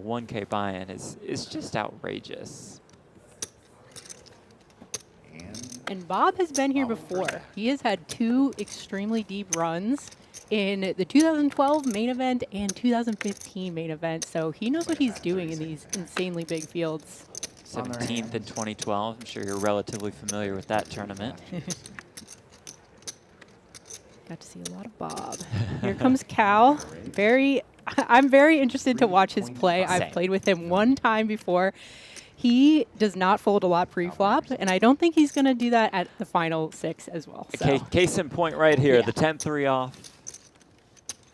1K buy-in is just outrageous. And Bob has been here before. He has had 2 extremely deep runs in the 2012 main event and 2015 main event, so he knows what he's doing in these insanely big fields. 17th in 2012. I'm sure you're relatively familiar with that tournament. Got to see a lot of Bob. Here comes Cal. I'm very interested to watch his play. I've played with him one time before. He does not fold a lot pre-flop, and I don't think he's going to do that at the final 6 as well. So. Case in point right here, the 10-3 off.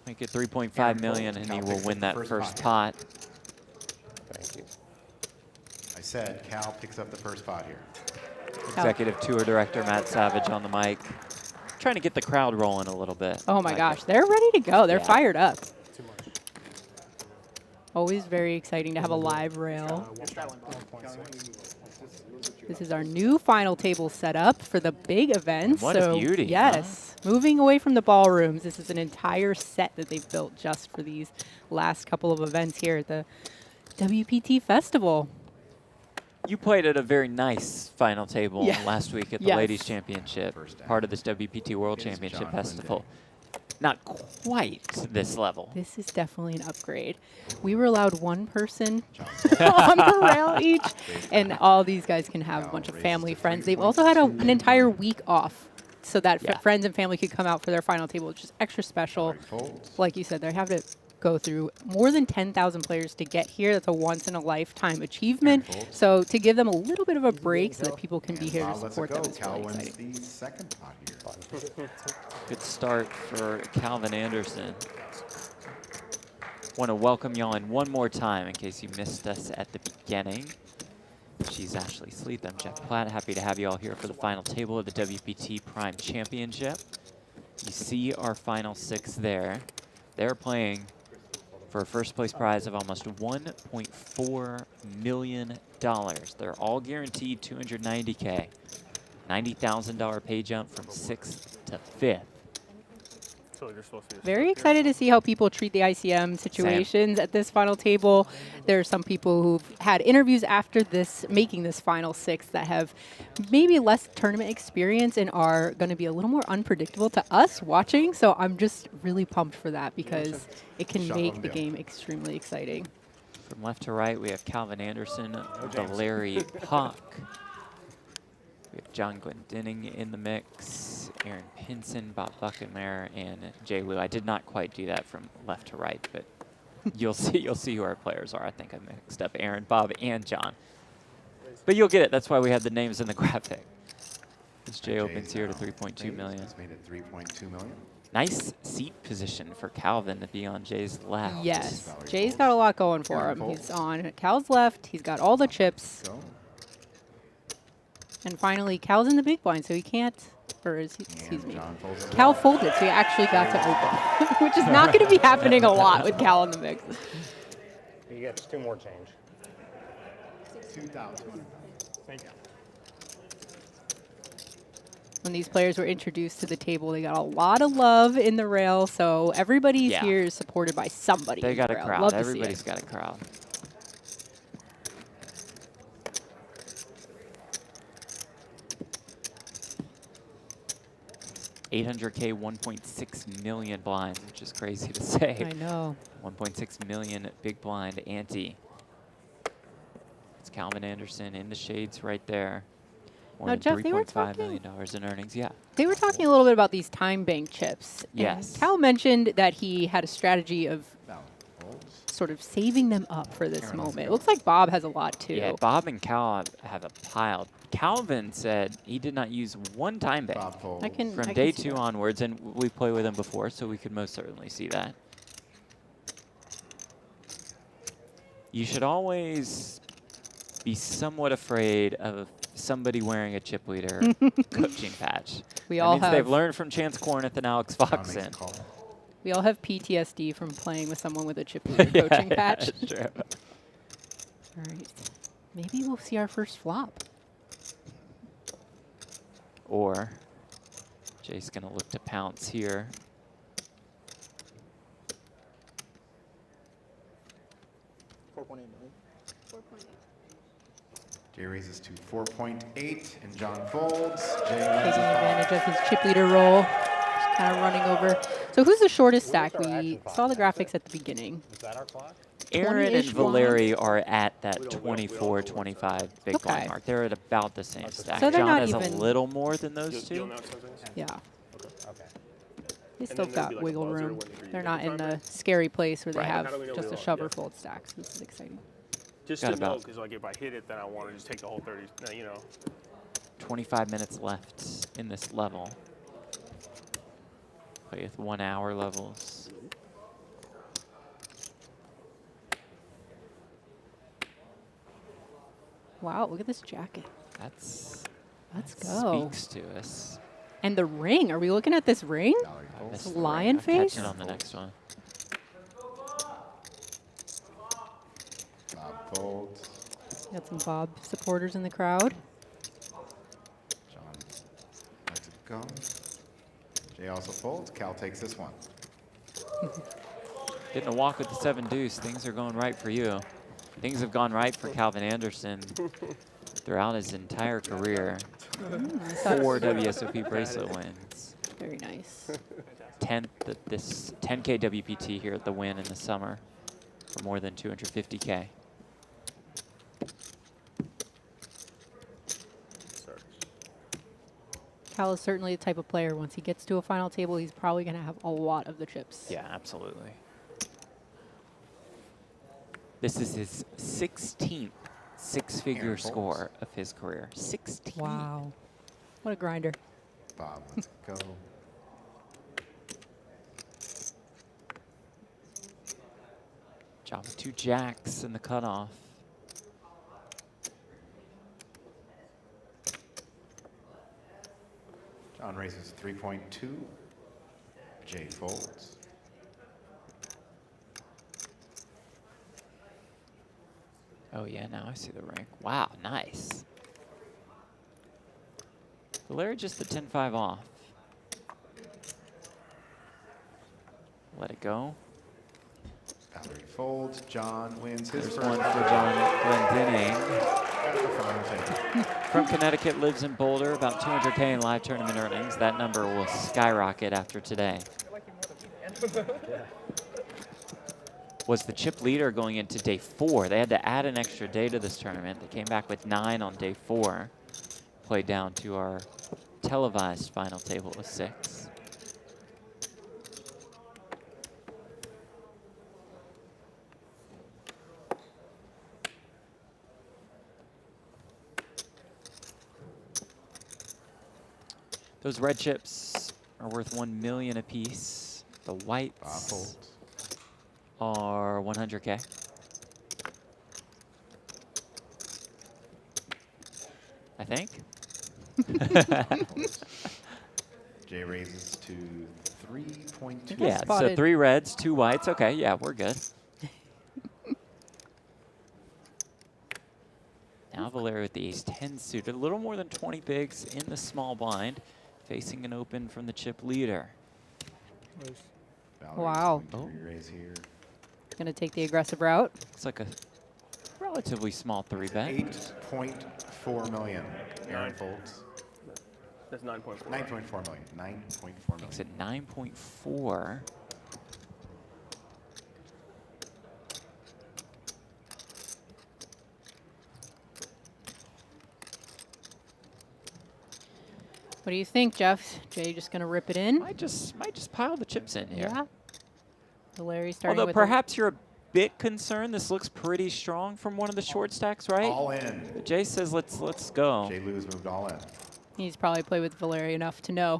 Make it 3.5 million, and he will win that first pot. Thank you. I said Cal picks up the first pot here. Executive Tour Director Matt Savage on the mic. Trying to get the crowd rolling a little bit. Oh my gosh, they're ready to go. They're fired up. Always very exciting to have a live rail. This is our new final table setup for the big events. What a beauty. Yes, moving away from the ballrooms. This is an entire set that they've built just for these last couple of events here at the WPT Festival. You played at a very nice final table last week at the Ladies Championship, part of this WPT World Championship Festival. Not quite this level. This is definitely an upgrade. We were allowed 1 person on the rail each, and all these guys can have a bunch of family friends. They've also had an entire week off so that friends and family could come out for their final table, which is extra special. Like you said, they have to go through more than 10,000 players to get here. That's a once-in-a-lifetime achievement. So to give them a little bit of a break so that people can be here to support them is really exciting. Good start for Calvin Anderson. Want to welcome y'all in one more time in case you missed us at the beginning. She's Ashley Sleeth. I'm Jeff Platt. Happy to have you all here for the final table of the WPT Prime Championship. You see our final 6 there. They're playing for a first place prize of almost $1.4 million. They're all guaranteed $290K. $90,000 pay jump from 6th to 5th. Very excited to see how people treat the ICM situations at this final table. There are some people who've had interviews after this, making this final 6 that have maybe less tournament experience and are going to be a little more unpredictable to us watching. So I'm just really pumped for that because it can make the game extremely exciting. From left to right, we have Calvin Anderson, Valeriy Pak. We have Jon Glendinning in the mix, Aaron Pinson, BUckenmayer, and Jay Wu. I did not quite do that from left to right, but you'll see who our players are. I think I mixed up Aaron, Bob, and John. But you'll get it. That's why we have the names in the graphic. This Jay opens here to 3.2 million. He's made it 3.2 million. Nice seat position for Calvin to be on Jay's left. Yes, Jay's got a lot going for him. He's on Cal's left. He's got all the chips. And finally, Cal's in the big blind, so he can't, or excuse me, Cal folded, so he actually got to open, which is not going to be happening a lot with Cal in the mix. He gets 2 more change. 2,000. Thank you. When these players were introduced to the table, they got a lot of love in the rail, so everybody here is supported by somebody. They got a rail. crowd. Love Everybody's got a crowd. $800K, 1.6 million blinds, which is crazy to say. I know. 1.6 million big blind ante. It's Calvin Anderson in the shades right there. Now, Jeff, they were $3.5 million in earnings. Yeah. They were talking a little bit about these time bank chips. Yes. And Cal mentioned that he had a strategy of sort of saving them up for this moment. It looks like Bob has a lot too. Yeah, Bob and Cal have a pile. Calvin said he did not use one time bank from day 2 onwards, and we played with him before, so we could most certainly see that. You should always be somewhat afraid of somebody wearing a chip leader coaching patch. We all have. They've learned from Chance Corneth and Alex Foxen. We all have PTSD from playing with someone with a chip leader coaching patch. That's true. All right. Maybe we'll see our first flop. Or Jay's going to look to pounce here. 4.8 million. 4.8. Jay raises to 4.8, and Jon folds. Jay Taking wins a advantage five. of his chip leader role. Just kind of running over. So who's the shortest stack? Where's our We action saw the clock? graphics at the beginning. Is that our clock? Aaron and 20-ish blinds? Valeriy are at that We don't 24, do 25 big Okay. blind mark. They're at about the same stack. So they're John not has a even- little more than those You'll two. announce something? Yeah, Okay. they And still then there'll got be like a wiggle buzzer room. when you They're get not the in timer. the scary place where they Right. have How do we know just we a are? shover Yeah. fold stack. So this is exciting. Just Got to know, about- because like if I hit it, then I want to just take the whole 30. You know. 25 minutes left in this level. Play with 1 hour levels. Wow, look at this jacket. That's Let's that go. speaks to us. And the ring. Are we looking at this ring? Valeriy I folds. missed the Lion ring. I'll catch face? it on the next one. Bob folds. Got some Bob supporters in the crowd. Jon lets it go. Jay also folds. Cal takes this one. Getting a walk with the 7 deuce. Things are going right for you. Things have gone right for Calvin Anderson throughout his entire career. 4 WSOP bracelet wins. Very nice. 10th at this 10K WPT here at the Win in the summer for more than 250K. Cal is certainly the type of player, once he gets to a final table, he's probably going to have a lot of the chips. Yeah, absolutely. This is his 16th six-figure Aaron folds. score of his career. 16. Wow. What a grinder. Bob lets it go. Job with 2 jacks in the cutoff. Jon raises 3.2. Jay folds. Oh yeah, now I see the ring. Wow, nice. Valeriy just the 10-5 off. Let it go. Valeriy folds. Jon wins his There's first one for final Jon Glendinning. table. From Connecticut, lives in Boulder, about 200K in live tournament earnings. That number will skyrocket after today. Was the chip leader going into day 4. They had to add an extra day to this tournament. They came back with 9 on day 4. Played down to our televised final table of 6. Those red chips are worth 1 million apiece. The Bob whites folds. are 100K. I think. Jay raises to 3.2. Yeah, so spotted. 3 reds, 2 whites. Okay, yeah, we're good. Now Valeriy with the ace-10 suited. A little more than 20 bigs in the small blind, facing an open from the chip leader. Valerie's Wow. going to re-raise here. Going to take the aggressive route. Looks like a relatively small 3-bet. 8.4 million. Aaron folds. That's 9.4. 9.4 million. 9.4 Makes million. it 9.4. What do you think, Jeff? Jay just going to rip it in? Might just pile the chips in here. Yeah. Valeriy starting Although with perhaps you're a bit concerned. This looks pretty strong from one of the short stacks, right? All in. Jay says let's go. Jay Lou's moved all in. he's probably played with Valeriy enough to know.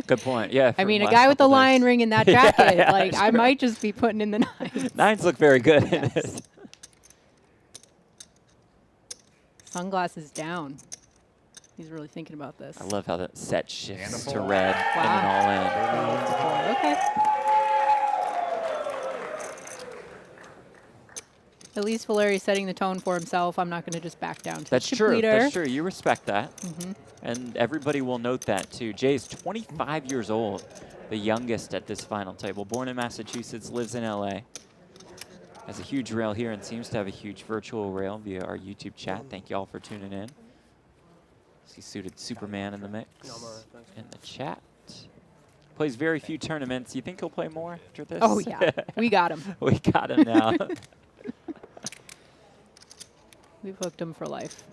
Good point. Yeah. I from mean, a last guy with the couple days. lion ring in that jacket, Yeah, like I sure. might just be putting in the 9s. 9s look very good in this. Sunglasses down. He's really thinking about this. I love how that set And a shifts to fold. red and then all in. Okay. At least Valeriy's setting the tone for himself. I'm not going to just back down to That's chip true. leader. That's true. You respect that. And everybody will note that too. Jay's 25 years old, the youngest at this final table. Born in Massachusetts, lives in LA. Has a huge rail here and seems to have a huge virtual rail via our YouTube chat. Thank you all for tuning in. See suited Superman in the mix in the chat. Plays very few tournaments. You think he'll play more after this? Oh, yeah. We got him. We got him now. We've hooked him for life.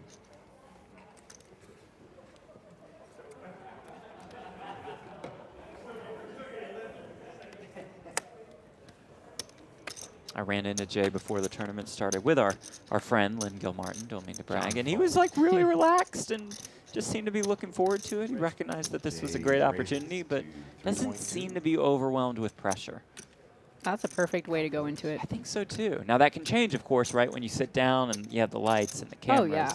I ran into Jay before the tournament started with our friend, Lynn Gilmartin, don't mean to brag, and he was like really relaxed and just seemed to be looking forward to it. He recognized that this was a great opportunity, but doesn't seem to be overwhelmed with pressure. That's a perfect way to go into it. I think so too. Now that can change, of course, right? When you sit down and you have the lights and the cameras. Oh, yeah.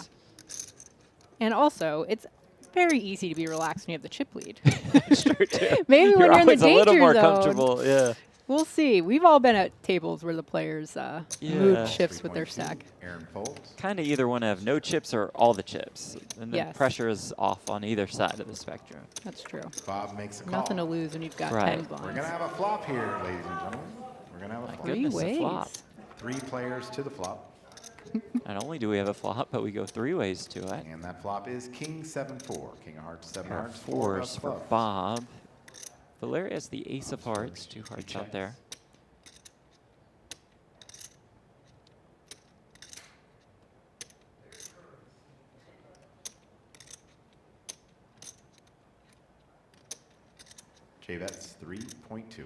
And also, it's very easy to be relaxed when you have the chip lead. It's true too. Maybe when you're in the always a little danger more zone. comfortable, yeah. We'll see. We've all been at tables where the players move chips with their 3.2. stack. Aaron folds. Kind of either want to have no chips or all the chips. And the Yes. pressure is off on either side of the spectrum. That's true. Bob makes a call. Nothing to lose when you've got Right. 10 blinds. We're going to have a flop here, ladies and gentlemen. We're going to have a My flop. Three goodness, a ways. flop. 3 players to the flop. Not only do we have a flop, but we go 3 ways to it. And that flop is King 7-4. King of hearts, 7 Pair of hearts, 4 fours of for clubs. Bob. Valeriy has the ace of hearts, 2 hearts out there. J-Vets 3.2.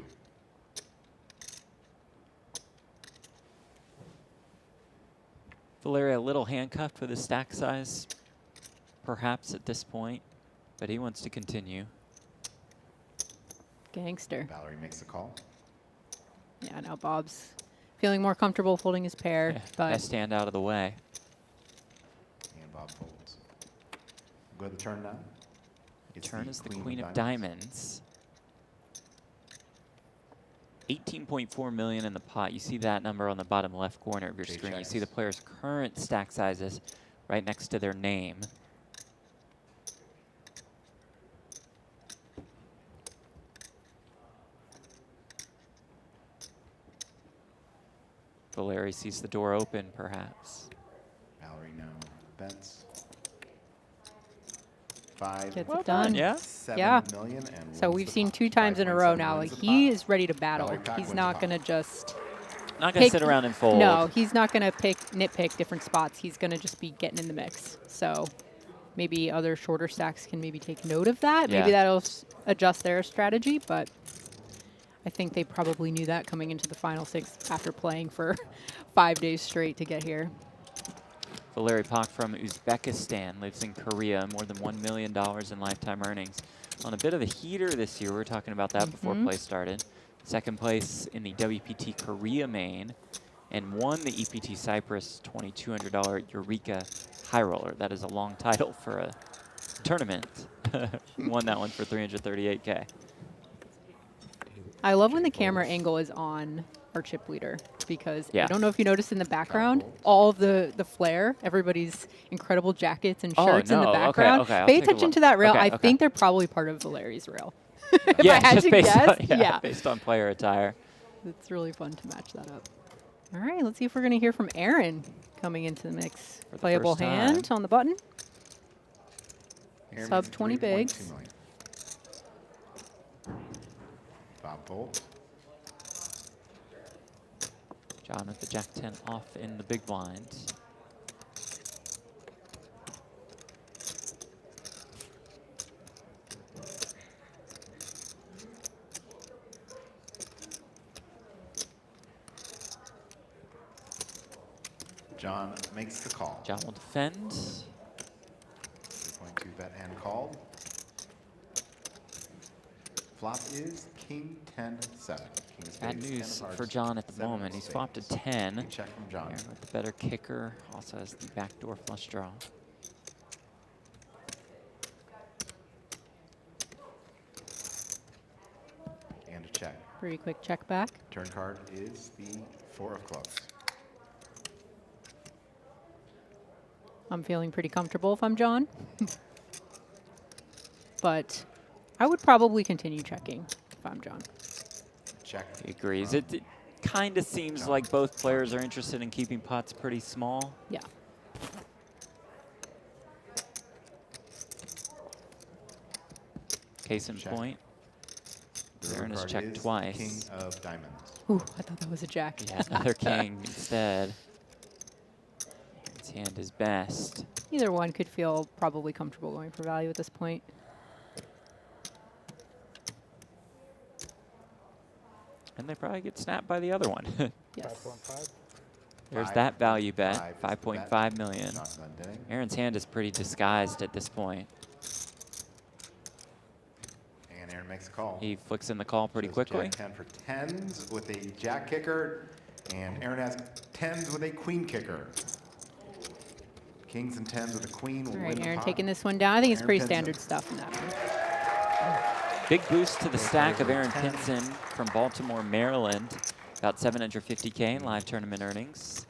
Valeriy a little handcuffed with his stack size, perhaps at this point, but he wants to continue. Gangster. Valeriy makes a call. Yeah, now Bob's feeling more comfortable folding his pair, Yeah, but best stand out of the way. And Bob folds. Go to the turn now. It's Turn is the queen of diamonds. 18.4 million in the pot. You see that number on the bottom left corner of your Jay screen. You checks. see the player's current stack sizes right next to their name. Valeriy sees the door open, perhaps. Valeriy now bets. 5. gets Well it done. done, yeah. 7 Yeah. million and So wins we've the seen pot. 2 times in a row 5.7 now. wins Like the he pot. is ready to battle. Valeriy Pak He's wins not the going to pot. just Not going to pick- sit around and fold. No, he's not going to nitpick different spots. He's going to just be getting in the mix. So maybe other shorter stacks can maybe take note of that. Maybe Yeah. that'll adjust their strategy, but I think they probably knew that coming into the final 6 after playing for 5 days straight to get here. Valeriy Pak from Uzbekistan lives in Korea, more than $1 million in lifetime earnings. On a bit of a heater this year, we were talking about that before play started. Second place in the WPT Korea main, and won the EPT Cyprus $2,200 Eureka High Roller. That is a long title for a tournament. Won that one for $338K. I love when the camera angle is on our chip leader because Yeah. I don't know if you noticed in the background, all of the flare, everybody's incredible jackets and shirts in the no. Okay, background. okay, I'll Pay take a attention look. to that rail. Okay, I okay. think they're probably part of Valeri's rail. If Yeah, I had just to based guess, on, yeah. based on player attire. It's really fun to match that up. All right, let's see if we're going to hear from Aaron coming into the mix. For the Playable first time. hand on the button. Aaron Sub makes 20 3.2 bigs. million. Bob folds. John with the Jack-10 off in the big blind. John makes the call. John will defend. 3.2 bet and called. Flop is King 10-7. King of Bad spades, 10 news of hearts, for John at the 7 of moment. He's spades. swapped a 10. Big check from John. Aaron with the better kicker. Also has the backdoor flush draw. And a check. Pretty quick check back. Turn card is the 4 of clubs. I'm feeling pretty comfortable if I'm John. But I would probably continue checking if I'm John. Check. He agrees. from It kind of seems like both players are interested in keeping pots pretty small. Yeah. Case in Check. point, The Aaron has card checked is twice. King of diamonds. Ooh, I thought that was a jack. Yeah, another king instead. His hand is best. Either one could feel probably comfortable going for value at this point. And they probably get snapped by the other one. Yes. 5.5. There's that value bet, Five is the bet. 5.5 million. Jon Glendinning. Aaron's hand is pretty disguised at this point. And Aaron makes a call. He flicks in the call pretty Shows quickly. Jack 10 for tens with a jack kicker, and Aaron has tens with a queen kicker. Kings and tens with a queen will All win right, the Aaron pot. taking this one down. I think it's Aaron pretty Pinson. standard stuff in that one. Big boost to the stack of Aaron 10. Pinson from Baltimore, Maryland. About 750K in live tournament earnings.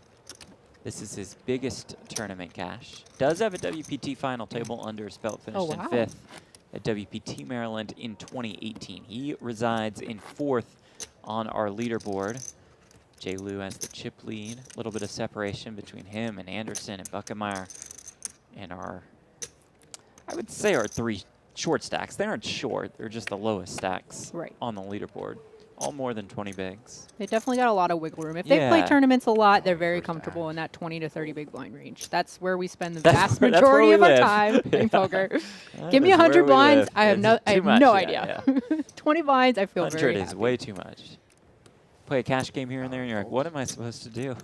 This is his biggest tournament cash. Does have a WPT final table under his belt, finished in wow. 5th at WPT Maryland in 2018. He resides in 4th on our leaderboard. Jay Lou has the chip lead. A little bit of separation between him and Anderson and Buckenmayer and our, I would say our 3 short stacks. They aren't short, they're just the lowest stacks Right. on the leaderboard. All more than 20 bigs. They definitely got a lot of wiggle room. If they play Yeah. tournaments a lot, they're very First comfortable act. in that 20 to 30 big blind range. That's where we spend the That's vast where majority we of our live. time playing poker. That Give me is where 100 we blinds. live. I have It's no, I too have much, no yeah, idea. yeah. 20 blinds, I feel 100 very is happy. way too much. Play a cash game here and there, and you're like, what am I supposed to do?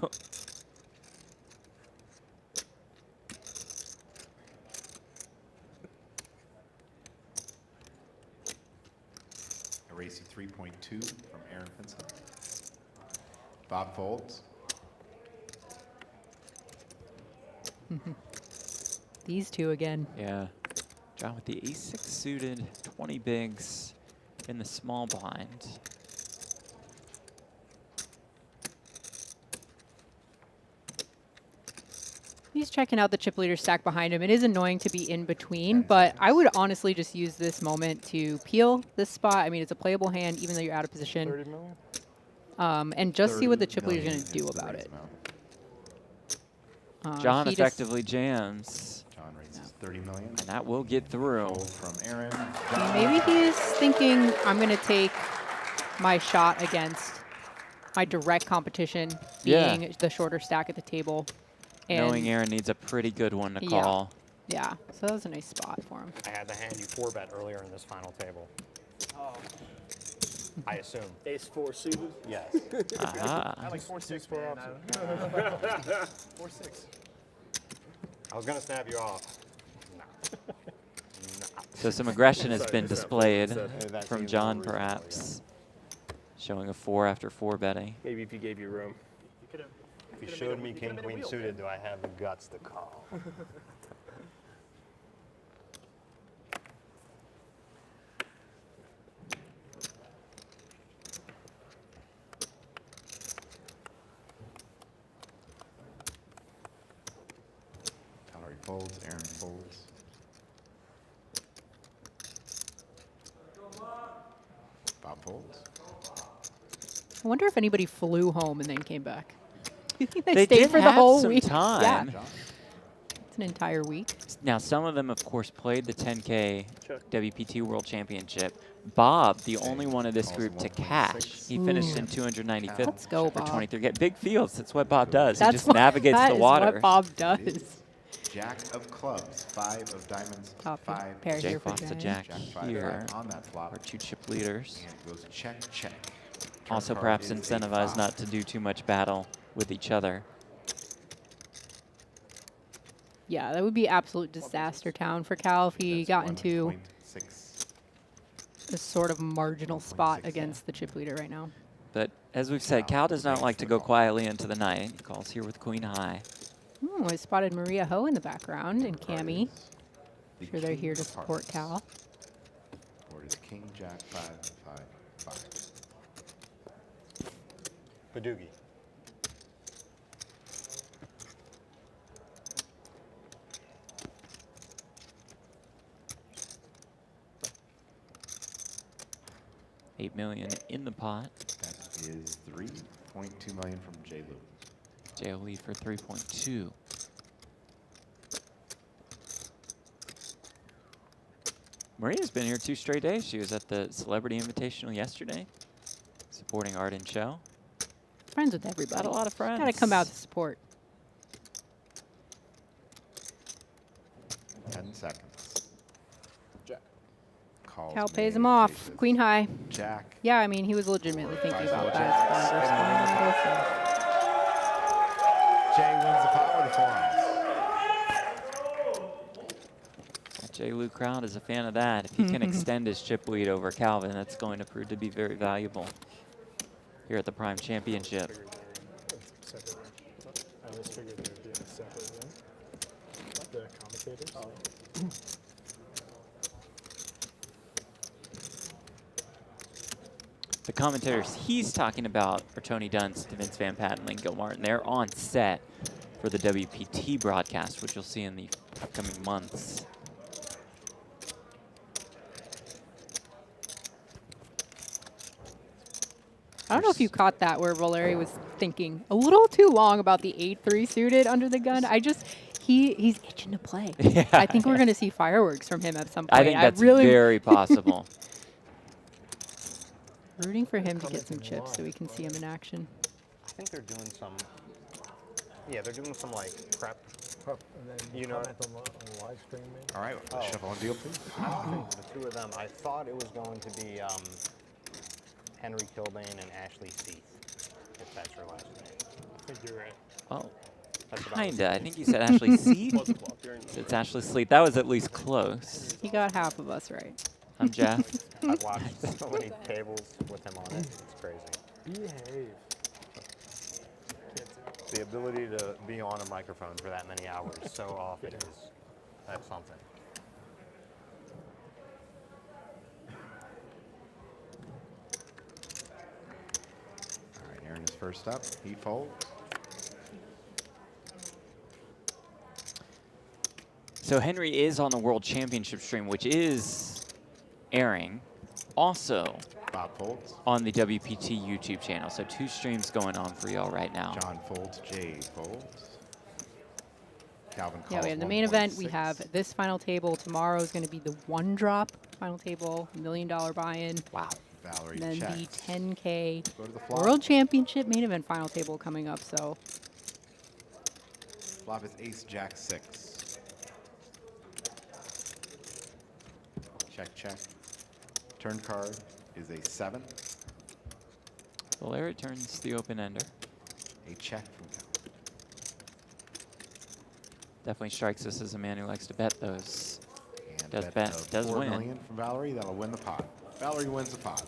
A racy 3.2 from Aaron Pinson. Bob folds. These two again. Yeah. John with the ace-6 suited, 20 bigs in the small blind. He's checking out the chip leader stack behind him. It is annoying to be in between, 10 but I seconds. would honestly just use this moment to peel this spot. I mean, it's a playable hand, even though you're out of position. 30 million? And just see what the 30 chip leader's million going to do is the about raise it. amount. John he just- effectively jams, John raises 30 million. and that will get through. Fold from Aaron. Maybe he's thinking, I'm going to take my shot against my direct competition, Yeah. being the shorter stack at the table. And Knowing Aaron needs a pretty good one to Yeah. call. yeah, so that was a nice spot for him. I had the hand you 4-bet earlier in this final table. Oh, I assume. ace-4 suited. Yes. Aha. like 4-6, four man. options. 4-6. I was going to snap you off. No. So some aggression has been displayed That from seems John, unreasonable, perhaps. Showing a 4 after 4 betting. Maybe if you gave you room. If you showed me king, queen suited, do I have the guts to call? Valeriy folds. Aaron folds. Bob folds. I wonder if anybody flew home and then came back. You think they They stayed did for the have whole some week? time. Yeah, John. it's an entire week. Now, some of them, of course, played the 10K Check. WPT World Championship. Bob, the only one of this Calls group to 1.6. cash. He finished Ooh. in 295th Let's go, for Bob. 23. Get big fields. That's what Bob does. That's he just what- navigates that the is water. what Bob It does. is Jack of clubs. 5 of diamonds. Copy. 5. Pair Jake here for wants a Jen. jack Jack 5 here. on that flop. Our 2 chip leaders. And goes check, check. Turn Also, card perhaps is a incentivized 5. not to do too much battle with each other. Yeah, that would be absolute disaster town for Cal if he That's got into 1.6. a sort of marginal spot 1.6, against the chip leader right now. But as we've said, Cal does not like to go quietly into the night. He calls here with queen high. Ooh, I spotted Maria Ho in the background and Card Cammy. is the Sure they're king here to of support hearts. Cal. Board is king, jack, 5, 5, 5. Badoogie. $8 million in the pot. That is 3. 0.2 million from J. Lou. Jay will lead for 3.2. Maria's been here 2 straight days. She was at the Celebrity Invitational yesterday, supporting Art and Show. Friends with everybody. Got a lot of friends. Gotta come out to support. 10 seconds. Jack. Calls Cal pays made, him off. faces. Queen high. Jack. Yeah, I mean, he was legitimately thinking Prize about pool that. Jay wins the pot with a 4-ounce. That J. Lou crowd is a fan of that. If he can extend his chip lead over Calvin, that's going to prove to be very valuable here at the Prime Championship. Separate. I just figured they were doing a separate room. The commentators. The commentators he's talking about are Tony Dunst, Vince Van Patten, and Lynn Gilmartin. They're on set for the WPT broadcast, which you'll see in the upcoming months. I don't know if you caught that where Valeriy was thinking a little too long about the 8-3 suited under the gun. He's itching to play. Yeah. I think we're going to see fireworks from him at some point. I think that's very possible. Rooting for him to get some chips so we can see him in action. I think they're doing some. Yeah, they're doing some like prep. And then You know- comment on the live stream, maybe. All right, Oh. shuffle and deal, please. I don't think the two of them. I thought it was going to be Henry Kilbane and Ashley Seath, if that's her last name. I think you're right. Oh, That's what I was kinda. I think you said Ashley Seath. Close the clock. You're in. It's Ashley Sleet. That was at least close. He got half of us right. I'm Jeff. I've watched so many tables with him on it. It's crazy. Behave. The ability to be on a microphone for that many hours so often that's something. All right, Aaron is first up. He folds. So Henry is on the World Championship stream, which is airing also Bob folds. on the WPT YouTube channel. So 2 streams going on for y'all right now. John folds. Jay folds. Calvin calls. Yeah, we have the main event. We 1.6. have this final table. Tomorrow is going to be the 1-drop final table, $1 million buy-in. Wow. Valerie And then checks. the 10K Go to the flop. World Championship main event final table coming up. So Flop is ace jack 6. Check, check. Turn card is a 7. Valeriy turns the open ender. A check from Calvin. Definitely strikes us as a man who likes to bet those. And Does bet bet, of does 4 win. million from Valerie. That'll win the pot. Valerie wins the pot.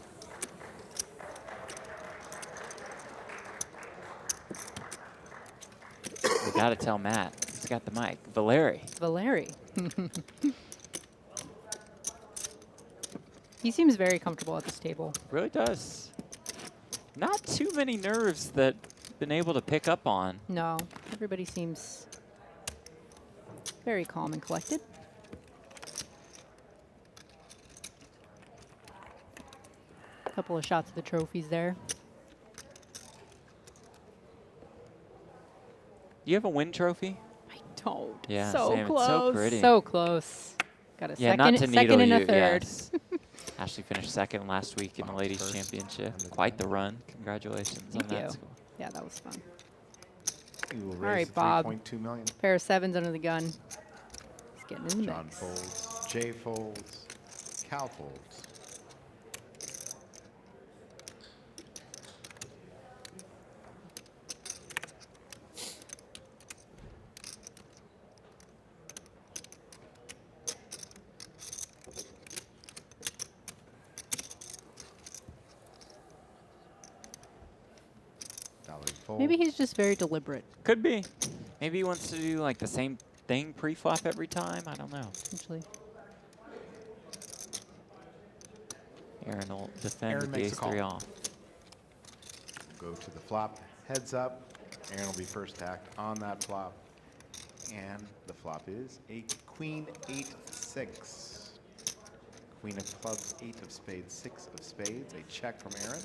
We gotta tell Matt. He's got the mic. Valeriy. Valeriy. He seems very comfortable at this table. Really does. Not too many nerves that been able to pick up on. No, everybody seems very calm and collected. Couple of shots of the trophies there. Do you have a win trophy? I don't. Yeah, so same. It's so close. pretty. So close. Got a Yeah, second, not to needle second and you. a third. Yes. Ashley finished second last week in the Wow, ladies' first championship. under the Quite the gun. run. Congratulations Thank on that you. score. Yeah, that was fun. He will All raise right, to Bob. 3.2 million. Pair of 7s under the gun. He's getting in the John mix. folds. Jay folds. Cal folds. Valerie folds. Maybe he's just very deliberate, Could be. Maybe he wants to do like the same thing pre-flop every time. I don't know. essentially. Aaron will defend Aaron with the makes a ace-3 call. off. Go to the flop. Heads up. Aaron will be first to act on that flop. And the flop is a queen 8-6. Queen of clubs, 8 of spades, 6 of spades. A check from Aaron.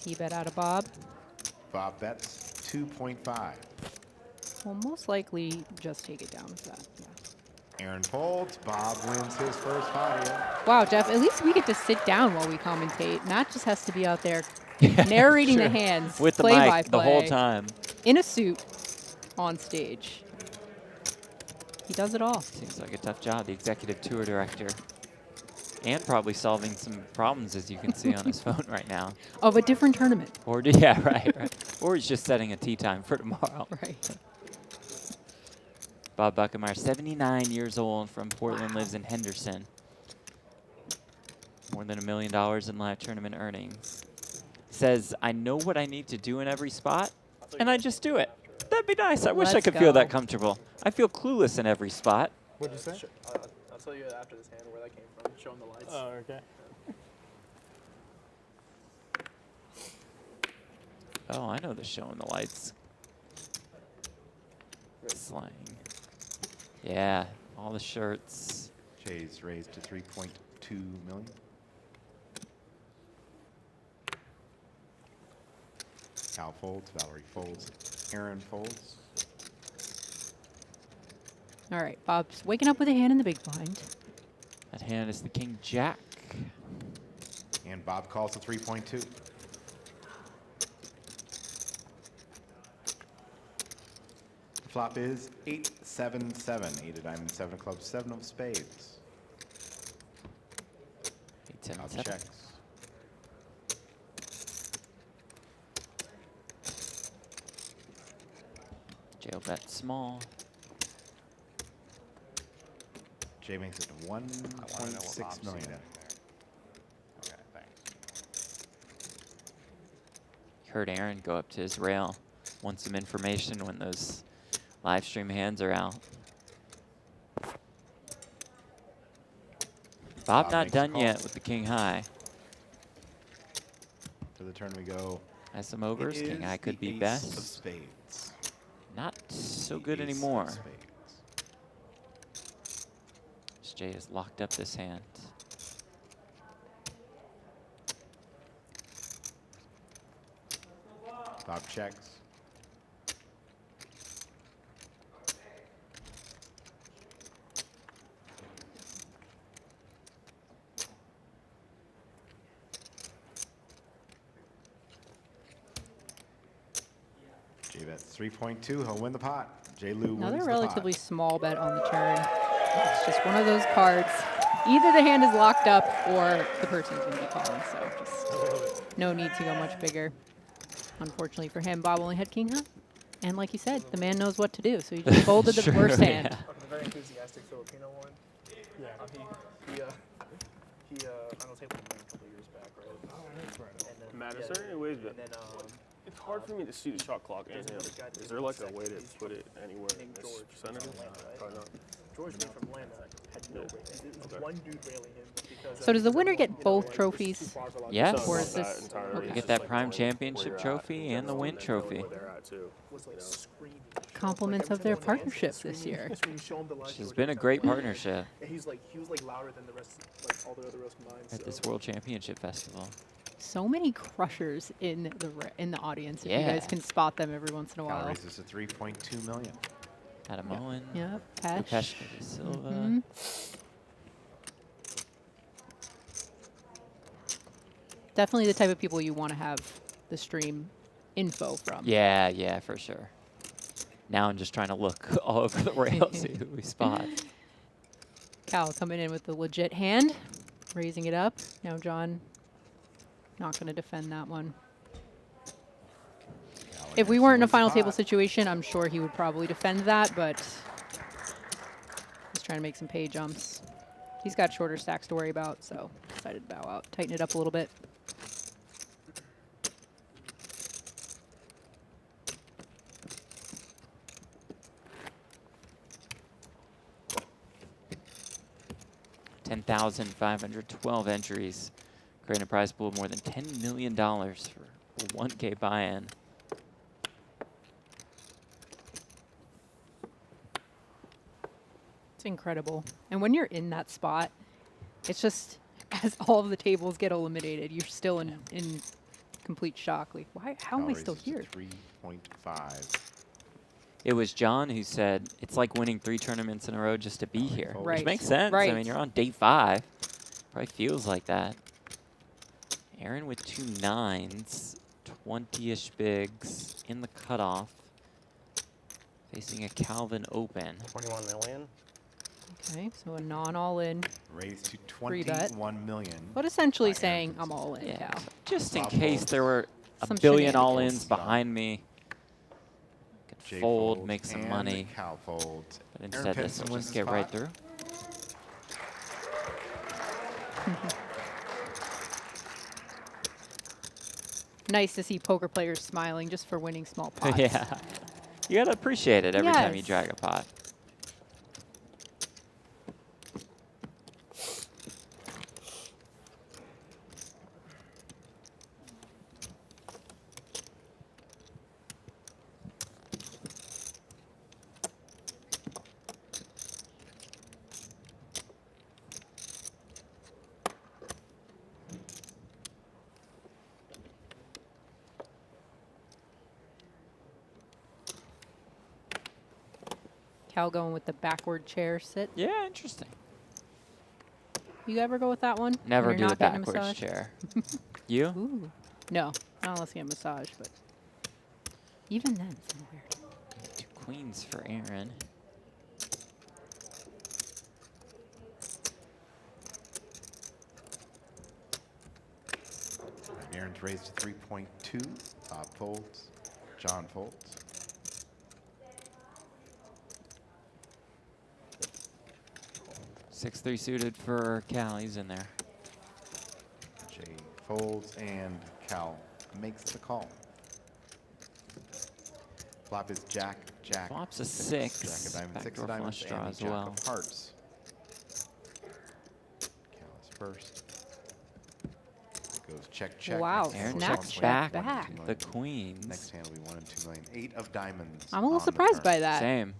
C-bet out of Bob. Bob bets 2.5. We'll most likely just take it down with that. Yeah. Aaron folds. Bob wins his first pot here. Wow, Jeff, at least we get to sit down while we commentate. Matt just has to be out there narrating the hands, with the play by mic the whole play, time. in a suit, on stage. He does it all. Seems like a tough job, the executive tour director. And probably solving some problems, as you can see on his phone right now. Of a different tournament. Or, yeah, right. Or he's just setting a tee time for tomorrow. Right. Bob Buckenmayer, 79 years old, from Portland, Wow. lives in Henderson. More than $1 million in live tournament earnings. Says, I know what I need to do in every spot, and I just do it. That'd be nice. I wish I Let's could feel that go. comfortable. I feel clueless in every spot. What'd you say? I'll tell you after this hand where that came from. Show him the lights. Oh, okay. Oh, I know the show and the lights. Slang. Yeah, all the shirts. Jay's raised to 3.2 million. Cal folds. Valeriy folds. Aaron folds. All right, Bob's waking up with a hand in the big blind. That hand is the King Jack. And Bob calls to 3.2. The flop is 8-7-7. 8 of diamonds, 7 of clubs, 7 of spades. 8, 7, Bob 7. checks. Jail bet small. Jay makes it to I want to know what 1.6 Bob's million. seeing there. Okay, thanks. Heard Aaron go up to his rail. Want some information when those live stream hands are out. Bob not makes a done call. yet with the King High. To the turn we go. Has some overs. It King is High could the be ace best. of spades. Not so The good ace of anymore. spades. Jay has locked up this hand. Bob checks. Jay bets 3.2. He'll win the pot. Jay Lou wins Another the relatively pot. small bet on the turn. It's just one of those cards. Either the hand is locked up or the person's going to be calling, so just no need to go much bigger. Unfortunately for him, Bob only had King High. And like you said, the man knows what to do, so he just folded the Sure, worst hand. yeah. The very enthusiastic Filipino one. Yeah. He final table a couple of years back, right? Oh, that's right. And then, Matt, is yeah, there any way that and then, it's hard for me to see the shot clock and there's him? another guy that Is there like a second. way to He's put it anywhere in named this George. vicinity? From Atlanta, right? Probably not. George being from Atlanta had no rating. There was Okay. one dude railing him because. So does the winner get you know, both like, trophies? it's too far for a lot of Yes. people. Or Not is that this- entirely, okay. it's Get just that like Prime knowing Championship where you're at trophy in and the general, win then knowing trophy. where they're at, too. Was like You know. screaming. Compliments of their partnership this year. It's been a great partnership And he was like louder than the rest, like all the other rest combined. at this so. World Championship Festival. So many crushers in the audience. If you Yeah. guys can spot them every once in a Cal while. raises to 3.2 million. Adam Owen. Yep, Rupesh Pesh. de Silva. Mhm. Definitely the type of people you want to have the stream info from. Yeah, yeah, for sure. Now I'm just trying to look all over the rail, see who we spot. Cal coming in with the legit hand, raising it up. Now John not going to defend that one. Cal If we again weren't in a wins the final table pot. situation, I'm sure he would probably defend that, but he's trying to make some pay jumps. He's got shorter stacks to worry about, so decided to bow out, tighten it up a little bit. $10,512 entries. Creating a prize pool of more than $10 million for a 1K buy-in. It's incredible. And when you're in that spot, it's just, as all of the tables get eliminated, you're still in complete shock. Like, why? How am I still here? 3.5. It was John who said, it's like winning 3 tournaments in a row just to be here. Right. Which makes sense. Right. I mean, you're on day 5. Probably feels like that. Aaron with 2 9s, 20-ish bigs in the cutoff. Facing a Calvin Open. 21 million. Okay, so a non-all-in, Raised to Free bet. 21 million. but essentially By Aaron saying Pinson. I'm all in, Yeah. Cal. Just in Flop case folds. there were a Some billion shenanigans. all-ins behind me. Could Jay fold, folds make some and money. Cal folds. But Aaron instead, this Pinson will wins just the get right spot. through. Nice to see poker players smiling just for winning small pots. Yeah. You gotta appreciate it every time you Yes. drag a pot. Cal going with the backward chair sit. Yeah, interesting. You ever go with that one? when Never you're do the not getting a backwards massage? chair. You? Ooh. No, not unless you get a massage, but even then, it's weird. 2 queens for Aaron. And Aaron's raised to 3.2. Bob folds. John folds. Six 3 suited for Cal. He's in there. Jay folds and Cal makes the call. Flop is Jack, Jack. Flop's a 6. Jack of diamonds, 6 Backdoor of diamonds, flush draw and as Jack well. of hearts. Cal is first. It goes check, check. Wow, Next hand Aaron will snatch checks be back back. 1 and 2 the million. queens. Next hand will be 1 and 2 million. 8 of diamonds. I'm a little on the surprised turn. by that. Same.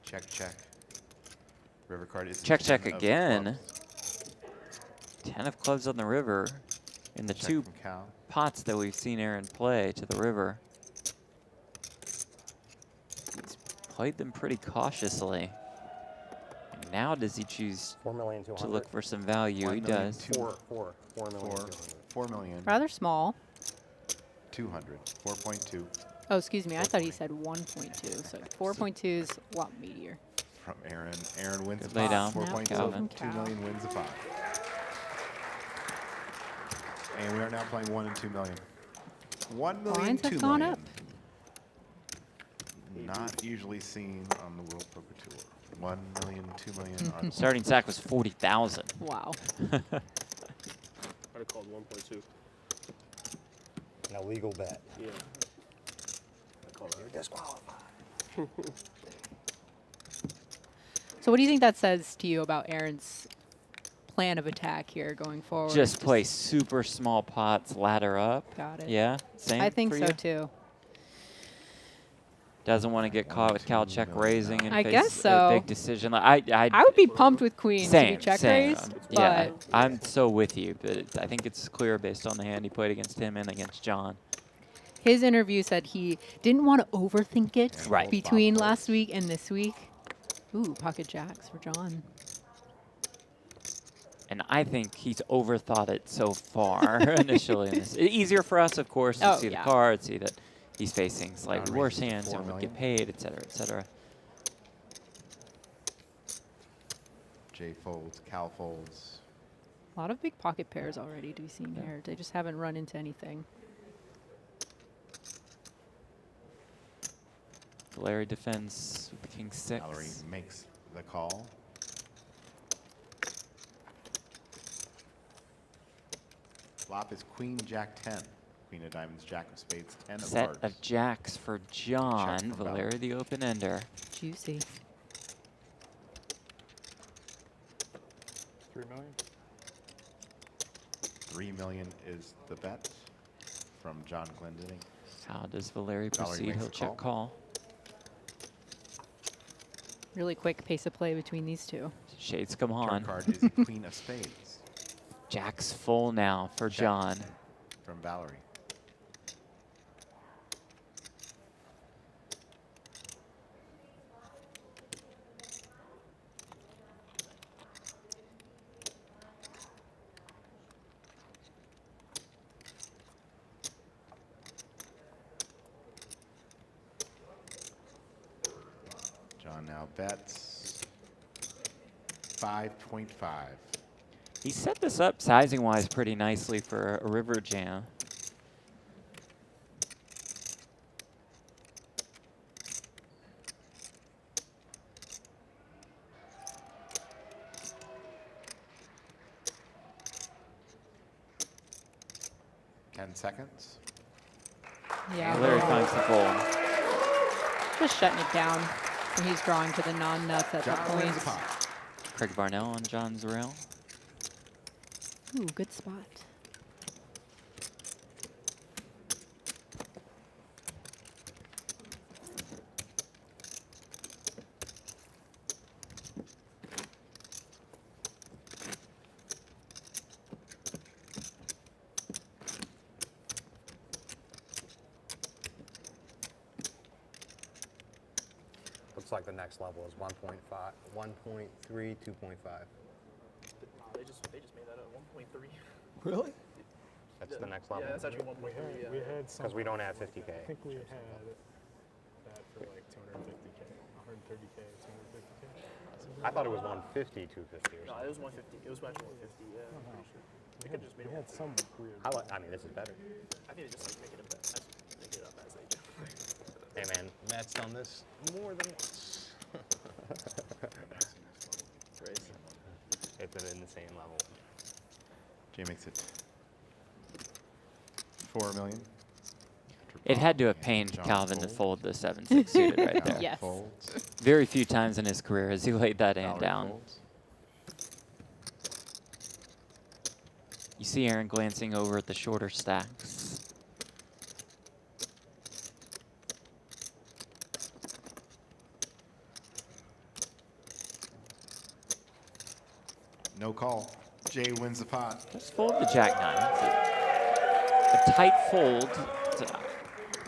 Check, check. River card is the Check, 10 check of again. clubs. 10 of clubs on the river. In the Check 2 from Cal. pots that we've seen Aaron play to the river. He's played them pretty cautiously. And now does he choose 4,200,000. to look for some value? He 1 million, does. 4,200,000. 4 million. Rather small. 200. 4.2 Oh, excuse me. I thought he said 1.2. So 4.2 is a lot meatier. from Aaron. Aaron wins Good the lay pot. down. 4.2. Calvin. 2 million wins the pot. And we are now playing 1 and 2 million. 1 million, Lines 2 have gone million. up. Not usually seen on the World Poker Tour. 1 million, 2 million. Are Starting stack was 40,000. Wow. I'd have called 1.2. An illegal bet. Yeah. I call that. Disqualified. So what do you think that says to you about Aaron's plan of attack here going forward? Just play super small pots, ladder up. Got it. Yeah, same. I think for so you? too. Doesn't want to get caught with Cal check raising and I face guess a so. big decision. I I would be pumped with queens to same, be check same. raised, Yeah, but I'm so with you, but I think it's clear based on the hand he played against him and against John. his interview said he didn't want to overthink it Right. between Bob last week and this week. Ooh, pocket jacks for John. And I think he's overthought it so far initially. In this. Easier for us, of course, to Oh, see yeah. the cards, see that he's facing slightly Round worse raises to hands 4 and would million. get paid, et cetera, et cetera. Jay folds, Cal folds. A lot of big pocket pairs already to be seen here. They just haven't run into anything. Valeriy defends with the king 6. Valeriy makes the call. Flop is Queen, Jack 10. Queen of diamonds, Jack of spades, 10 of Set hearts. of jacks for John. from Valeriy the open ender. Juicy. 3 million. 3 million is the bet from Jon Glendinning. How does Valeriy Valeriy proceed? makes He'll a check call. Really quick pace of play between these two. Shades come Turn on. card is the Queen of spades. Jack's full now for Check. Jon. From Valeriy. Jon now bets 5.5. He set this up sizing-wise pretty nicely for a river jam. Seconds. Yeah. Valeriy finds the fold. Just shutting it down when he's drawing to the non-nuts at the Jon wins points. the pot. Craig Barnell on Jon's rail. Ooh, good spot. Looks like the next level is 1.5, 1.3, 2.5. They just made that at 1.3. Really? That's the next level. Yeah, that's actually 1.3. We had some. Because we don't have 50K. I think we had that for like 250K, 130K, 250K. I thought it was 150, 250 or No, something. it was 150. It was actually 150. Yeah, I'm pretty sure. They could just made We it. had some weird. I mean, this is better. I think they just like make it up as they do. Hey man, Matt's done this more than once. It's an insane level. Jay makes it 4 million. It had to have pained Jon Calvin to folds. fold the 7-6 suited right Cal there. Yes. folds. Very few times in his career has he laid that hand Valeriy down. folds. You see Aaron glancing over at the shorter stacks. No call. Jay wins the pot. Just fold the Jack-9. A tight fold. It's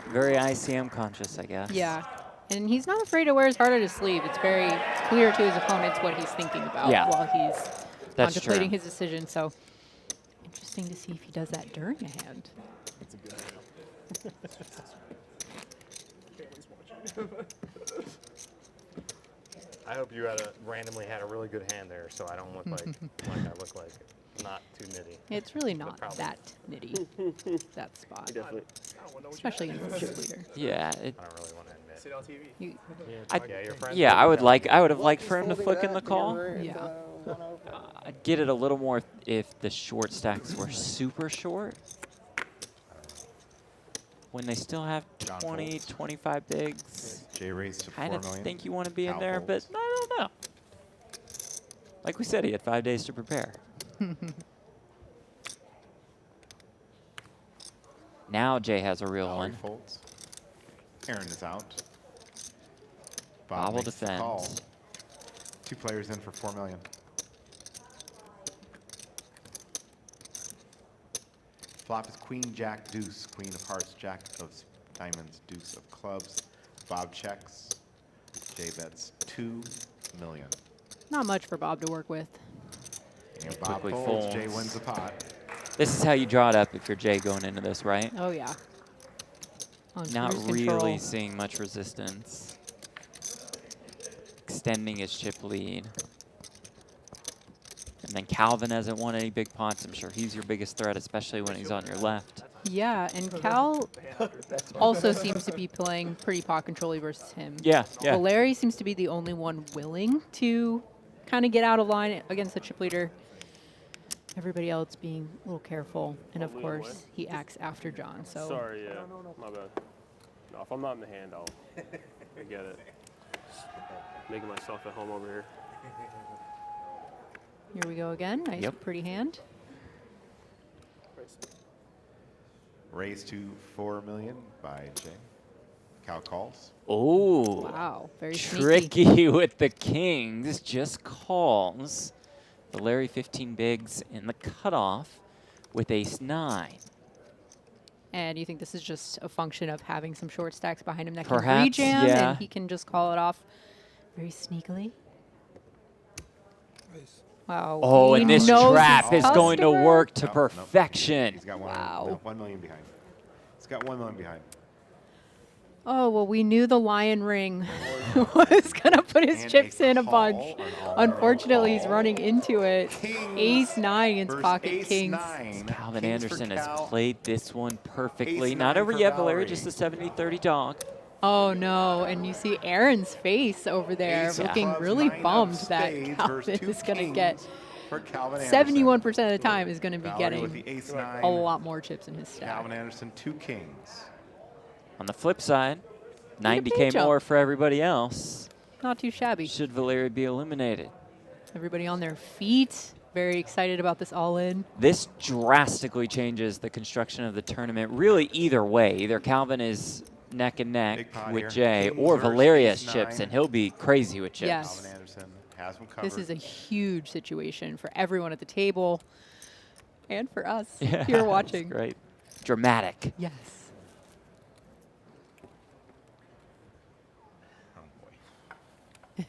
very ICM conscious, I guess. Yeah. And he's not afraid to wear his heart on his sleeve. It's very clear to his opponents what he's thinking about Yeah. while he's That's contemplating true. his decision. So interesting to see if he does that during a hand. That's a good hand. Family's watching. I hope you randomly had a really good hand there, so I don't look like I look like not too nitty. It's really not probably- that nitty, that spot, Definitely. I don't know what especially you against the chip leader. Yeah, I don't really want to admit. See it on TV. You, Yeah, your friends. yeah. I would have Look, liked he's for him to folding flick in the that, call. Yeah. I'd get it a little more if the short stacks were super short. When they still have Jon 20, folds. 25 bigs. Jay raised to 4 Kind of million. think you want to be in Cal there, but folds. I don't know. Like we said, he had 5 days to prepare. Now Jay has a real Valeriy one. folds. Aaron is out. Bob will makes the call. defend. 2 players in for 4 million. Flop is queen, jack, deuce, queen of hearts, jack of diamonds, deuce of clubs. Bob checks. Jay bets 2 million. not much for Bob to work with. And Bob Quickly folds. Jay folds. wins the pot. This is how you draw it up if you're Jay going into this, right? Oh yeah. On Not cruise really control. seeing much resistance. Extending his chip lead. And then Calvin hasn't won any big pots. I'm sure he's your biggest threat, especially when he's on your left. Yeah, and Cal also seems to be playing pretty pot control-y versus him. Yeah, yeah. Valeriy seems to be the only one willing to kind of get out of line against the chip leader. Everybody else being a little careful. And of I'll lean course, away. he acts after Jon. So Sorry, yeah. My bad. No, if I'm not in the hand, I get it. Making myself at home over here. here we go again. Nice, Yep. pretty hand. Raised to 4 million by Jay. Cal calls. Oh, Wow, very sneaky. tricky with the kings. Just calls. Valeriy 15 bigs in the cutoff with ace-9. And you think this is just a function of having some short stacks behind him that Perhaps, can rejam, yeah. and he can just call it off very sneakily? Wow. Oh, he and this knows trap his is going to customer. work to No, no. perfection. He's got Wow. 1 million behind. He's got 1 million behind. Oh, well, we knew the lion ring was going to put his And chips a in a call, bunch. an all-in Unfortunately, he's call. running into it. Kings Ace-9 against versus pocket ace kings. nine. Calvin Kings for Anderson has Cal. played this one perfectly. Ace Not nine over for yet, Valeriy, Valeriy. just a 70-30 dog. Oh, no. And you see Aaron's face over there Ace of looking clubs, really 9 of bummed spades that versus Calvin two is going to kings get for Calvin Anderson. 71% of the time is going to be Valeriy with getting the ace-9. a lot more chips in his stack. Calvin Anderson, 2 kings. On the flip side, Look at 90K Pedro. more for everybody else. Not too shabby. Should Valeriy be eliminated? Everybody on their feet. Very excited about this all-in. This drastically changes the construction of the tournament. Really, either way. Either Calvin is neck and neck Big pot with here. Jay, Kings or versus Valeriy has ace-9. chips, and he'll be crazy with chips. Yes. Calvin Anderson has him covered. This is a huge situation for everyone at the table and for us Yeah, here that's watching. great. Dramatic. Yes. Oh, boy.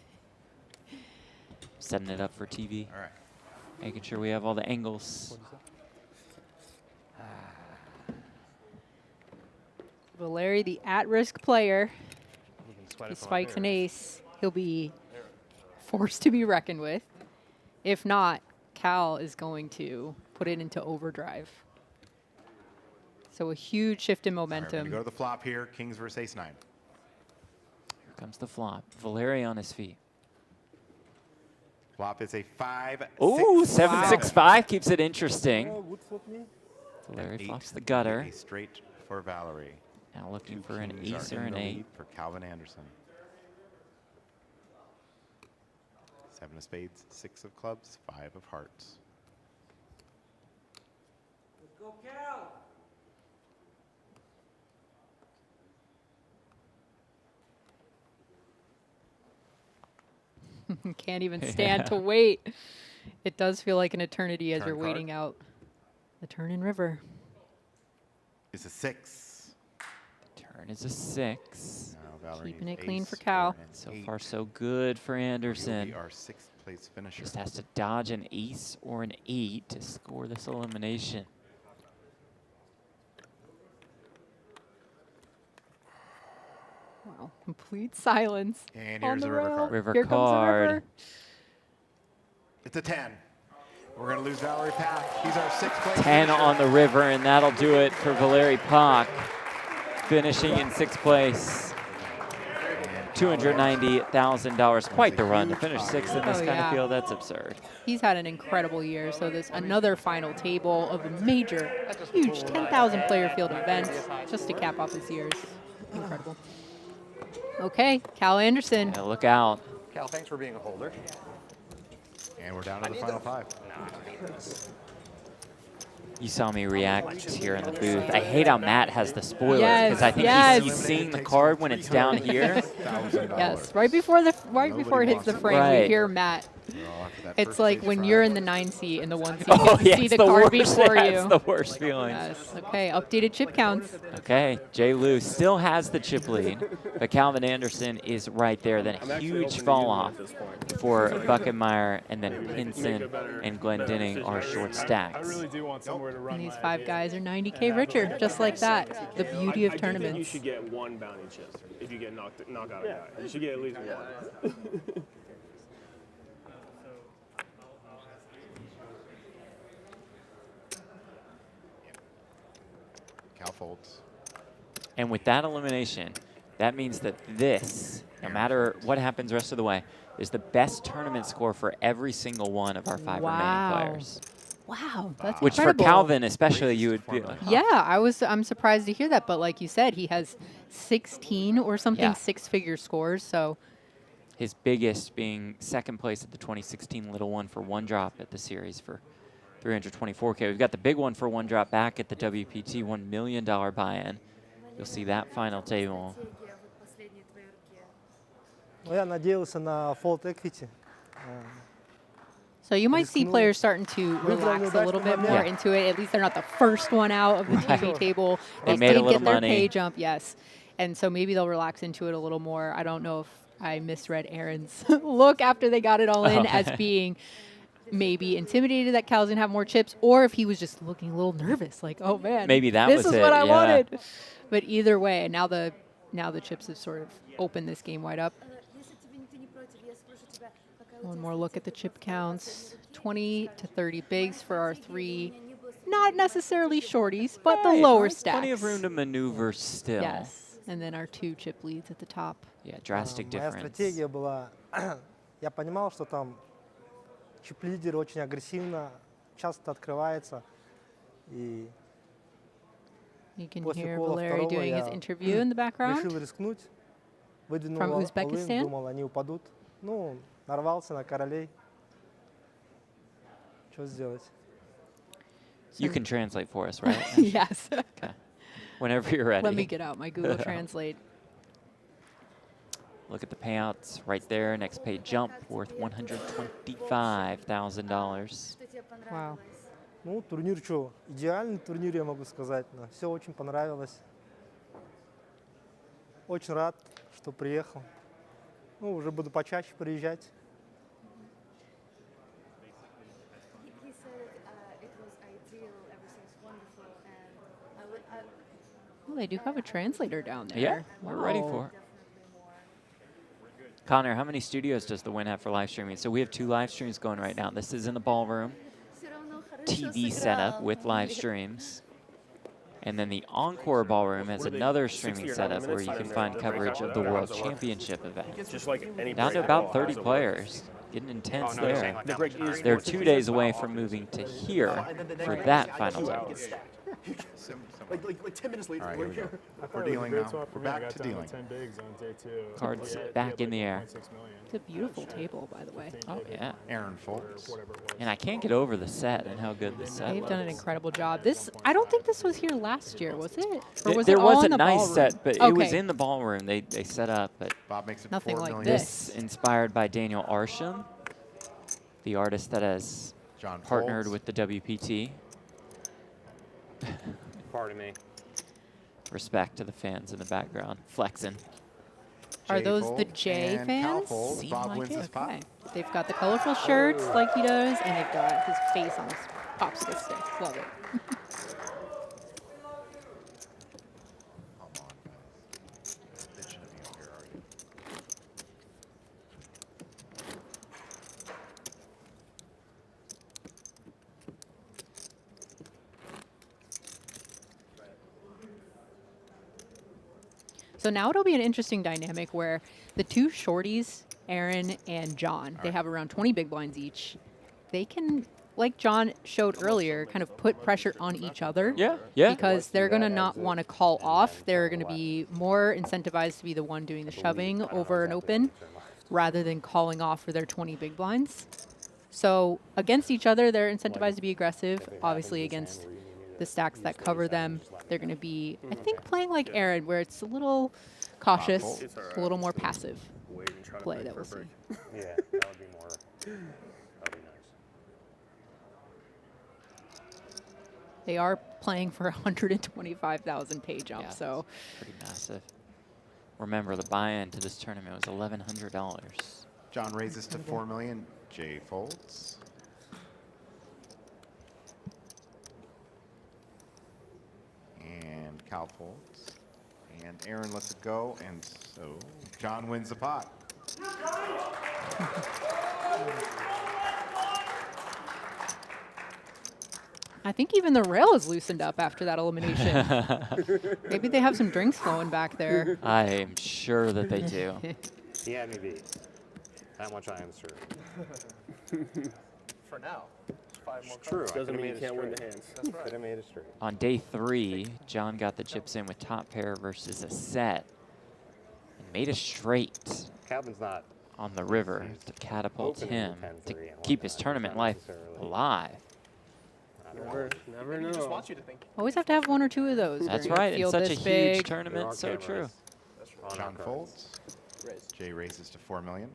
Setting it up for TV. All right. Making sure we have all the angles. Valeriy, the at-risk player, You can sweat he it from up spikes an here. ace. He'll be forced to be reckoned with. If not, Cal is going to put it into overdrive. So a huge shift in All right, we're momentum. gonna go to the flop here. Kings versus ace-9. Here comes the flop. Valeriy on his feet. Flop is a 5. Ooh, 6, 7-6-5 keeps it interesting. would flip me. Valeriy Eight flops the gutter. A straight for Valeriy. Now looking for 2 an kings ace are or in an the 8. lead for Calvin Anderson. 7 of spades, 6 of clubs, 5 of hearts. Can't even stand to wait. It does feel like an eternity as Turn you're card. waiting out the turn in river. It's a 6. Turn is a 6. Now Valeriy Keeping needs it clean ace for Cal. or an So 8. far, so good for He'll Anderson. be our 6th place finisher. Just has to dodge an ace or an 8 to score this elimination. Wow, complete silence. And on here's the the river rail. card. River Here comes the card. river. It's a 10. We're going to lose Valeriy Pak. He's our 6th place 10 finisher. on the river, and that'll do it for Valeriy Pak, finishing in 6th place. $290,000. Quite the run to finish 6th in this Oh, kind yeah. of field. That's absurd. He's had an incredible year. So this another final table of a major, huge 10,000 player field event just to cap off his years. Incredible. Okay, Cal Anderson. Yeah, look out. Cal, thanks for being a holder. And we're down to the final 5. You saw me react here in the booth. I hate how Matt has the spoiler Yes, because I think yes. he's seeing the card when it's down here. Yes, right before it hits the wants it. frame, Right. we hear Matt. It's like when you're in the 9 seat and the 1 seat Oh, gets to yeah, see it's the the card worst. before That's you. the worst feeling. Yes. Okay, updated chip counts. Okay, Jay Lou still has the chip lead, but Calvin Anderson is right there. Then I'm a actually huge open to fall using it off at this point. for Buckenmayer, and then Pinson a better- and Glendinning decision. are I short I stacks. really do want somewhere to run And these my 5 idea. guys are 90K richer, just like that. The beauty of I do think you tournaments. should get 1 bounty chip if you get knock out a guy. You should get at least 1. Cal folds. And with that elimination, that means that this, no matter what happens the rest of the way, is the best tournament score for every single one of our 5 Wow. remaining players. Wow, that's Which incredible. for Calvin especially, you would be like, huh. Yeah, I'm surprised to hear that, but like you said, he has 16 or something Yeah. 6-figure scores, so His biggest being 2nd place at the 2016 Little One for 1 drop at the series for 324K. We've got the big one for 1 drop back at the WPT, $1 million buy-in. You'll see that final table. Ну, я надеялся на fold equity. So you might see players starting to relax a little bit more Yeah. into it. At least they're not the first one out of the TV table. They made a did little get their money. pay jump, yes. And so maybe they'll relax into it a little more. I don't know if I misread Aaron's look after they got it all in as being maybe intimidated that Cal's going to have more chips, or if he was just looking a little nervous, like, oh, man. Maybe that this was is it, what I yeah. wanted. But either way, now the chips have sort of opened this game wide up. One more look at the chip counts. 20 to 30 bigs for our three, not necessarily shorties, but the Right, lower there's stacks. Plenty of room to maneuver still. Yes. And then our 2 chip leads at the top. Yeah, drastic Моя difference. стратегия была, я понимал, что там чип-лидер очень агрессивно, часто открывается. И You can после hear кола Valeriy второго doing his я interview in the background. решил рискнуть, выдвинул From all-in, Uzbekistan? думал, они упадут. Ну, нарвался на королей. Что сделать? You can translate for us, right? Yes. Okay. Whenever you're ready. Let me get out my Google Translate. Look at the payouts right there. Next pay jump worth $125,000. Wow. Ну, турнир что? Идеальный турнир, я могу сказать. Все очень понравилось. Очень рад, что приехал. Ну, уже буду почаще приезжать. He said it was ideal, everything's wonderful, and Well, they do have a translator down there. Yeah, we're ready Wow. for it. Connor, how many studios does the Win have for live streaming? So we have 2 live streams going right now. This is in the ballroom, TV setup with live streams. And then the Encore Ballroom has What are they, another 60 streaming or setup 90 where you minutes? can find coverage of the World Championship event. Just like any Down break. to about Oh, 30 how's it work? players. Getting intense no, you're there. saying like The break is They're 4 2 6 days How away often from is moving it? to here for that final Two table. hours. Like 10 minutes later. All right, we're here we go. here. We're dealing Great now. swap for We're me. I back got to down dealing. 10 bigs on day 2. Cards He had back in like the air. 1.6 million. It's a beautiful table, by the way. Oh, yeah. Aaron folds. Whatever it was. And I can't get over the set and how good the set They've done an looks. incredible job. I don't think this was here last year, was it? Or was There it all was in a the nice ballroom? set, but it was Okay. in the ballroom. They set up, but Bob makes it Nothing 4 like million. this. this inspired by Daniel Arsham, the artist that has John partnered folds. with the WPT. Pardon me. Respect to the fans in the background, flexing. Are Jay those the folds, J and Cal fans? folds. Seem Bob like wins it. this pot. Okay. They've got the colorful shirts like he does, and they've got his face on his popsicle stick. Love it. Come on, guys. Bitching to be up here, are you? So now it'll be an interesting dynamic where the 2 shorties, Aaron and Jon, they have around 20 big blinds each. They can, like Jon showed earlier, kind of put pressure on each other. Yeah, yeah. Because they're going to not want to call off. They're going to be more incentivized to be the one doing the shoving over an open rather than calling off for their 20 big blinds. So against each other, they're incentivized to be aggressive. Obviously against the stacks that cover them, they're going to be, I think, playing like Aaron, where it's a little cautious, a little more passive Wait and try to play break that for we'll a see. break. Yeah, that would be more. That'd be nice. They are playing for 125,000 pay jump, Yeah, so Pretty massive. Remember, the buy-in to this tournament was $1,100. John raises to 4 million. Jay folds. And Cal folds. And Aaron lets it go. And so John wins the pot. I think even the rail is loosened up after that elimination. Maybe they have some drinks flowing back there. I am sure that they do. He had me beat. That much I am certain. For now. 5 more True. I Doesn't could've mean you made it can't win the straight. hands. That's right. Could have made it straight. On day 3, Jon got the chips in with top pair versus a set and made a straight Calvin's not. on the river to catapult Opening him to 10-3 and keep his whatnot, tournament not life necessarily. alive. Never He just know. wants you to think. Always have to have 1 or 2 of those. That's during a right. In field such a this huge big. tournament, so true. John folds. Jay raises to 4 million.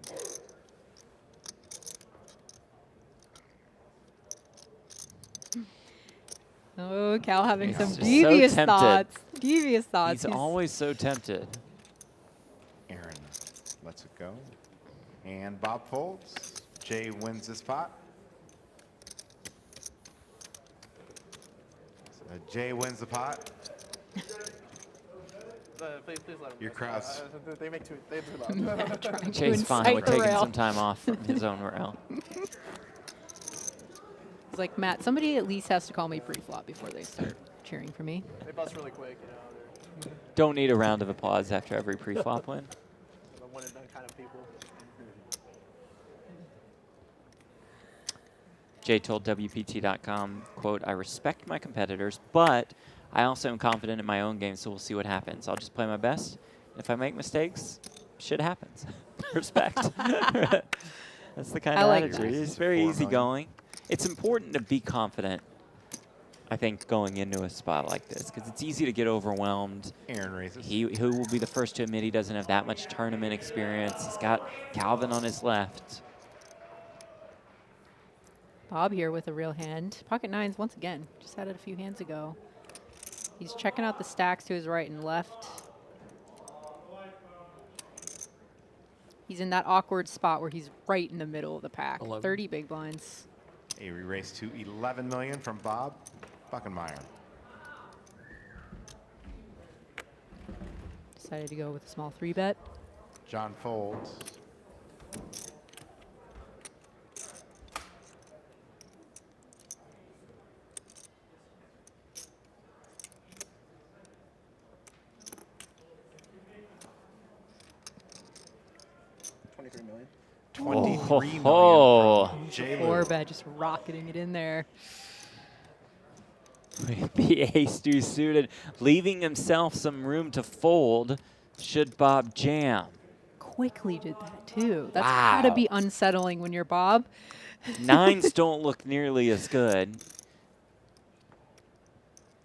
Oh, Cal having He's some just so devious tempted. thoughts. Devious thoughts. He's always so tempted. Aaron lets it go. And Bob folds. Jay wins this pot. So Jay wins the pot. Please let him. Your crowd's They make too loud. trying to Jay's fine incite with taking morale. some time off from his own rail. It's like, Matt, somebody at least has to call me pre-flop before they start cheering for me. They bust really quick, you know. Don't need a round of applause after every pre-flop win. They're the one and done kind of people. Jay told WPT.com, quote, "I respect my competitors, but I also am confident in my own game, so we'll see what happens. I'll just play my best. If I make mistakes, shit happens." Respect. That's the kind I of like attitude. that. It's very 4 easygoing. It's important to be confident, I think, going into a spot like this, because it's easy to get overwhelmed. Aaron raises. He will be the first to admit he doesn't have that much tournament experience. He's got Calvin on his left. Bob here with a real hand. Pocket nines once again. Just had it a few hands ago. He's checking out the stacks to his right and left. He's in that awkward spot where he's right in the middle of the pack. 11. 30 big blinds. A re-raise to 11 million from Bob Buckenmayer. Decided to go with a small 3-bet. John folds. $23 million. 23 million Oh. from Jay 4-bet, just rocketing it in there. The ace-2 suited, leaving himself some room to fold should Bob jam. Quickly did that too. That's gotta Wow. be unsettling when you're Bob. Nines don't look nearly as good.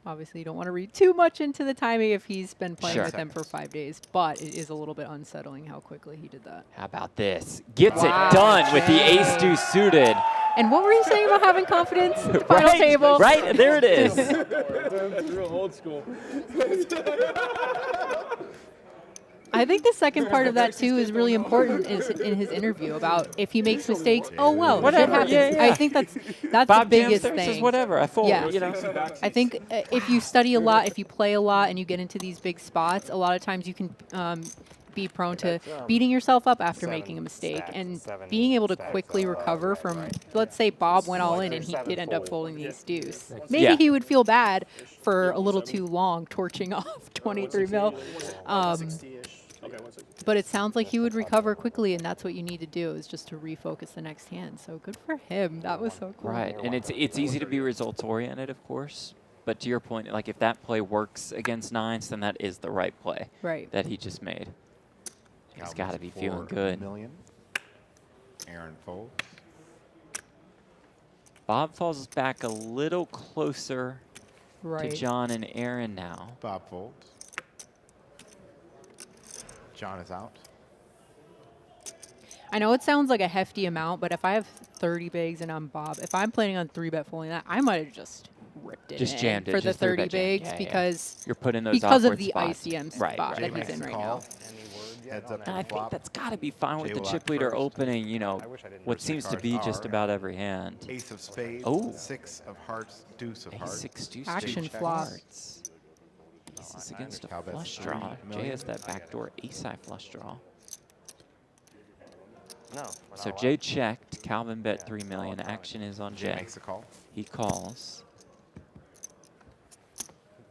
Obviously, you don't want to read too much into the timing if he's been playing Sure. with them for 5 days, but it is a little bit unsettling how quickly he did that. How about this? Gets Wow. it done with the ace-2 suited. And what were you saying about having confidence at the final Right, table? right, there it is. That's real old school. I think the second part of that too is really important is in his interview about if he makes mistakes, oh well, Whatever, shit happens. yeah, yeah. I think that's the Bob biggest jams there, says thing. whatever, I fold, Yeah. you know. I think if you study a lot, if you play a lot, and you get into these big spots, a lot of times you can be prone to beating yourself up after making a mistake, and being able to quickly recover from, let's say Bob went all in and he did end up folding the ace deuce. Maybe Yeah. he would feel bad for a little too long torching off 23 mil. 160-ish. Okay, 160. But it sounds like he would recover quickly, and that's what you need to do is just to refocus the next hand. So good for him. That was so cool. Right, and it's easy to be results-oriented, of course. But to your point, like if that play works against nines, then that is the right play Right. that he just made. He's Calvin's got to be 4 feeling good. million. Aaron folds. Bob falls back a little closer Right. to John and Aaron now. Bob folds. John is out. I know it sounds like a hefty amount, but if I have 30 bigs and I'm Bob, if I'm planning on 3-bet folding that, I might have just ripped it Just in jammed it, for the just 30 3-bet jam. bigs Yeah, yeah. because You're putting those because of awkward the spots. ICM Right. spot Jay that he's makes in the right call. now. Any word yet Heads on up that? to And I the think flop. that's got to be fine with Jay the will chip act leader first. opening, you know, I wish I didn't what know seems to cards be are just about every hand. Ace of spades. Oh. 6 of hearts. Deuce of hearts. Ace-6 deuce Action jack flop. hearts. This is against a Cal bets flush 3 draw. Jay million. has that backdoor ace-high flush draw. No. we're So not Jay allowed. checked. Calvin bet 3 million. Action is on Jay Jay. makes the call. He calls.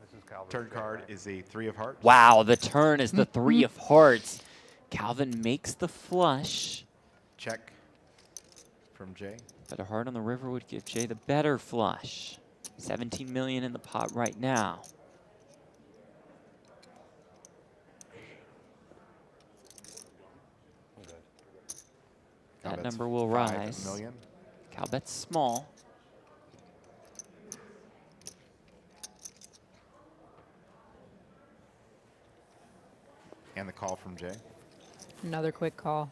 This is Calvin's Third big card right? is a 3 of hearts. Wow, the turn is the 3 of hearts. Calvin makes the flush, Check from Jay. but a heart on the river would give Jay the better flush. 17 million in the pot right now. I'm good. Cal That bets number will 5 rise. million. Cal bets small. And the call from Jay. Another quick call.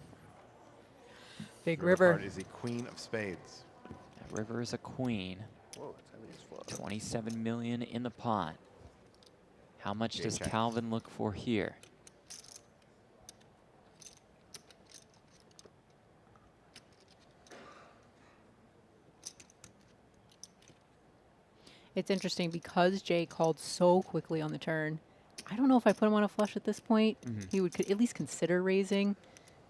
Big River river. card is a queen of spades. That river is a queen. Whoa, that's heavy as fuck. 27 million in the pot. How much Jay does checks. Calvin look for here? It's interesting because Jay called so quickly on the turn. I don't know if I put him on a flush at this point. He would at least consider raising.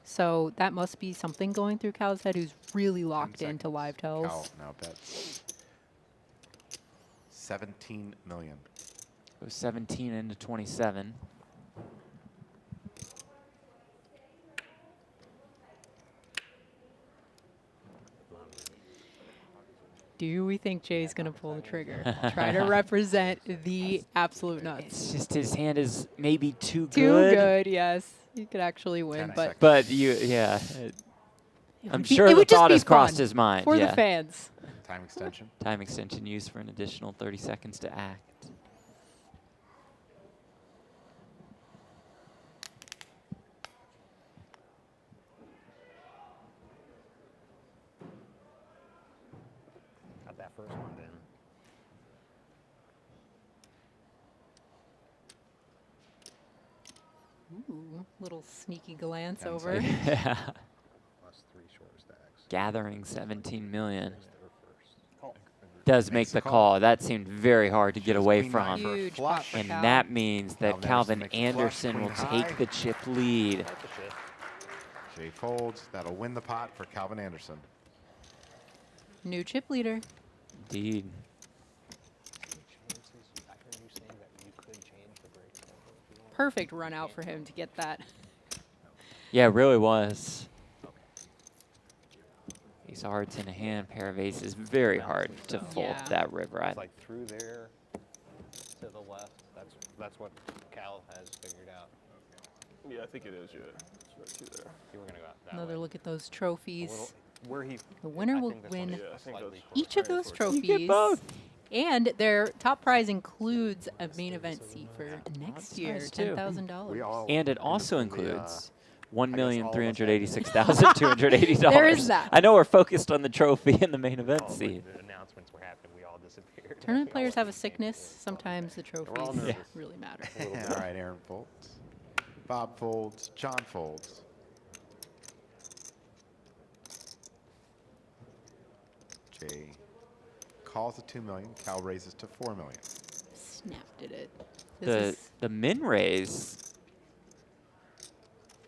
So that must be something going through Cal's head, who's really locked into live tells. Cal now bets 17 million. Goes 17 into 27. Do we think Jay's going to pull the trigger? Try to represent the absolute nuts. It's just his hand is maybe too Too good. good, yes. He could actually win, 10 but seconds. But yeah. I'm would be- sure it the would just thought be has crossed fun his mind. for yeah. the fans. Time extension. Time extension used for an additional 30 seconds to act. Got that first one in. Ooh, little sneaky glance 10 over. seconds. Yeah. Plus 3 short stacks. Gathering 17 million. Their first. Does make Makes the the call. call. That seemed very hard to get Choose away queen nine from. for a Huge flush. pot for And Cal. that means that Calvin Calvin Anderson Anderson will makes a flush, take queen the chip lead. That's the shit. Jay folds. That'll win the pot for Calvin Anderson. New chip leader. Indeed. I heard you saying that you could change the break tempo if you want. Perfect run out for him to get that. Yeah, it really was. Ace of hearts in a hand, pair of aces. Very hard to fold Yeah. that river. It's like through there to the left. That's what Cal has figured out. Yeah, I think it is, yeah. It's right through there. You were gonna go that Another way. look at those A little- trophies. where he. The winner I will think this one win is Yeah, I think slightly those- closer. each of those You trophies. get both. And their top prize includes a main event seat for next That's year, nice, too. $10,000. We all And it ended also up in the, includes all of us had- $1,386,280. There is that. I know we're focused on the trophy and the main event all of seat. the announcements were happening. We all disappeared. Tournament We all players went have a to the game. sickness. Sometimes the all trophies nervous. really matter. All right, Aaron folds. Bob folds. John folds. Jay calls to 2 million. Cal raises to 4 million. Snapped at it. This is The min raise,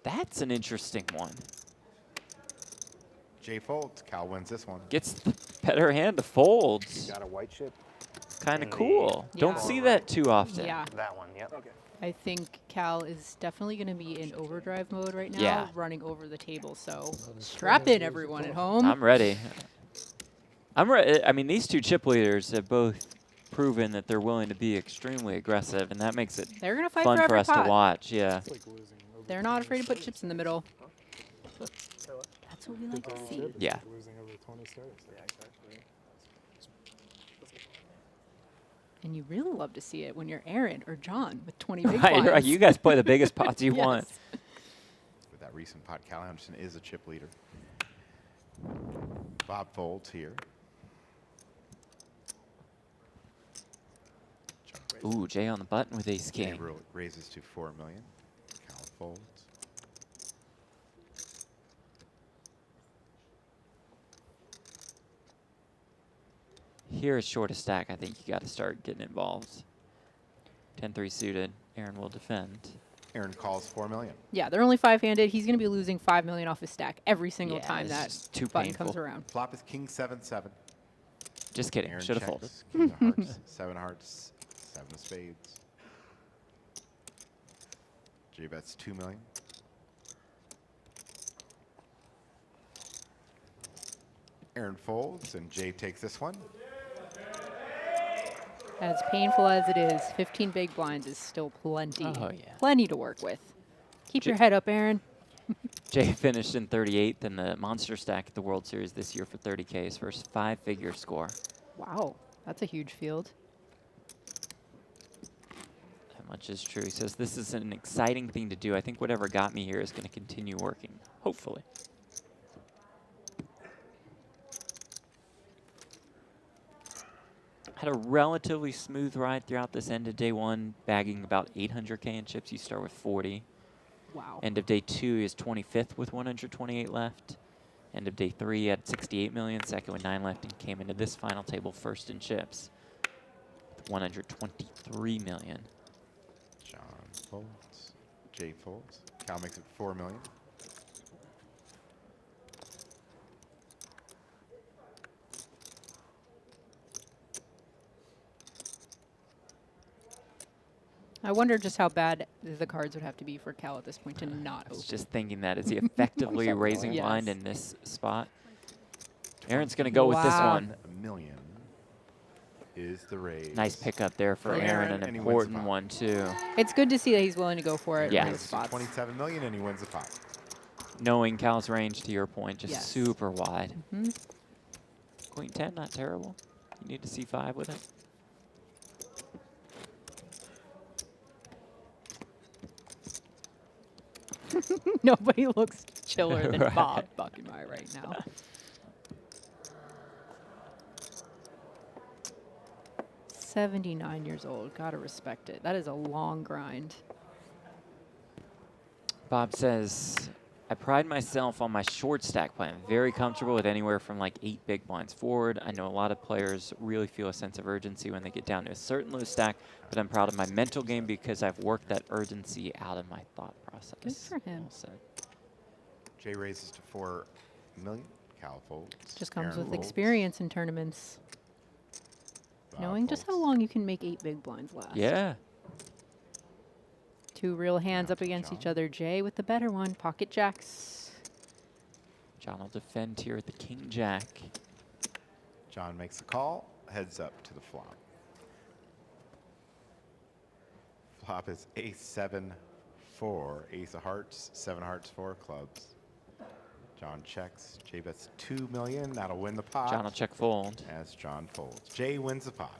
that's an interesting one. Jay folds. Cal wins this one. Gets the better hand to fold. Got a white chip. Kind in of the cool. Don't Yeah. see that too often. yeah. That one. Yep. Okay. I think Cal is definitely going to be in overdrive mode right now, Yeah. running over the table. So strap in, everyone at home. I'm ready. I mean, these two chip leaders have both proven that they're willing to be extremely aggressive, and that makes it They're going to fight fun for for every us pot. to watch. Yeah. It's like losing. over They're the not 20 afraid to put stars. chips in the middle. Say what? That's what we like to see. Chip is Yeah. like losing over 20 stars. Yeah, exactly. And you really love to see it when you're Aaron or John with 20 big Right, right. blinds. You guys play the biggest pots you Yes. want. With that recent pot, Cal Anderson is a chip leader. Bob folds here. John Ooh, Jay on the button with ace Jay king. raises to 4 million. Cal folds. Here is short a stack. I think you got to start getting involved. 10-3 suited. Aaron will defend. Aaron calls 4 million. Yeah, they're only 5-handed. He's going to be losing 5 million off his stack every single Yeah, time it's that just too button painful. comes around. Flop is king 7-7. Just kidding. Aaron Should have folded. checks. King of hearts, 7 hearts, 7 of spades. Jay bets 2 million. Aaron folds, and Jay takes this one. As painful as it is, 15 big blinds is still plenty. Oh, yeah. Plenty to work with. Keep your head up, Aaron. Jay finished in 38th in the monster stack at the World Series this year for 30K, his first 5-figure score. Wow, that's a huge field. That much is true. He says this is an exciting thing to do. I think whatever got me here is going to continue working, hopefully. had a relatively smooth ride throughout this end of day one, bagging about 800K in chips. You start with 40. Wow. End of day 2 is 25th with 128 left. End of day 3 at 68 million, second with 9 left, and came into this final table first in chips with 123 million. John folds. Jay folds. Cal makes it 4 million. I wonder just how bad the cards would have to be for Cal at this point to not I was open. just thinking that. Is he effectively raising Yes. blind in this spot? Aaron's going to go with this Wow. one. $1 million is the raise. Nice pickup there for For Aaron, Aaron, an and he wins the important pot. one, too. It's good to see that he's willing to go for it Yeah. in Raises those to spots. 27 million, and he wins the pot. Knowing Cal's range, to your point, just Yes. super wide. Hmm. Queen 10, not terrible. You need to see 5 with it. Nobody looks chiller than Right. Bob Buckenmayer right now. "79 years old. Gotta respect it. That is a long grind." Bob says, I pride myself on my short stack play. I'm very comfortable with anywhere from like 8 big blinds forward. I know a lot of players really feel a sense of urgency when they get down to a certain low stack, but I'm proud of my mental game because I've worked that urgency out of my thought process. Good for him. Well said. Jay raises to 4 million. Cal folds. Just comes Aaron with folds. experience in tournaments. Bob Knowing just how folds. long you can make 8 big blinds last. Yeah. 2 real hands Now up to against each John. other. Jay with the better one. Pocket jacks. John will defend here with the king jack. John makes the call. Heads up to the flop. Flop is ace 7 4, ace of hearts, 7 hearts, 4 clubs. John checks. Jay bets 2 million. That'll win the pot. John will check fold. As John folds. Jay wins the pot.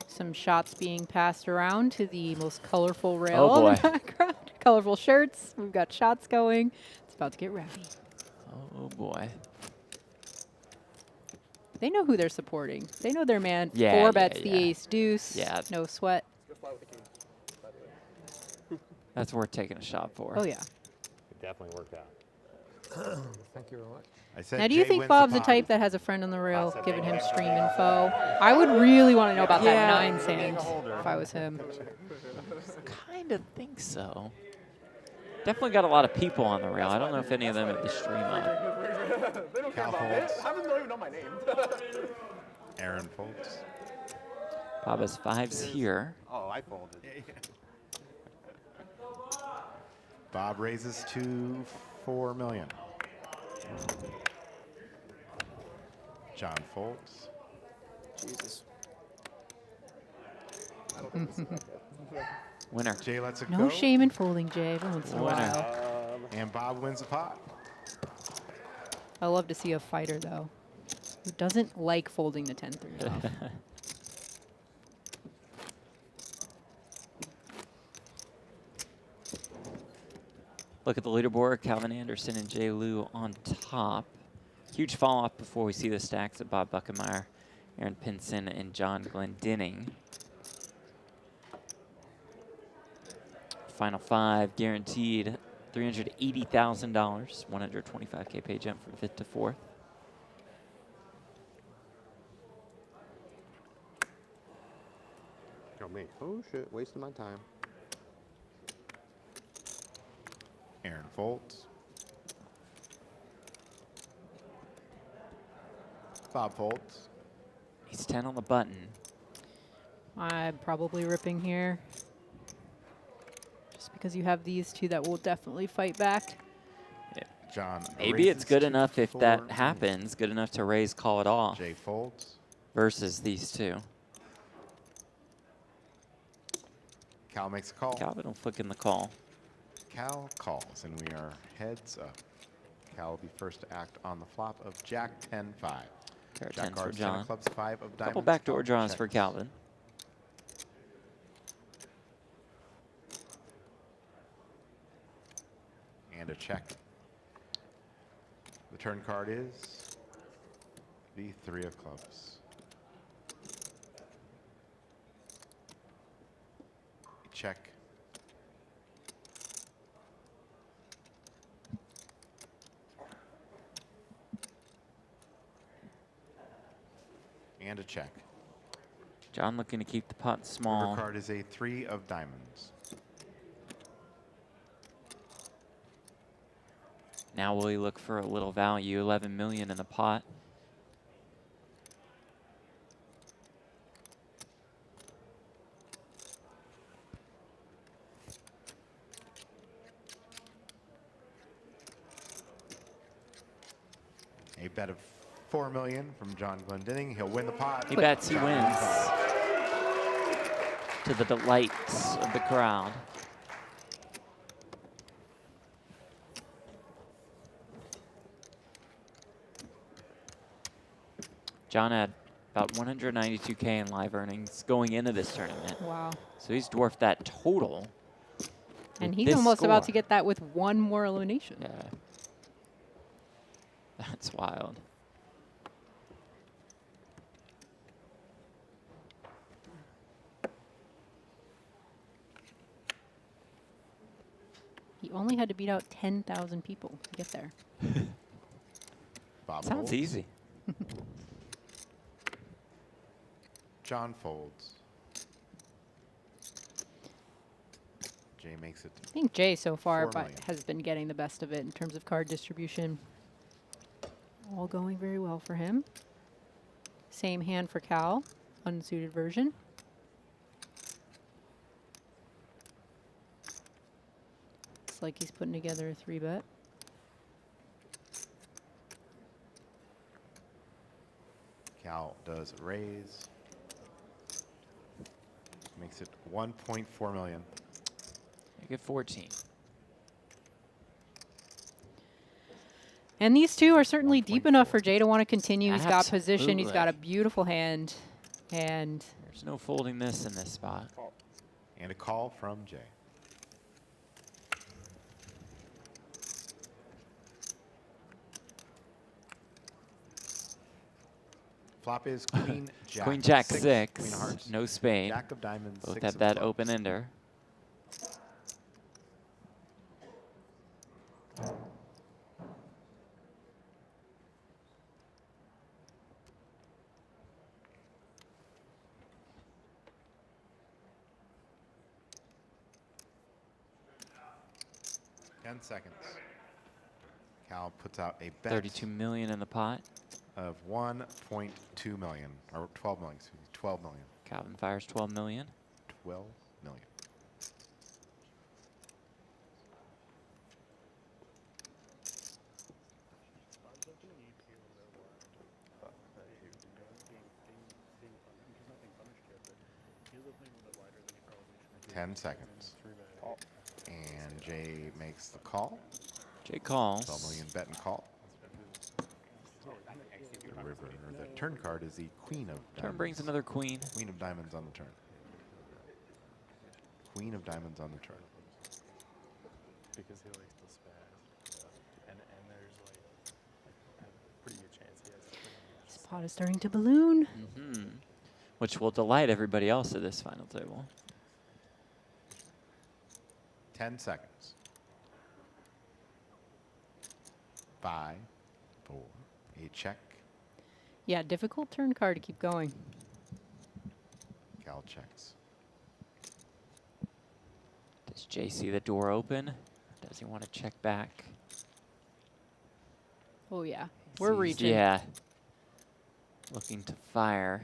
Some shots being passed around to the most colorful rail in boy. the background. Colorful shirts. We've got shots going. It's about to get rowdy. Oh boy. They know who they're supporting. They know their man. Yeah, 4 yeah, bets the yeah. ace deuce. Yeah. No sweat. Go fly with the king, by the way. That's worth taking a shot for. Oh, yeah. It definitely worked out. Thank you very much. I said Now, do you Jay think wins Bob's the the pot. type that has a friend on the rail giving him stream info? I would really want to know about Yeah. that 9's hand if I was him. Kind of think so. Definitely got a lot of people on the rail. I don't know if any of them have the stream on. They don't care Cal about me. folds. Half of them don't even know my name. Aaron folds. Bob has 5s here. Oh, I folded. Bob raises to 4 million. John folds. Jesus. I don't think this is okay. Winner. Jay lets it No go. shame in folding, Jay, every once in a Winner. while. And Bob wins the pot. I love to see a fighter, though, who doesn't like folding the 10-3 off. Look at the leaderboard. Calvin Anderson and Jay Liu on top. Huge fall off before we see the stacks of Bob Buckenmayer, Aaron Pinson, and Jon Glendinning. Final 5 guaranteed $380,000, 125K pay jump from 5th to 4th. Oh, me. Oh, shit. Wasting my time. Aaron folds. Bob folds. He's 10 on the button. I'm probably ripping here. Just because you have these two that will definitely fight back. John Maybe it's raises good to enough if 4 that million. happens, good enough to raise, call it off, Jay folds. versus these two. Cal makes a call. Calvin will flick in the call. Cal calls, and we are heads up. Cal will be first to act on the flop of Jack 10-5. Pair of Jack 10s for cards, 10 of John. clubs, 5 of diamonds. Couple backdoor Cal draws for checks. Calvin. And a check. The turn card is The 3 of clubs. Check. And a check. Jon looking to keep the pot small. Overcard is a 3 of diamonds. Now will he look for a little value? 11 million in the pot. A bet of 4 million from Jon Glendinning. He'll win the pot. He bets, he wins. To the delights of the crowd. Jon had about 192K in live earnings going into this tournament. Wow. So he's dwarfed that total. And with he's this almost about to score. get that with one more elimination. Yeah. That's wild. He only had to beat out 10,000 people to get there. Bob Sounds folds. easy. Jon folds. Jay makes it. I think Jay so far 4 million. has been getting the best of it in terms of card distribution. All going very well for him. Same hand for Cal, unsuited version. Looks like he's putting together a 3-bet. Cal does raise. Makes it 1.4 million. Make it 14. And these two are certainly deep enough for Jay to want to continue. He's got position. He's got a Absolutely. beautiful hand. And There's no folding this in this spot. And a call from Jay. Flop is Queen Jack. Queen Jack 6, Queen of Hearts. no spade. Jack of Diamonds. Both 6 have of that clubs. open ender. Ten seconds. Cal puts out a bet 32 million in the pot. of 1.2 million, or 12 million, excuse me, 12 million. Calvin fires 12 million. 12 million. He 10 seconds. And Jay makes the call. Jay calls. 12 million bet and call. The river, or the turn card is the Queen of Diamonds. Turn brings another queen. Queen of Diamonds on the turn. Queen of Diamonds on the turn. because he likes to spaz. And there's like a pretty good chance he has a pretty good this pot is starting to balloon. Mm-hmm. Which will delight everybody else at this final table. 10 seconds. 5, 4, a check. Yeah, difficult turn card to keep going. Cal checks. Does Jay see the door open? Does he want to check back? Oh, yeah. We're Sees- reaching. Yeah. Looking to fire.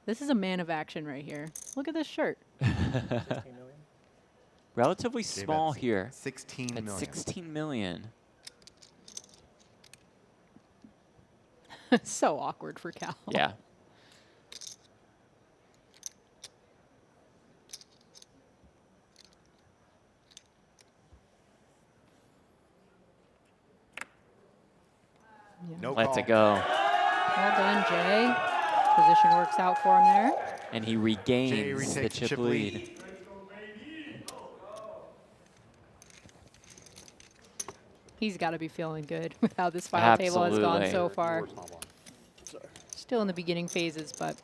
This is a man of action right here. Look at this shirt. 16 million? Relatively Jay small bets here 16 at million. 16 million. So awkward for Cal. Yeah. Yeah. No Let's call. it go. Well done, Jay. Position works out for him there. And he Jay regains the retakes chip lead. He's got to be feeling good with how this final table has gone Absolutely. so far. More small blind. Sorry. Still in the beginning phases, but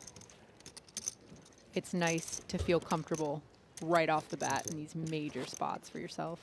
it's nice to feel comfortable right off the bat in these major spots for yourself.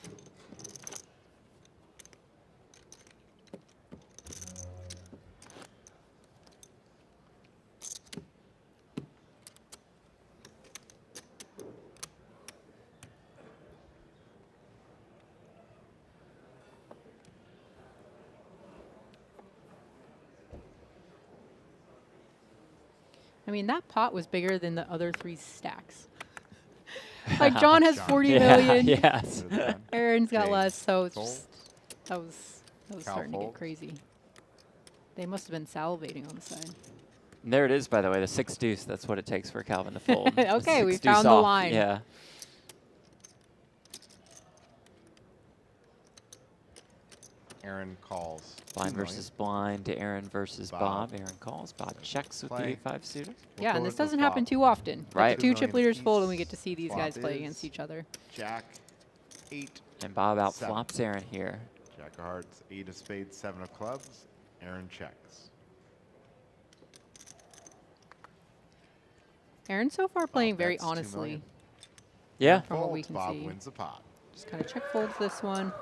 I mean, that pot was bigger than the other 3 stacks. Like, Jon has 40 million. Yes. Aaron's got James less, so it's folds. just, that was Cal starting to get folds. crazy. They must have been salivating on the side. And there it is, by the way, the 6 deuce. That's what it takes for Calvin to fold. The Okay, we 6 deuce found the off. line. Yeah. Aaron calls. Blind 2 million. versus blind. Aaron versus Bob. Bob. Aaron calls. Bob checks with Play. the 8-5 suitor. We'll Yeah, go and this with the doesn't happen flop. too often. Like, Right. the 2 2 chip million leaders fold, and we apiece. get to see these Flop guys play is against each other. Jack, 8, And Bob out 7. flops Aaron here. Jack of hearts, 8 of spades, 7 of clubs. Aaron checks. Aaron so far playing very bets 2 honestly. million. Yeah. From what we Folds, can Bob see. wins the pot. Just kind of check folds this one.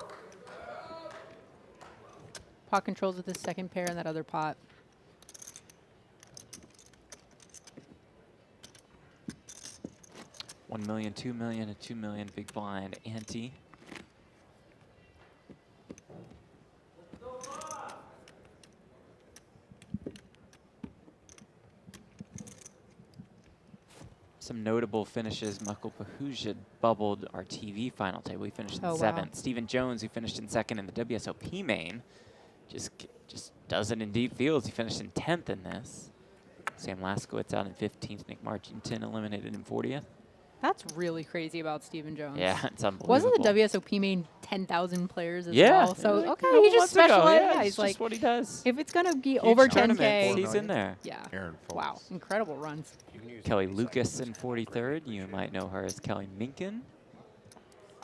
Pot controls with the second pair in that other pot. $1 million, $2 million, and $2 million big blind ante. Some notable finishes. Michael Pahuja bubbled our TV final table. He finished in Oh, wow. 7th. Stephen Jones, who finished in 2nd in the WSOP main, just does it in deep fields. He finished in 10th in this. Sam Laskowitz out in 15th. Nick Marchington eliminated in 40th. That's really crazy about Stephen Jones. Yeah, it's unbelievable. Wasn't the WSOP main 10,000 players as Yeah. well? So, Like a okay, couple he just months ago, specialized. yeah, Yeah, it's he's just like, what he does. if it's going to be Huge over tournaments, 10K. he's in there. Yeah. Aaron folds. Wow, incredible runs. Kelly Lucas in 43rd. You might know her as Kelly Minkin.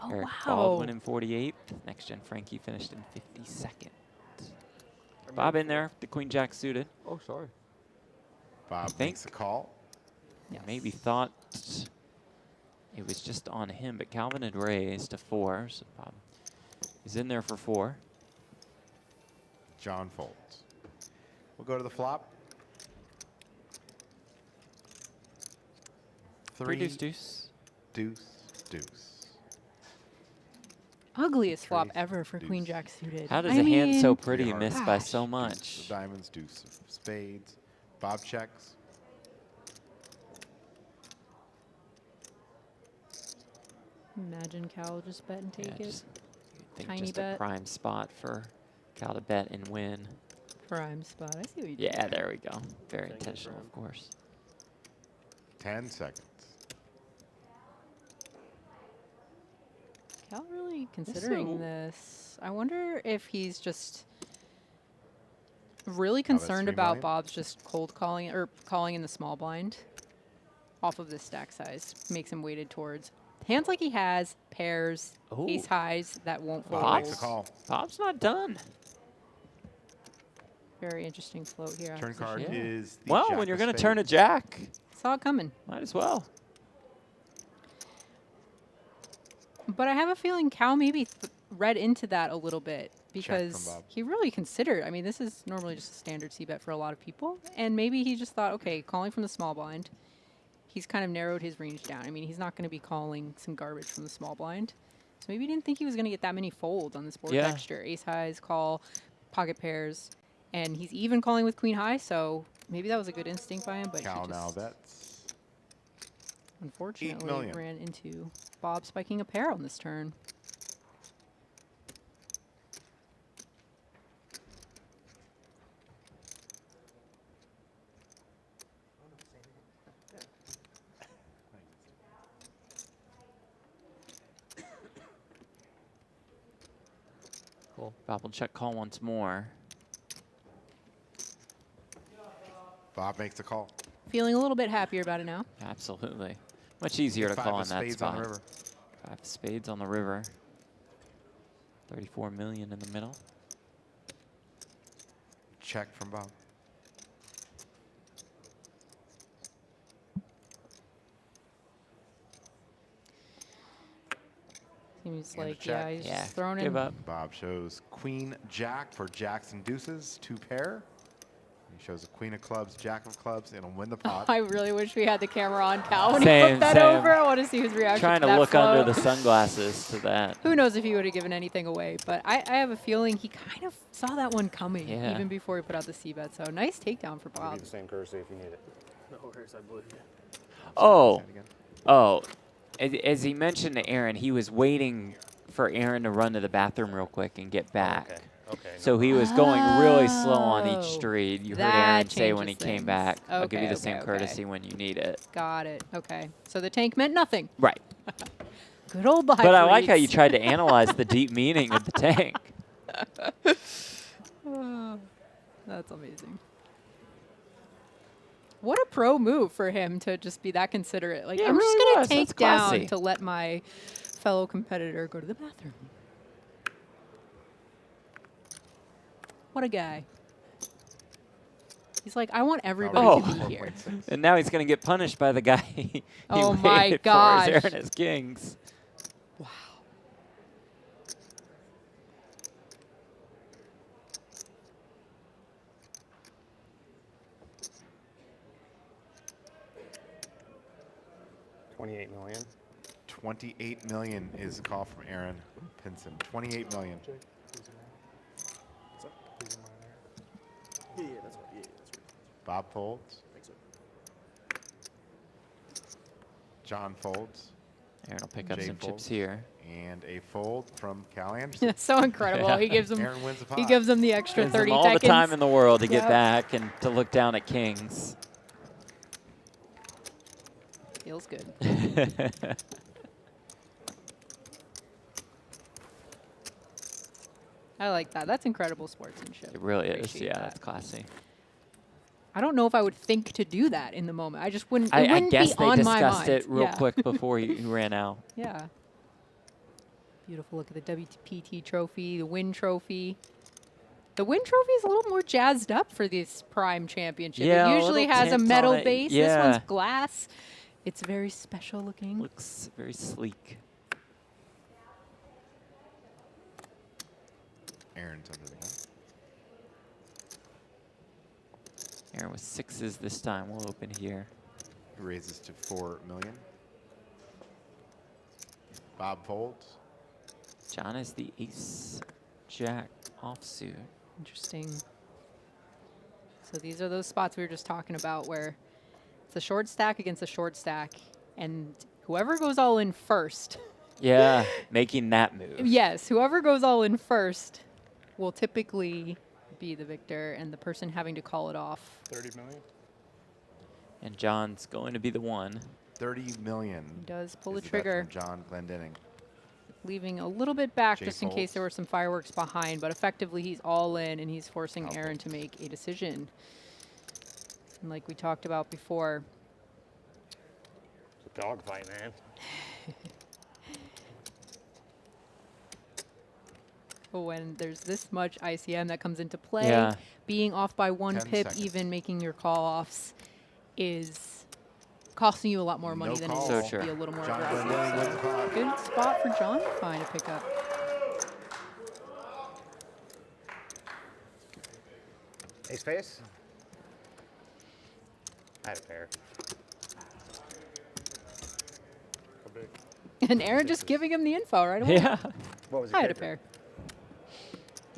Oh, Eric wow. Baldwin in 48th. Next gen Frankie finished in 52nd. Bob in there, the Queen Jack suited. Oh, sorry. Bob think- makes a call. Yes. Maybe thought it was just on him, but Calvin had raised to 4, so Bob is in there for 4. Jon folds. We'll go to the flop. 3 deuce deuce. Deuce, deuce. Ugliest flop Trace, ever for Queen deuce. Jack suited. How does I a hand so mean, pretty Three miss hearts, by gosh. so Deuce much? of diamonds, deuce of spades. Bob checks. Imagine Cal just bet and Yeah, take it. just, you'd think Tiny just bet. a prime spot for Cal to bet and win. Prime spot. I see what you did. Yeah, there we go. Very Thank you, intentional, Fran. of course. 10 seconds. Cal really considering So- this. I wonder if he's just really that's concerned 3 about million? Bob's just cold calling or calling in the small blind off of this stack size. Makes him weighted towards hands like he has, pairs, ace Ooh. highs that won't fold. Bob makes a call. Bob's not done. Very interesting float here. Turn opposition. card Yeah. is the Well, jack when you're of going to turn a spades. jack, Saw it coming. might as well. But I have a feeling Cal maybe read into that a little bit because Bob. he really considered. I mean, this is normally just a standard C bet for a lot of people. And maybe he just thought, okay, calling from the small blind, he's kind of narrowed his range down. I mean, he's not going to be calling some garbage from the small blind. So maybe he didn't think he was going to get that many folds on this board Yeah. texture. Ace highs, call, pocket pairs. And he's even calling with queen high, so maybe that was a good instinct by him. But Cal he now just bets. unfortunately million. ran into Bob spiking a pair on this turn. Cool. Bob will check call once more. Bob makes a call. Feeling a little bit happier about it now. Absolutely. Much easier to 5 call of in that spades spot. on the river. 5 spades on the river. 34 million in the middle. check from Bob. Seems And a like, check. yeah, he's Yeah, just throwing give in. up. Bob shows Queen Jack for jacks and deuces, 2 pair. He shows a Queen of clubs, Jack of clubs, and it'll win the pot. I really wish we had the camera on Cal when he Same, flipped that same. over. I want to see his reaction. Trying to that look under flow. the sunglasses to that. Who knows if he would have given anything away, but I have a feeling he kind of saw that one coming Yeah. even before he put out the C-bet. So nice takedown for I'll Bob. give you the same courtesy if you need it. No worries, I believe you. Oh, Say it again. oh. As he mentioned to Aaron, he was waiting for Aaron to run to the bathroom real quick and get back. Okay. Okay. So he was going really slow on each Oh, street. You heard that Aaron say when he changes came things. back, I'll give you Okay, the same okay, courtesy okay. when you need it. Got it. Okay. So the tank meant nothing. Right. Good old bye. But I like how you Reeds. tried to analyze the deep meaning of the tank. Oh, that's amazing. What a pro move for him to just be that considerate. Like, Yeah, I'm it just really going was. to take That's classy. down to let my fellow competitor go to the bathroom. What a guy. He's like, I want everybody Oh. to be here. And now he's going to get punished by the guy he Oh my waited gosh. for as Aaron has kings. Wow. $28 million. 28 million is the call from Aaron Pinson. 28 million. Jake, please your man. What's up? Please your man there. Yeah, that's right. Yeah, that's right. Bob folds. Thanks, sir. John folds. Aaron will pick up Jay some folds. chips here. And a fold from Cal Anderson. So incredible. He gives him Aaron wins the pot. he gives him the extra Gives 30 him all seconds. the time in the world to get Yep. back and to look down at kings. Feels good. I like that. That's incredible sportsmanship. It really is. Appreciate Yeah, that. that's classy. I don't know if I would think to do that in the moment. I just wouldn't. It I wouldn't guess be they on my discussed mind. it real Yeah. quick before he ran out. Yeah. Beautiful look at the WPT trophy, the Win trophy. The Win trophy is a little more jazzed up for this Prime Championship. Yeah, a it usually little has a tint on metal it. base. This Yeah. one's glass. It's very special looking. Looks very sleek. Aaron's under the gun. Aaron with sixes this time. We'll open here. He raises to 4 million. Bob folds. John is the ace jack offsuit. Interesting. So these are those spots we were just talking about where it's a short stack against a short stack, and whoever goes all in first, Yeah, making that move. yes, whoever goes all in first will typically be the victor, and the person having to call it off. 30 million. And John's going to be the one. 30 million. Does pull is the the bet trigger. from Jon Glendinning. Leaving a little bit back Jay just in case there were folds. some fireworks behind, but effectively he's all in and he's forcing I'll Aaron to make a decision. And like we talked about before, It's a dogfight, man. when there's this much ICM that comes into play, Yeah. being off by 1 10 pip, seconds. even making your call-offs, is costing you a lot more money No than call. it So is true. to be a little more Jon aggressive. Glendinning wins the So pot. good spot for John to find a pickup. Ace face. I had a pair. How big? And Aaron just giving him the info right away. Yeah. What was your I had a character?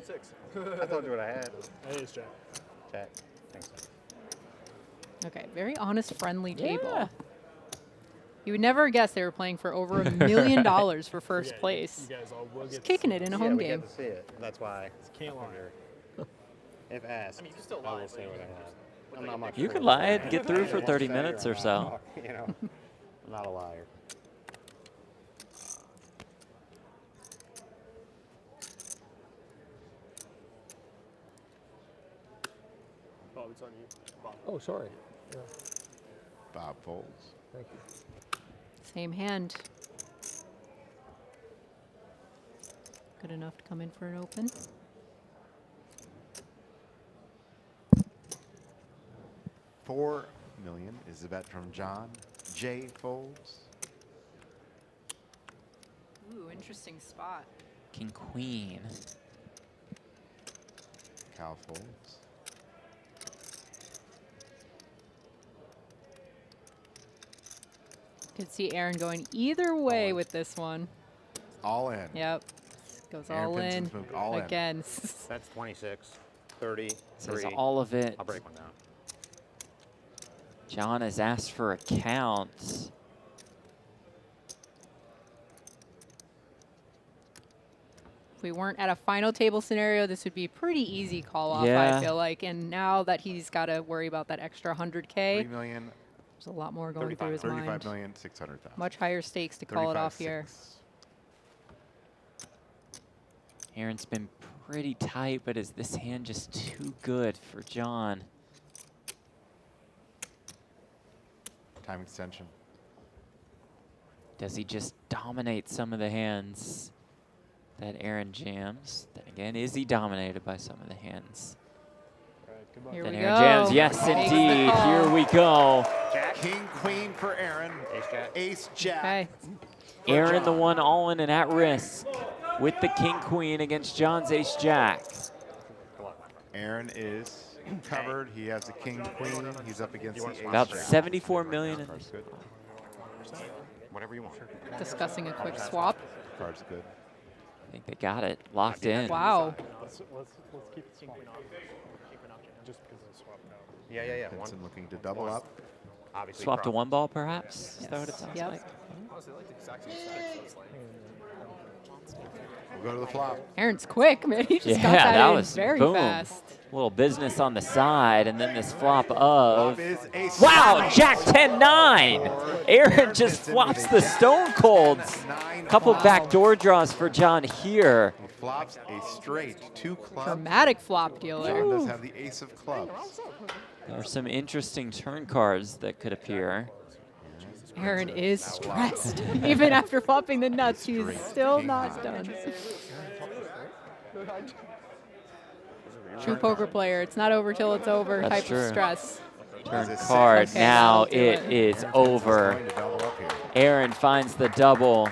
pair. 6. I told you what I had. Ace jack. Jack. Thanks. Okay, very honest, friendly Yeah. table. You would never guess they were playing for over $1 million for first Yeah, place. You guys all will Just get kicking it in a home we game. get to see it. That's why. Can't lie. If asked, I mean, you can still I lie, will say but what you I can have. just- I'm not much You for could it. lie and get through for Either 30 say minutes or not. so. You know, I'm not a liar. Bob, it's on you. Bob. Oh, sorry. Yeah, Bob folds. thank you. Same hand. Good enough to come in for an open. 4 million is the bet from John. J folds. Ooh, interesting spot. King queen. Cal folds. Could see Aaron going either way with this one. All in. Yep. Goes Aaron all in. Pinson's moved all in. Again. That's 26, 30, Says 3. all of it. I'll break one down. John has asked for a count. If we weren't at a final table scenario, this would be a pretty easy call off, Yeah. I feel like. And now that he's got to worry about that extra 100K, 3 million. there's a lot more going through his 35 mind. million 600,000. Much higher stakes to call it off here. 35.6. Aaron's been pretty tight, but is this hand just too good for John? Time extension. Does he just dominate some of the hands that Aaron jams? Then again, is he dominated by some of the hands Here that we Aaron go. jams? Yes, Takes the indeed. call. Here we go. King, queen for Aaron. Ace jack. Ace, jack. Okay. Aaron, the John. one all in and at risk with the king queen against John's ace jack. Aaron is covered. He has the king, queen. He's up against the ace, About jack. 74 million in Card's this. good. Whatever you want. Discussing a quick swap. Card's good. I think they got it locked in. Wow. Let's keep it small. Just because I swapped out. Yeah, yeah, yeah. One. Pinson looking to double up. Obviously. Swap to profit. one ball, perhaps? Is that what it sounds Yep. like? We'll go to the flop. Aaron's quick, man. He just got Yeah, that, that in was very boom. fast. Little business on the side, and then this flop of. Flop is ace, Wow, Jack 10-9. Aaron just flops the stone colds. Couple backdoor draws for John here. He flops a straight 2 clubs. Dramatic flop dealer. John does have the ace of clubs. There are some interesting turn cards that could appear. Aaron is stressed. Even after flopping the nuts, he's still not done. True poker player. It's not over till it's over That's type true. of stress. Turn Is it card. Okay, Now that'll do it it. is over. Going to double up here. Aaron finds the double.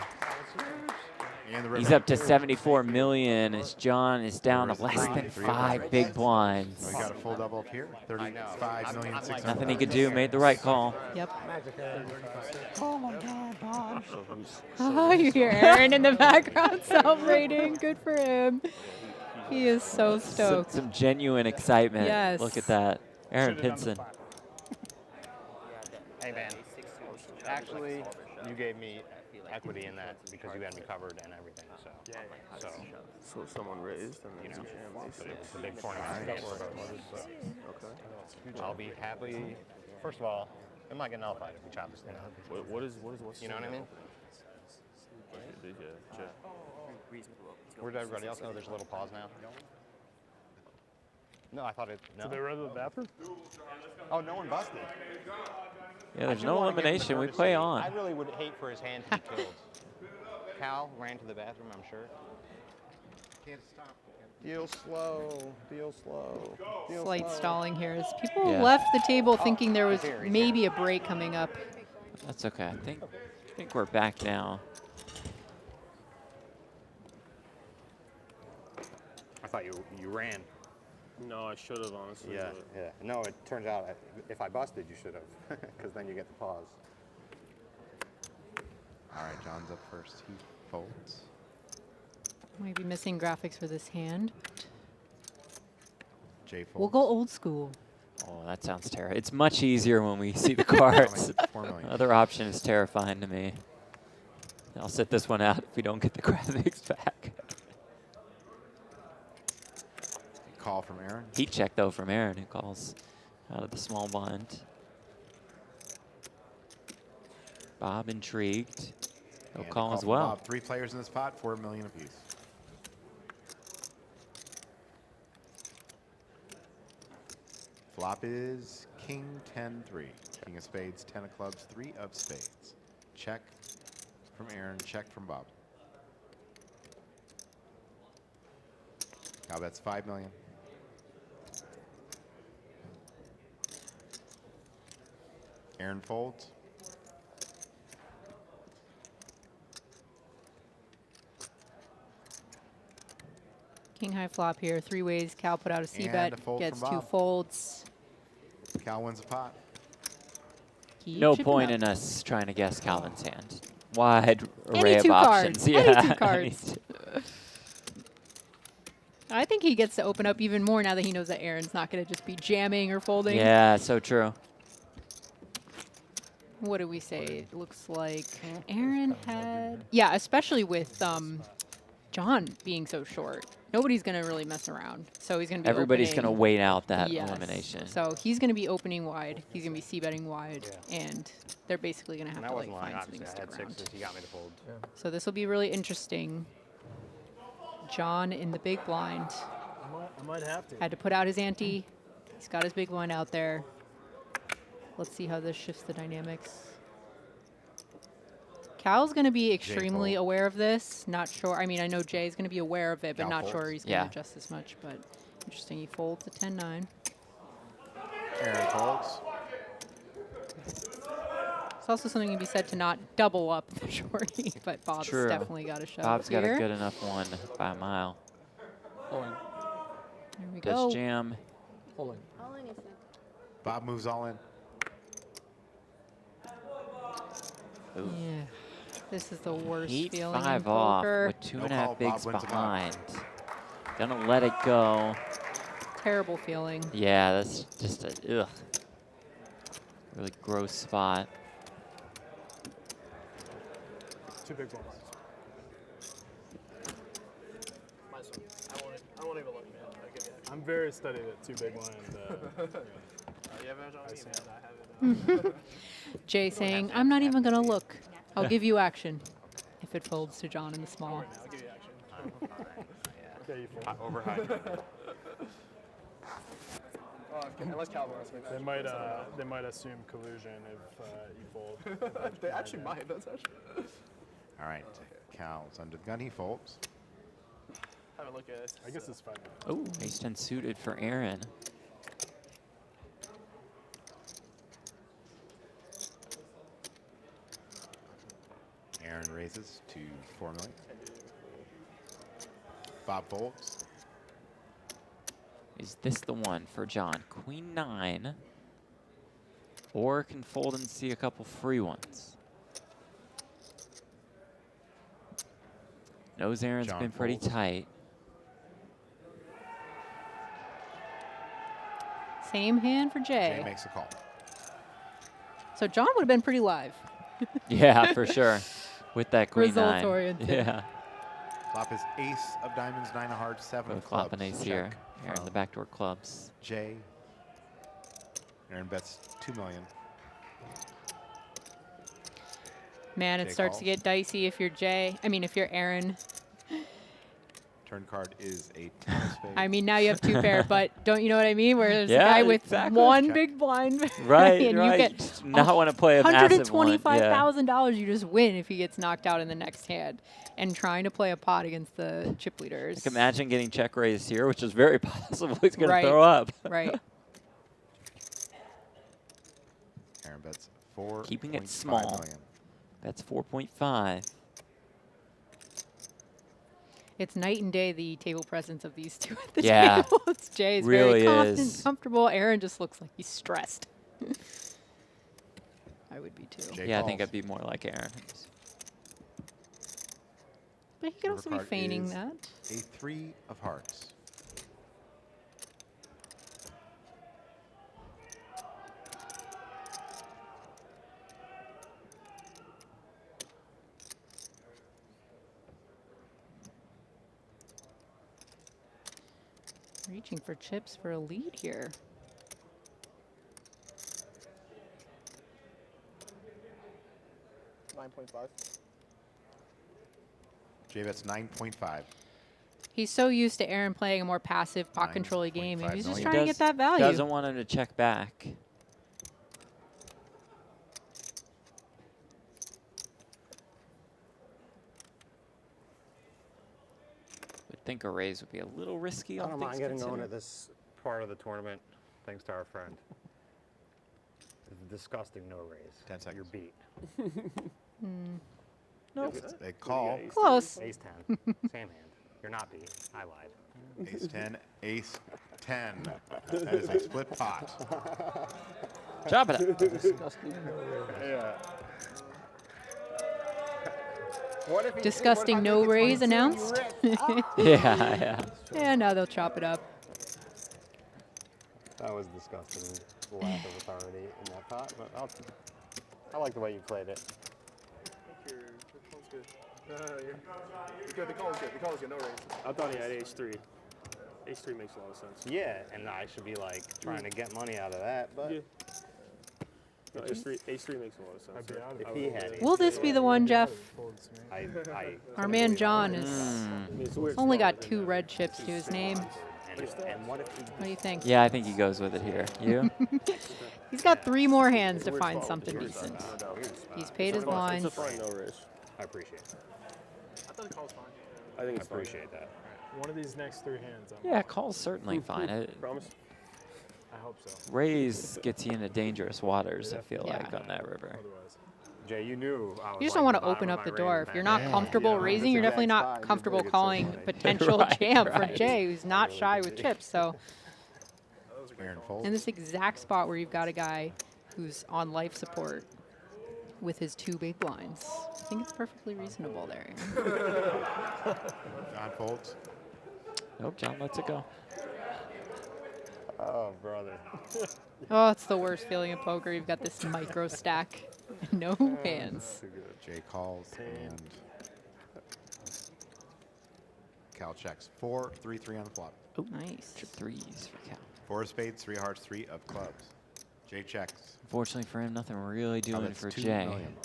And the He's river. up to 74 million as John is down to less than 5 big So blinds. we got a full double up here. 35 million 600,000. Nothing he could do. Made the right call. Yep. Oh my God, Bob. Oh, you hear Aaron in the background celebrating. Good for him. He is so stoked. Some genuine excitement. Yes. Look at that. Aaron Pinson. Hey, man. Actually, you gave me equity in that because you had me covered and everything. So So someone raised and then but it's a big tournament. I'll be happy. First of all, it might get nullified if we chop this thing up. what's You know what I mean? Where'd everybody else? Oh, there's a little pause now. No, I thought it. No. Did they run to the bathroom? Oh, no one busted. Yeah, there's I do no wanna give him elimination. We courtesy. play I on. really would hate for his hand to be killed. Cal ran to the bathroom, I'm sure. Can't stop. Deal slow. Deal slow. Deal Slight slow. stalling here as people Yeah. left the table thinking there was he's here. maybe a break coming up. That's okay. I think we're back now. I thought you ran. No, I should have, honestly. Yeah, but yeah. No, it turns out if I busted, you should have, because then you get the pause. All right, John's up first. He folds. Might be missing graphics for this hand. J folds. We'll go old school. Oh, that sounds terrible. It's much easier when we see the cards. 4 million. Other option is terrifying to me. I'll sit this one out if we don't get the graphics back. Call from Aaron. Heat check, though, from Aaron, who calls out of the small blind. Bob intrigued. He'll And a call as from well. Bob. 3 players in this spot, 4 million apiece. Flop is King 10-3. King of spades, 10 of clubs, 3 of spades. Check from Aaron, check from Bob. Now that's 5 million. Aaron folds. King high flop here, 3 ways. Cal put out a C And bet, a fold gets from 2 Bob. folds. Cal wins the pot. Keep No chipping point up. in us trying to guess Calvin's hand. Wide Any array of 2 options. cards. Yeah. Any 2 any cards. I think he gets to open up even more now that he knows that Aaron's not going to just be jamming or folding. Yeah, so true. What do we say? It looks like Aaron had... Yeah, especially with Jon being so short. Nobody's going to really mess around. So he's going to be Everybody's going to opening. wait out that Yes. elimination. So he's going to be opening wide. He's going to be c-betting wide. And they're basically going to have And to that like wasn't lying, find obviously. something I to had stick around. 6s. He got me to fold. So this will be really interesting. Jon in the big blind. I might have to. Had to put out his ante. He's got his big blind out there. Let's see how this shifts the dynamics. Cal's going to be extremely fold. aware of this. Not sure. I mean, I know Jay's going to be aware of it, but Cal not folds. sure he's going Yeah. to adjust as much. But interesting. He folds a 10-9. Aaron folds. It's also something to be said to not double up the shorty, but Bob's True. definitely got a shove Bob's got here. a good enough one by a mile. Holding. There we Does go. jam. Holding. All in, you said. Bob moves all in. Ooh. Yeah. This is the worst Eight feeling in 5 off poker. with 2.5 No call, Bob bigs wins the pot. behind. Gonna let it go. Terrible feeling. Yeah, that's just a really gross spot. 2 big blinds. I won't even look, man. I'm very studied at 2 big blind. Jay saying, I'm not even going to look. I'll give you action if it folds to Jon in the small. I'll give you action. Okay, you fold. Over high. Unless Cal wants me. They might assume collusion if you fold. They actually might. That's actually. All right. Cal's under the gun. He folds. Have a look at it. I guess it's 5. Oh, ace 10 suited for Aaron. Aaron raises to 4 million. Bob folds. Is this the one for Jon? Queen 9. Or can fold and see a couple free ones. Knows Aaron's Jon been pretty folds. tight. Same hand for Jay Jay. makes a call. So Jon would have been pretty live. Yeah, for sure. With that queen 9. Result-oriented. Yeah. Flop is ace of diamonds, 9 of hearts, 7 of Both flop clubs. and ace Check here. Aaron from the backdoor clubs. Jay. Aaron bets 2 million. Man, it Jay starts to calls. get dicey if you're Jay. I mean, if you're Aaron. Turn card is a 10 of spades. I mean, now you have 2 pair, but don't you know what I mean? Where there's Yeah, a guy with exactly. 1 Check. big blind. Right, and right. you get Just not want to play a massive one. Yeah. $125,000 you just win if he gets knocked out in the next hand. And trying to play a pot against the chip leaders. Like imagine getting check raised here, which is very possible he's going Right. to throw up. Right. Aaron bets 4. Keeping it small. That's 4.5. It's night and day, the table presence of these two at the Yeah. table. Jay's Really very confident, is. comfortable. Aaron just looks like he's stressed. I would be too. Jay Yeah, I think calls. I'd be more like Aaron. But he could River also be card feigning is that. A 3 of hearts. Reaching for chips for a lead here. Jay bets 9.5. He's so used to Aaron playing a more passive pot control game. Maybe he's just 9.5 trying to get that value. Doesn't want him to check back. Would think a raise would be a little risky. I all don't mind things getting going considered. at this part of the tournament, thanks to our friend. The disgusting no raise. 10 seconds. You're beat. Nope. They call. Close. Ace 10. Same hand. You're not beat. I lied. Ace 10, ace 10. That is a split pot. Chop it up. Yeah. Disgusting no raise announced. Yeah. And now they'll chop it up. That was disgusting. Lack of authority in that pot, but I like the way you played it. Your call's good. You're good. The call is good. The call is good. No raise. I thought he had ace 3. Ace 3 makes a lot of sense. Yeah, and I should be like trying to get money out of that, but Yeah. No, ace 3 makes a lot of sense. I'd be out of if it. he had ace Will this be the one, Jeff? Folds me. I Our man John is I mean, it's a weird only spot got within 2 that. red chips to his name. and what if he What do you think? Yeah, I think he goes with it here. You? He's got 3 more hands to Weird find spot something with the decent. no doubt. He's paid his It's a lines. fine no raise. I appreciate it. I thought the call's fine. I think I it's fine. appreciate that. One of these next 3 hands, Yeah, call's certainly fine. Promise? I hope so. Raise gets you into dangerous waters, I feel Yeah. like, on that river. Otherwise. Jay, you knew I was You just like don't want the to bottom open of up the my door. range If you're back not then. comfortable raising, you're definitely not comfortable calling potential Right, jam for right. Jay, who's not shy with chips. So Aaron folds. in this exact spot where you've got a guy who's on life support with his 2 big blinds, I think it's perfectly reasonable there. John folds. Nope, John lets it go. Oh, brother. Oh, it's the worst feeling in poker. You've got this micro stack, no hands. Jay calls and Cal checks. 4, 3, 3 on the flop. Oh, Nice. trip 3s for Cal. 4 of spades, 3 of hearts, 3 of clubs. Jay checks. Fortunately for him, nothing really Now doing that's for 2 Jay. million.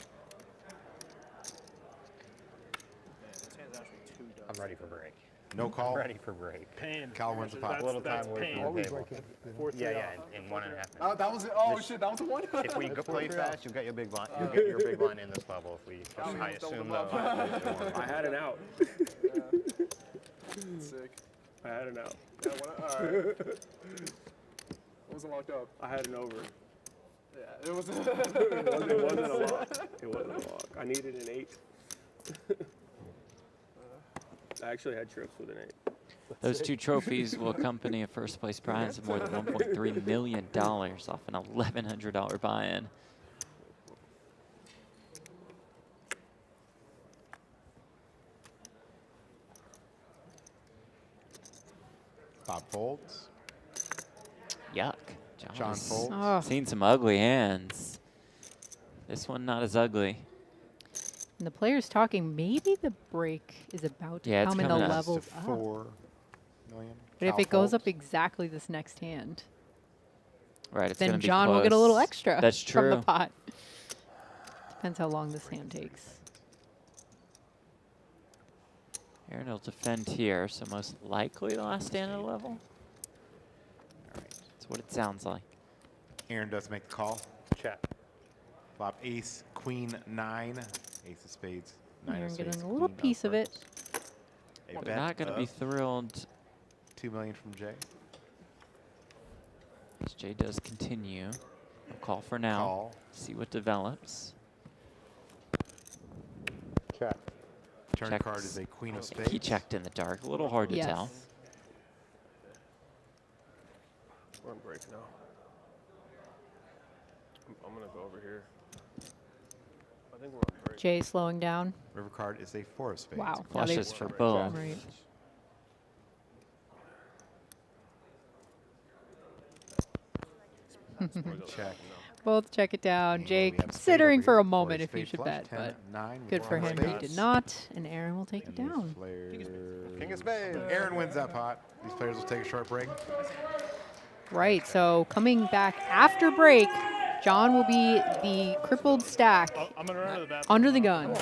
I'm ready for break. No call. I'm ready for break. Pain. Cal wins the pot. A little time away pain. from the table. 4-3 Yeah, off. yeah, in 1.5 minutes. Oh, that was it. Oh shit, that was the one. If we go play fast, you'll get your big blind. You'll get your big blind in this bubble. If we, I assume though. I had an out. Sick. I had an out. Yeah, alright. It wasn't locked up. I had an over. Yeah, it was. It wasn't a lock. It wasn't a lock. I needed an 8. I actually had trips with an 8. Those 2 trophies will accompany a first place prize of more than $1.3 million off an $1,100 buy-in. Bob folds. Yuck. John has folds. Oh, seen some ugly hands. This one not as ugly. and the player's talking. Maybe the break is about to Yeah, it's come and the coming up. levels To up. 4 million. But if Cal it goes up folds. exactly this next hand, Right, it's gonna then be John will get a little close. extra That's from the true. pot. Depends how long this hand takes. Aaron will defend here, so most likely the last stand at a level. All right. That's what it sounds like. Aaron does make the call. Check. Flop ace, queen, 9. Ace of spades, 9 Aaron of getting spades. a little queen of piece of it. clubs. A We're bet not going to be of thrilled 2 million from Jay. as Jay does continue. We'll call for now. Call. See what develops. Check. Turn Checks. card is a queen of spades. He checked in the dark. A little hard to Yes. tell. We're on break now. I'm going to go over here. I think we're on break. Jay slowing down. River card is a 4 of spades. Wow. Now they- Flushes for both. Right. Check. Both check it down. And Jay we have spade considering over for here. a Four moment of if you spades should flush, bet, 10, but 9. good Four for of him. He spades. did not, and Aaron will take it And the down. King of spades. Aaron wins that pot. These players will take a short break. Right, so coming back after break, John will be the crippled stack I'm gonna run to the bathroom. under the gun.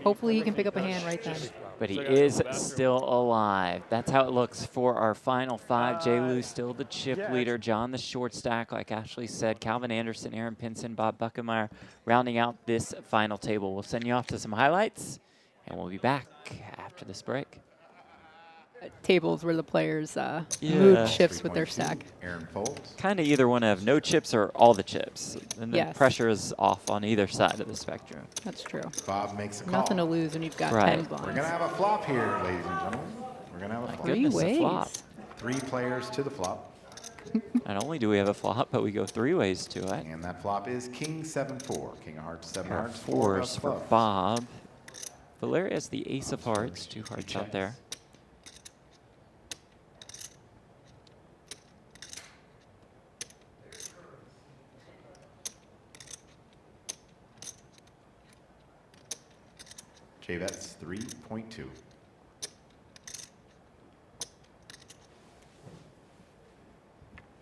Hopefully he can pick up a hand right then. But he So I gotta go to is the bathroom. still alive. That's how it looks for our final 5. Jay Lou still the chip yeah, leader. John the short stack, like Ashley said. Calvin Anderson, Aaron Pinson, Bob Buckenmayer rounding out this final table. We'll send you off to some highlights, and we'll be back after this break. tables where the players Yeah. mood shifts with their 3.2, stack. Aaron folds. Kind of either want to have no chips or all the chips. And the Yes. pressure is off on either side of the spectrum. That's true. Bob makes a call. Nothing to lose when you've got Right. 10 We're blinds. going to have a flop here, ladies and gentlemen. We're going to have a My flop. Three goodness, a flop. ways. 3 players to the flop. Not only do we have a flop, but we go 3 ways to it. And that flop is King 7-4. King of hearts, 7 Pair of hearts, 4 of fours for clubs. Bob. Valeriy has the ace of hearts, 2 hearts checks. out there. J-Vets 3.2.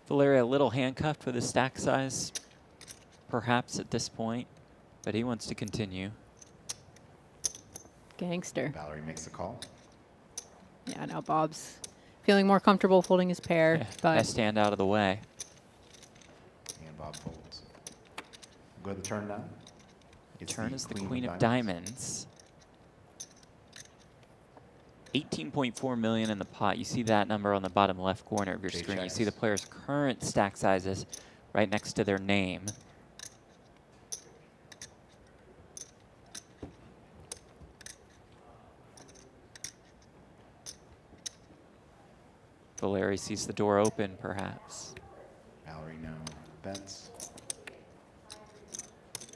Valeriy a little handcuffed with his stack size, perhaps at this point, but he wants to continue. Gangster. Valeriy makes the call. Yeah, now Bob's feeling more comfortable folding his pair, Yeah, but best hand out of the way. And Bob folds. Go to the turn now. It's Turn is the queen of diamonds. 18.4 million in the pot. You see that number on the bottom left corner of your J screen. You checks. see the player's current stack sizes right next to their name. Valeriy sees the door open, perhaps. Valeriy now bets.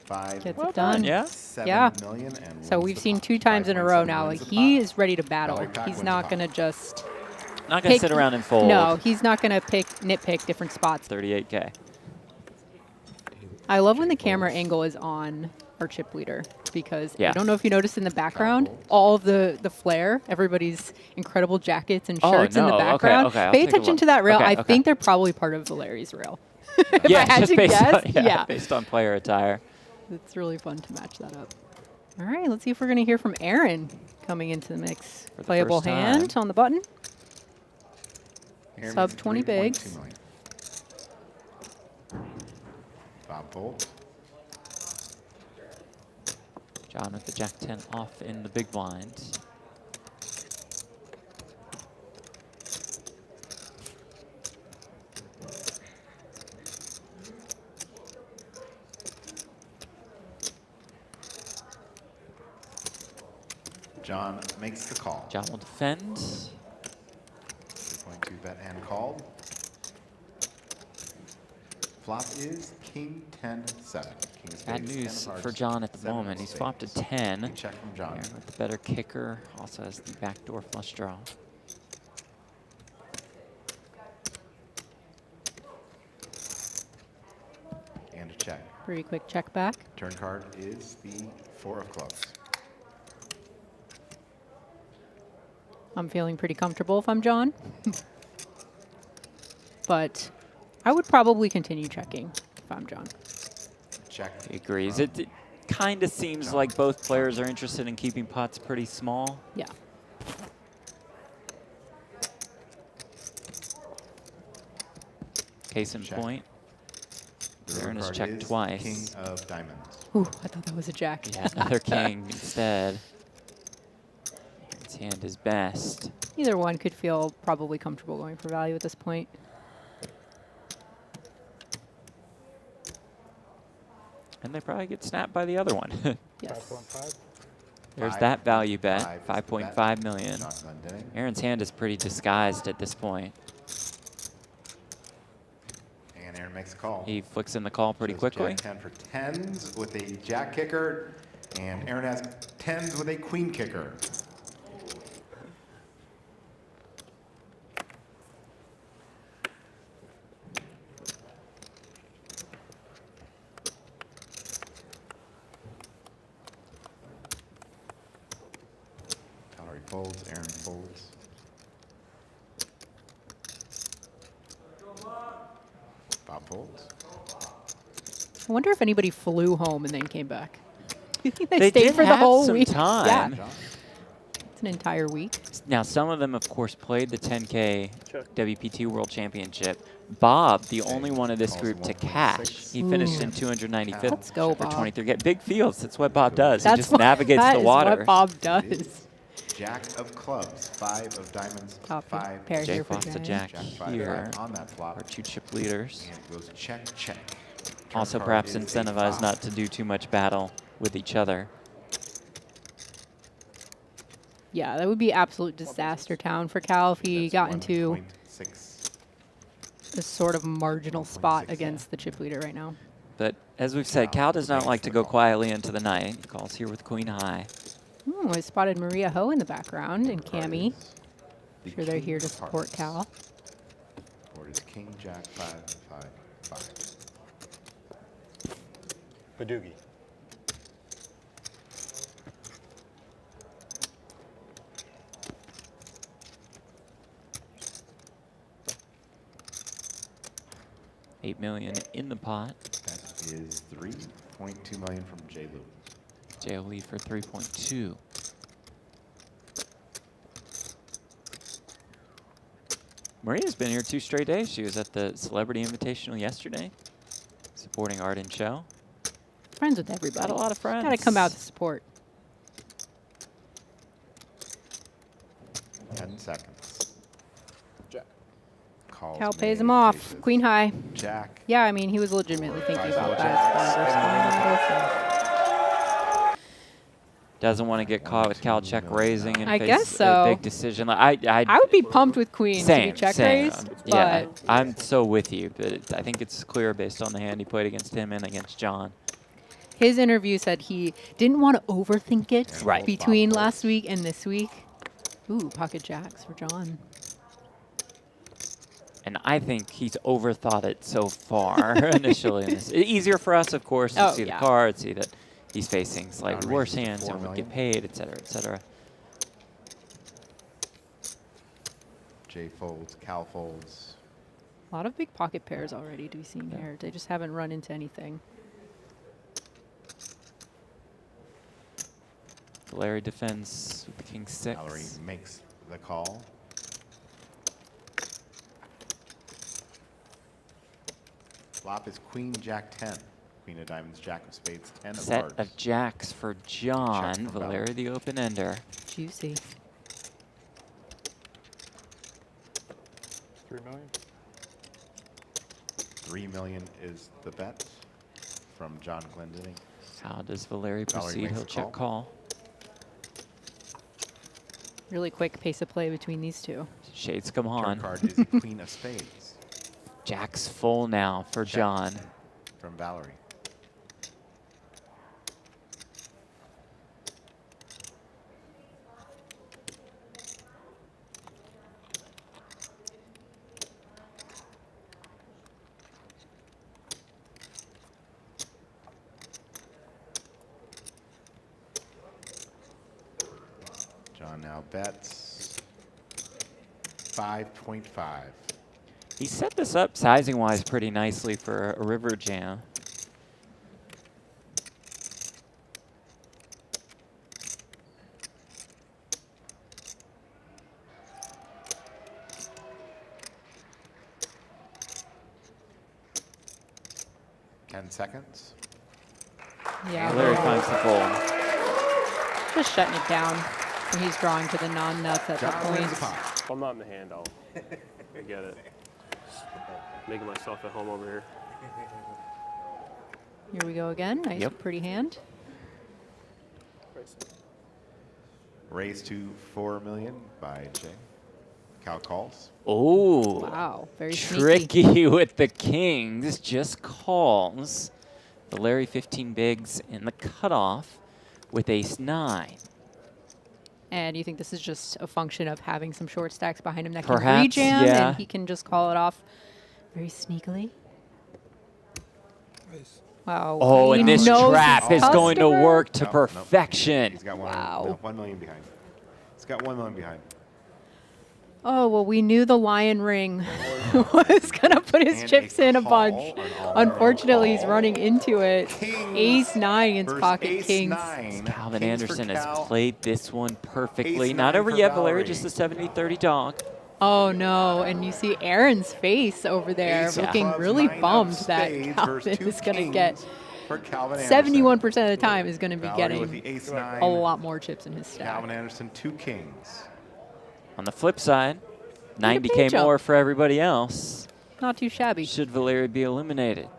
5. Gets it done. Yeah? 7 Yeah. million and so wins we've the seen pot. 2 times in a row 5.7 now. wins Like the he pot. is ready to battle. Valeriy Pak He's wins not the going to pot. just Not going to sit around and fold. No, he's not going to nitpick different spots. 38K. I love when the camera angle is on our chip leader because Yeah. I don't know if you noticed in the background, all of the flare, everybody's incredible jackets and Oh, shirts in the no. Okay, background. okay, I'll Pay take a attention look. to that rail. Okay, I okay. think they're probably part of Valeri's rail. If Yeah, I had just to based guess, on, yeah. based on player attire. It's really fun to match that up. All right, let's see if we're going to hear from Aaron coming into the mix. For the Playable first hand time. on the button. Aaron Sub makes 20 3.2 bigs. million. Bob folds. John with the Jack-10 off in the big blind. John makes the call. John will defend. 3.2 bet and called. Flop is King 10-7. King of Bad spades, 10 news of hearts, for John at the 7 of moment. He's flopped a spades. 10. Good check from John. Aaron with the better kicker. Also has the backdoor flush draw. And a check. Pretty quick check back. Turn card is the 4 of clubs. I'm feeling pretty comfortable if I'm John. But I would probably continue checking if I'm John. Check. He agrees. It kind of seems like both players are interested in keeping pots pretty small. Yeah. Case in Check. point. The Aaron has card checked is twice. King of diamonds. Ooh, I thought that was a jack. Yeah, another king instead. Aaron's hand is best. Either one could feel probably comfortable going for value at this point. And they probably get snapped by the other one. Yes. 5.5. There's Five. that value bet, 5 5.5 million. Jon Glendinning. Aaron's hand is pretty disguised at this point. And Aaron makes a call. He flicks in the call pretty Shows quickly. Jack 10 for 10s with a jack kicker. And Aaron has 10s with a queen kicker. Valeriy folds, Aaron folds. Bob folds. I wonder if anybody flew home and then came back. they They stayed did for the have whole some week. time. Yeah, it's an entire week. Now, some of them, of course, played the 10K Check. WPT World Championship. Bob, the only one of this Calls group to 1.6. cash. He finished in 295th Let's go, for Bob. 23. Get big fields. That's what Bob does. He That's just what, navigates that the is water. what Bob does. Jack of clubs, 5 of diamonds, Top 5. pair Jay here for Foss a Jack. jack, Jack 5 here. on that flop. Our 2 chip leaders. And it goes check, check. Turn Also card perhaps is a incentivized 5. not to do too much battle with each other. Yeah, that would be absolute disaster town for Cal if he That's got into 1.6. a sort of marginal spot 1.6, against the chip leader right now. But as we've said, Cal does not like to go quietly into the night. He calls here with queen high. Ooh, I spotted Maria Ho in the background and Card Cammy. is the Sure they're king here to of support hearts. Cal. Board is king, jack, 5, 5, 5. Badoogie. $8 million in the pot. That is 3.2 million from J. Lou. Jay will lead for 3.2. Maria's been here 2 straight days. She was at the Celebrity Invitational yesterday, supporting Art and Show. Friends with everybody. Got a lot of friends. Gotta come out to support. 10 seconds. Jack. Calls Cal pays made, him off. aces. Queen high. Jack. Yeah, I mean, he was legitimately thinking Prize about pool that. Doesn't want to get caught with Cal check raising and I face guess a so. big decision. I I would be pumped with queen same, to be check same. raised, Yeah, but I'm so with you, but I think it's clear based on the hand he played against him and against Jon. his interview said he didn't want to overthink it Right. between last week and this week. Ooh, pocket jacks for Jon. And I think he's overthought it so far initially. Easier for us, of course, to Oh, see yeah. the cards, see that he's facing slightly Round worse raises to hands 4 and would million. get paid, et cetera, et cetera. J folds, Cal folds. A lot of big pocket pairs already to be seen here. They just haven't run into anything. Valeriy defends with the king 6. Valeriy makes the call. Flop is queen, jack 10. Queen of diamonds, jack of spades, 10 of Set hearts. of jacks for Jon. from Valeriy the open ender. Juicy. 3 million. 3 million is the bet from Jon Glendinning. How does Valeriy Valeriy proceed? makes He'll a check call. Really quick pace of play between these two. Shades come Turn on. card is a queen of spades Jack's full now for Check. Jon. from Valeriy. Jon now bets 5.5. He set this up sizing-wise pretty nicely for a river jam. Seconds. Yeah. Valeriy finds the fold. Just shutting it down when he's drawing to the non-nuts at the Jon wins the points. pot. If I'm not in the hand, I get it. Making myself at home over here. Here we go again. Nice, Yep. pretty hand. Raise to 4 million by Jay. Cal calls. Oh, Wow, very sneaky. tricky with the kings. Just calls. Valeriy 15 bigs in the cutoff with ace-9. And you think this is just a function of having some short stacks behind him that Perhaps, can rejam yeah. and he can just call it off very sneakily? Wow. Oh, he and this knows trap his is going to customer. work to No, no. perfection. He's got Wow. 1 million behind. He's got 1 million behind. Oh, well, we knew the lion ring was going to put his And chips in a call, bunch. an all-in Unfortunately, he's call. running into it. Kings Ace-9 against versus pocket ace kings. 9. Calvin Kings for Anderson has Cal. played this one perfectly. Ace-9 Not over for yet, Valeriy. Valeriy, just a 70-30 dog. Oh, no. And you see Aaron's face over there Ace of looking clubs, really 9 of bummed that spades Calvin versus 2 is going to kings. get for Calvin Anderson. 71% of the time is going to be Valeriy with getting the ace-9. a lot more chips in his stack. Calvin Anderson, 2 kings. On the flip side, Look at 90K Pincho. more for everybody else. Not too shabby. Should Valeriy be eliminated?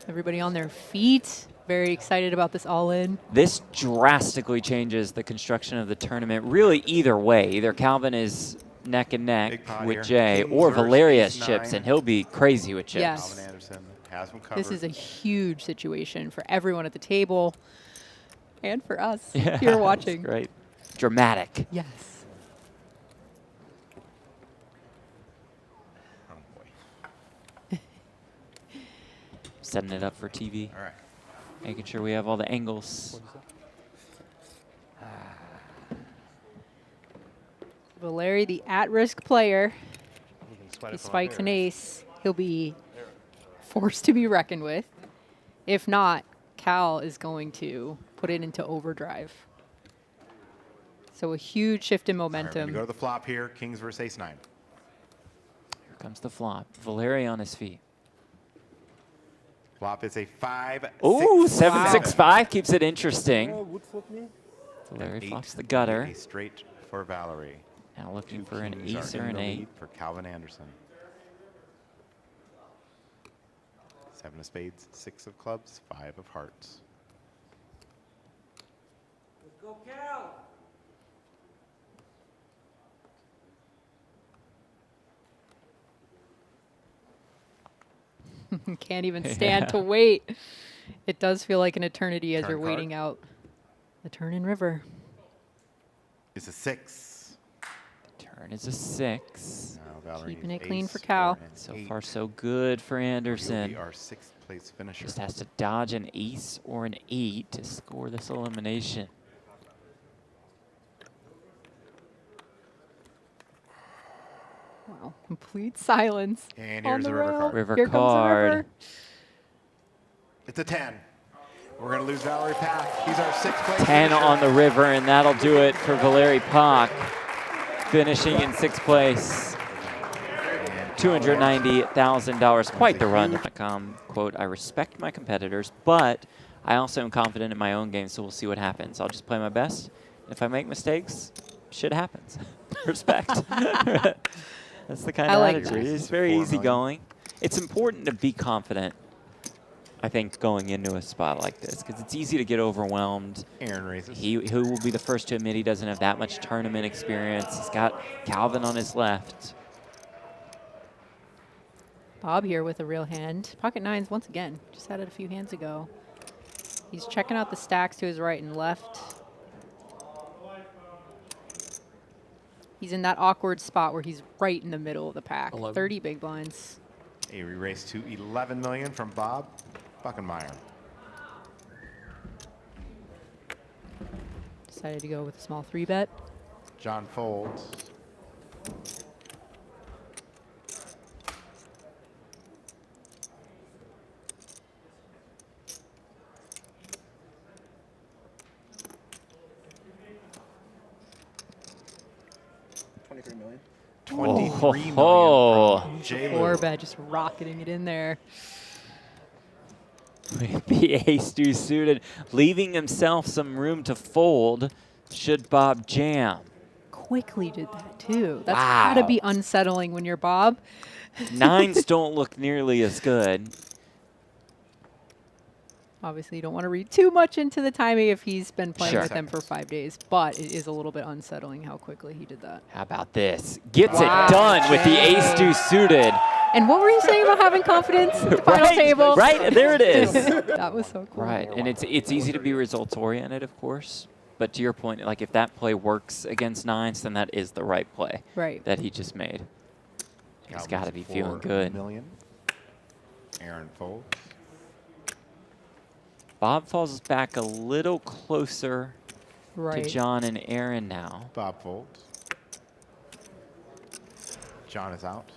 Everybody on their feet. Very excited about this all-in. This drastically changes the construction of the tournament. Really, either way. Either Calvin is neck and neck Big pot with here. Jay, Kings or versus Valeriy has ace-9. chips, and he'll be crazy with chips. Yes. Calvin Anderson has him covered. This is a huge situation for everyone at the table and for us Yeah, here that's watching. great. Dramatic. Yes. Oh, boy. Setting it up for TV. All right. Making sure we have all the angles. Valeriy, the at-risk player. You can sweat He it from up spikes an here. ace. He'll be forced to be reckoned with. If not, Cal is going to put it into overdrive. So a huge shift in All right, we're momentum. gonna go to the flop here. Kings versus ace-9. Here comes the flop. Valeriy on his feet. Flop is a 5. Ooh, 6, 7-6-5 keeps it interesting. Good for me. Valeriy Eight. flops the gutter. A straight for Valeriy. Now looking 2 for an kings are ace in or an the 8. lead for Calvin Anderson. 7 of spades, 6 of clubs, 5 of hearts. Can't even stand to wait. It does feel like an eternity as Turn you're card. waiting out the turn in river. It's a 6. Turn is a 6. Now Valeriy Keeping is it clean ace for Cal. or an So 8. far, so good for He'll Anderson. be our 6th place finisher. Just has to dodge an ace or an 8 to score this elimination. Wow, complete silence. And on here's the the river rail. card. River Here comes the card. river. It's a 10. We're going to lose Valeriy Pak. He's our 6th place 10 finisher. on the river, and that'll do it for Valeriy Pak, finishing in 6th place. $290,000, quite the run. Quote, I respect my competitors, but I also am confident in my own game, so we'll see what happens. I'll just play my best. If I make mistakes, shit happens. Respect. That's the kind I of like attitude. that. It's very 4 easygoing. It's important to be confident, I think, going into a spot like this, because it's easy to get overwhelmed. Aaron raises. He will be the first to admit he doesn't have that much tournament experience. He's got Calvin on his left. Bob here with a real hand. Pocket nines once again. Just had it a few hands ago. He's checking out the stacks to his right and left. He's in that awkward spot where he's right in the middle of the pack. 11. 30 big blinds. A re-race to 11 million from Bob Buckenmayer. Decided to go with a small 3-bet. John folds. $23 million Oh. from J. 4-bet, just rocketing it in there. With the ace-2 suited, leaving himself some room to fold should Bob jam. Quickly did that too. That's Wow. gotta be unsettling when you're Bob. Nines don't look nearly as good. Obviously, you don't want to read too much into the timing if he's been playing Sure. with them for 5 days, but it is a little bit unsettling how quickly he did that. How about this? Gets Wow. it done with the ace-2 suited. And what were you saying about having confidence at the final Right, table? right, there it is. That was so cool. Right, and it's easy to be results oriented, of course. But to your point, like if that play works against nines, then that is the right play Right. that he just made. He's Calvin's got to be feeling 4 good. million. Aaron folds. Bob falls back a little closer Right. to Jon and Aaron now. Bob folds. John is out.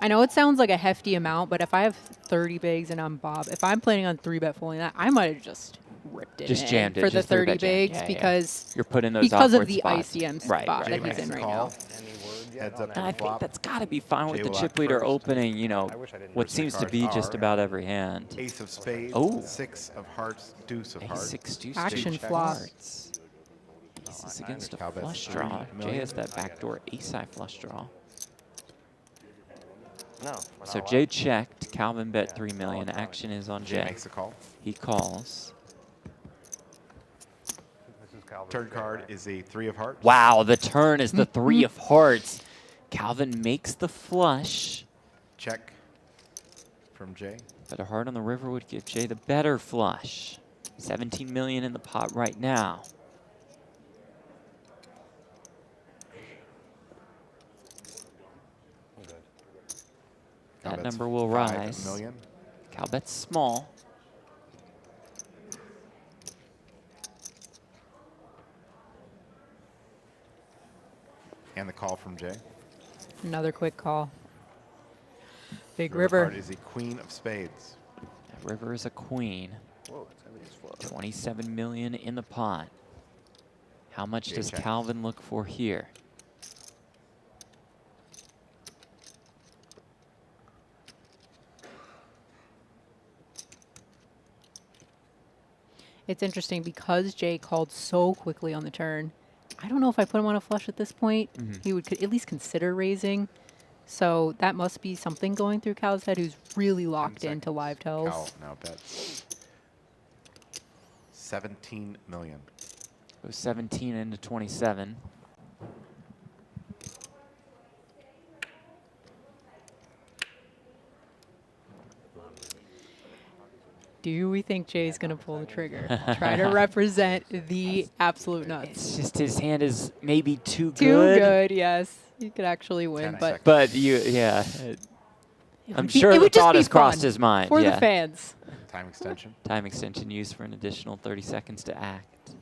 I know it sounds like a hefty amount, but if I have 30 bigs and I'm Bob, if I'm planning on 3-bet folding that, I might have just ripped it Just in jammed it, for the just 30 30 jam. bigs Yeah, yeah. because You're putting those because of awkward the spots. ICM Right, spot right, that right. he's in right Call. now. Any word yet Heads on up that. And I to the think flop. that's got to be fine with Jay the will chip act leader first. opening, you know, I wish I didn't. what The seems to cards be just are about every hand. Ace of spades, Oh. 6 of hearts, deuce of Ace, hearts. 6, deuce, Action straight flop. hearts. Aces I against a Cal bets flush 3 draw. Jay million. has that backdoor ace-high flush draw. No. we're So not Jay allowed. checked. Calvin bet Yeah, 3 it's million. electronic. Action is on Jay Jay. makes a call. He calls. This is Calvin's Turn bid, card right? is a 3 of hearts. Wow, the turn is the 3 of hearts. Calvin makes the flush, Check from Jay. but a heart on the river would give Jay the better flush. 17 million in the pot right now. I'm good. Cal That bets number will 5 rise. million. Cal bets small. And the call from Jay. Another quick call. Big River river. card is a queen of spades. That river is a queen. Whoa, that's heavy as fuck. 27 million in the pot. How much Jay does checks. Calvin look for here? It's interesting because Jay called so quickly on the turn. I don't know if I put him on a flush at this point. He would at least consider raising. So that must be something going through Cal's head, who's really locked 10 into live seconds. tells. Cal now bets 17 million. Goes 17 into 27. Do we think Jay's going to pull the trigger? Try to represent the absolute nuts. It's just his hand is maybe too Too good. good, yes. He could actually win, 10 but seconds. But yeah. it I'm would be- sure it the would just thought be has crossed fun his mind. for yeah. the fans. Time extension. Time extension used for an additional 30 seconds to act.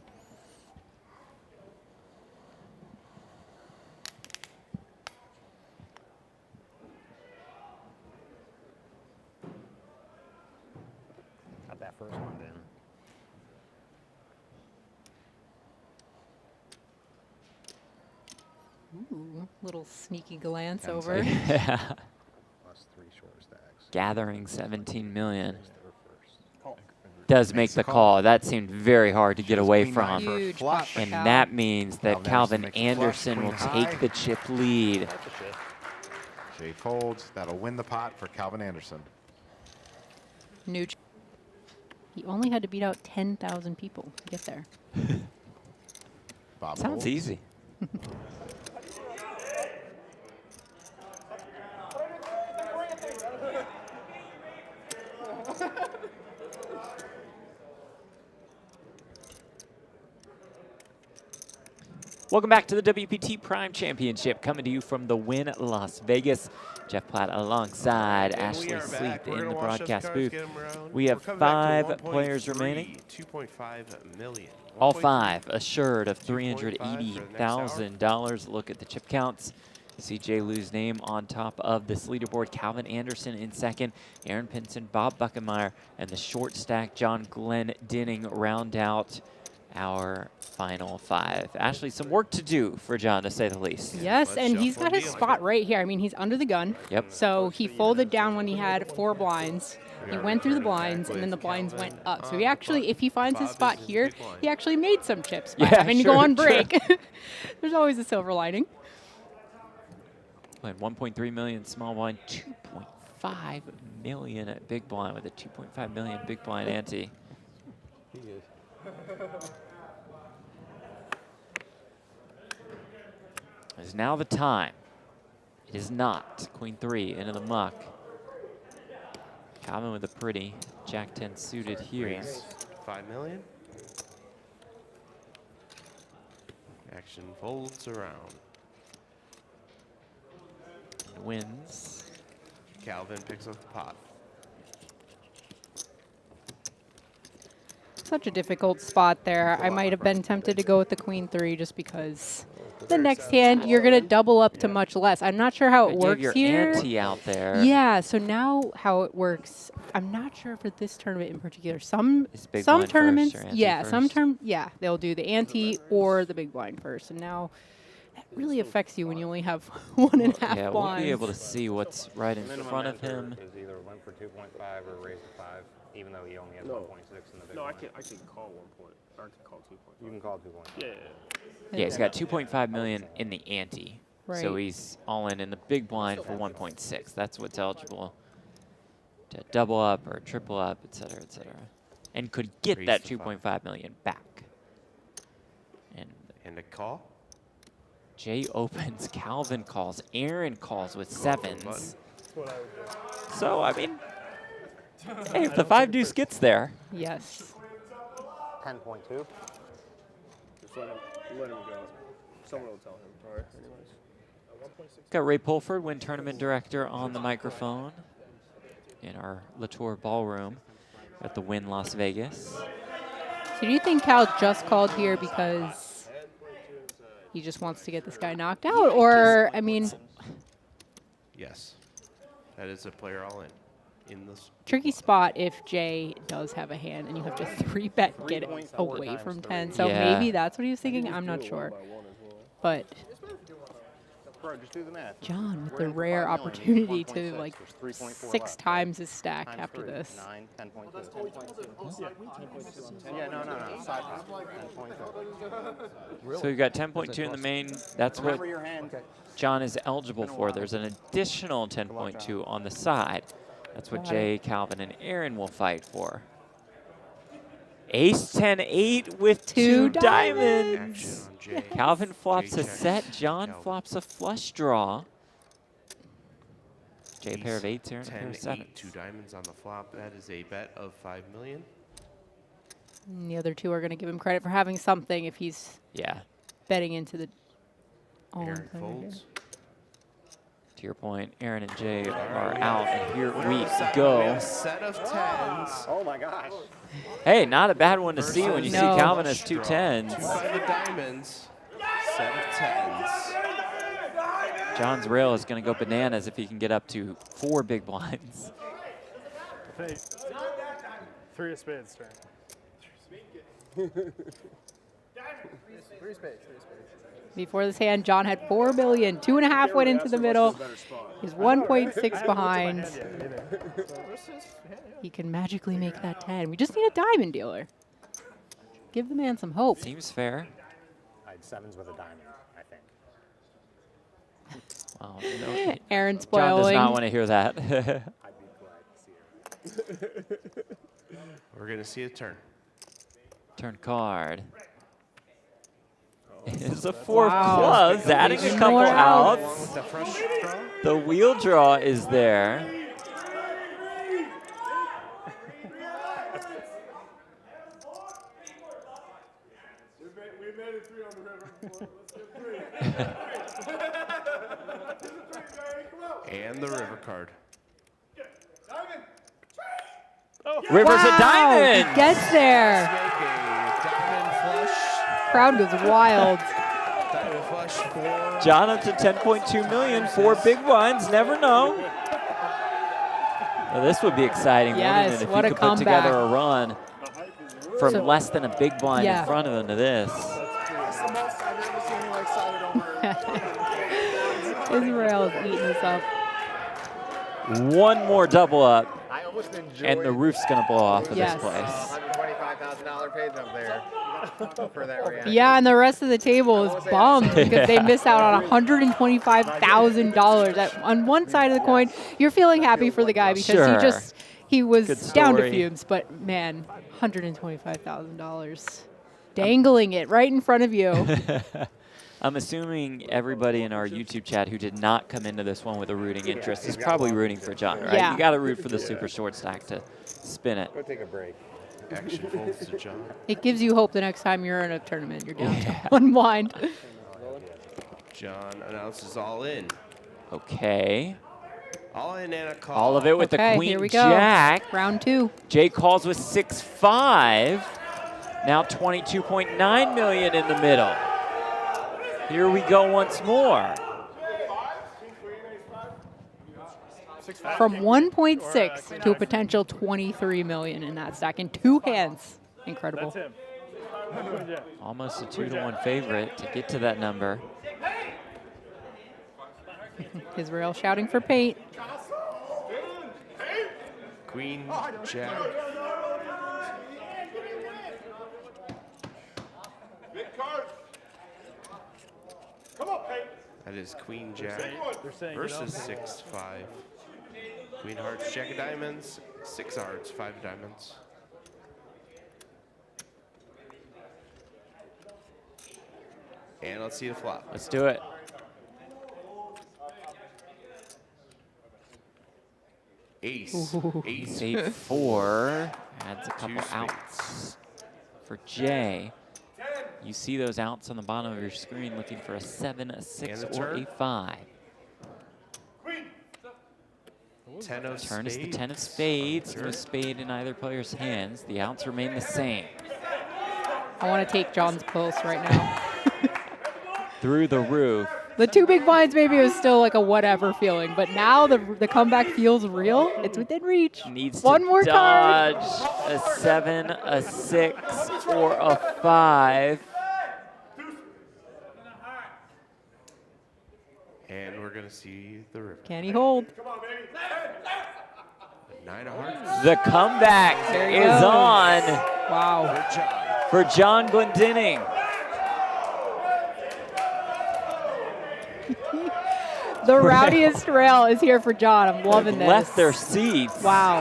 Got that first one in. Ooh, little sneaky glance 10 over. seconds. Yeah. Plus 3 short stacks. Gathering 17 million. They're first. Does make Makes the the call. call. That seemed very hard to get Choose away queen nine from. for a Huge flush. pot for And Cal. that means that Calvin Calvin Anderson makes a flush, Anderson will queen take high. the chip lead. That's a shit. Jay folds. That'll win the pot for Calvin Anderson. New. He only had to beat out 10,000 people to get there. Bob Sounds folds. easy. Welcome back to the WPT Prime Championship, coming to you from the Wynn Las Vegas. Jeff Platt alongside Ashley Sleeth in the broadcast booth. We have 5 players remaining. 2.5 million. All 5 assured of $380,000. Look at the chip counts. You see Jay Lou's name on top of this leaderboard. Calvin Anderson in second. Aaron Pinson, Bob Buckenmayer, and the short stack Jon Glendinning round out our final 5. Ashley, some work to do for John, to say the least. Yes, let's and he's shuffle got and his deal. spot right here. I mean, he's under the gun. Yep. So he folded down when he had 4 blinds. He went through the blinds, and then the blinds went up. So he actually, if he finds his spot here, he actually made some chips by Yeah, having to sure, go on sure. break. There's always a silver lining. Playing 1.3 million small blind, 2.5 million at big blind with a 2.5 million big blind ante. Is now the time. It is not. Queen 3 into the muck. Calvin with a pretty Jack 10 suited here. Raise 5 million. Action folds around. And wins. Calvin picks up the pot. Such a difficult spot there. I might have been tempted to go with the Queen 3 just because the next hand you're going to double up to much less. I'm not sure how I it gave works your here. ante out there. Yeah, so now how it works, I'm not sure for this tournament in particular. Some Is big blind first tournaments, or ante yeah, first? they'll do the ante or the big blind first. And now That really affects you when you only have 1.5 Yeah, blinds. we'll be able to see what's right in Minimum front of enter him. is either win for 2.5 or raise to 5, even though he only has No. 1.6 in the big No, I blind. can call 1 point. Or I can call 2 points. You can call 2 points. Yeah. Yeah, he's got 2.5 million in the ante. So Right. he's all in the big blind for 1.6. That's what's eligible to double up or triple up, et cetera, and could get Raise that to 2.5 million back. And a call. Jay opens, Calvin calls, Aaron calls with Button. sevens. That's what I would do. So, I mean, hey, if the 5 deuce gets there, Yes. 10.2. Just let him go. Someone will tell him. All right. Anyways. got Ray Pulford, win tournament director, on the microphone in our Latour ballroom at the Wynn Las Vegas. So do you think Cal just called here because he just wants to get this guy knocked out? Or, I mean, Yes. That is a player all in this. tricky spot if Jay does have a hand and you have to 3-bet get it 3.4 away times from 3. 10. So Yeah. maybe that's what he was thinking. I'm not sure. But Bro, just do the math. John with We're the in for rare 5 million, opportunity to 1.6, like there's 3.4 6 left. times his stack Times after 3, this. 9, 10.2. Yeah, no. Side 10.2. So you got 10.2 in the main. That's what Remember your hand. John is eligible for. There's an additional 10.2 on the side. That's what Got Jay, Calvin, and Aaron will fight for. Ace 10-8 with 2 diamonds. Action on Jay. Calvin flops Jay a checks. set. John Calvin. flops a flush draw. Jay, a pair of Ace 8s, Aaron, a pair 10, of 8, 7s. 2 diamonds on the flop. That is a bet of 5 million. And the other two are going to give him credit for having something if he's Yeah, betting into the Aaron player here. folds. to your point, Aaron and Jay are out, and here we We have go. a set of 10s. Oh my gosh. Hey, not a bad one to see when you see No. Calvin has Flush 2 draw. 10s. 2 by the diamonds. Set of 10s. John's rail is going to go bananas if he can get up to 4 big blinds. Hey, 3 of spades turn. Before this hand, John had 4 million. 2.5 went into the middle. He's 1.6 behind. He can magically make that 10. We just need a diamond dealer. Give the man some hope. Seems fair. I had 7s with a diamond, I think. Well, no, Aaron John does spoiling. not want to hear that. I'd be glad to see it. We're going to see a turn. Turn card. It's a 4 of Wow. clubs, adding a Even couple more outs. Along outs. with the fresh draw. The wheel draw is there. And the river card. River's Wow, a diamond. He gets there. Make a diamond flush. Crowd goes wild. Diamond flush for John up to 10.2 million, 4 big blinds, never know. Well, this would be exciting, Yes, wouldn't it, if what you a could put together comeback. a run from So- less than a big blind Yeah. in front of him to this. Israel is eating this up. One more double up, I almost enjoyed and the roof's going to blow off of Yes. this place. $125,000 page up there for that reaction. Yeah, and the rest of the table is bummed because they miss out on $125,000. On one side of the coin, you're feeling happy for the guy because Sure. he was Good down to story. fumes, but man, $125,000. Dangling it right in front of you. I'm assuming everybody in our YouTube chat who did not come into this one with a rooting interest is probably rooting for John, right? Yeah. You got to root for the super short stack to spin it. Go take a break. action folds to John. It gives you hope the next time you're in a tournament. You're down to 1 blind. John announces all in. Okay. All in and a call. All of it with Okay, the queen here we go. jack. Round 2. Jay calls with 6-5. Now 22.9 million in the middle. Here we go once more. From 1.6 to a potential 23 million in that stack in 2 hands. Incredible. That's him. Almost a 2-to-1 favorite to get to that number. Israel shouting for paint. Queen, Jack. That is Queen, Jack versus 6-5. Queen hearts, Jack of diamonds, 6 hearts, 5 diamonds. And let's see the flop. Let's do it. Ace. Ace 8-4. Adds a couple Two outs for Jay. You see those outs on the bottom of your screen looking for a 7, a 6, And the or turn. a 5. 10 of Turn is the spades. 10 of spades. Turn. No spade in either player's hands. The outs remain the same. I want to take John's pulse right now. Through the roof. The 2 big blinds, maybe it was still like a whatever feeling, but now the comeback feels real. It's within reach. Needs One to more card. dodge a 7, a 6, or a 5. And we're going to see the river. Can he hold? 9 of hearts. The comeback There he is goes. on Wow. for Jon Glendinning. The rowdiest rail is here for John. I'm loving this. Left their seats. Wow.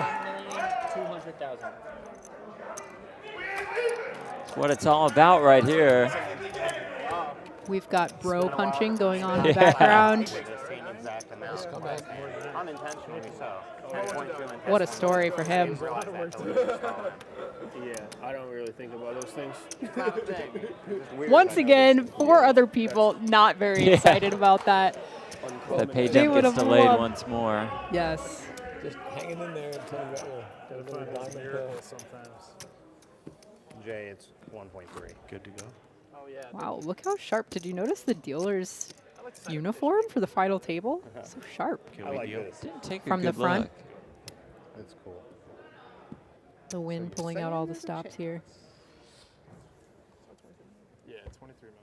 That's what it's all about right here. We've got bro punching going on in the Yeah. background. The same exact amount, but unintentionally so. 10.2 What a story for him. Realize that till we just saw it. Yeah, I don't really think about those things. It's not a thing. It's just weird. Once again, 4 other people not very Yeah. excited about that. The pay They jump would gets have delayed loved- once more. Yes. Just hanging in there until you got a little diamond pill. Sometimes. Jay, it's 1.3. Good to go. Oh yeah. Wow, look how sharp. Did you notice the dealer's uniform for the final table? So sharp. Can I we like deal? this. Didn't take a From the good front? look. It's cool. The wind pulling out all the stops here. Yeah, 23 million.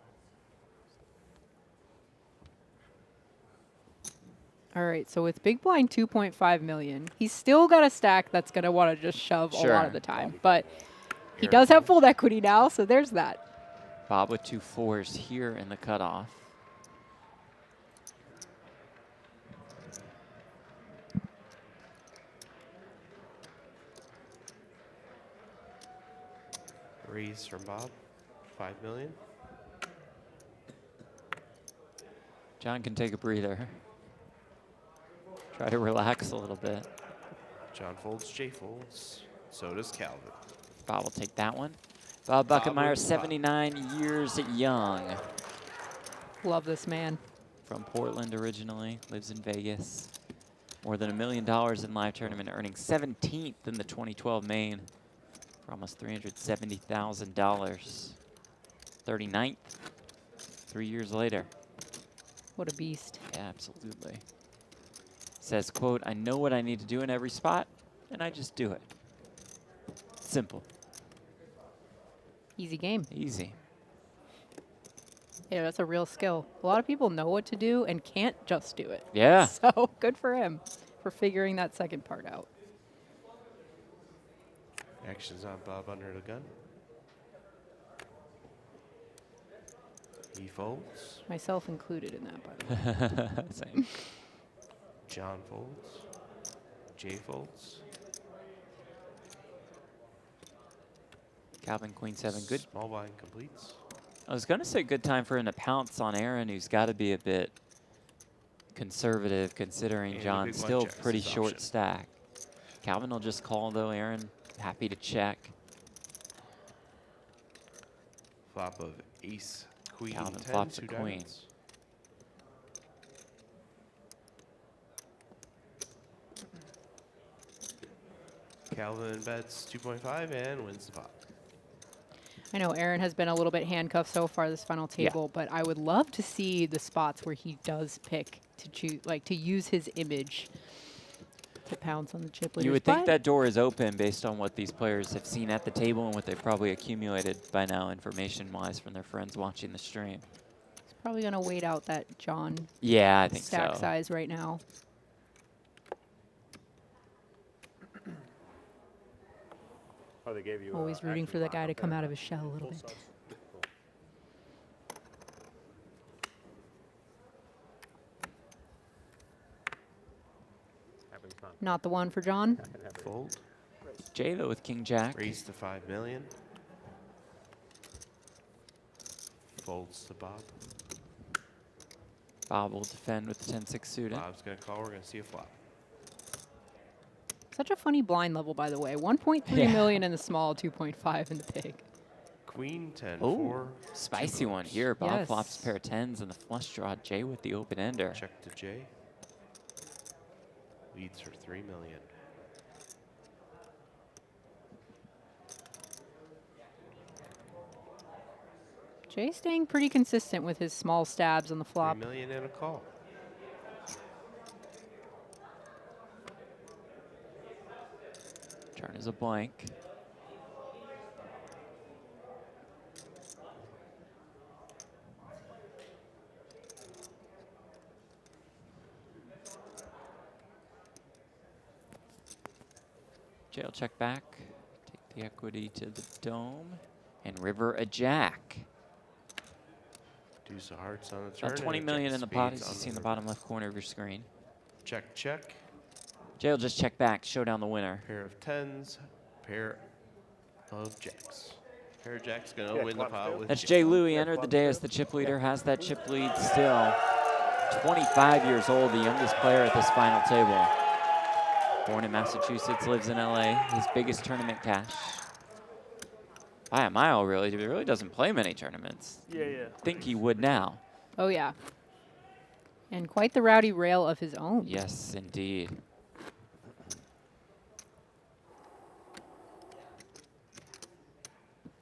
All right, so with big blind 2.5 million, he's still got a stack that's going to want to just shove a lot Sure. of the time. But he Here does it have full equity now, so there's that. Bob with 2 4s here in the cutoff. Raise from Bob. 5 million. John can take a breather. Try to relax a little bit. John folds, Jay folds. So does Calvin. Bob will take that one. Bob Bob Buckenmayer, with the Bob. 79 years young. Love this man. From Portland originally, lives in Vegas. More than $1 million in live tournament, earning 17th in the 2012 main for almost $370,000. 39th, 3 years later. What a beast. Yeah, absolutely. Says, quote, "I know what I need to do in every spot, and I just do it." Simple, Easy game. easy. Yeah, that's a real skill. A lot of people know what to do and can't just do it. Yeah. So good for him for figuring that second part out. Actions on Bob under the gun. He folds. Myself included in that, by the way. Same. John folds. Jay folds. Calvin, Queen 7, good. Small blind completes. I was going to say good time for him to pounce on Aaron, who's got to be a bit conservative considering And John's big blind still checks pretty his short option. stack. Calvin will just call, though. Aaron, happy to check. Flop of ace, queen, Calvin 10, flops a 2 queen. diamonds. Calvin bets 2.5 and wins the pot. I know Aaron has been a little bit handcuffed so far this final Yeah. table, but I would love to see the spots where he does pick to choose, like to use his image to pounce on the chip leaders. You would think but that door is open based on what these players have seen at the table and what they've probably accumulated by now information-wise from their friends watching the stream. he's Probably going to wait out that Jon Yeah, I think stack so. size right now. Oh, they gave you. Always rooting for the guy to come out of his shell a little bit. Not the one for Jon. Fold. Jay, though, with King Jack. Raise to 5 million. Folds to Bob. Bob will defend with the 10-6 suited. Bob's going to call. We're going to see a flop. Such a funny blind level, by the way. 1.3 million in the small, 2.5 in the big. Queen 10 Oh, 4. spicy one here. Bob Yes. flops a pair of 10s and the flush draw. Jay with the open ender. Check to Jay. Leads for 3 million. Jay staying pretty consistent with his small stabs on the flop. 3 million and a call. Turn is a blank. Jay will check back, take the equity to the dome, and river a jack. Deuce of hearts on the turn. About and 20 a million jack in the of pot, as spades you on see in the river. bottom left corner of your screen. Check, check. Jay will just check back, show down the winner. Pair of 10s, pair of jacks. Pair of jacks going to Yeah, win the clubs pot too. with That's jack. Jay Louie, entered the day as the chip leader, has that chip lead still. 25 years old, the youngest player at this final table. Born in Massachusetts, lives in LA. His biggest tournament cash. By a mile, really. He really doesn't play many tournaments. Yeah, yeah. Think he would now. Oh, yeah. And quite the rowdy rail of his own. Yes, indeed.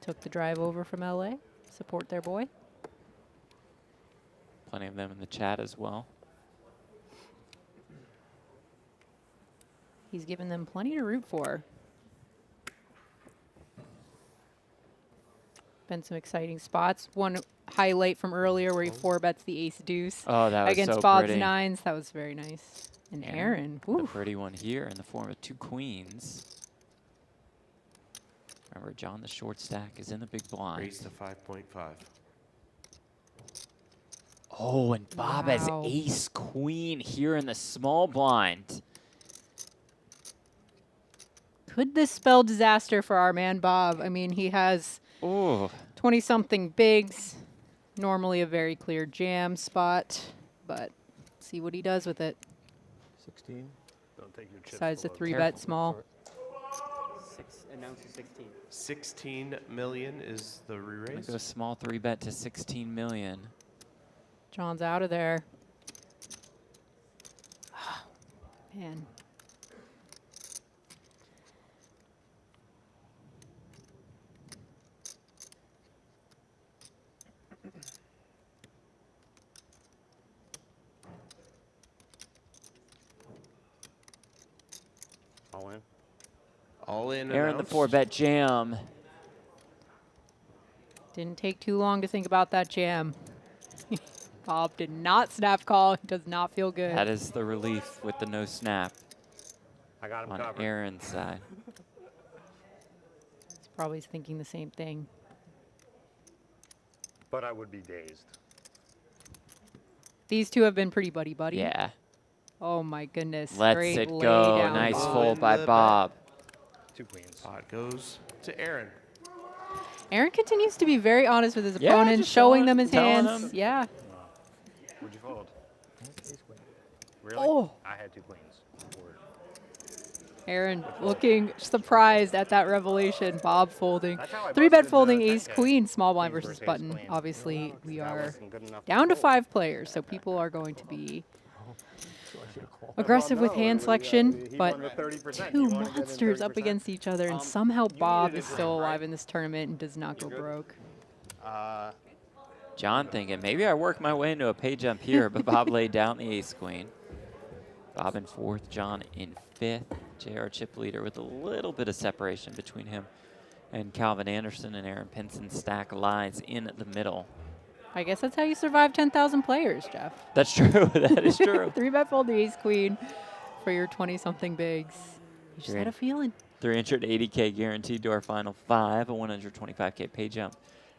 Took the drive over from LA. Support their boy. Plenty of them in the chat as well. He's given them plenty to root for. Been some exciting spots. One highlight from earlier where he 4-bets the ace deuce Oh, that was against so Bob's pretty. nines. That was very nice. And Aaron, The woo. pretty one here in the form of 2 queens. Remember, Jon, the short stack, is in the big blind. Raise to 5.5. Oh, and Bob has Wow. ace queen here in the small blind. Could this spell disaster for our man Bob? I mean, he has Oh, 20-something bigs. Normally a very clear jam spot, but see what he does with it. 16. Don't take your chips. Decides to below 3-bet Careful. small. Down to 16. 16 million is the gonna re-raise. go small 3-bet to 16 million. Jon's out of there. Man. All in. All in. Aaron, the announced. 4-bet jam. Didn't take too long to think about that jam. Bob did not snap call. Does not feel good. That is the relief with the no snap I got him on covered. Aaron's side. He's probably thinking the same thing. But I would be dazed. These two have been pretty buddy-buddy. Yeah. Oh, my goodness. Lets Great it lay go. down. Nice Bob. fold by In the Bob. 2 queens. Pot goes to Aaron. Aaron continues to be very honest with his Yeah, opponents, just showing telling- them his telling hands. them. Yeah. Would you fold? Really? Oh. I had 2 queens. Word. Aaron looking surprised at that revelation. Bob folding. That's how I 3-bet busted the folding 10K. ace queen, small blind Queen versus versus ace button. queen. Obviously, we That are wasn't good enough down to fold. 5 players, so people are going to be aggressive with hand selection, but 2 monsters up against each other, and somehow Bob is still alive in this tournament and does not go broke. Jon thinking, maybe I work my way into a pay jump here, but Bob laid down the ace queen. Bob in 4th, Jon in 5th. JR chip leader with a little bit of separation between him and Calvin Anderson, and Aaron Pinson stack lies in the middle. I guess that's how you survive 10,000 players, Jeff. That's true. That is true. 3-bet fold the ace queen for your 20-something bigs. You just had a feeling. 380K guaranteed to our final 5, a 125K pay jump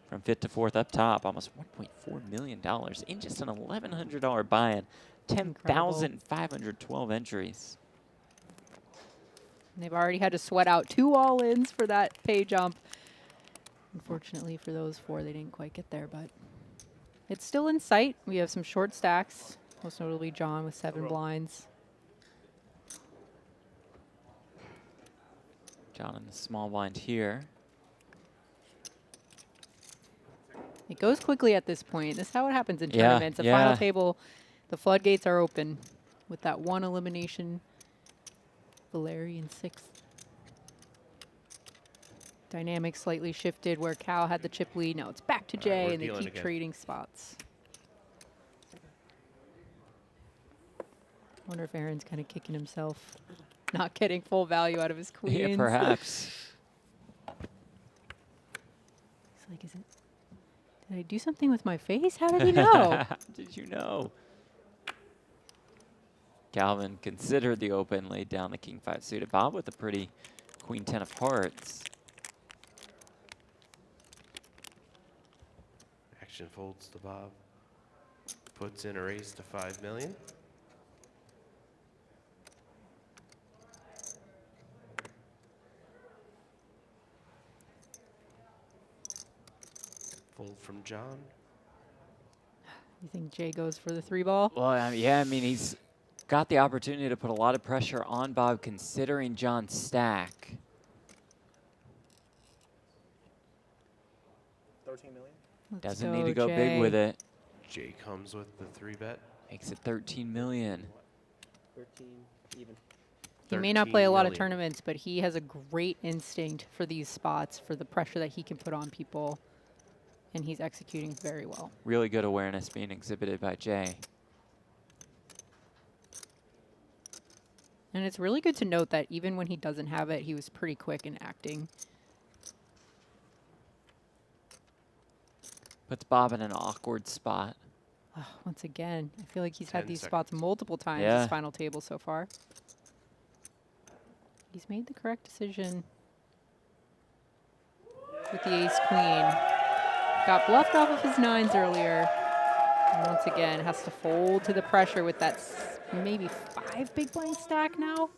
from 5th to 4th up top, almost $1.4 million in just an $1,100 buy-in, 10,512 entries. And they've already had to sweat out 2 all-ins for that pay jump. Unfortunately for those 4, they didn't quite get there, but it's still in sight. We have some short stacks, most notably Jon with 7 blinds. Jon in the small blind here. It goes quickly at this point. This is how it happens in tournaments. The final table, the floodgates are open with that 1 elimination. Valeriy in 6th. Dynamic slightly shifted where Cal had the chip lead. Now it's back to Jay, and they keep trading spots. Wonder if Aaron's kind of kicking himself, not getting full value out of his queens. Yeah, perhaps. He's like, did I do something with my face? How did he know? Did you know? Calvin considered the open, laid down the king 5 suited. Bob with a pretty queen 10 of hearts. Action folds to Bob. Puts in a raise to 5 million. Fold from Jon. You think Jay goes for the 3-ball? Well, yeah, I mean, he's got the opportunity to put a lot of pressure on Bob considering Jon's stack. 13 million. Doesn't need to go big with it. Jay comes with the 3-bet. Makes it 13 million. 13 even. He may not play a lot of tournaments, but he has a great instinct for these spots, for the pressure that he can put on people. And he's executing very well. Really good awareness being exhibited by Jay. And it's really good to note that even when he doesn't have it, he was pretty quick in acting. Puts Bob in an awkward spot. Oh, once again, I feel like he's had these 10 spots multiple times Yeah. this final table so far. He's made the correct decision with the ace-queen. Got bluffed off of his 9s earlier. And once again, has to fold to the pressure with that maybe 5 big blind stack now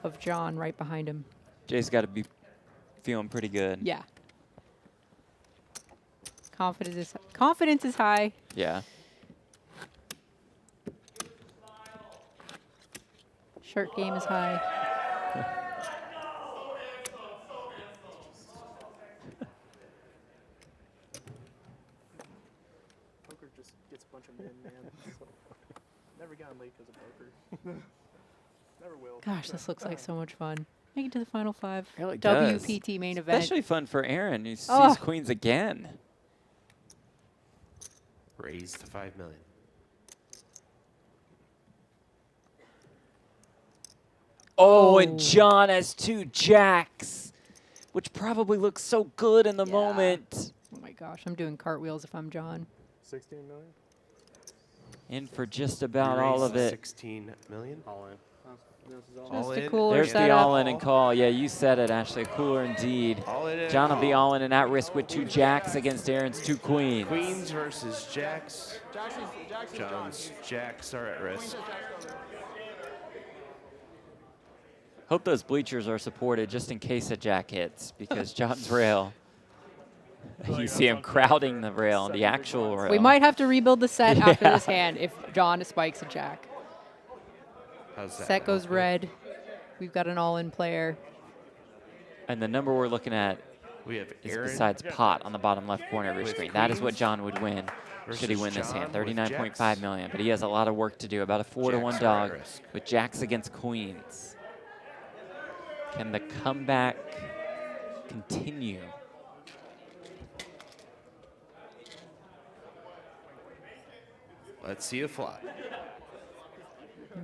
of Jon right behind him. Jay's got to be feeling pretty good. Yeah. Confidence is high. Yeah. Shirt game is high. Poker just gets a bunch of men, man. Never gotten late because of poker. Never will. Gosh, this looks like so much fun. Make it to the final 5. Really does. WPT main event. Especially fun for Aaron, who sees Oh. queens again. Raise to 5 million. Oh, and Jon has 2 jacks, which probably looks so good in the moment. Oh my gosh, I'm doing cartwheels if I'm Jon. 16 million. In for just about all of it. 16 million. All in. All Just a in. cooler There's the setup. all-in and call. Yeah, you said it, Ashley. Cooler indeed. All in and Jon will be call. all in and at risk with 2 jacks against Aaron's 2 queens. Queens versus jacks. Jon's jacks are at risk. Hope those bleachers are supported just in case a jack hits, because Jon's rail, you see him crowding the rail, the actual rail. We might have to rebuild the set after Yeah. this hand if Jon spikes a jack. How's that? Set goes red. We've got an all-in player. And the number we're looking at We have is Aaron besides pot on the bottom left corner of your with screen. That is what queens Jon would win should he versus win this Jon hand. with 39.5 jacks. million, but he has a lot of work to do. About a 4-to-1 Jacks are at dog risk. with jacks against queens. Can the comeback continue? Let's see a flop. Here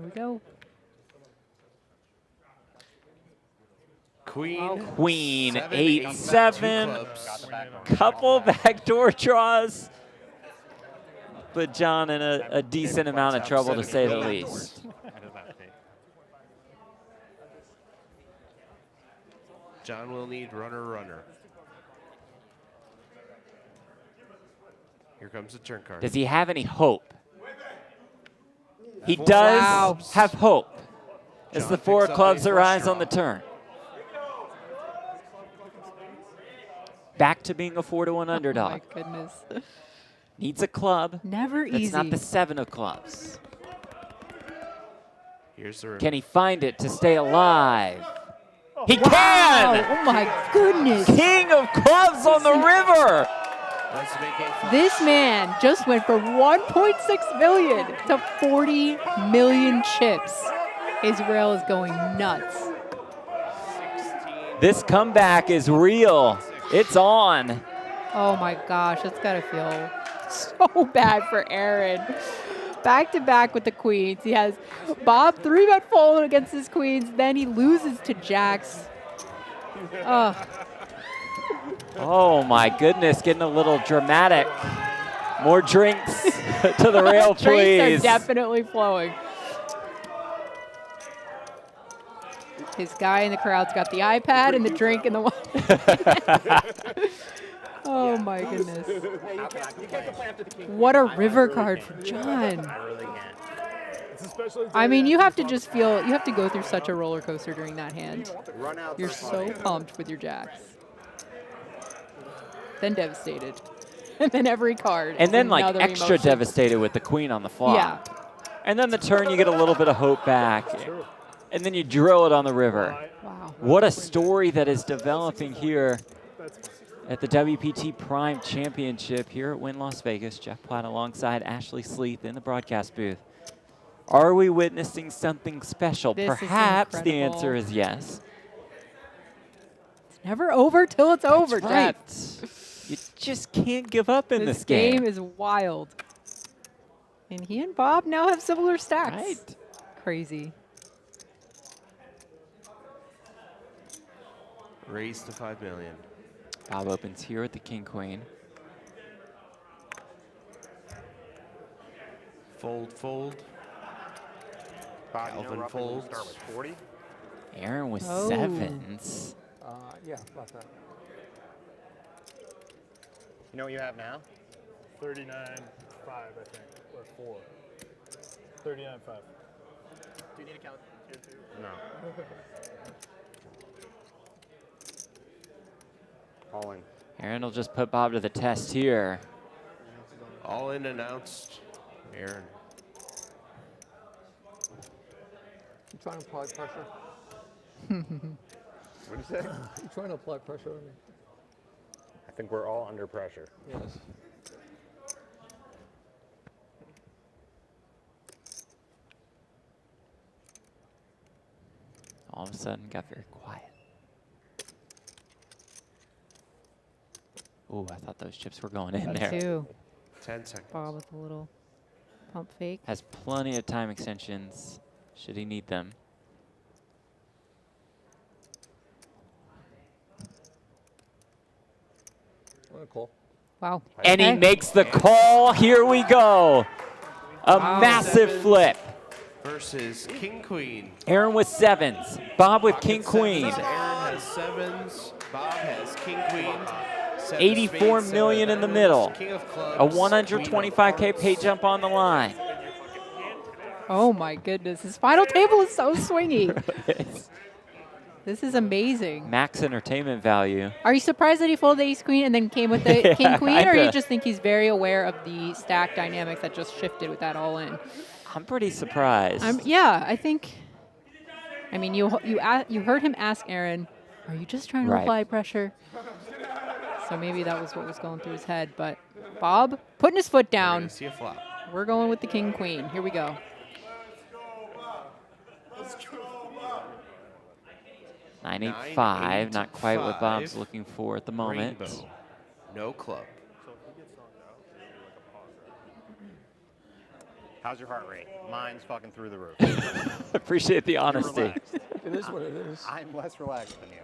we go. Queen. Queen, 7, 8, 8, 7. two clubs. Couple backdoor draws. put Jon in a decent amount of trouble, to say the least. Jon will need runner. Here comes the turn card. Does he have any hope? He does have hope as the 4 clubs arise on the turn. Back to being a 4-1 underdog. Oh my goodness. Needs a club. Never easy. That's not the 7 of clubs. Here's the river. Can he find it to stay alive? He Wow. can! Oh my goodness. King of clubs on the river! Let's make it fun. This man just went from 1.6 million to 40 million chips. Israel is going nuts. This comeback is real. It's on. Oh my gosh, that's gotta feel so bad for Aaron. Back to back with the queens. He has Bob 3-bet fold against his queens, then he loses to jacks. Oh my goodness, getting a little dramatic. More drinks to the rail, Drinks please. are definitely flowing. His guy in the crowd's got the iPad and the drink in the one. Oh my goodness. What a river card for Jon. I really can't. I mean, you have to just feel, you have to go through such a roller coaster during that hand. Run out. You're so pumped with your jacks. Then devastated. And then every card. And is like another extra emotion. devastated with the queen on the flop. Yeah. And then the turn, you get a little bit of hope back. And then you drill it on the river. Wow. What a story that is developing here at the WPT Prime Championship here at Wynn Las Vegas. Jeff Platt alongside Ashley Sleeth in the broadcast booth. Are we witnessing something special? This is Perhaps the incredible. answer is yes. It's never over till it's over, Right. Jeff. You just can't give up in this This game. game is wild. And he and Bob now have similar stacks. Right. Crazy. Raise to 5 million. Bob opens here with the king queen. Fold. Bob, you know Alvin roughly when you folds. start with 40? Aaron with Oh. sevens. Yeah, about that. You know what you have now? 39.5, I think, or 4. 39.5. Do you need a calculator too? No. All in. Aaron will just put Bob to the test here. All in announced. Aaron. You trying to apply pressure? What did you say? You trying to apply pressure on me? I think we're all under pressure. Yes. All of a sudden, got very quiet. Ooh, I thought those chips were going in Me there. too. 10 seconds. Bob with a little pump fake. Has plenty of time extensions, should he need them. Call. Wow. And he Okay. makes the call. Here we go. A massive flip. Versus King Queen. Aaron with sevens. Bob with king Pocket queen. sevens, Aaron has sevens. Bob has King Queen. 7 84 spades, million 7 in the diamonds, middle. King of A clubs, 125K queen of pay hearts. jump on the line. Oh my goodness. His final table is so swingy. This is amazing. Max entertainment value. Are you surprised that he folded ace queen and then came with the Yeah, king queen, or you kinda. just think he's very aware of the stack dynamics that just shifted with that all in? I'm pretty surprised. Yeah, I think. I mean, you heard him ask Aaron, "Are you just trying to Right. apply pressure?" So maybe that was what was going through his head. But Bob putting his foot We're down. gonna see a flop. We're going with the king queen. Here we go. Nine eight five, not quite what Bob's 985. looking for at the moment. Rainbow. No club. How's your heart rate? Mine's fucking through the roof. Appreciate the You're honesty. relaxed. It is what it is. I'm less relaxed than you.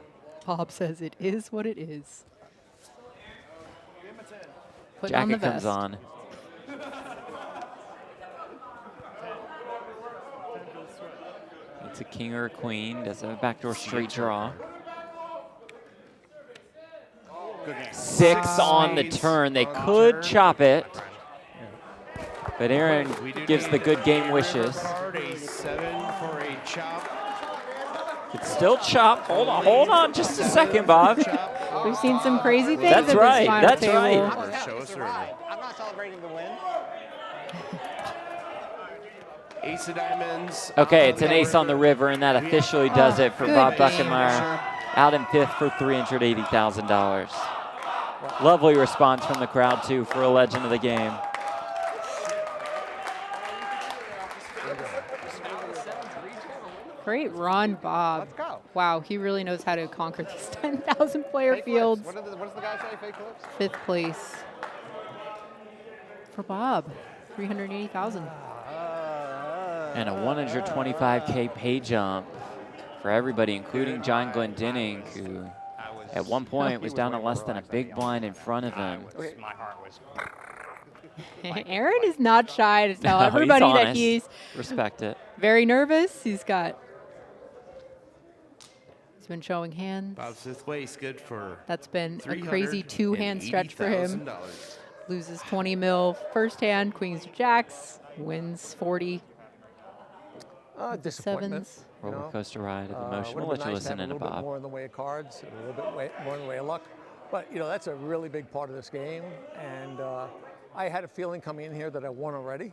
Bob says it is what it is. Putting on Jacket the comes vest. on. It's a king or a queen. Does a backdoor straight draw. Good game. 6 on the turn. They could chop it. But Aaron gives the good game wishes. A 7 for a chop. It's still chop. Hold on just a second, Bob. We've seen some crazy things That's at right, this final that's table. right. Show us early. I'm not celebrating the win. Ace of diamonds. Okay, it's an ace on the river, and that officially does it for good Bob game. Buckenmayer. Out in 5th for $380,000. Lovely response from the crowd, too, for a legend of the game. Great run, Bob. Let's go. Wow, he really knows how to conquer these 10,000 player Fake fields. clips. What does the guy say? Fake clips? 5th place for Bob, 380,000. And a 125K pay jump for everybody, including Jon Glendinning, who at one point was down to less than a big blind in front of him. My heart was. Aaron is not shy to tell No, everybody he's that honest. he's Respect it. very nervous. He's been showing hands. Bob's 5th place, good for. That's been a crazy 2-hand stretch for him. Loses 20 mil first hand, queens or jacks, wins 40. Disappointment. Sevens. you know. Roller coaster ride of Would've emotion. been We'll let nice you to listen have in a to little bit Bob. more in the way of cards, and a little bit more in the way of luck. But you know, that's a really big part of this game, and I had a feeling coming in here that I won already.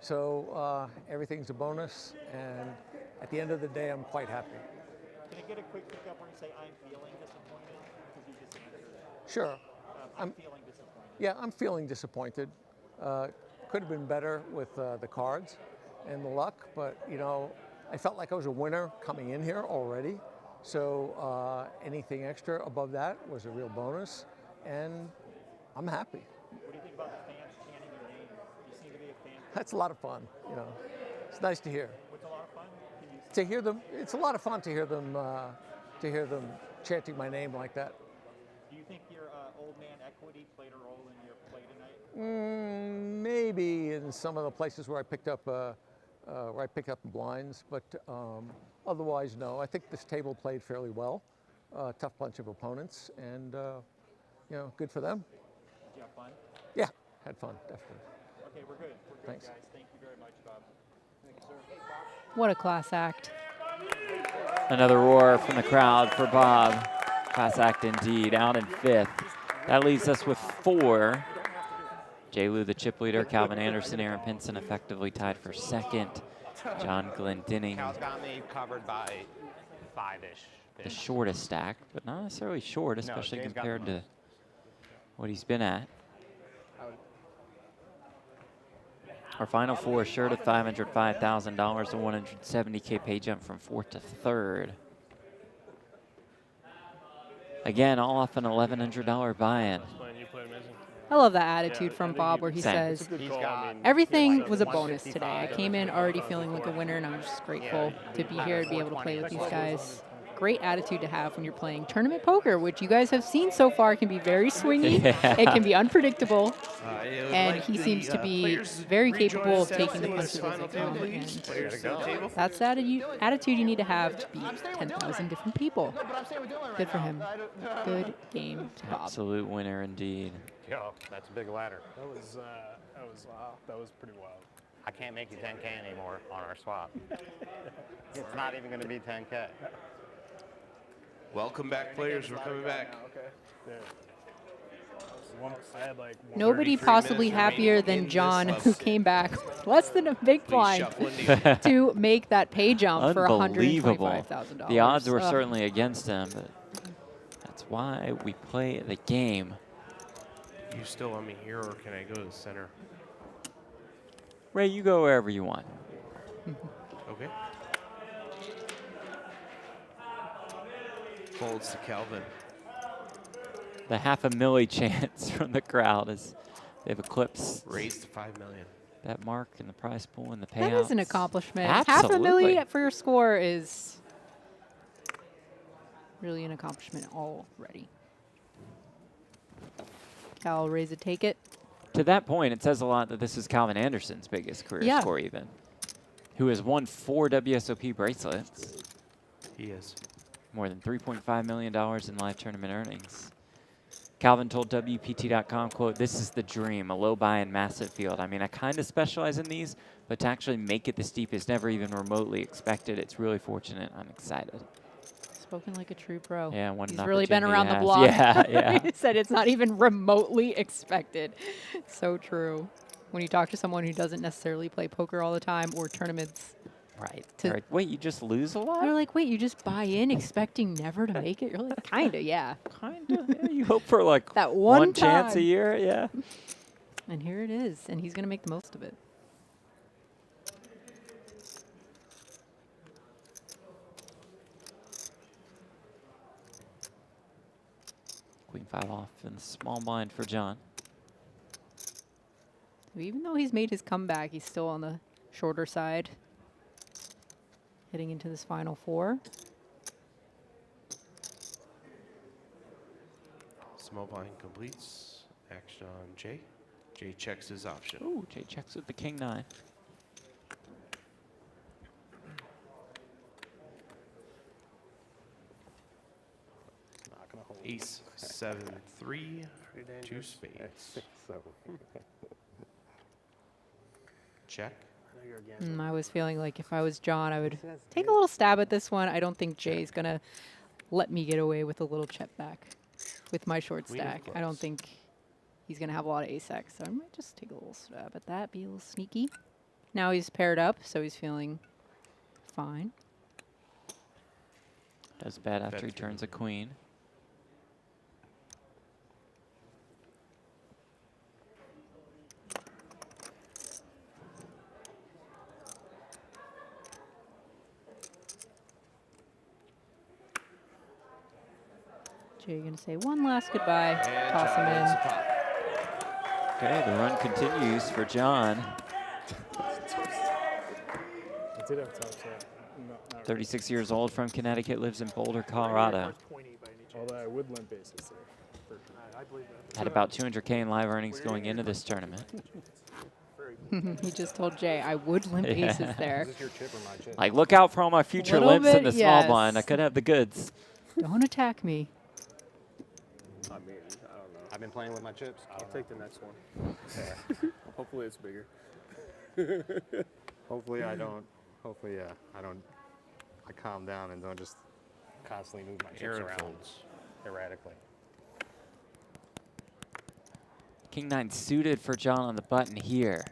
So everything's a bonus, and at the end of the day, I'm quite happy. Can I get a quick pickup where you say, I'm feeling disappointed? Because you just answered that. Sure. I'm feeling disappointed. Yeah, I'm feeling disappointed. Could have been better with the cards and the luck, but you know, I felt like I was a winner coming in here already. So anything extra above that was a real bonus, and I'm happy. What do you think about the fans chanting your name? You seem to be a fan. That's a lot of fun, you know. It's nice to hear. What's a lot of fun? Can you To hear them, it's a lot of fun to hear them chanting my name like that. Do you think your old man equity played a role in your play tonight? Maybe in some of the places where I picked up blinds, but otherwise, no. I think this table played fairly well. Tough bunch of opponents, and you know, good for them. Did you have fun? Yeah, had fun, definitely. Okay, we're good. We're good, Thanks. guys. Thank you very much, Bob. Thank you, sir. What a class act. Another roar from the crowd for Bob. Class act indeed, out in 5th. That leaves us with 4. J. Lou, the chip leader, Calvin Anderson, Aaron Pinson effectively tied for 2nd. Jon Glendinning, Cal's got me covered by 5-ish. the shortest stack, but not necessarily short, especially Jay's got compared the to what he's been at. Our final 4 assured of $505,000, a 170K pay jump from 4th to 3rd. Again, all off an $1,100 buy-in. You played amazing. I love that attitude from Bob where he Same. says, Good call. I mean, everything was a bonus today. I came in already feeling like a winner, and I'm just grateful to be here, to be able to play with these guys. Great attitude to have when you're playing tournament poker, which you guys have seen so far can be very swingy. Yeah. It can be unpredictable. And Like he seems to be players very rejoin capable of us taking the in this punches as final they come. table, please. And Players to the table. that's the attitude you need to have to beat 10,000 different people. Good for him. Good game to Bob. Absolute winner indeed. Yo, that's a big ladder. That was pretty wild. I can't make you 10K anymore on our swap. It's not even going to be 10K. Welcome back, players. We're coming back. I had like Nobody 33 possibly minutes happier remaining than in this John, house. who came back less than a big Please blind shuffle India. to make that pay jump for Unbelievable. $125,000. The odds were Ugh. certainly against him, but that's why we play the game. You still want me here, or can I go to the center? Ray, you go wherever you want. Okay. Folds to Calvin. The $500,000 chance from the crowd as they've eclipsed Raised to $5 million. that mark in the prize pool and the payouts. That is an accomplishment. Absolutely. $500,000 for your score is really an accomplishment already. Cal, raise it, take it. To that point, it says a lot that this is Calvin Anderson's biggest career Yeah. score even. who has won 4 WSOP bracelets. He is. More than $3.5 million in live tournament earnings. Calvin told WPT.com, quote, "This is the dream, a low buy-in massive field. I mean, I kind of specialize in these, but to actually make it this deep is never even remotely expected. It's really fortunate. I'm excited." Spoken like a true pro. Yeah, one He's really been opportunity around the has. block. Yeah, yeah. He said it's not even remotely expected. So true. When you talk to someone who doesn't necessarily play poker all the time or tournaments. Right. Right. Wait, you just lose a lot? They're like, wait, you just buy in expecting never to make it? You're like, kinda, yeah. Kinda. Yeah, you hope for like that one chance a time. year, yeah. And here it is, and he's gonna make the most of it. Queen 5 off in the small blind for Jon. So even though he's made his comeback, he's still on the shorter side. Heading into this final 4. Small blind completes. Action on Jay. Jay checks his option. Ooh, Jay checks with the king 9. Ace 7 3 2 spades. Check. I was feeling like if I was Jon, I would take a little stab at this one. I don't think Jay's going to let me get away with a little check back with my short Queen of stack. I don't clubs. think he's going to have a lot of ace-x, so I might just take a little stab at that, be a little sneaky. Now he's paired up, so he's feeling fine. Does bet after Bet he turns a queen. Jay going to say one last goodbye, And toss him Jon wins the in. pot. Okay, the run continues for Jon. I did have tops, not 36 years old, from Connecticut, lives in Boulder, Colorado. Although I would limp aces there. For sure. I believe that. Had about 200K in live earnings going into this tournament. He just told Jay, I would limp Yeah. aces there. Is this your chip or my chip? Like, look out for all my future Little limps in bit, the small yes. blind. I could have the goods. Don't attack me. I mean, I don't know. I've been playing with my chips. I'll take the next one. Hopefully it's bigger. Hopefully I don't. Hopefully, yeah, I calm down and don't just constantly move my chips Aaron around folds. erratically. King 9 suited for Jon on the button here.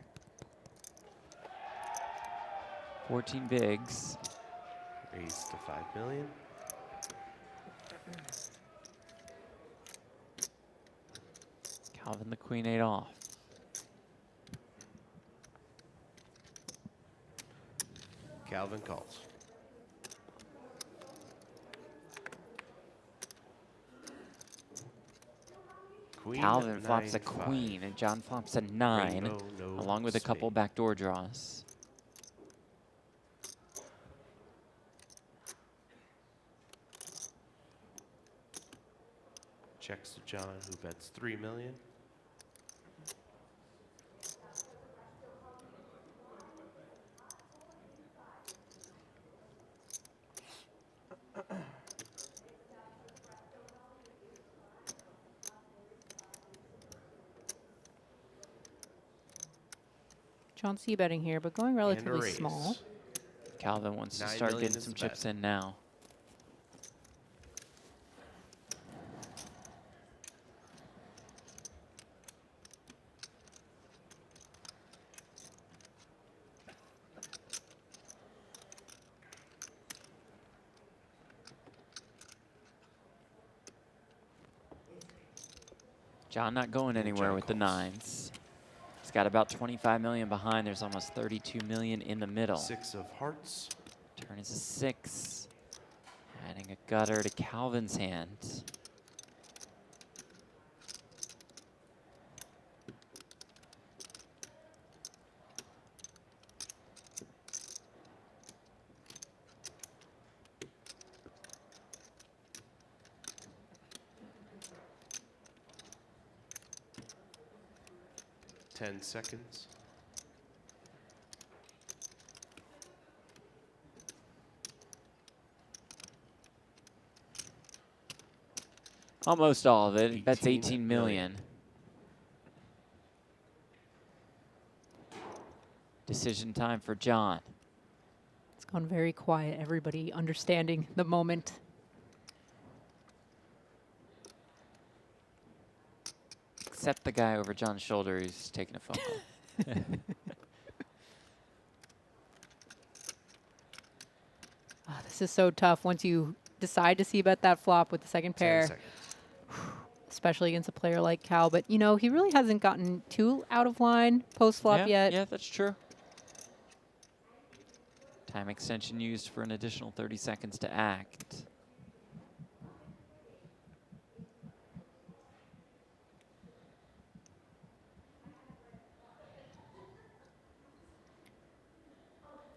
14 bigs. Raise to 5 million. Calvin the queen 8 off. Calvin calls. Queen Calvin flops a 9-5. queen and Jon flops a 9, Rainbow, no along with a couple spade. backdoor draws. Checks to Jon, who bets 3 million. John C betting here, but going And a relatively raise. small. Calvin wants to 9 start million getting is some the chips bet. in now. Jon not going anywhere Jon with the calls. 9s. He's got about 25 million behind. There's almost 32 million in the middle. 6 of hearts. Turn is a 6. Adding a gutter to Calvin's hand. Ten seconds. Almost all of it. That's 18 million. Decision time for Jon. It's gone very quiet. Everybody understanding the moment. Except the guy over Jon's shoulder who's taking a phone call. Oh, this is so tough once you decide to c-bet that flop with the second 10 pair, seconds. especially against a player like Cal. But, you know, he really hasn't gotten too out of line post-flop yet. Yeah, that's true. Time extension used for an additional 30 seconds to act.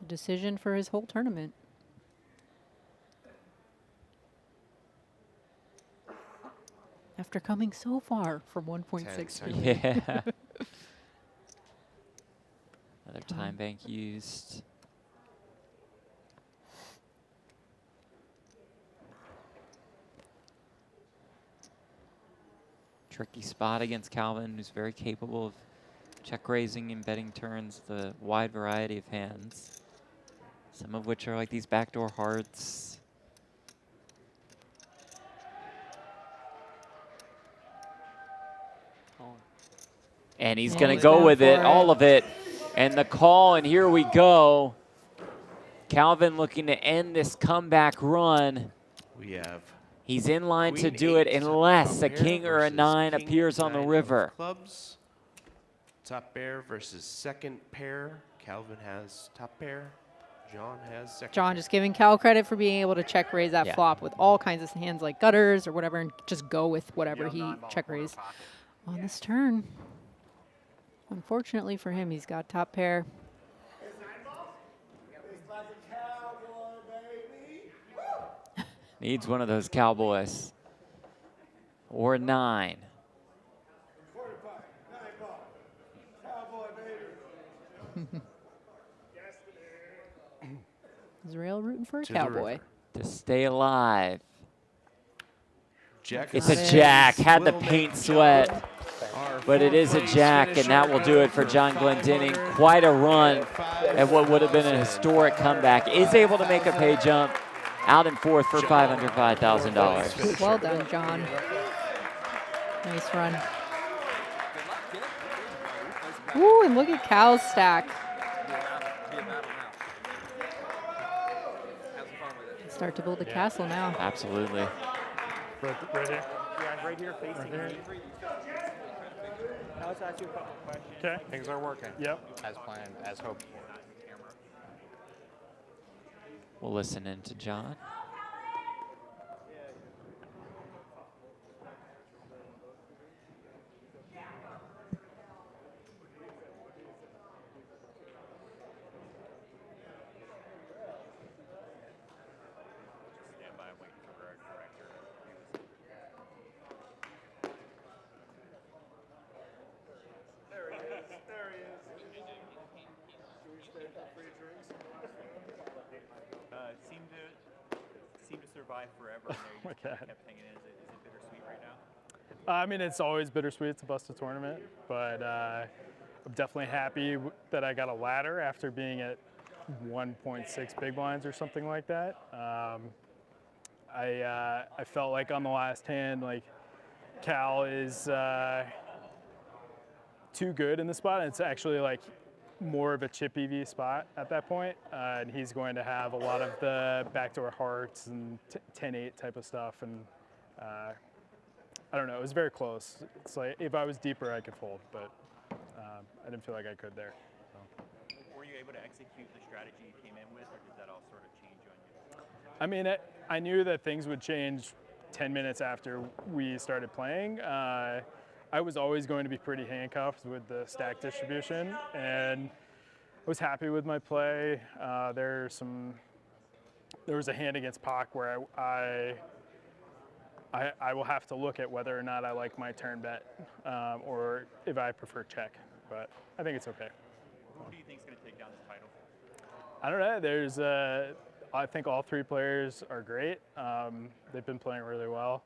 Decision for his whole tournament. After coming so far from 1.6 million. Yeah. Another time bank used. Tricky spot against Calvin, who's very capable of check raising and betting turns, the wide variety of hands. Some of which are like these backdoor hearts. And he's going to go with it, all of it. And the call, and here we go. Calvin looking to end this comeback run. We have He's in line to Queen do it 8 unless a top pair king or a versus 9 King appears on the 9 of river. Clubs. Top pair versus second pair. Calvin has top pair. Jon has second Jon pair. just giving Cal credit for being able to check raise that Yeah. flop with all kinds of hands like gutters or whatever and just go with whatever he check raised on this turn. Unfortunately for him, he's got top pair. Needs one of those cowboys. Or a 9. Israel rooting for a To the cowboy. river. To stay alive. Jack It's of a Nice. jack. Had the will paint make sweat. Jon our But it is a fourth-place jack, and that finisher will do it for for Jon Glendinning. 500. Quite a run at what would have been a historic comeback. Is able to make a pay jump out in fourth for $505,000. Well done, Jon. Nice run. Ooh, and look at Cal's stack. Start to build a castle now. Absolutely. Right here. Yeah, right here facing me. Now let's ask you a couple questions. Okay. Things are working. Yep. As planned, as hoped for. We'll listen in to Jon. Seemed to survive forever. And my you God. kept hanging in. Is it bittersweet right now? I mean, it's always bittersweet to bust a tournament, but I'm definitely happy that I got a ladder after being at 1.6 big blinds or something like that. I felt like on the last hand, like Cal is too good in the spot. It's actually like more of a chip EV spot at that point, and he's going to have a lot of the backdoor hearts and 10-8 type of stuff, and I don't know, it was very close. It's like if I was deeper, I could fold, but I didn't feel like I could there. So. Were you able to execute the strategy you came in with, or did that all sort of change on you? I mean, I knew that things would change 10 minutes after we started playing. I was always going to be pretty handcuffed with the stack distribution, and I was happy with my play. There was a hand against Pak where I will have to look at whether or not I like my turn bet, or if I prefer check, but I think it's okay. Who do you think is going to take down this title? I don't know. I think all three players are great. They've been playing really well.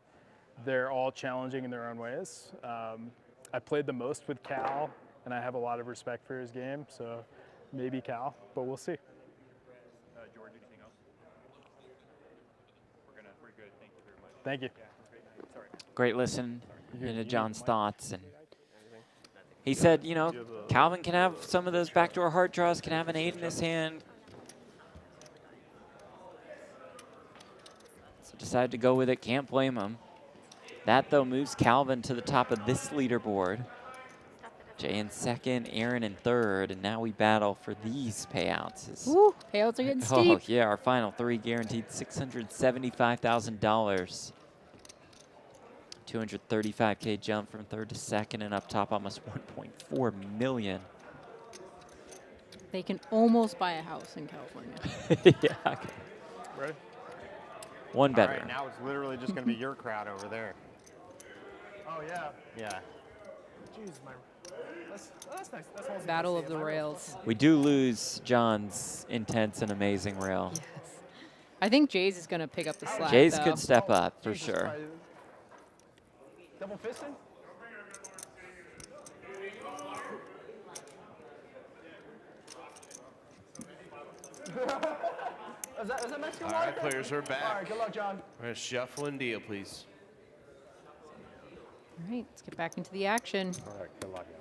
they're all challenging in their own ways. I played the most with Cal, and I have a lot of respect for his game, so maybe Cal, but we'll see. George, anything else? We're good. Thank you very much. Thank you. Yeah, sorry. Great listen into Jon's thoughts. And he said, you know, Calvin can have some of those backdoor heart draws, can have an 8 in his hand. So decided to go with it. Can't blame him. That, though, moves Calvin to the top of this leaderboard. Jay in second, Aaron in third, and now we battle for these payouts. Woo, payouts are getting steep. Oh, yeah, our final 3 guaranteed $675,000. 235K jump from third to second, and up top almost 1.4 million. They can almost buy a house in California. Yeah. Okay. Ready? One better. All right, now it's literally just going to be your crowd over there. Oh, yeah. Yeah. Jeez, that's nice. That's all Battle of the rails. We do lose Jon's intense and amazing rail. Yes. I think Jay's is going to pick up the slack. Jay's though. could step up for sure. Double fisting? Is that Mexican All water? right, players are back. All right, good luck, Jon. We're going to shuffle and deal, please. All right, let's get back into the action. All right, good luck, y'all.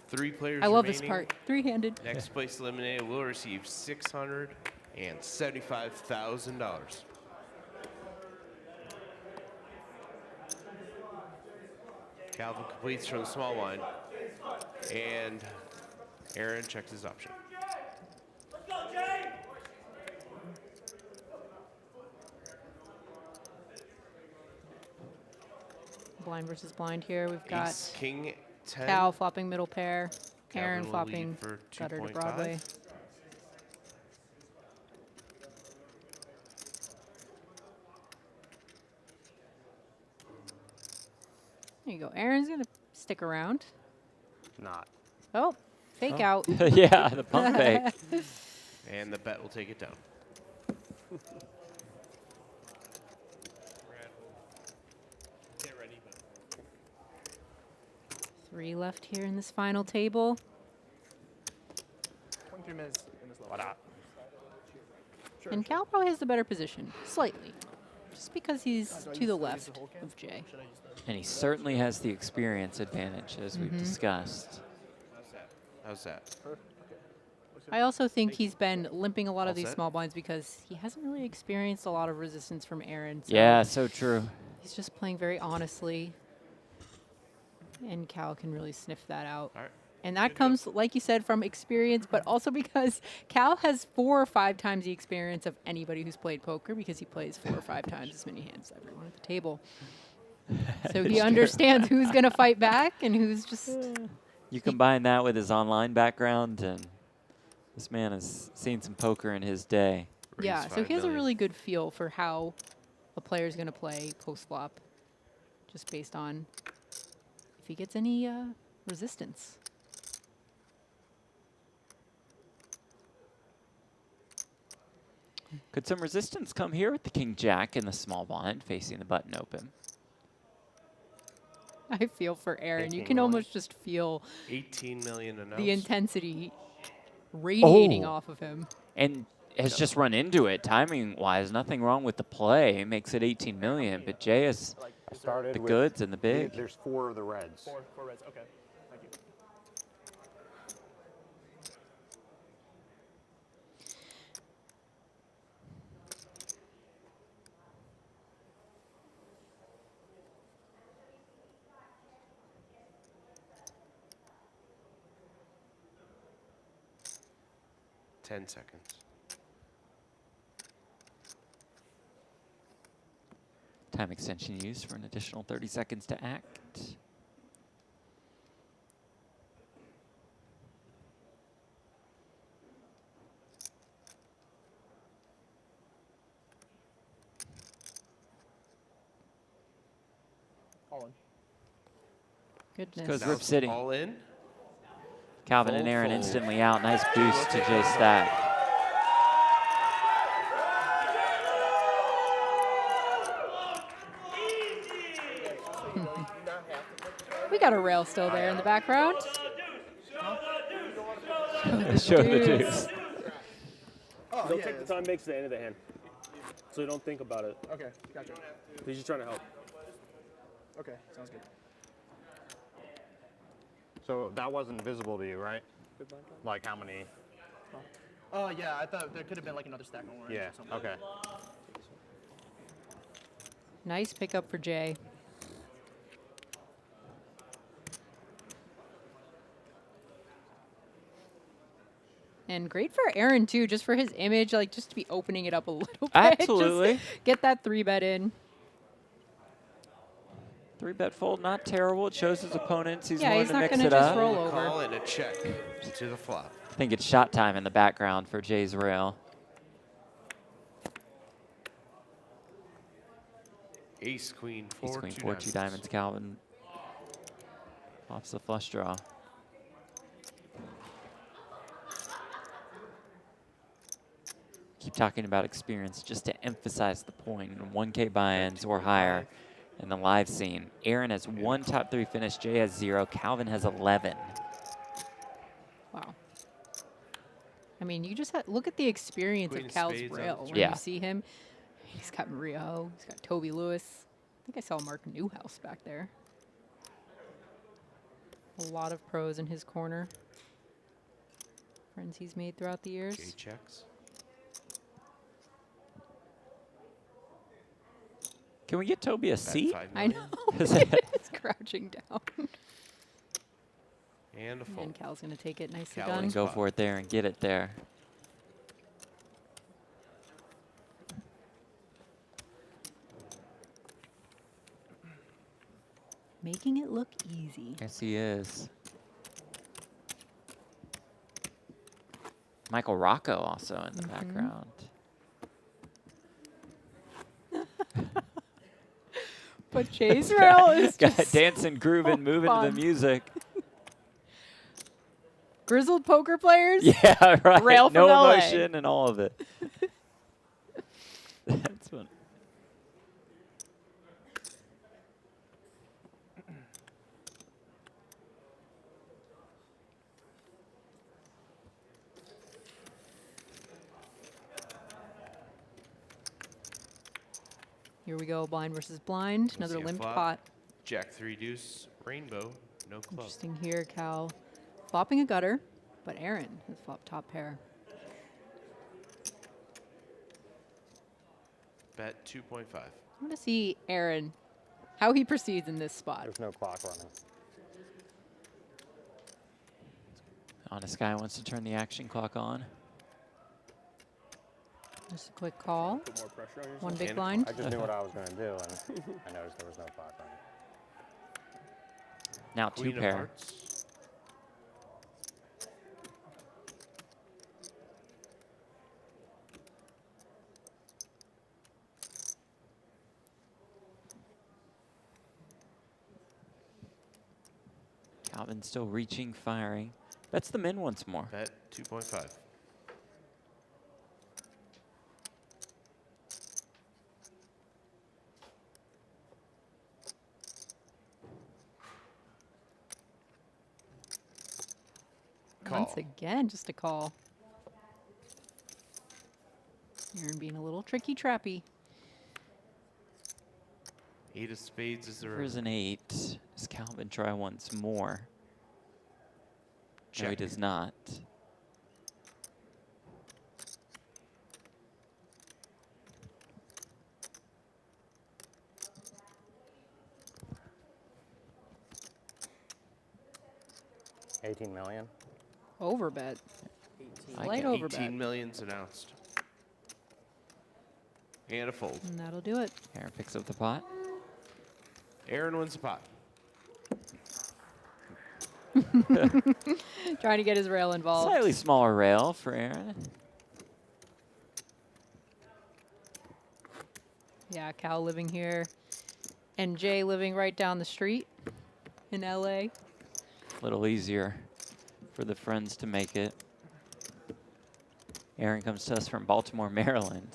3 players I love remaining. this part. 3-handed. Next place eliminated will receive $675,000. Calvin completes from the small line, and Aaron checks his option. Blind versus blind here. We've got Ace, King, 10. Cal flopping middle pair. Aaron Calvin will flopping lead for gutter to 2.5. Broadway. There you go. Aaron's going to stick around. Not. Oh, fake out. Yeah, the pump fake. And the bet will take it down. Three left here in this final table. 23 minutes in this level. What up? And Cal probably has the better position, slightly. Just because he's to the left of Jay. And he certainly has the experience advantage, as we've discussed. How's that? I also think he's been limping a lot of these set? small blinds because he hasn't really experienced a lot of resistance from Aaron. So Yeah, so true. he's just playing very honestly. And Cal can really sniff that out. All right. And that comes, like you said, from experience, but also because Cal has 4 or 5 times the experience of anybody who's played poker because he plays 4 or 5 times as many hands as everyone at the table. So he understands who's going to fight back and who's just... You combine that with his online background, and this man has seen some poker in his day. Yeah, Raise so he has a 5 million. really good feel for how a player's going to play post-flop, just based on if he gets any resistance. Could some resistance come here with the king-jack in the small blind facing the button open? I feel for Aaron. You 18 can million. almost just feel 18 million announced. the intensity radiating Oh. off of him. And has just run into it. Timing-wise, nothing wrong with the play. It makes it 18 million, but Jay has I started the with goods and the big. There's 4 of the reds. Four reds. Okay. Thank you. Ten seconds. Time extension used for an additional 30 seconds to act. All in. Goodness. Goes Now Rip it's City. all in. Calvin and Fold, Aaron fold. instantly out. Nice boost to Jay Stack. We got a rail still there in the background. Show the deuce. Oh, don't take the time makes the end of the hand. So don't think about it. Okay, gotcha. He's just trying to help. Okay, sounds good. So that wasn't visible to you, right? Like how many? Oh, yeah, I thought there could have been like another stack of orange Yeah, or something. okay. Nice pickup for Jay. And great for Aaron, too, just for his image, like just to be opening it up a little bit. Absolutely. Just get that 3-bet in. 3-bet fold, not terrible. It shows his opponents. He's Yeah, willing he's to not mix gonna it just up. roll over. Call and a check to the flop. I think it's shot time in the background for Jay's rail. Ace, queen, Ace, four, queen, two 4, diamonds. 2 diamonds. Calvin pops the flush draw. Keep talking about experience just to emphasize the point. 1K buy-ins or higher in the live scene. Aaron has 1 top 3 finish. Jay has 0. Calvin has 11. Wow. I mean, you just look at the experience Queen of of Cal's spades on rail. the When Yeah. you see him, he's got Mario, he's got Toby Lewis. I think I saw Mark Newhouse back there. A lot of pros in his corner. Friends he's made throughout the years. Jay checks. Can we get Toby a Bet seat? 5 I million. know. He's crouching down. And a fold. And Cal's going to take it nicely Cal done. wins. Go for it there and get it there. Making it look easy. Yes, he is. Michael Rocco also in the background. But Jay's rail is Got just dancing, grooving, moving to fun. the music. Grizzled poker players? Yeah, right. Rail No from LA. emotion and all of it. That's fun. Here we go, blind versus blind. We'll Another see a limped flop. pot. Jack 3 deuce, rainbow, no club. Interesting here, Cal. Flopping a gutter, but Aaron has flopped top pair. Bet 2.5. I want to see Aaron, how he proceeds in this spot. There's no clock running. Honest guy wants to turn the action clock on. Just a quick call. Put more pressure on yourself. One big And blind. I just knew what I was going to do, and I noticed there was no clock running. Now 2 Queen of pair. hearts. Calvin still reaching, firing. That's the min once more. Bet 2.5. Call. Once again, just a call. Aaron being a little tricky trappy. 8 of spades is the There's river. an 8. Does Calvin try once more? No, he Check. does not. $18 million. Overbet. I Slight can- overbet. 18 million's announced. And a fold. And that'll do it. Aaron picks up the pot. Aaron wins the pot. Trying to get his rail involved. Slightly smaller rail for Aaron. Yeah, Cal living here. And Jay living right down the street in LA. A little easier for the friends to make it. Aaron comes to us from Baltimore, Maryland.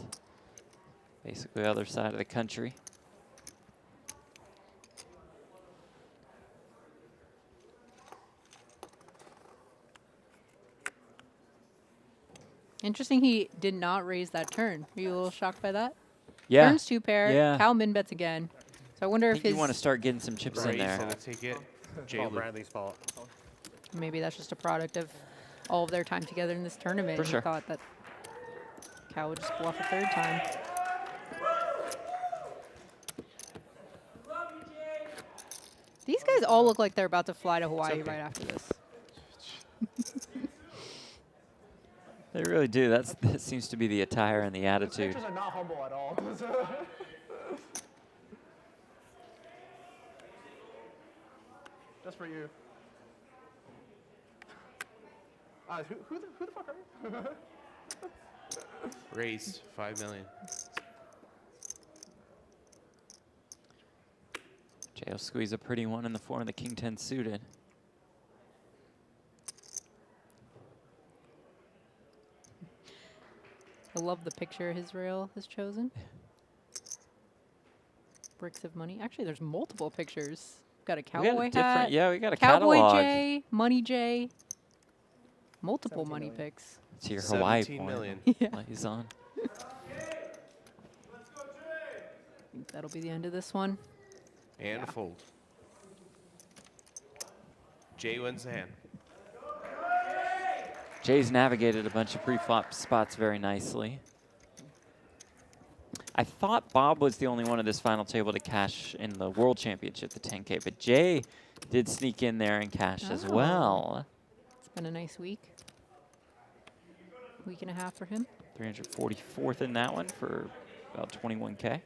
Basically other side of the country. Interesting he did not raise that turn. Are you a little shocked by that? Yeah. Turns 2 pair. Yeah. Cal min bets again. So I wonder I if think his... you want to start getting some chips in Raise there. and a ticket. Call Bradley's fault. Maybe that's just a product of all of their time together in this tournament. For He sure. thought that Cal would just bluff a 3rd time. These guys all look like they're about to fly to Hawaii okay. right after this. They really do. That seems to be the attire and the attitude. Pitchers are not humble at all. Just for you. Who the fuck are you? Raise 5 million. Jay will squeeze a pretty one in the form of the King 10 suited. I love the picture his rail has chosen. Bricks of money. Actually, there's multiple pictures. Got a We got a cowboy different- hat. yeah, we got a Cowboy catalog. J, Money J. Multiple money picks. It's your Hawaii 17 point. million. Yeah. He's on. I think that'll be the end of this one. And a fold. Jay wins the hand. Jay's navigated a bunch of pre-flop spots very nicely. I thought Bob was the only one at this final table to cash in the World Championship, the 10K, but Jay did sneak in there and cash as Oh. well. It's been a nice week. Week and a half for him. 344th in that one for about 21K.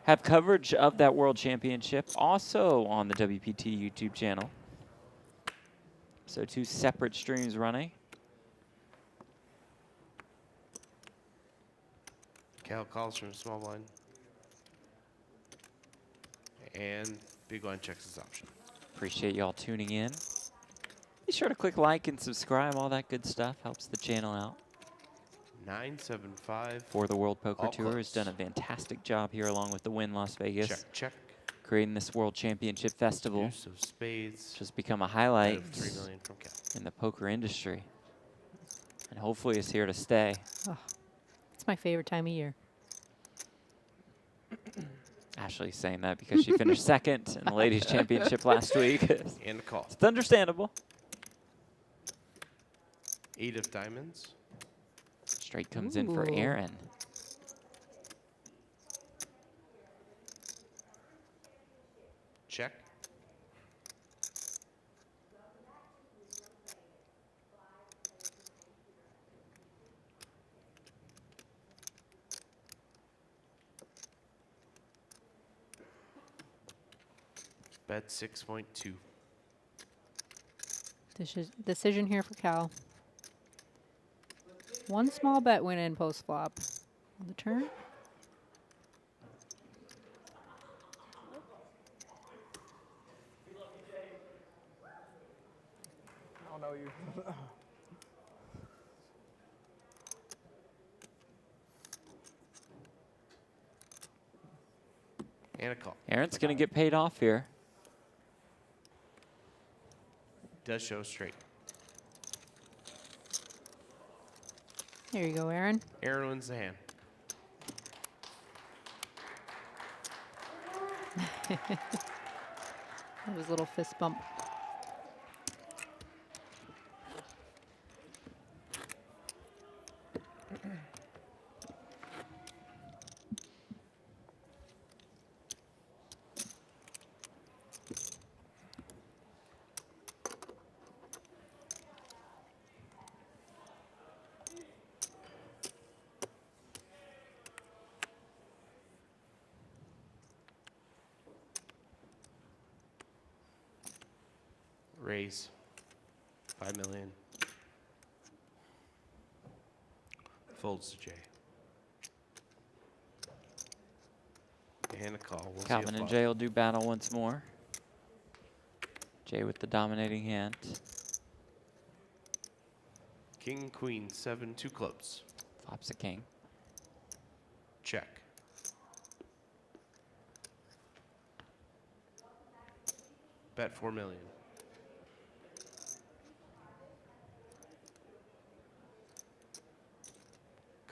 Have coverage of that World Championship also on the WPT YouTube channel. So 2 separate streams running. Cal calls from small blind. And big blind checks his option. Appreciate y'all tuning in. Be sure to click like and subscribe. All that good stuff helps the channel out. 975. For the World Poker All Tour has close. done a fantastic job here along with the Win Las Vegas. Check, check. Creating this World Championship Festival. Deuce of spades. Which has become a highlight Out of 3 million from Cal. in the poker industry. And hopefully it's here to stay. Oh, it's my favorite time of year. Ashley's saying that because she finished second in the Ladies Championship last week. And a call. It's understandable. 8 of diamonds. Straight comes in for Ooh. Aaron. Check. Bet 6.2. Decision here for Cal. 1 small bet went in post flop. On the turn. I don't know you. And a call. Aaron's going to get paid off here. Does show straight. There you go, Aaron. Aaron wins the hand. That was a little fist bump. Raise 5 million. Folds to Jay. And a call. We'll see Calvin a and flop. Jay will do battle once more. Jay with the dominating hand. King, queen, 7, 2 clubs. Flops a king. Check. Bet 4 million.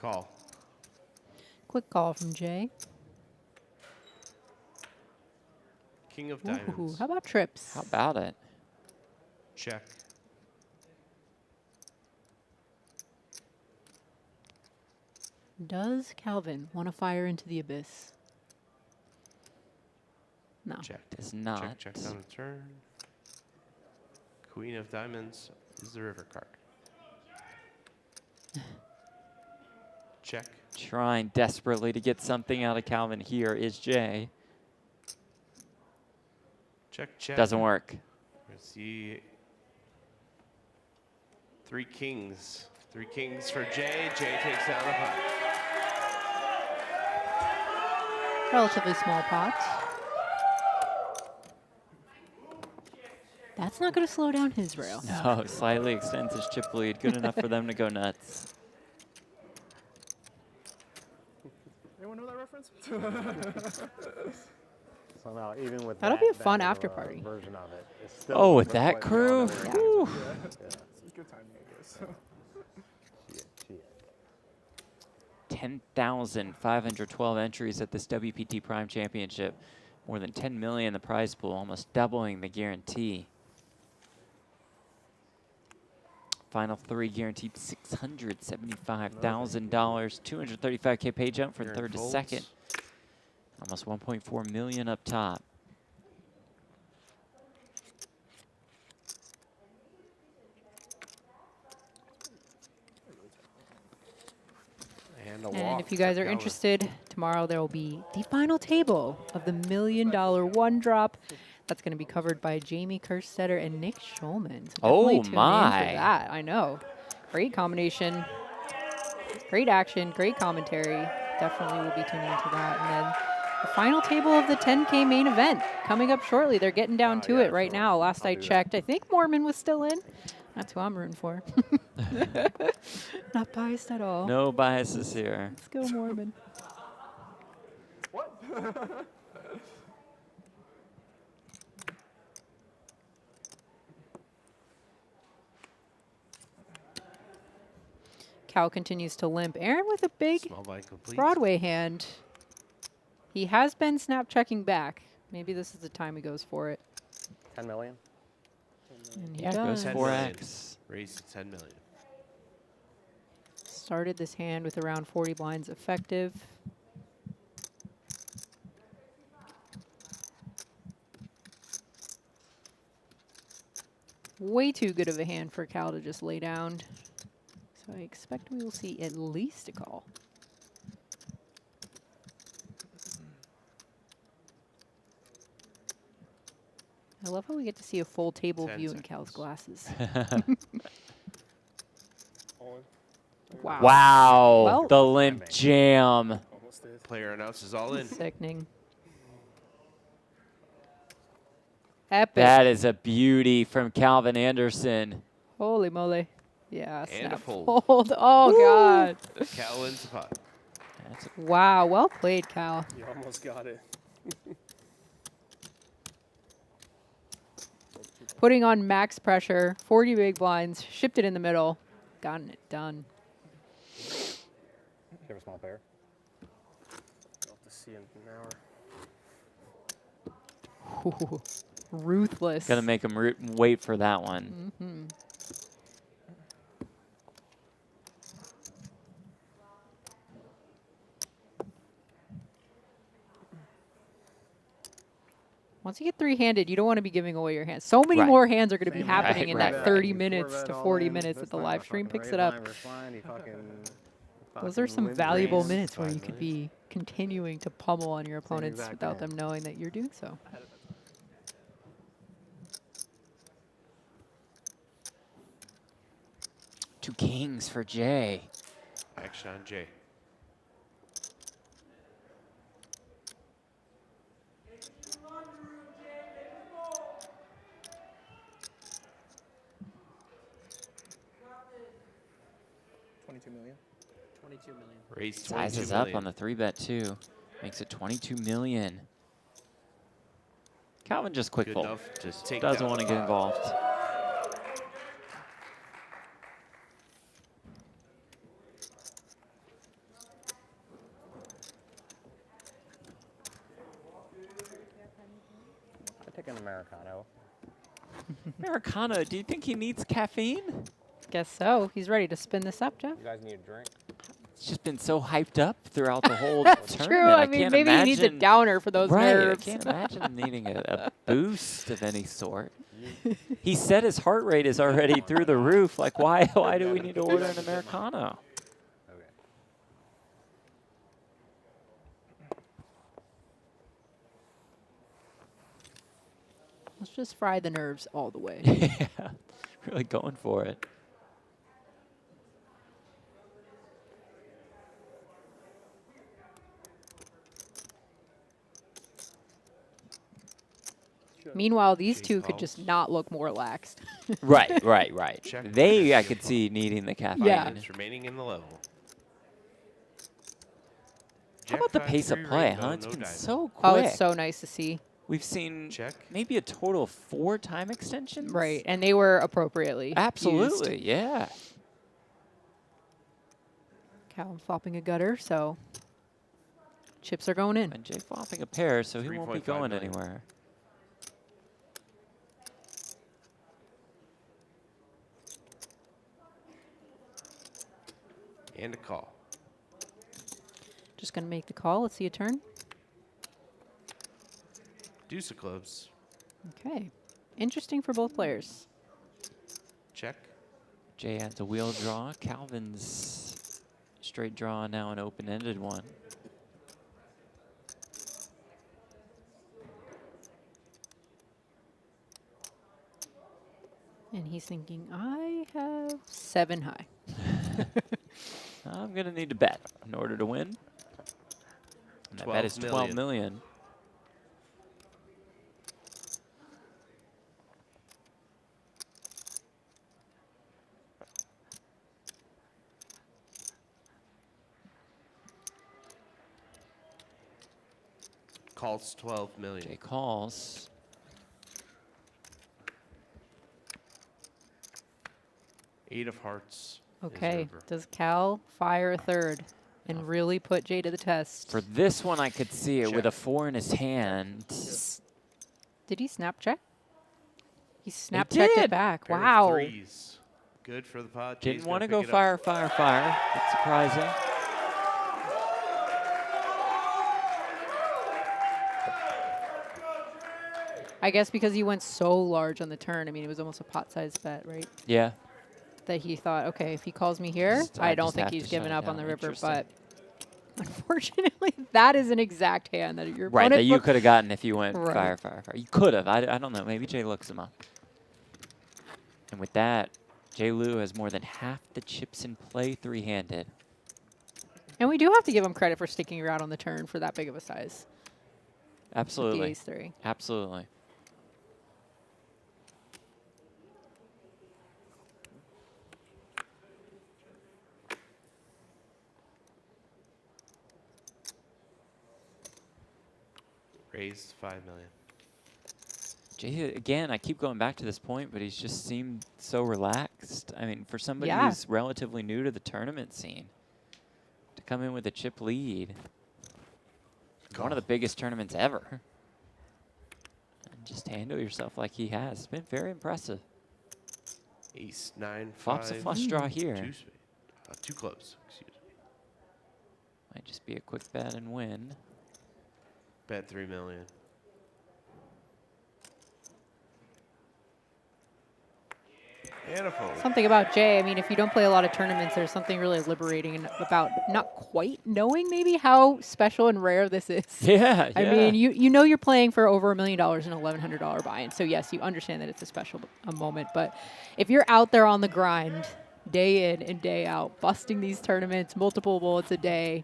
Call. Quick call from Jay. King of Ooh, diamonds. how about trips? How about it? Check. Does Calvin want to fire into the abyss? No. Check. Does not. Check, check on the turn. Queen of diamonds is the river card. Check. Trying desperately to get something out of Calvin here is Jay. Check, check. Doesn't work. Let's see. 3 kings. 3 kings for Jay. Jay takes down the pot. Relatively small pot. That's not going to slow down his rail. No, slightly extends his chip lead. Good enough for them to go nuts. Anyone know that reference? Somehow, even with That'll that, be a fun that after little, party. version of it, it's still Oh, with looks that like crew? beyond every Whew. It's a good time, I guess. Shit. 10,512 entries at this WPT Prime Championship. More than 10 million in the prize pool, almost doubling the guarantee. Final 3 guaranteed $675,000, 235K pay jump from third to second. Almost 1.4 million up top. And if you guys are interested, tomorrow there will be the final table of the $1 million one drop. That's going to be covered by Jamie Kerstetter and Nick Schulman. So definitely tune in for that. I know. Great combination. Great action. Great commentary. Definitely will be tuning into that. And then the final table of the 10K main event coming up shortly. They're getting down to it right now. Last I checked, I think Mormon was still in. That's who I'm rooting for. Not biased at all. No biases here. Let's go, Mormon. What? Cal continues to limp. Aaron with a big Small blind complete. Broadway hand. He has been snap checking back. Maybe this is the time he goes for it. 10 million? And he Yeah, does. goes 4x. Raised to 10 million. Started this hand with around 40 blinds effective. Way too good of a hand for Cal to just lay down. So I expect we will see at least a call. I love how we get to see a full table 10 view in seconds. Cal's glasses. All in. Wow. Wow, Well- the limp jam. Almost did. Player announces all in. Sickening. Epic. That is a beauty from Calvin Anderson. Holy moly. Yeah, And a snap fold. fold. Oh, God. Cal wins the pot. That's Wow, well played, Cal. You almost got it. Putting on max pressure, 40 big blinds, shipped it in the middle, gotten it done. You have a small pair? I'll have to see in an hour. Ooh, ruthless. Gonna make him wait for that one. Mm-hmm. Once you get three-handed, you don't want to be giving away your hands. So many Right. more hands are going to be Same happening in right, that right. 30 You minutes four to bet all 40 in, minutes this that the time live I stream fucking picks raise it up. mine, versus mine, you Those are some win valuable raise minutes where 5 you could million. be continuing to pummel on your opponents exact without hand. them knowing that you're doing so. Two kings for Jay. Action on Jay. $22 million. Raised 22 Sizes up million. on the 3-bet too. Makes it 22 million. Calvin just quick Good fold. enough to take Doesn't down want to the get pot. involved. an Americano. Americano, do you think he needs caffeine? Guess so. He's ready to spin this up, Jeff. You guys need a drink? It's just been so hyped up throughout the whole That's tournament. true. I mean, can't maybe he needs a imagine- downer for those right, nerves. I can't imagine him needing a boost of any sort. He said his heart rate is already through the roof. Like, why do we need to order an Americano? Okay. Let's just fry the nerves all the way. Yeah, really going for it. Meanwhile, these two could just not look more laxed. Right. Check. They, I could see needing the caffeine. Yeah. It's remaining in the level. How about the Jack pace of 5-3 play, rainbow, huh? It's no been diamond. so quick. Oh, it's so nice to see. We've seen Check. maybe a total of 4 time extensions. Right, and they were appropriately Absolutely, used. yeah. Calvin flopping a gutter, so chips are going in. And Jay flopping a pair, so he won't be 3.5 going million. anywhere. And a call. Just going to make the call. Let's see a turn. Deuce of clubs. Okay. Interesting for both players. Check. Jay adds a wheel draw. Calvin's straight draw, now an open-ended one. And he's thinking, I have 7 high. I'm going to need to bet in order to win. And that bet is 12 million. Calls 12 million. Jay calls. Eight of hearts. is Okay. over. Does Cal fire a third and really put Jay to the test? For this one, I could see it with a Check. 4 in his hand. Did he snap check? He snap checked did. it back. Pair of Wow. threes. Good for the pot. Jay's Didn't gonna want to pick go it up. fire, fire, fire. That's surprising. I guess because he went so large on the turn. I mean, it was almost a pot-sized bet, right? Yeah. That he thought, okay, if he calls me here, I I don't just think have he's to giving shut it up on the down. river. Interesting. But unfortunately, that is an exact hand that your Right, opponent that you looked- could have gotten if you went Right. fire, fire, fire. You could have. I don't know. Maybe Jay looks him up. And with that, Jay Lou has more than half the chips in play three-handed. And we do have to give him credit for sticking around on the turn for that big of a size. Absolutely. ace-3. Absolutely. Raised 5 million. Jay, again, I keep going back to this point, but he's just seemed so relaxed. I mean, for somebody Yeah. who's relatively new to the tournament scene, to come in with a chip lead, one of the biggest tournaments ever, and just handle yourself like he has. It's been very impressive. Ace 9 Flops a 5. flush draw here. Two clubs. Excuse me. Might just be a quick bet and win. Bet 3 million. And a fold. Something about Jay, I mean, if you don't play a lot of tournaments, there's something really liberating about not quite knowing maybe how special and rare this is. Yeah, I mean, you know you're playing for over $1 million in an $1,100 buy-in. So yes, you understand that it's a special moment. But if you're out there on the grind, day in and day out, busting these tournaments, multiple bullets a day,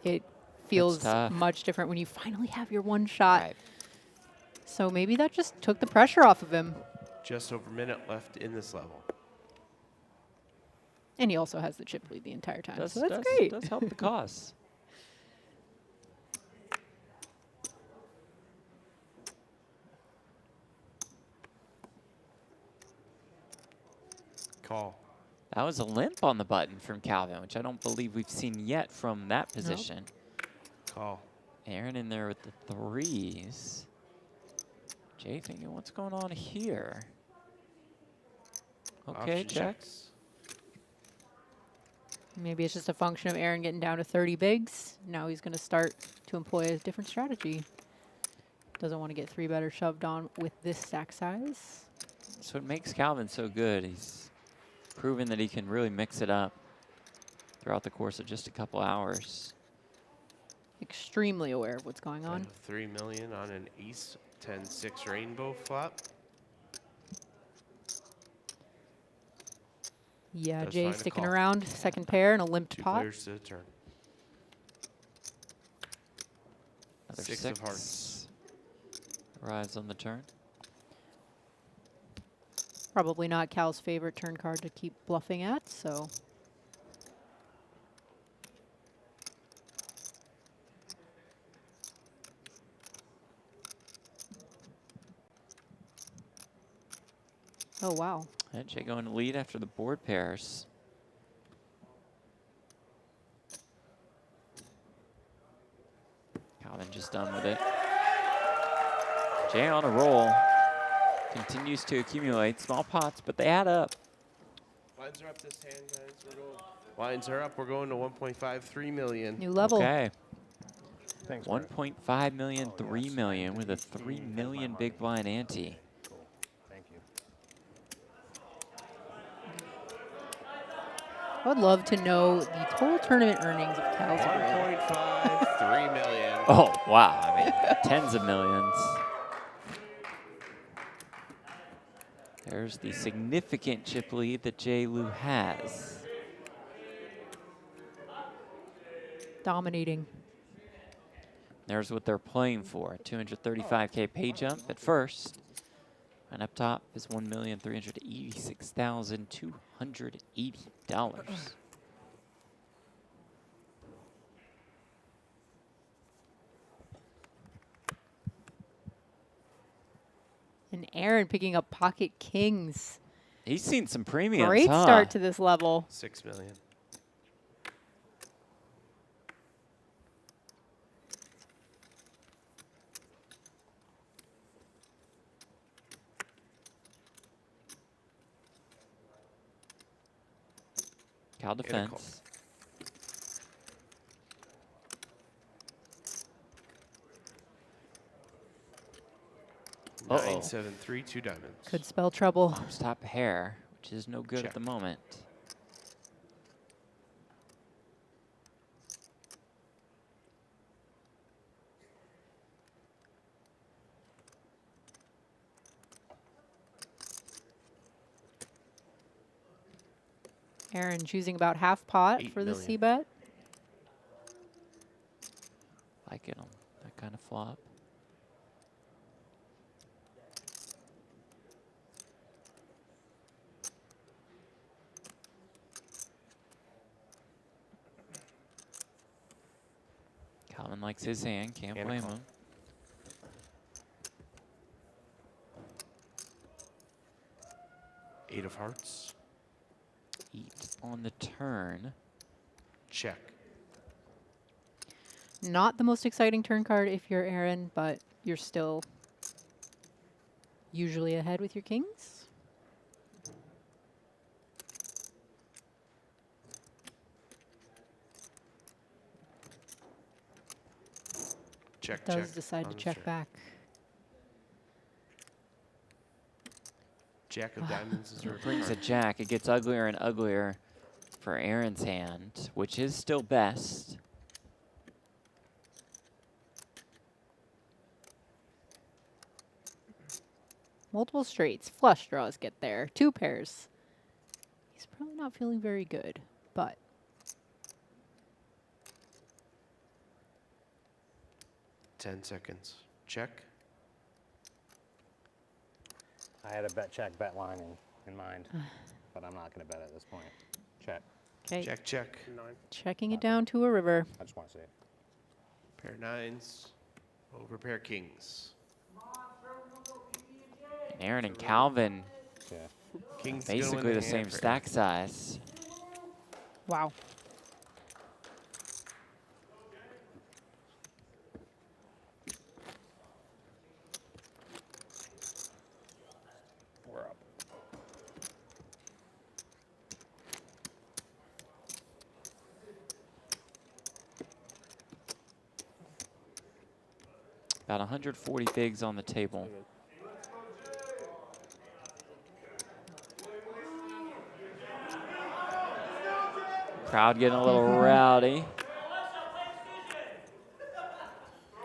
it feels tough. much different when you finally have your one shot. Right. So maybe that just took the pressure off of him. Just over a minute left in this level. And he also has the chip lead the entire time. Does, so that's does, great. does help the cause. Call. That was a limp on the button from Calvin, which I don't believe we've seen yet from that position. Call. Aaron in there with the threes. Jay thinking, what's going on here? Okay, Option check. checks. Maybe it's just a function of Aaron getting down to 30 bigs. Now he's going to start to employ a different strategy. Doesn't want to get 3-better shoved on with this stack size. So it makes Calvin so good. He's proven that he can really mix it up throughout the course of just a couple hours. Extremely aware of what's going on. And 3 million on an ace 10-6 rainbow flop. Yeah, Does Jay find a sticking call. around. Second pair and a limped 2 pot. players to the turn. Another 6 of hearts. Arrives on the turn. Probably not Cal's favorite turn card to keep bluffing at, so. Oh, wow. And Jay going to lead after the board pairs. Calvin just done with it. Jay on a roll. Continues to accumulate small pots, but they add up. Lines are up this hand, guys. We're going. Lines are up. We're going to 1.53 million. New level. Okay. Thanks, Brett. 1.5 million, 3 million with a 3 million big blind ante. Cool. Thank you. I would love to know the total tournament earnings of Cal's Grail. 1.53 million. Oh, wow. I mean, tens of millions. There's the significant chip lead that Jay Lou has. Dominating. There's what they're playing for. 235K pay jump at first. And up top is $1,386,280. And Aaron picking up pocket kings. He's seen some premiums, Great huh? start to this level. 6 million. Cal defense. Uh-oh. Uh-oh. 973, 2 diamonds. Could spell trouble. Stop pair, which is no good Check. at the moment. Aaron choosing about half pot 8 for the million. C-bet. Like it on that kind of flop. Calvin likes his hand, can't And a blame call. him. Eight of hearts. 8 on the turn. Check. Not the most exciting turn card if you're Aaron, but you're still usually ahead with your kings. Check, Does check. decide on to the check turn. back. Jack of diamonds is It our brings a card. jack. It gets uglier and uglier for Aaron's hand, which is still best. Multiple straights, flush draws get there, 2 pairs. He's probably not feeling very good, but 10 seconds. Check. I had a bet check bet line in mind, but I'm not going to bet at this point. Check. okay, Check, check. 9. checking it down to a river. I just want to see it. Pair nines. Over pair kings. And Aaron and Calvin, Yeah. Kings go in basically the hand same for stack size. Wow. About 140 bigs on the table. Crowd getting a little rowdy.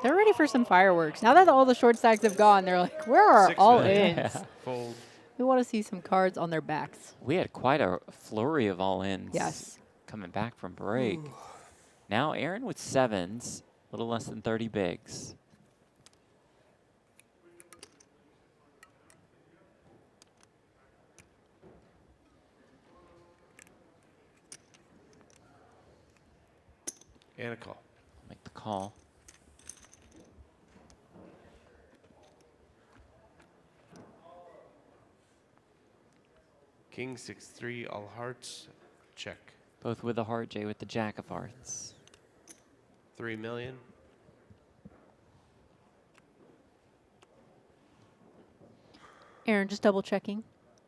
They're ready for some fireworks. Now that all the short stacks have gone, they're like, where are 6 all million. ins? Yeah. Fold. We want to see some cards on their backs. We had quite a flurry of all-ins. Yes. Coming back from break. Now Aaron with 7s, a little less than 30 bigs. And a call. Make the call. King 6-3, all hearts, check. Both with the heart, Jay with the jack of hearts. 3 million. Aaron, just double checking.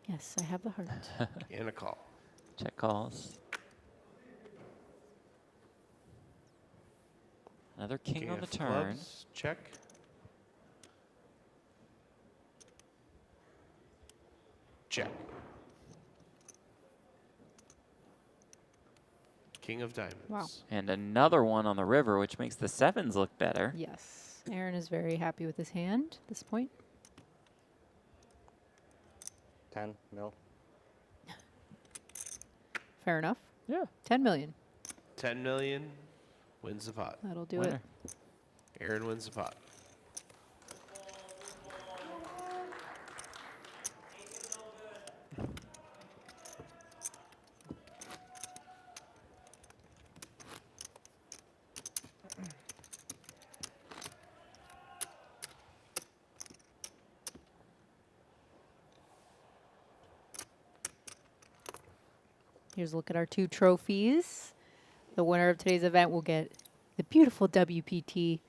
Yes, I have the heart. And a call. Check calls. Another king on the of turn. clubs, check. Check. King of diamonds. Wow. And another one on the river, which makes the 7s look better. Yes. Aaron is very happy with his hand at this point. 10 mil. Fair enough. Yeah. 10 million. 10 million wins the pot. That'll do Winner. it. Aaron wins the pot. Here's a look at our 2 trophies. The winner of today's event will get the beautiful WPT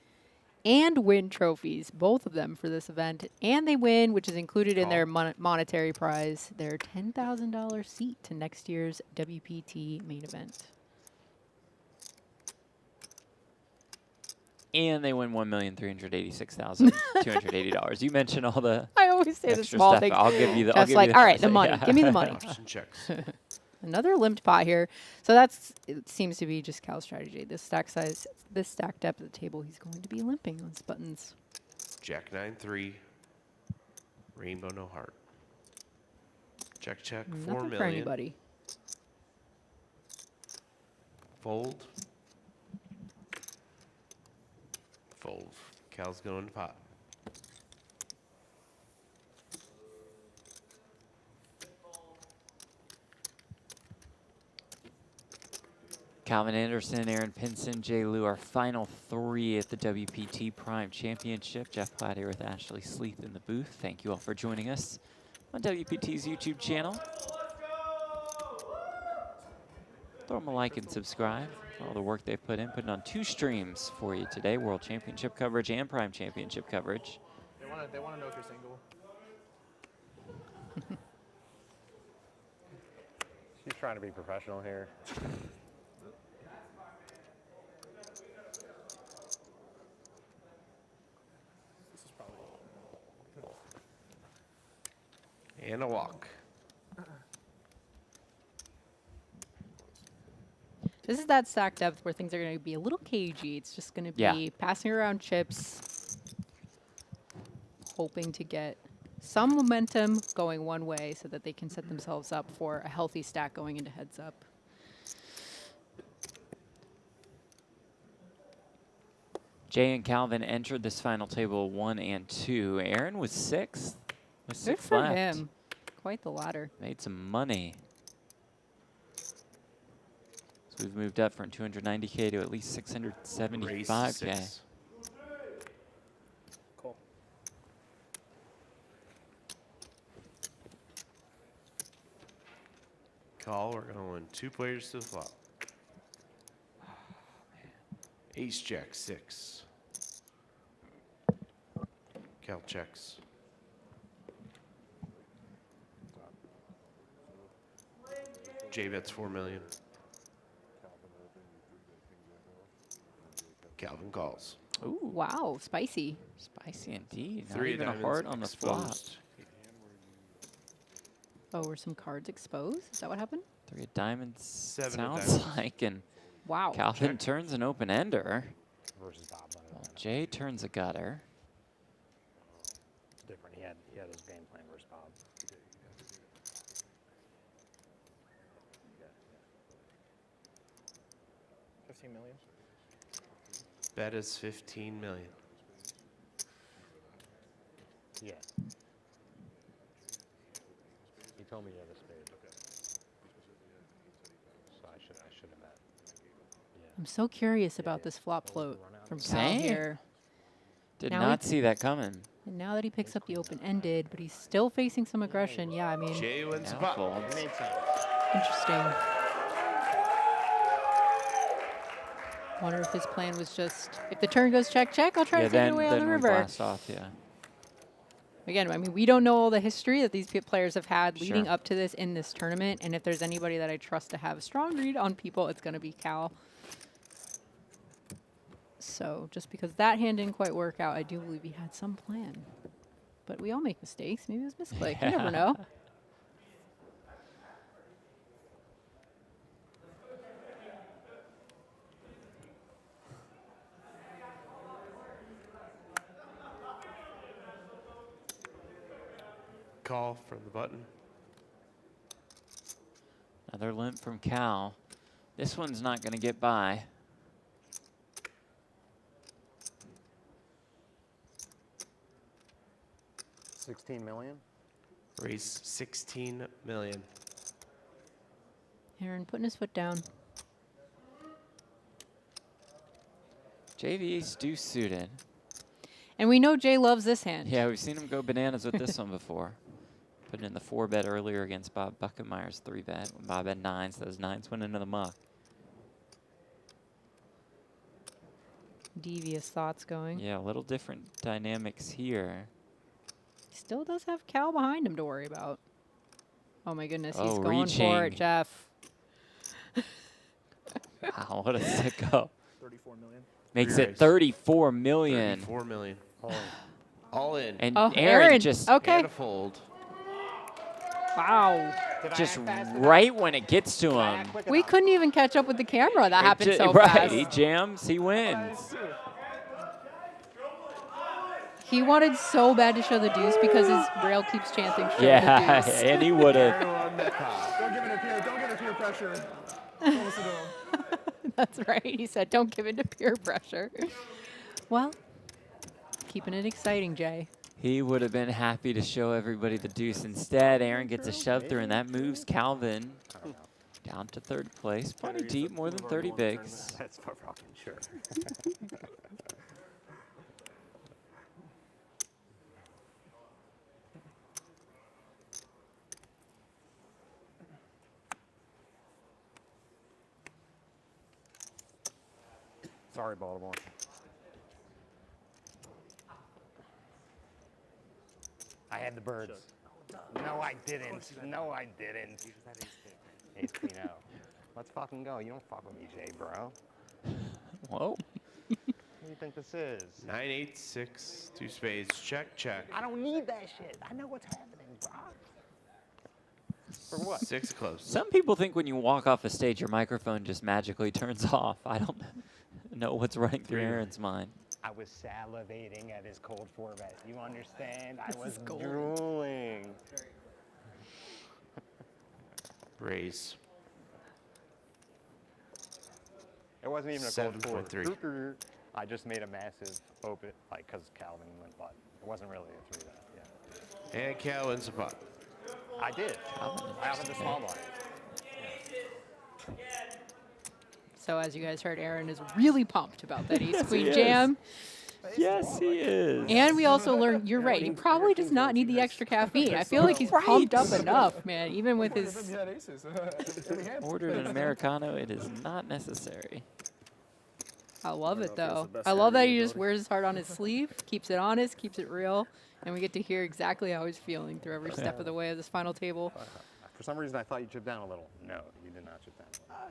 and win trophies, both of them for this event. And they win, which is included in their monetary prize, their $10,000 seat to next year's WPT main event. And they win $1,386,280. You mentioned all the I always say the extra small stuff. things. I'll give you the. Just like, all right, the money. Yeah. Give me the money. Option checks. Another limped pot here. So that's, it seems to be just Cal's strategy. This stack size, this stack depth of the table, he's going to be limping on his buttons. Jack 9-3. Rainbow no heart. Check, check. 4 Nothing million. for anybody. Fold. Fold. Cal's going to pot. Calvin Anderson, Aaron Pinson, Jay Liu, our final 3 at the WPT Prime Championship. Jeff Platt here with Ashley Sleeth in the booth. Thank you all for joining us on WPT's YouTube channel. Throw them a like and subscribe for all the work they've putting on 2 streams for you today, World Championship coverage and Prime Championship coverage. They want to know if you're single. She's trying to be professional here. And a walk. This is that stack depth where things are going to be a little cagey. It's just going to be passing around chips, hoping to get some momentum going one way so that they can set themselves up for a healthy stack going into heads up. Jay and Calvin entered this final table 1 and 2. Aaron was 6th with 6 Good for left. him. Quite the ladder. Made some money. So we've moved up from 290K to at least 675K. Cool. Call. We're going 2 players to the flop. Ace Jack 6. Cal checks. J bets 4 million. Calvin calls. Ooh. Wow, spicy. Spicy indeed. Not 3 even a diamonds heart on the flop. exposed. Oh, were some cards exposed? Is that what happened? 3 of diamonds 7 of sounds diamonds. like, and Wow. Calvin turns an open ender. Versus Bob. Well, Jay turns a gutter. It's different. He had his game plan versus Bob. $15 million. Bet is 15 million. Yeah. He told me he had a spade. So I should have bet. Yeah. I'm so curious about this flop float from Cal Same. here. Did Now not he- see that coming. And now that he picks up the open-ended, but he's still facing some aggression. Yeah, I mean, Jay wins the Now pot. folds. interesting. Wonder if his plan was just, if the turn goes check, check, I'll try Yeah, to take it then, away on the then we river. blast off, yeah. Again, I mean, we don't know all the history that these players have had leading Sure. up to this in this tournament. And if there's anybody that I trust to have a strong read on people, it's going to be Cal. So just because that hand didn't quite work out, I do believe he had some plan. But we all make mistakes. Maybe it was misclick. You never know. Call from the button. Another limp from Cal. This one's not going to get by. $16 million. Raise 16 million. Aaron putting his foot down. JV's deuce suited. And we know Jay loves this hand. Yeah, we've seen him go bananas with this one before. Putting in the 4-bet earlier against BUckenmayer's 3-bet. When Bob had 9s, those 9s went into the muck. Devious thoughts going. Yeah, a little different dynamics here. Still does have Cal behind him to worry about. Oh my goodness, he's Oh, going for it, reaching. Jeff. Wow, what a sicko. 34 million. Makes Three it raise. 34 million. 34 million. All in. And Oh, Aaron just okay. And a fold. Wow. just right when it gets to him. We couldn't even catch up with the camera. That happened so right, fast. he jams, he wins. He wanted so bad to show the deuce because his rail keeps chanting, show Yeah, the deuce. and he would have. Don't give it a peer pressure. Don't listen to him. That's right. He said, don't give in to peer pressure. Well, keeping it exciting, Jay. He would have been happy to show everybody the deuce. Instead, Aaron gets a shove through, and that moves Calvin down to 3rd place. Plenty deep, more than 30 bigs. That's for fucking sure. Sorry, Baltimore. I had the birds. No, I didn't. No, I didn't. Ace Queen O. Let's fucking go. You don't fuck with me, Jay, bro. Whoa. What do you think this is? 9, 8, 6, 2 spades. Check, check. I don't need that shit. I know what's happening, bro. For what? 6 close. Some people think when you walk off a stage, your microphone just magically turns off. I don't know what's running through Aaron's mind. I was salivating at his cold 4-bet. You understand? I was drooling. Raise. It wasn't even a cold 7.3. 4. I just made a massive open, like, because Calvin went button. It wasn't really a 3-bet, yeah. And Cal wins the pot. I did. I offered the small blind. So as you guys heard, Aaron is really pumped about that Ace Yes, he Queen is. jam. Yes, he is. And we also learned, you're right, he probably does not need the extra caffeine. I feel like he's pumped up enough, man, even with his... Ordered an Americano, it is not necessary. I love it, if it's though. the best I love that he ability. just wears his heart on his sleeve, keeps it honest, keeps it real, and we get to hear exactly how he's feeling through every step of the way of this final table. For some reason, I thought you chipped down a little. No, you did not chip down.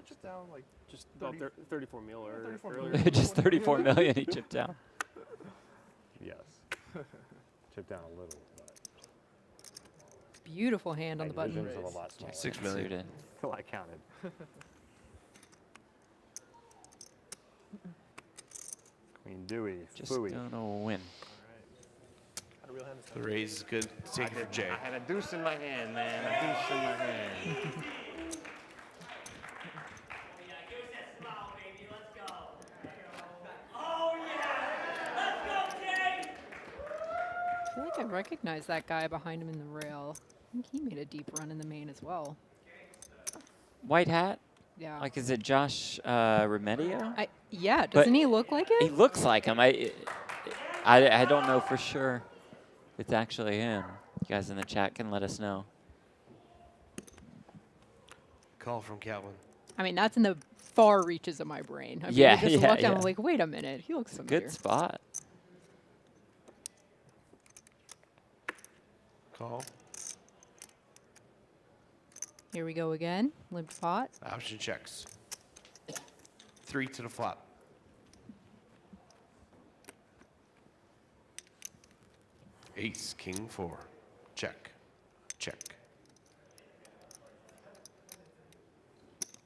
Just down like Just about 34 mil or 34 earlier. million. Just 34 million he chipped down. Yes. Chip down a little, but Beautiful hand on the button. Vision's a lot smaller. 6 million. Suited. Till I counted. Queen Dewey. Just Fooey. gonna win. Got a real hand this The time. raise is good. Take it for Jay. I had a deuce in my hand, man. A deuce in my hand. I feel like I recognize that guy behind him in the rail. I think he made a deep run in the main as well. White hat? Yeah. Like, is it Josh Remedio? Yeah, doesn't he look like He him? looks like him. I don't know for sure if it's actually him. You guys in the chat can let us know. Call from Calvin. I mean, that's in the far reaches of my brain. I mean, Yeah, I just yeah, looked and yeah. I'm like, wait a minute, he looks familiar. Good spot. Call. Here we go again. Limp pot. Option checks. 3 to the flop. Ace, king, 4. Check. Check.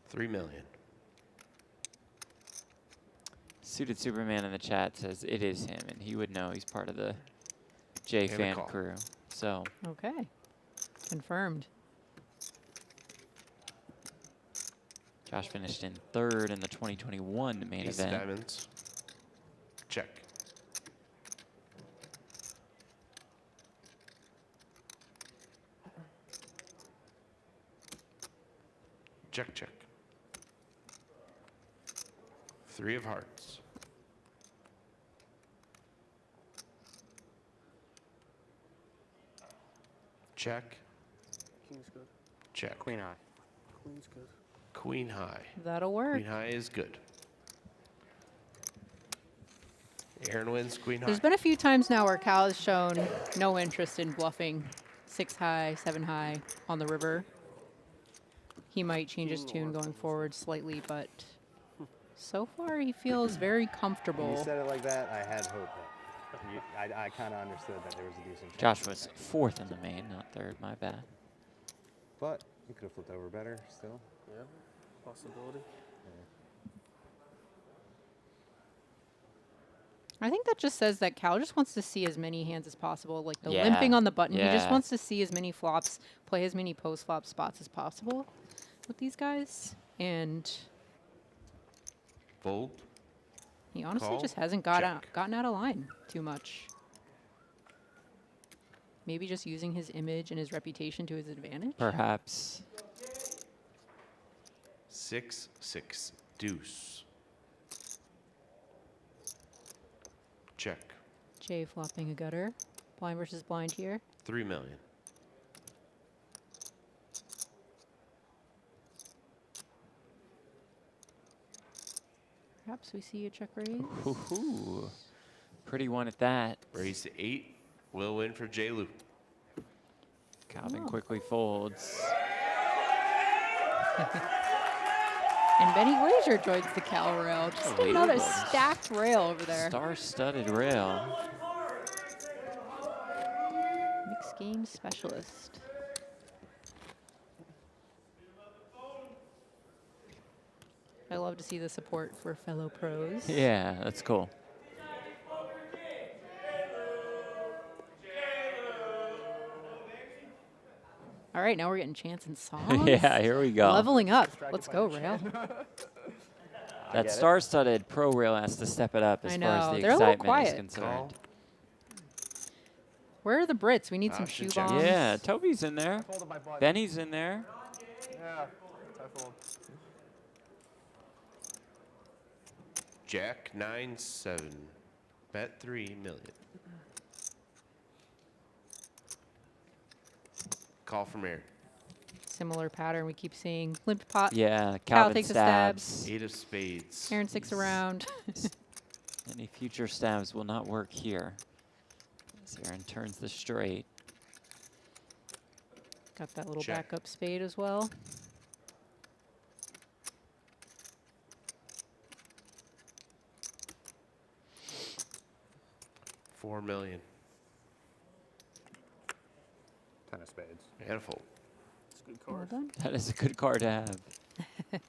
3 million. Suited Superman in the chat says it is him, and he would know. He's part of the J And a fan call. crew. So Okay. Confirmed. Josh finished in 3rd in the 2021 main Ace of event. diamonds. Check. Check, check. 3 of hearts. Check. King's good. Check. Queen high. Queen's good. Queen high. That'll work. Queen high is good. Aaron wins queen high. There's been a few times now where Cal has shown no interest in bluffing 6 high, 7 high on the river. He might change his tune going forward slightly, but so far he feels very When comfortable. you said it like that, I had hope that I kind of understood that there was a decent chance. Josh was 4th in the main, not 3rd. My bad. But you could have flipped over better still. Yeah. Possibility. I think that just says that Cal just wants to see as many hands as possible. Like the Yeah. limping on the button, he just Yeah. wants to see as many flops, play as many post-flop spots as possible with these guys. And Fold. he honestly Call. just hasn't gotten out of line too much. Maybe just using his image and his reputation to his advantage. Perhaps. 6, 6, deuce. Check. Jay flopping a gutter. Blind versus blind here. 3 million. Perhaps we see a check raise. Ooh, pretty one at that. Raise to 8. Will win for J. Lou. Calvin Oh. quickly folds. And Benny Glazier joins the Cal rail. Just another Unbelievable. stacked rail over there. Star-studded rail. Mixed game specialist. I love to see the support for fellow pros. Yeah, that's cool. All right, now we're getting chants and songs. Yeah, here we go. Leveling up. Let's go, rail. That star-studded pro rail has to step it up as I far as know, the they're a little excitement is quiet. concerned. Where are the Brits? We need some Option shoe check. bombs. Yeah, Toby's in there. Folded my butt. Benny's in there. Yeah. I fold. Jack 9, 7. Bet 3 million. Call from Aaron. Similar pattern we keep seeing. Limp pot. Yeah, Cal Calvin takes stabs. a stabs. 8 of spades. Aaron sticks around. Any future stabs will not work here. As Aaron turns the straight. Got that little Check. backup spade as well. 4 million. 10 of spades. And a fold. It's a good Well card. done. That is a good card to have.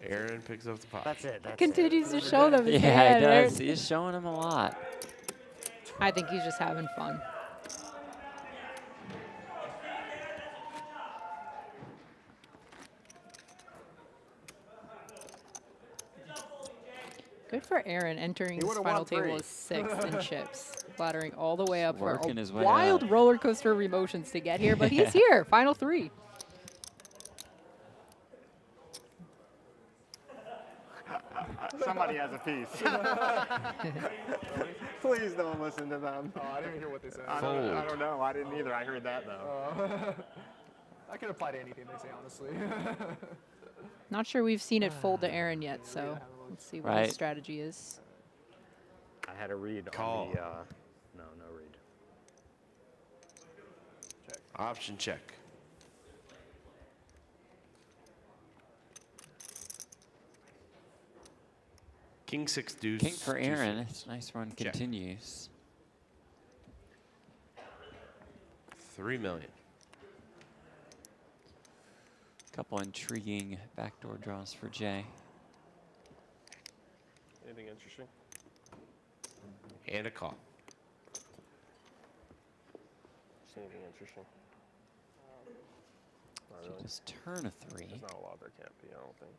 Aaron picks up the pot. That's it. That's Continues to show them his Yeah, hand. he does. He's showing him a lot. I think he's just having fun. Good for Aaron entering He this would've final won table 3. with 6 in chips, flattering all the way up for Working a his way wild up. roller coaster of emotions to get here, but he is here. Final 3. Somebody has a piece. Please don't listen to them. Oh, I didn't even hear what they said. I don't know. I didn't either. I heard that though. I can apply to anything they say, honestly. Not sure we've seen it fold to Aaron yet, so let's see what his strategy is. I had a read Call. on the. No read. Check. Option check. King 6 deuce. King for 2 Aaron. suited. His nice run Check. continues. 3 million. Couple intriguing backdoor draws for Jay. Anything interesting? And a call. Just anything interesting? Not Should really. just turn a 3. There's not a lot there can't be, I don't think.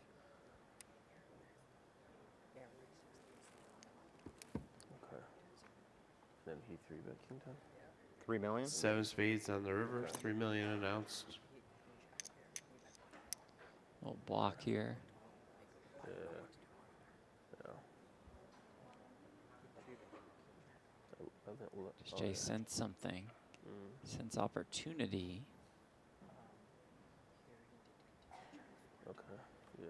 Okay. Then he 3-bet king 10. 3 million. 7 spades on the river. 3 million announced. Little block here. Yeah. Yeah. Does Jay sense something? Sense opportunity. Okay. Yeah.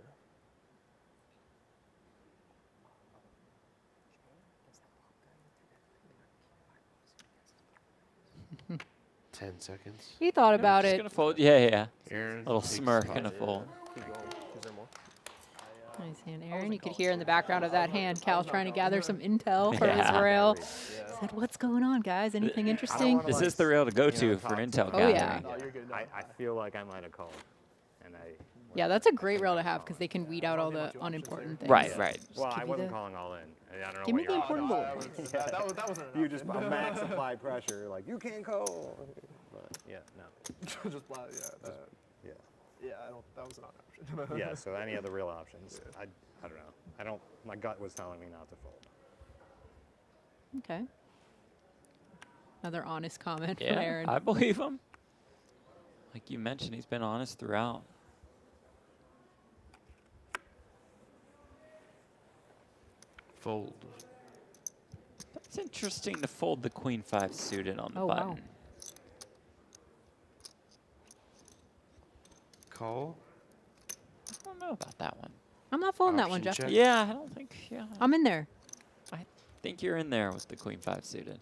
10 seconds. He thought about Just it. gonna fold. Yeah. Aaron Little takes smirk the and a pot. fold. Keep going. Is there more? Nice hand, Aaron. You could hear in the background of that hand, Cal trying to gather some intel for his Yeah. rail. Yeah. Said, "What's going on, guys? Anything interesting?" This is the rail to go to for intel Oh, yeah. gathering. Oh, you're good. No, I feel like I might have called, and I. Yeah, that's a great rail to have because they can weed out all the unimportant things. Right, right. Well, Just I give you wasn't the- calling all in. I don't know Give what me the you're important that bullet. was, that wasn't an You just option. max applied pressure, like you can't call. But yeah, no. Just flat, yeah. Yeah. Yeah, that was not an option. Yeah. So any other real options? I don't know. My gut was telling me not to fold. Okay. Another honest comment Yeah, from Aaron. I believe him. Like you mentioned, he's been honest throughout. Fold. It's interesting to fold the queen 5 suited on the Oh, wow. button. Call. I don't know about that one. I'm not folding that one, Option Jeff. check. Yeah, I don't think. Yeah, I'm in there. I think you're in there with the queen 5 suited.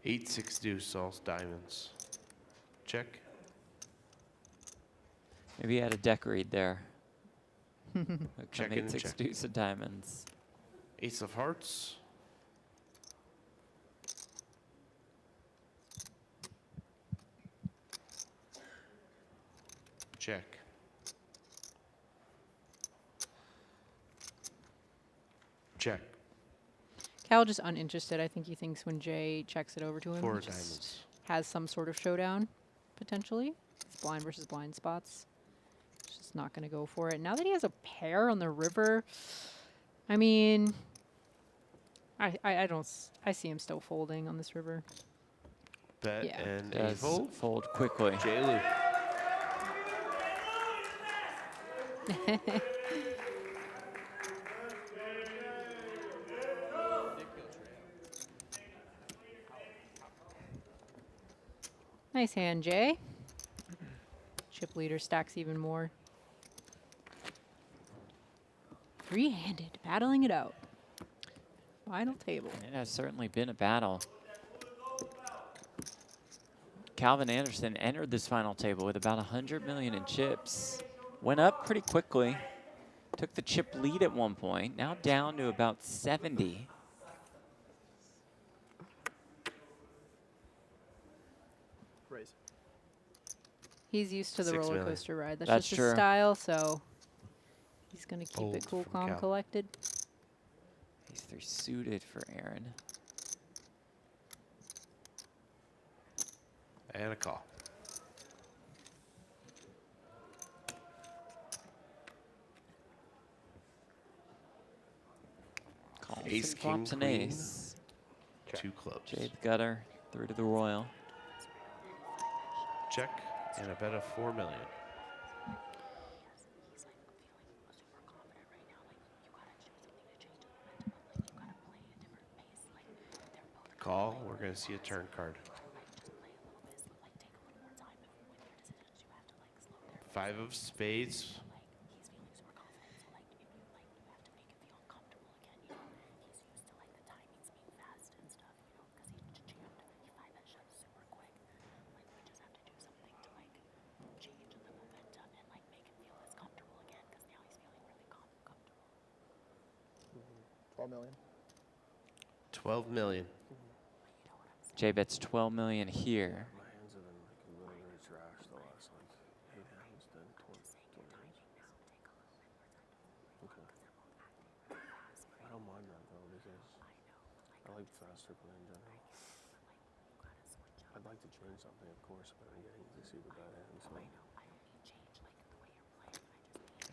8 6 deuce all diamonds. Check. Maybe you had a deck read there. Check 8 in, 6 check. deuce of diamonds. Ace of hearts. Check. Check. Cal just uninterested. I think he thinks when Jay checks it over to him, 4 he just diamonds. has some sort of showdown, potentially. It's blind versus blind spots. He's just not going to go for it. Now that he has a pair on the river, I mean, I see him still folding on this river. Bet Yeah. and a Does fold. fold quickly. J-Lou. Nice hand, Jay. Chip leader stacks even more. Three-handed, battling it out. Final table. It has certainly been a battle. Calvin Anderson entered this final table with about 100 million in chips. Went up pretty quickly Took the chip lead at one point, now down to about 70. Raise. He's used to the 6 roller million. coaster ride. That's That's just true. his style, so he's going to keep Fold it cool, from calm, Cal. collected. Ace 3 suited for Aaron. And a call. Calls Ace, and flops king, an queen. ace. 2 clubs. Jade the gutter, through to the royal. Check and a bet of 4 million. Call. We're going to see a turn card. 5 of spades. $12 million. 12 million. Jay bets 12 million here. My hands have been like literally trash the last like 8 hands, then 20 hands. Okay. I don't mind that though because I like faster play in general. I'd like to change something, of course, but I'm getting to see the bad hands. So.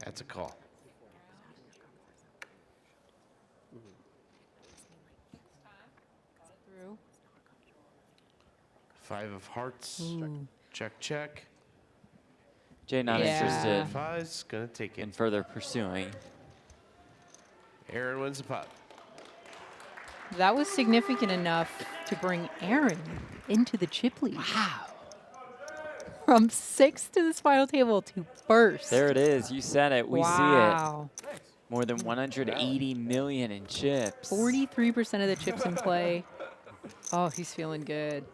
That's a call. Through. 5 of hearts. Check, check. Jay not Yeah. interested Five's going to take in it. further pursuing. Aaron wins the pot. That was significant enough to bring Aaron into the chip lead. Wow. From 6th to this final table to first. There it is. You said it. We Wow. see it. More than 180 million in chips. 43% of the chips in play. Oh, he's feeling good.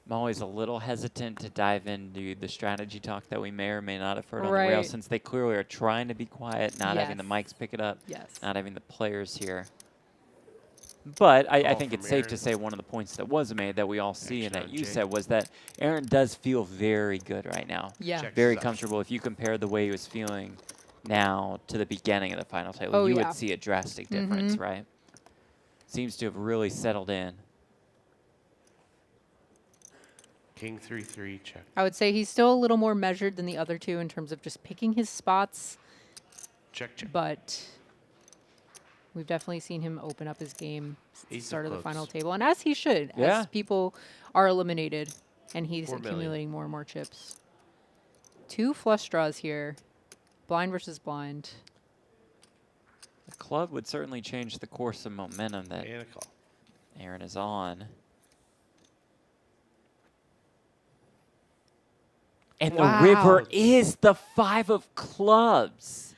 I'm always a little hesitant to dive into the strategy talk that we may or may not have heard on the rail, since they clearly are trying to be quiet, not having the mics pick it up, not having the players here. But I think it's safe to say one of the points that was made that we all see and that you said was that Aaron does feel very good right now. Yeah. Very comfortable. If you compare the way he was feeling now to the beginning of the final table, you would see a drastic difference, right? Seems to have really settled in. King 3-3, check. I would say he's still a little more measured than the other two in terms of just picking his spots. Check, check. But we've definitely seen him open up his game at the Ace of start of the clubs. final table. And as he should, Yeah. as people are eliminated and he's 4 million. accumulating more and more chips. 2 flush draws here. Blind versus blind. The club would certainly change the course of momentum that And a call. Aaron is on. And the river is the 5 of clubs.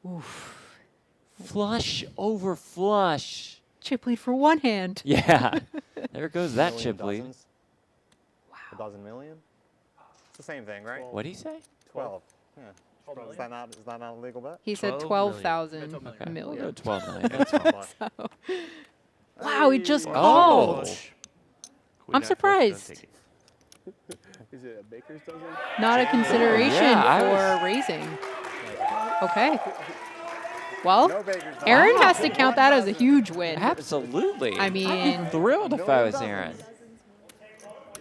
Oof. Flush over flush. Chip lead for one hand. Yeah. There goes that Million chip lead. dozens? A dozen million? It's the same thing, right? What'd he say? 12. Yeah. Is that not a legal bet? He said 12 12,000 Okay. million. We'll go 12 million. That's fine. So, wow, he just Oh. called. Queen I'm F4's gonna surprised. take it. Is it a baker's dozen? Not a consideration Yeah, for raising. Okay. Well, No bakers. Aaron has to count that as a huge win. Absolutely. I mean- I'd be thrilled if I was Aaron.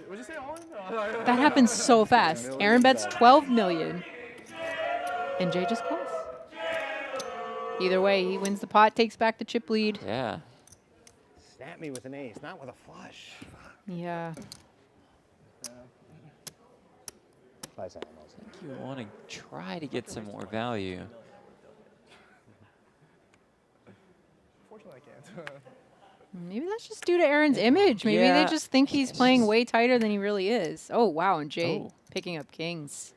What'd you say, Owen? That happens so fast. Aaron bets 12 million. And Jay just calls. Either way, he wins the pot, takes back the chip lead. Yeah. Snap me with an ace, not with a flush. Yeah. Nice animals. You want to try to get some more value. Unfortunately, I can't. Maybe that's just due to Aaron's image. Maybe Yeah. they just think he's playing way tighter than he really is. Oh, wow. And Jay picking up kings.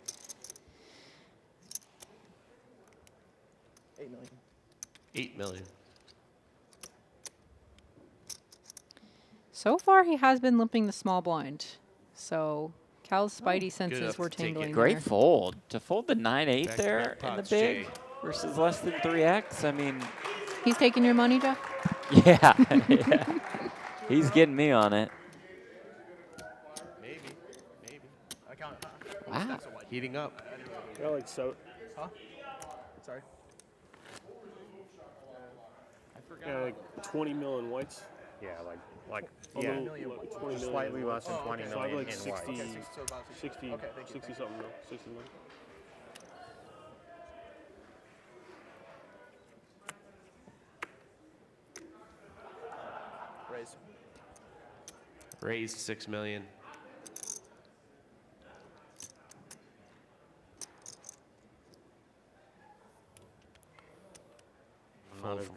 8 million. 8 million. So far, he has been limping the small blind. So Cal's spidey senses enough were to take it. tingling Great there. fold. To fold the 9-8 Back-to-back there in the pots, big Jay. versus less than 3x. I mean, He's taking your money, Jeff? yeah. Yeah. He's getting me on it. Maybe. Wow. Heating up. I like so. Huh? Sorry. Yeah, like 20 mil in whites. Yeah, like Oh, yeah, no, like 20 million slightly in less than whites. 20 So I have million like in 60, white. 60, Okay, thank you. 60 something mil, 60 mil. Raise. Raised 6 million.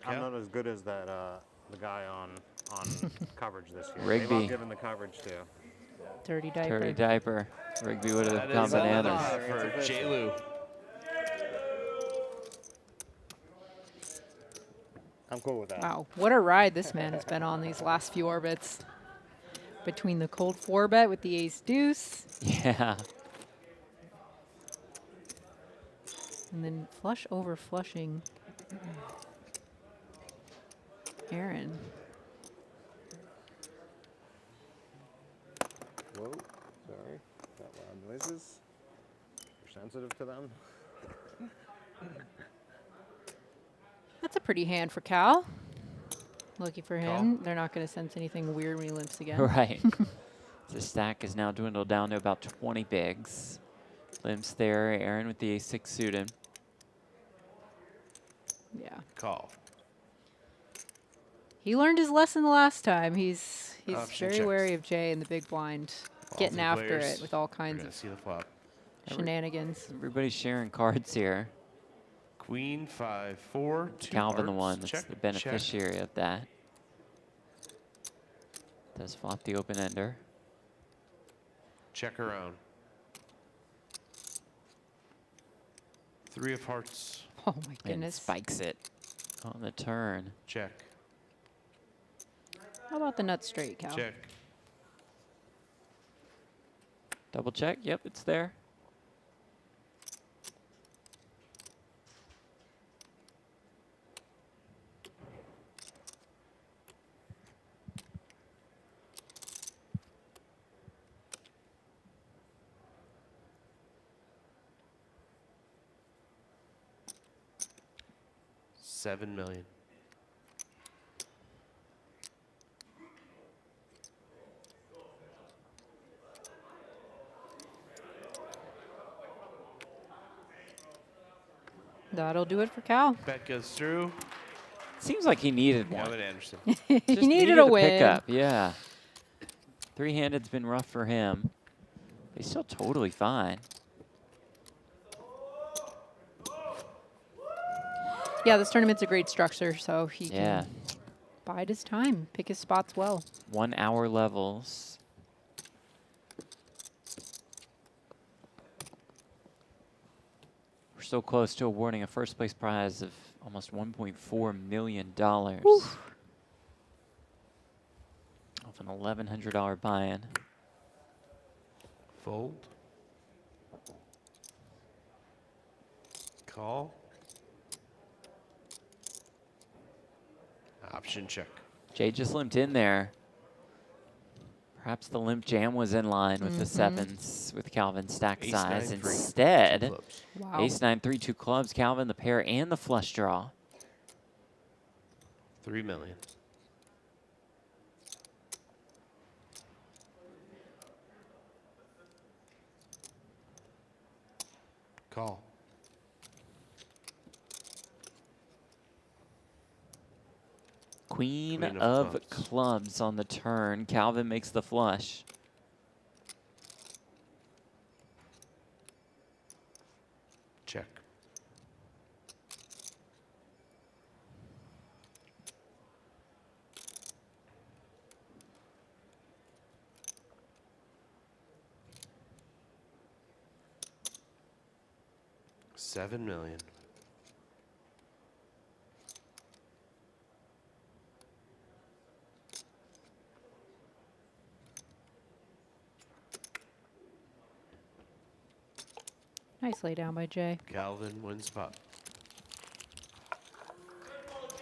I'm not as good as that the guy on coverage this year. Rigby. They love giving the coverage too. Dirty diaper. Dirty diaper. Rigby would have That gone is all bananas. for J-Lou. I'm cool with that. Wow, what a ride this man has been on these last few orbits. Between the cold 4-bet with the ace deuce, Yeah. and then flush over flushing Aaron. Whoa, sorry. Got loud noises. You're sensitive to them. That's a pretty hand for Cal. Lucky for him, they're not going to sense anything weird when he limps again. Right. The stack is now dwindled down to about 20 bigs. Limps there. Aaron with the ace-6 suited. Yeah. Call. He learned his lesson the last time. He's Option very checks. wary of Jay in the big blind, All getting three after players. it with all We're kinds gonna of see the flop. shenanigans. Everybody's sharing cards here. Queen 5-4. 2 Calvin the hearts. one that's Check, the beneficiary of that. Does flop the open ender. Check around. 3 of hearts. Oh my And goodness. spikes it on the turn. Check. How about the nut straight, Cal? Check. Double check. Yep, it's there. $7 million. That'll do it for Cal. Bet goes through. Seems like he needed one. Calvin Anderson. He Just needed a win. pickup. Yeah. Three-handed's been rough for him. He's still totally fine. Yeah, this tournament's a great structure, so he Yeah. can bide his time, pick his spots well. 1 hour levels. We're so close to awarding a first place prize of almost $1.4 million. Of an $1,100 buy-in. Fold. Call. Option check. Jay just limped in there. Perhaps the limp jam was in line with the sevens with Calvin's stack Ace, size. 9, 3, Instead, 2 clubs. Wow. ace 9, 3, 2 clubs, Calvin the pair and the flush draw. $3 million. Call. Queen Queen of of clubs on the turn. Calvin makes the flush. Check. $7 million. Nice lay down by Jay. Calvin wins spot.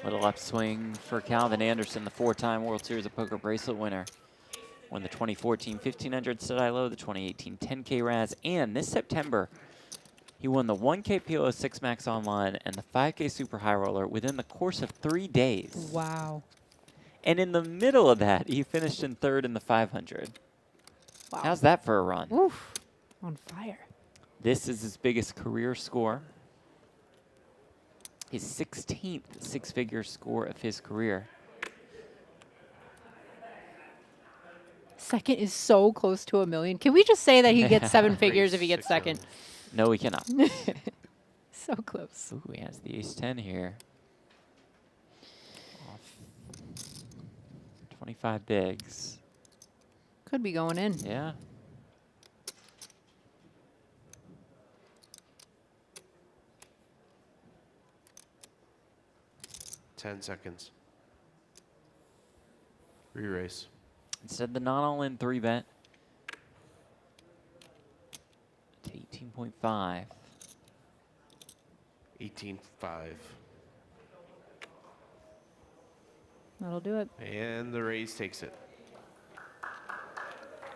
Little upswing for Calvin Anderson, the 4-time World Series of Poker bracelet winner. Won the 2014 1500 stud low, the 2018 10K Raz, and this September, he won the 1K PLO 6 Max Online and the 5K Super High Roller within the course of 3 days. Wow. And in the middle of that, he finished in 3rd in the 500. Wow. How's that for a run? Oof. On fire. This is his biggest career score. His 16th six-figure score of his career. Second is so close to $1 million. Can we just say that he gets 7 figures if he gets second? No, we cannot. So close. Ooh, he has the ace-10 here. Off 25 bigs. Could be going in. Yeah. $10 seconds. Re-race. Instead, the not all in 3-bet to 18.5. 18.5. That'll do it. And the raise takes it.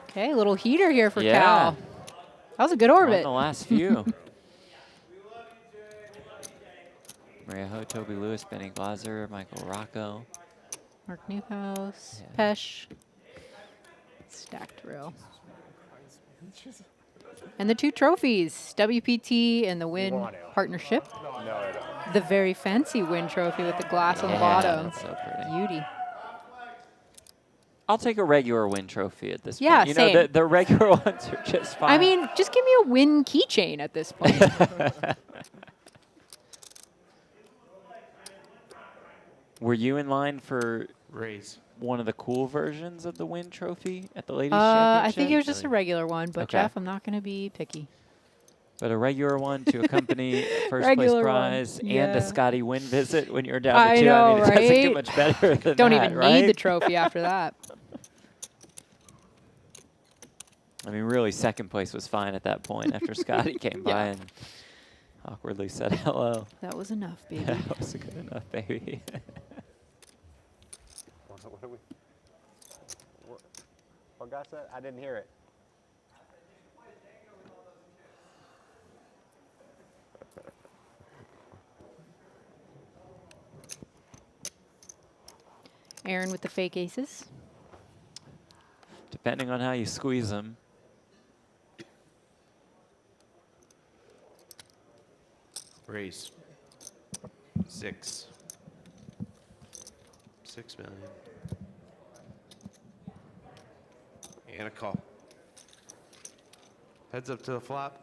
Okay, little heater here for Yeah. Cal. That was a good orbit. Won the last few. Maria Ho, Toby Lewis, Benny Glaser, Michael Rocco. Mark Newhouse, Yeah. Pesh. Stacked row. And the 2 trophies, WPT and the Win partnership. The very fancy Win trophy with the glass on the bottom. That's so pretty. Beauty. I'll take a regular Win trophy at this Yeah, point. You know, same. the regular ones are just fine. I mean, just give me a Win keychain at this point. Were you in line for raise one of the cool versions of the Win trophy at the Ladies Championship? I think it was just a regular one, but Okay. Jeff, I'm not going to be picky. But a regular one to accompany first Regular place one, prize and yeah. a Scotty Win visit when you're down I to 2. know, I mean, it doesn't right? get much better than Don't that, even right? need the trophy after that. I mean, really, second place was fine at that point after Scotty came by Yeah. and awkwardly said hello. That was enough, baby. That was good enough, baby. What are we? What got said? I didn't hear it. Aaron with the fake aces. Depending on how you squeeze them. Raise. 6. 6 million. And a call. Heads up to the flop.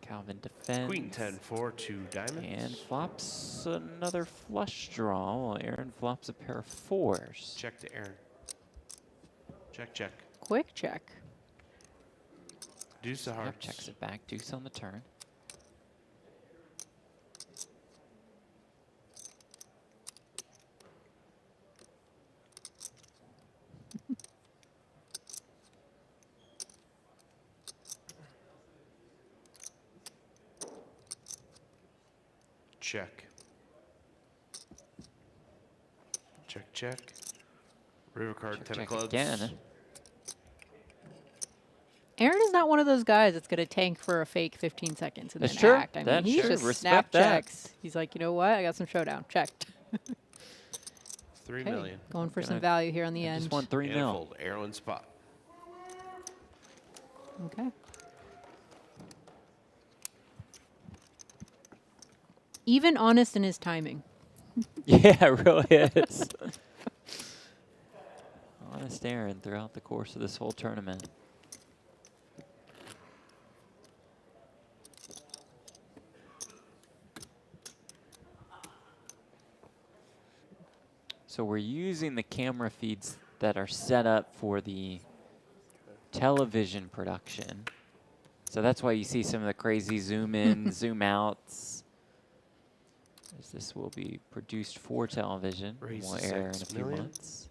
Calvin defends. Queen 10-4, 2 diamonds. And flops another flush draw while Aaron flops a pair of 4s. Check to Aaron. Check, check. Quick check. Deuce of Yep, hearts. checks it back. Deuce on the turn. Check. Check, check. River card, 10 of check clubs. again. Aaron is not one of those guys that's going to tank for a fake 15 seconds and That's then true. act. I mean, That's he true. just Respect snap that. checks. He's like, you know what? I got some showdown. Checked. 3 Okay, million. going for some Gonna- value here on the end. Just won 3 And a mil. fold. Aaron spot. Okay. Even honest in his timing. Yeah, it really is. Honest Aaron throughout the course of this whole tournament. So we're using the camera feeds that are set up for the television production. So that's why you see some of the crazy zoom in, zoom outs. As this will be produced for television. Raise Will to air in a 6 few million. months.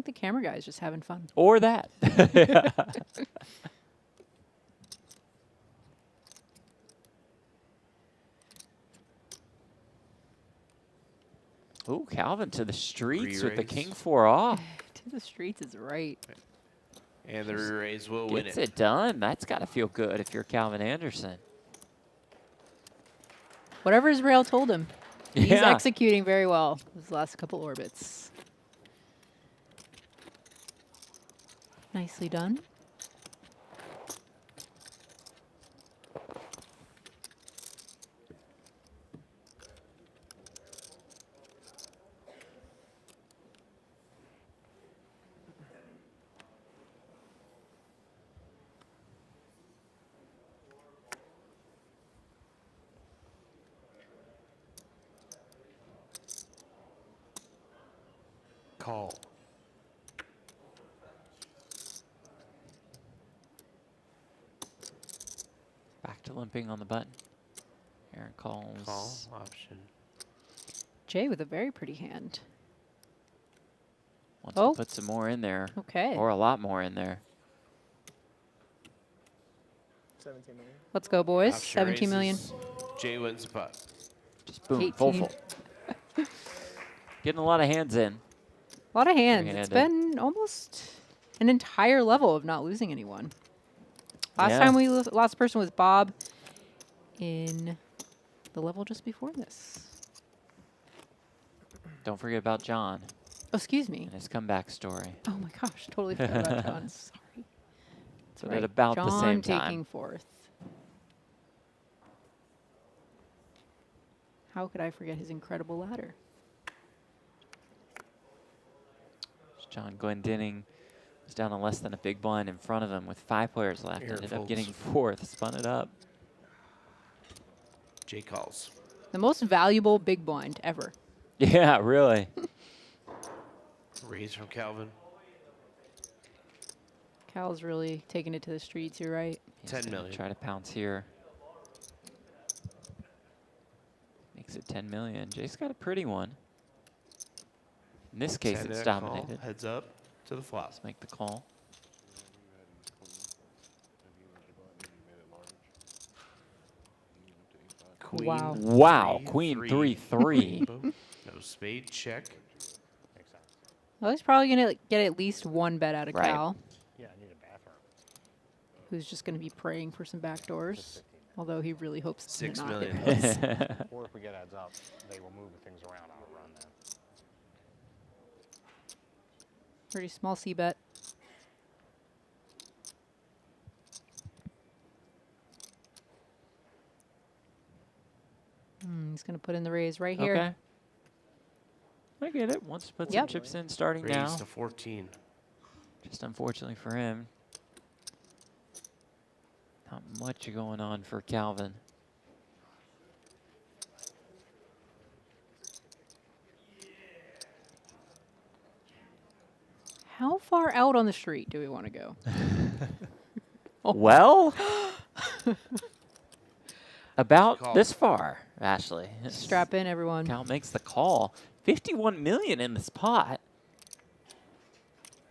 the camera guy is just having fun. Or that. Ooh, Calvin to the streets with the Re-raise. king 4 off. To the streets is right. And the re-raise will win Gets it. it done. That's got to feel good if you're Calvin Anderson. Whatever his rail told him. He's Yeah. executing very well his last couple orbits. Nicely done. Call. Back to limping on the button. Aaron calls. Call option. Jay with a very pretty hand. Wants to put some more in there. Okay. Or a lot more in there. 17 million. Let's go, boys. Option 17 million. raises. Jay wins the pot. Just boom, full 18. full. Getting a lot of hands in. A lot of hands. It's Three-handed. been almost an entire level of not losing anyone. Last Yeah. time we lost person was Bob in the level just before this. Don't forget about Jon Oh, excuse me. and his comeback story. Oh my gosh, totally forgot about Jon. Sorry. That's But at about the same Jon time. taking fourth. How could I forget his incredible ladder? Jon Glendinning was down to less than a big blind in front of him with 5 players left. Aaron Ended up folds. getting fourth, spun it up. Jay calls. The most valuable big blind ever. Yeah, really. Raise from Calvin. Cal's really taking it to the streets, you're right. He's 10 gonna million. Try to pounce here. Makes it 10 million. Jay's got a pretty one. In this case, 10 it's at call. dominated. Heads up to the flop. Let's make the call. Queen. Wow. Wow, three, queen three. 3-3. Boom. No spade, check. Makes sense. Well, he's probably going to get at least one bet out of Right. Cal, Yeah, I need a bathroom. who's just going to be praying for some backdoors, although he really hopes to 6 not million. hit those. Or if we get heads up, they will move things around. I'll run then. Pretty small C bet. He's going to put in the raise right here. Okay. I get it. Wants to put some Yep. chips in starting Raise now. to 14. Just unfortunately for him. Not much going on for Calvin. How far out on the street do we want to go? Well, about Call. this far, Ashley. Strap in, everyone. Cal makes the call. 51 million in this pot.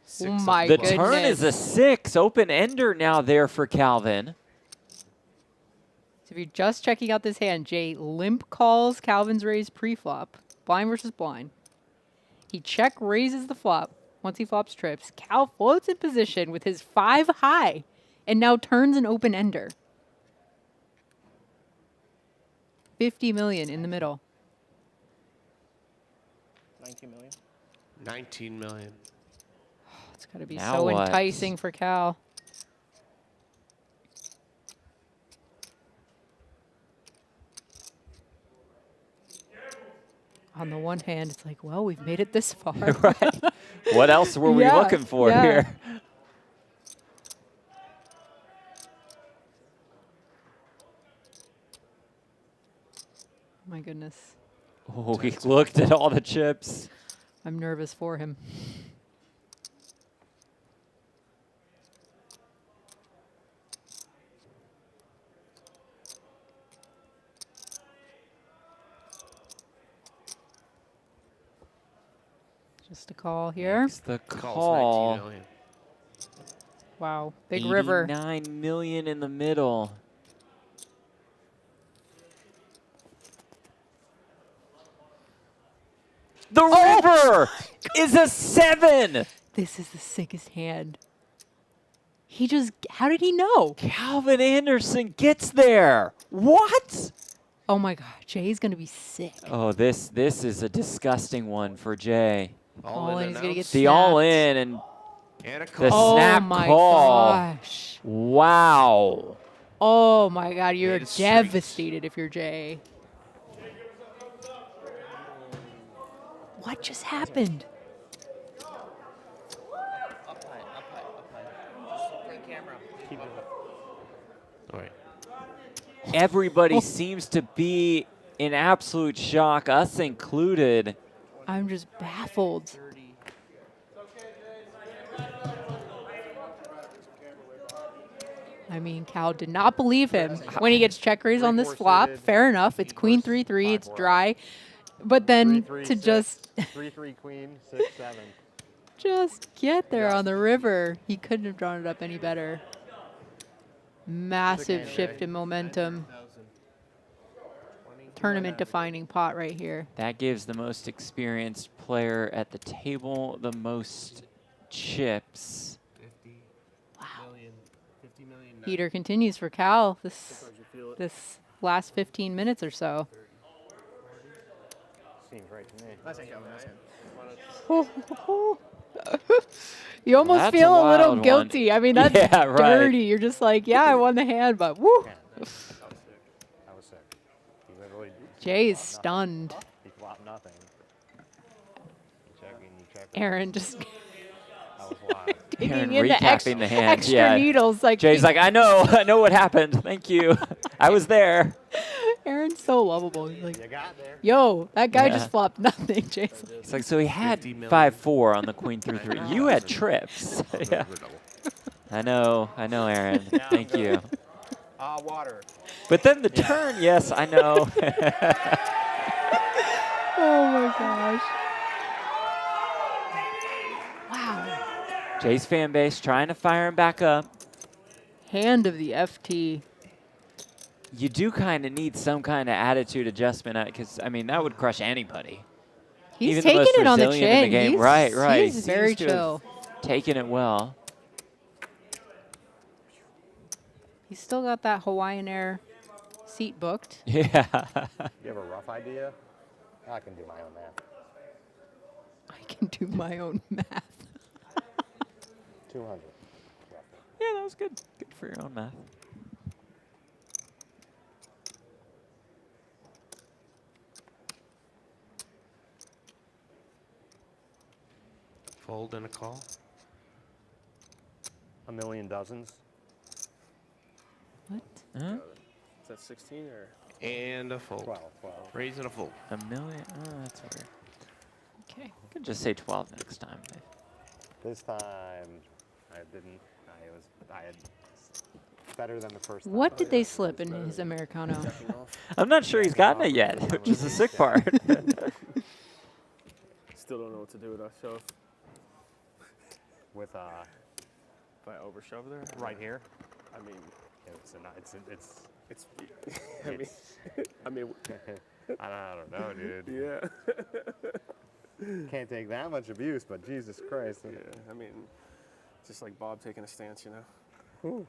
Six Oh of my The clubs. turn is a 6. Open ender now there for Calvin. So if you're just checking out this hand, Jay limp calls Calvin's raise pre-flop, blind versus blind. He check raises the flop. Once he flops trips, Cal floats in position with his 5 high and now turns an open ender. 50 million in the middle. 19 million. 19 million. It's got to be Now so what? enticing for Cal. On the one hand, it's like, well, we've made it this far. Right. What else were we Yeah, looking for yeah. here? My goodness. Oh, he looked at all the chips. I'm nervous for him. Just a call here. Makes the Call's call. 19 million. Wow, big river. 89 million in the middle. The river is a 7. This is the sickest hand. He just, how did he know? Calvin Anderson gets there. What? Oh my God, Jay's gonna be sick. Oh, this is a disgusting one for Jay. All in, he's gonna get the snapped. all in and the Oh snap my call. gosh. Wow. Oh my God, you're Made it straight. devastated if you're Jay. What just happened? All right. Everybody seems to be in absolute shock, us included. I'm just baffled. I mean, Cal did not believe him when he gets check raise on this flop. Fair enough. It's queen 3-3. It's dry. But then to just 3-3 queen, 6-7. just get there on the river. He couldn't have drawn it up any better. Massive shift in momentum. Tournament defining pot right here. That gives the most experienced player at the table the most chips. 50 million. Heater continues for Cal this last 15 minutes or so. Seems right to me. That's it, Calvin. That's it. You almost That's feel a a little wild one. guilty. I mean, that's Yeah, right. dirty. You're just like, yeah, I won the hand, but woo. That was sick. He literally. Jay is stunned. He flopped nothing. You check. Aaron just That was wild. Aaron digging in the recapping the hand. extra Yeah. needles. Like Jay's like, I know what happened. Thank you. I was there. Aaron's so lovable. He's like, You got there. yo, that guy Yeah. just flopped nothing. Jay's like, It's like, so he had 50 million. 5-4 on the queen 3-3. You had trips. Yeah. I know, Aaron. Thank you. Water. But then the turn, yes, I know. oh my gosh. Wow. Jay's fan base trying to fire him back up. Hand of the FT. You do kind of need some kind of attitude adjustment because, I mean, that would crush anybody. He's Even taking the most it on the resilient in chin. the game. He's, Right. He's He very seems to have chill. taken it well. He's still got that Hawaiian Air seat booked. Yeah. You have a rough idea? I can do my own math. I can do my own math. 200. Yeah, that was good. Good for your own math. Fold and a call. A million dozens. What? Huh? Is that 16 or? And a fold. 12. Raise and a fold. A million? Oh, that's weird. Okay. Could just say 12 next time. This time, I didn't. I had better than the first time. What did they slip in his Americano? I'm not sure he's gotten it yet, which is the sick part. Still don't know what to do with that shove. With If I overshove there? right here. I mean, It's I mean, I don't know, dude. yeah. Can't take that much abuse, but Jesus Christ. Yeah, I mean, just like Bob taking a stance, you know. Whew.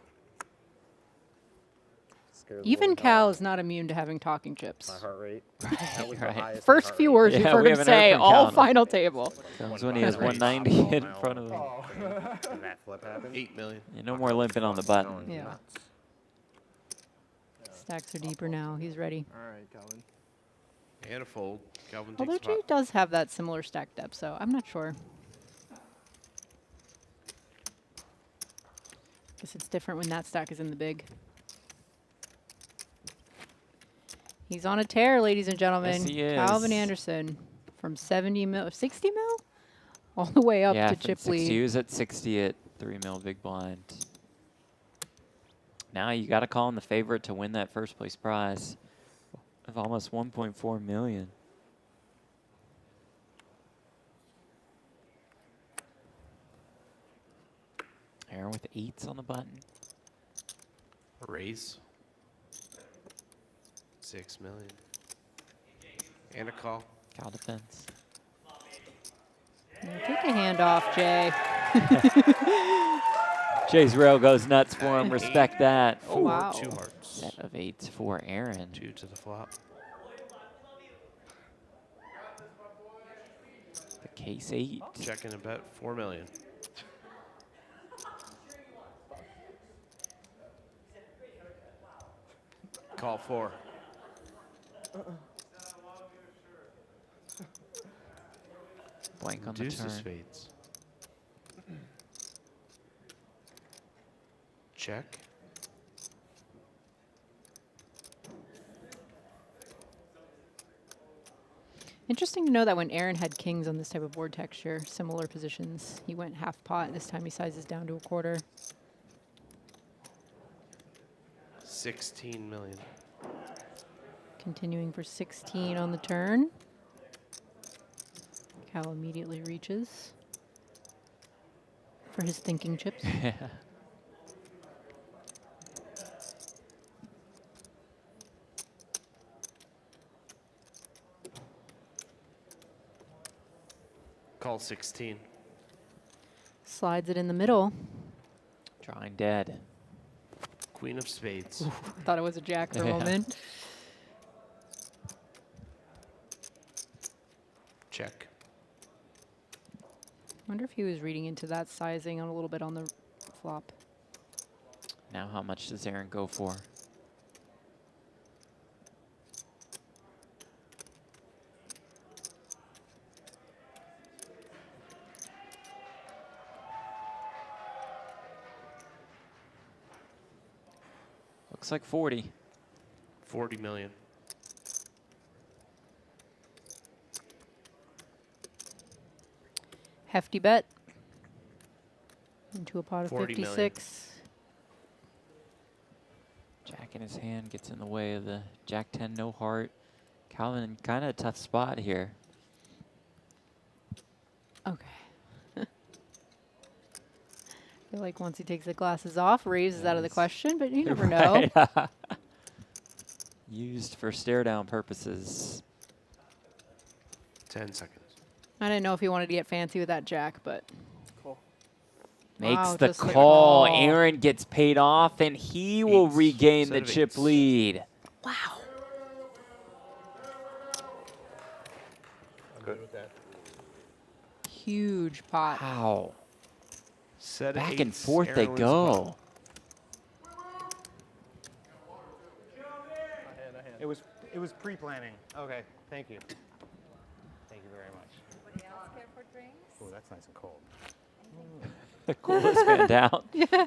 Scared the Even living Cal hell is not immune to having talking out chips. of my heart rate. That was the Right. highest First heart few rate. words Yeah, you've heard we him haven't heard say, from all Cal. final table. Sounds when he has 190 in front of him. And that flip happened. 8 million. Yeah, no more limping on the button. Yeah. Stacks are deeper now. He's ready. All right, Calvin. And a fold. Calvin Although takes Jay pot. does have that similar stack depth, so I'm not sure. Guess it's different when that stack is in the big. He's on a tear, ladies and gentlemen. Yes, he is. Calvin Anderson from 60 mil, all the way up Yeah, to from Chip 60, he Lee. was at 60 at 3 mil big blind. Now you got to call him the favorite to win that first place prize of almost 1.4 million. Aaron with 8s on the button. Raise. 6 million. And a call. Call defense. Yeah, take a hand off, Jay. Jay's rail goes nuts for him. Respect that. Oh, wow. 2 hearts. Set of 8s for Aaron. 2 to the flop. The case 8. Checking a bet, 4 million. Call 4. Blank on the Deuces turn. spades. Check. Interesting to know that when Aaron had kings on this type of board texture, similar positions, he went half pot. This time he sizes down to a quarter. 16 million. Continuing for 16 on the turn. Cal immediately reaches for his thinking chips. Call 16. Slides it in the middle. Drawing dead. Queen of spades. Ooh, thought it was a jack for a moment. Check. Wonder if he was reading into that sizing on a little bit on the flop. Now how much does Aaron go for? Looks like 40. 40 million. Hefty bet. Into a pot of 40 million. 56. Jack in his hand gets in the way of the Jack 10, no heart. Calvin in kind of a tough spot here. Okay. I feel like once he takes the glasses off, raise is out of the question, but you never know. Right. Used for stare down purposes. 10 seconds. I didn't know if he wanted to get fancy with that jack, but Makes wow, the just call. Aaron gets paid off, and he will regain the Set of chip eights. lead. Wow. I'm good with that. Huge pot. Wow. Set of Back and eights. forth they Aaron wins the go. call. It was pre-planning. Okay, thank you. Thank you very much. Anybody else care for drinks? Oh, that's nice and cold. The coolest fan down. Yeah.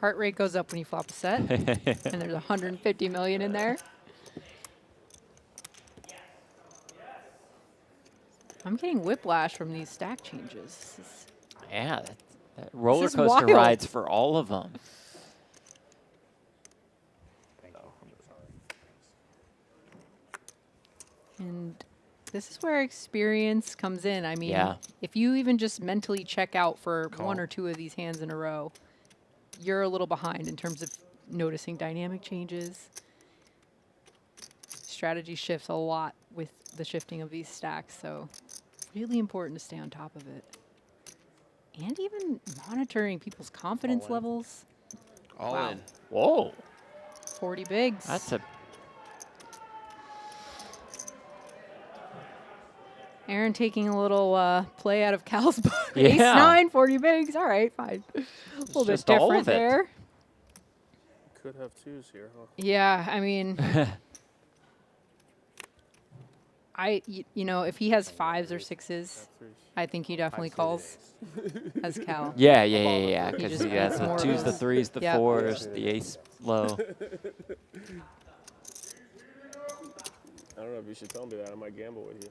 Heart rate goes up when you flop a set, and there's 150 million in there. I'm getting whiplash from these stack changes. This is Yeah, that roller is coaster wild. rides for all of them. And this is where experience comes in. I mean, Yeah. if you even just mentally check out for Call. one or two of these hands in a row, you're a little behind in terms of noticing dynamic changes. Strategy shifts a lot with the shifting of these stacks, so really important to stay on top of it. And even monitoring people's confidence levels. All Wow. in. Whoa. 40 bigs. That's a Aaron taking a little play out of Cal's book. Yeah. Ace 9, 40 bigs. All right, fine. A little bit just all different of it. there. Could have twos here, huh? Yeah, I mean, you know, if he has 5s or 6s, I think he definitely calls as Cal. yeah, He because just he has the more of 2s, the those. 3s, the Yeah. 4s, the ace low. I don't know if you should tell me that. I might gamble with you.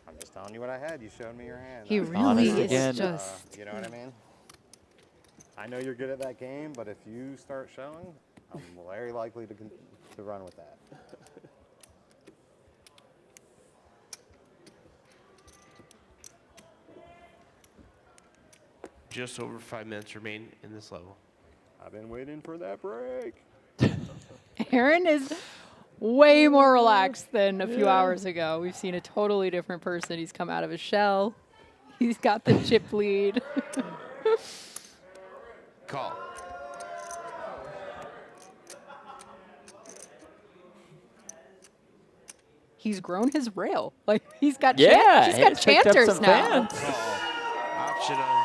I'm just telling you what I had. You showed me your hand. He I was really Honest is again. just. you know what I mean? I know you're good at that game, but if you start showing, I'm very likely to run with that. Just over 5 minutes remain in this level. I've been waiting for that break. Aaron is way more relaxed than a few hours ago. We've seen a totally different person. He's come out of his shell. He's got the chip lead. Call. He's grown his rail. Like he's got Yeah, he's got he's picked up chanters some now. fans. Call. Option on.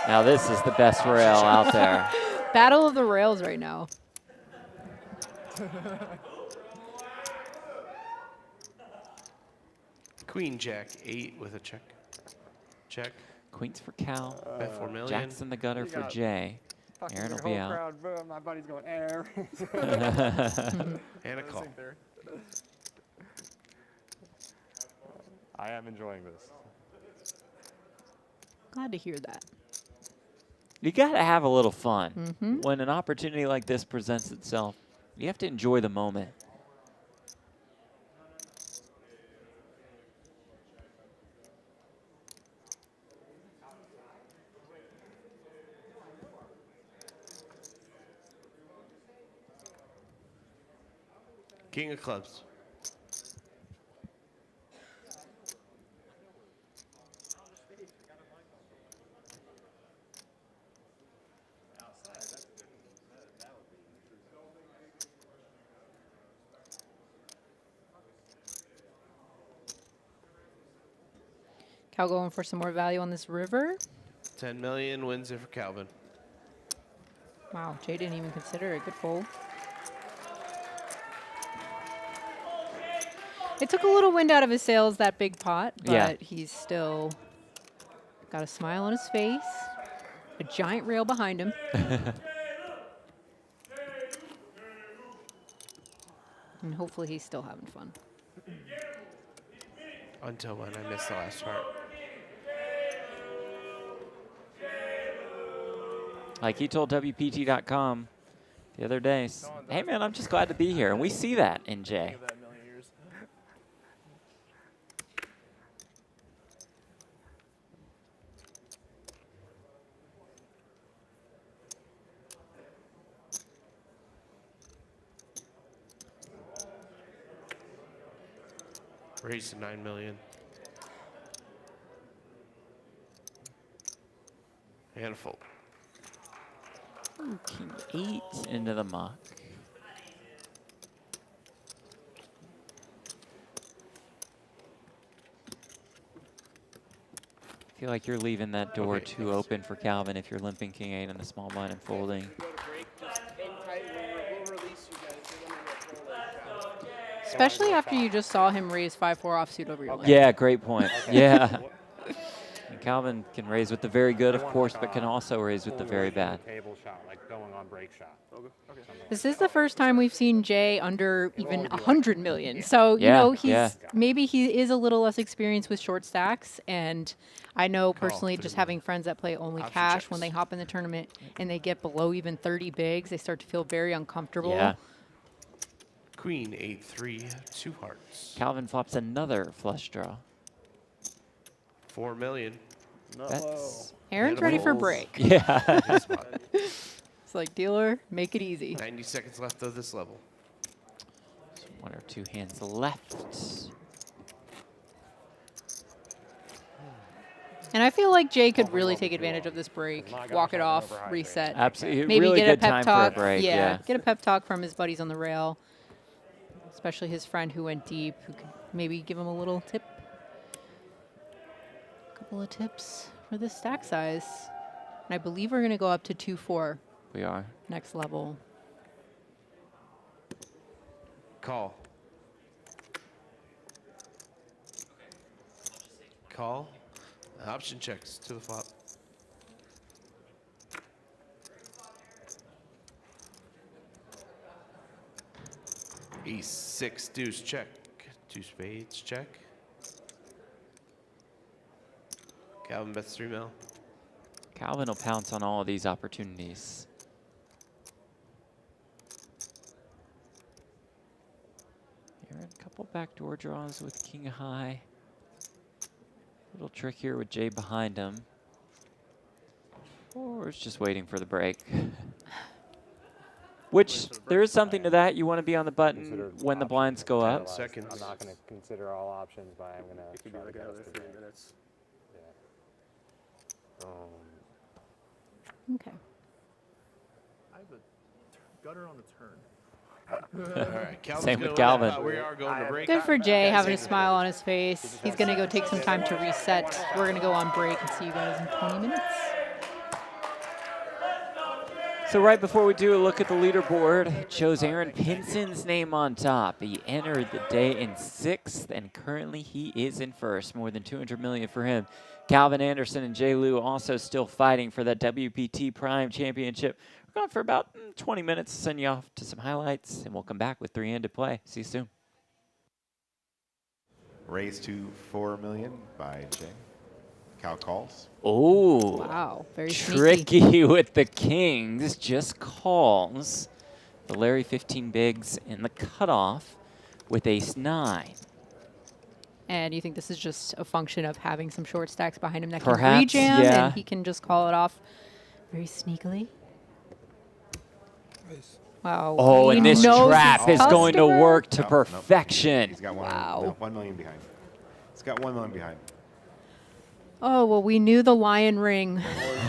Now this is the best rail out there. Battle of the rails right now. Queen Jack 8 with a check. Check. Queens for Cal. Bet 4 million. Jacks in the gutter for got Jay. Aaron will be out. Crowd, boom, my buddy's going air. And a call. I am enjoying this. Glad to hear that. You got to have a little fun. Mhm. When an opportunity like this presents itself, you have to enjoy the moment. King of clubs. Cal going for some more value on this river. 10 million wins it for Calvin. Wow, Jay didn't even consider it. Good fold. It took a little wind out of his sails, that big pot, but Yeah. he's still got a smile on his face, a giant rail behind him. And hopefully he's still having fun. Until when I missed the last part. Like he told WPT.com the other day, hey man, I'm just glad to be here. And we see that in Jay. Raise to 9 million. And a fold. Ooh, King 8 into the muck. I feel like you're leaving that door too open for Calvin if you're limping King 8 in the small blind and folding. Especially after you just saw him raise 5-4 offsuit over your leg. Yeah, great point. Yeah. And Calvin can raise with the very good, of course, but can also raise with the very bad. Table shot, like going on break shot. This is the first time we've seen Jay under even 100 million. So, you Yeah, know, he's yeah. maybe he is a little less experienced with short stacks. And I know personally just having friends that play only Option cash, checks. when they hop in the tournament and they get below even 30 bigs, they start to feel very uncomfortable. Yeah. Queen 8-3, 2 hearts. Calvin flops another flush draw. 4 million. That's Aaron's ready for break. Yeah. It's like, dealer, make it easy. 90 seconds left of this level. One or two hands left. And I feel like Jay could really take advantage of this break, walk it off, reset. Absolutely. Maybe Really get a good pep time talk. for a break. Yeah, get a pep talk from his buddies on the rail, especially his friend who went deep, who could maybe give him a little tip. A couple of tips for this stack size. And I believe we're going to go up to 2-4 We are. next level. Call. Call. Option checks to the flop. Ace 6 deuce check. 2 spades check. Calvin bets 3 mil. Calvin will pounce on all of these opportunities. Aaron, a couple backdoor draws with King High. Little trick here with Jay behind him. Or it's just waiting for the break. Which, there is something to that. You want to be on the button when the blinds go up. Seconds. I'm not going to consider all options, but I'm going to. It could be like another 3 minutes. Yeah. Okay. I have a gutter on the turn. All right, Calvin's Same gonna with win that. Calvin. We are going to break. Good for Jay, having a smile on his face. He's going to go take some time to reset. We're going to go on break and see you guys in 20 minutes. So right before we do a look at the leaderboard, it shows Aaron Pinson's name on top. He entered the day in 6th, and currently he is in 1st. More than $200 million for him. Calvin Anderson and Jay Liu also still fighting for that WPT Prime Championship. We're going for about 20 minutes to send you off to some highlights, and we'll come back with 3-handed play. See you soon. Raise to 4 million by Jay. Cal calls. Oh, wow, very tricky sneaky. with the kings. Just calls. Valeriy 15 bigs in the cutoff with ace-9. And you think this is just a function of having some short stacks behind him that Perhaps, can rejam, yeah. and he can just call it off very sneakily? Wow. Oh, he and this knows trap his is going to customer? work to Nope, perfection. He's got Wow. 1 million behind. He's got 1 million behind. Oh, well, we knew the lion ring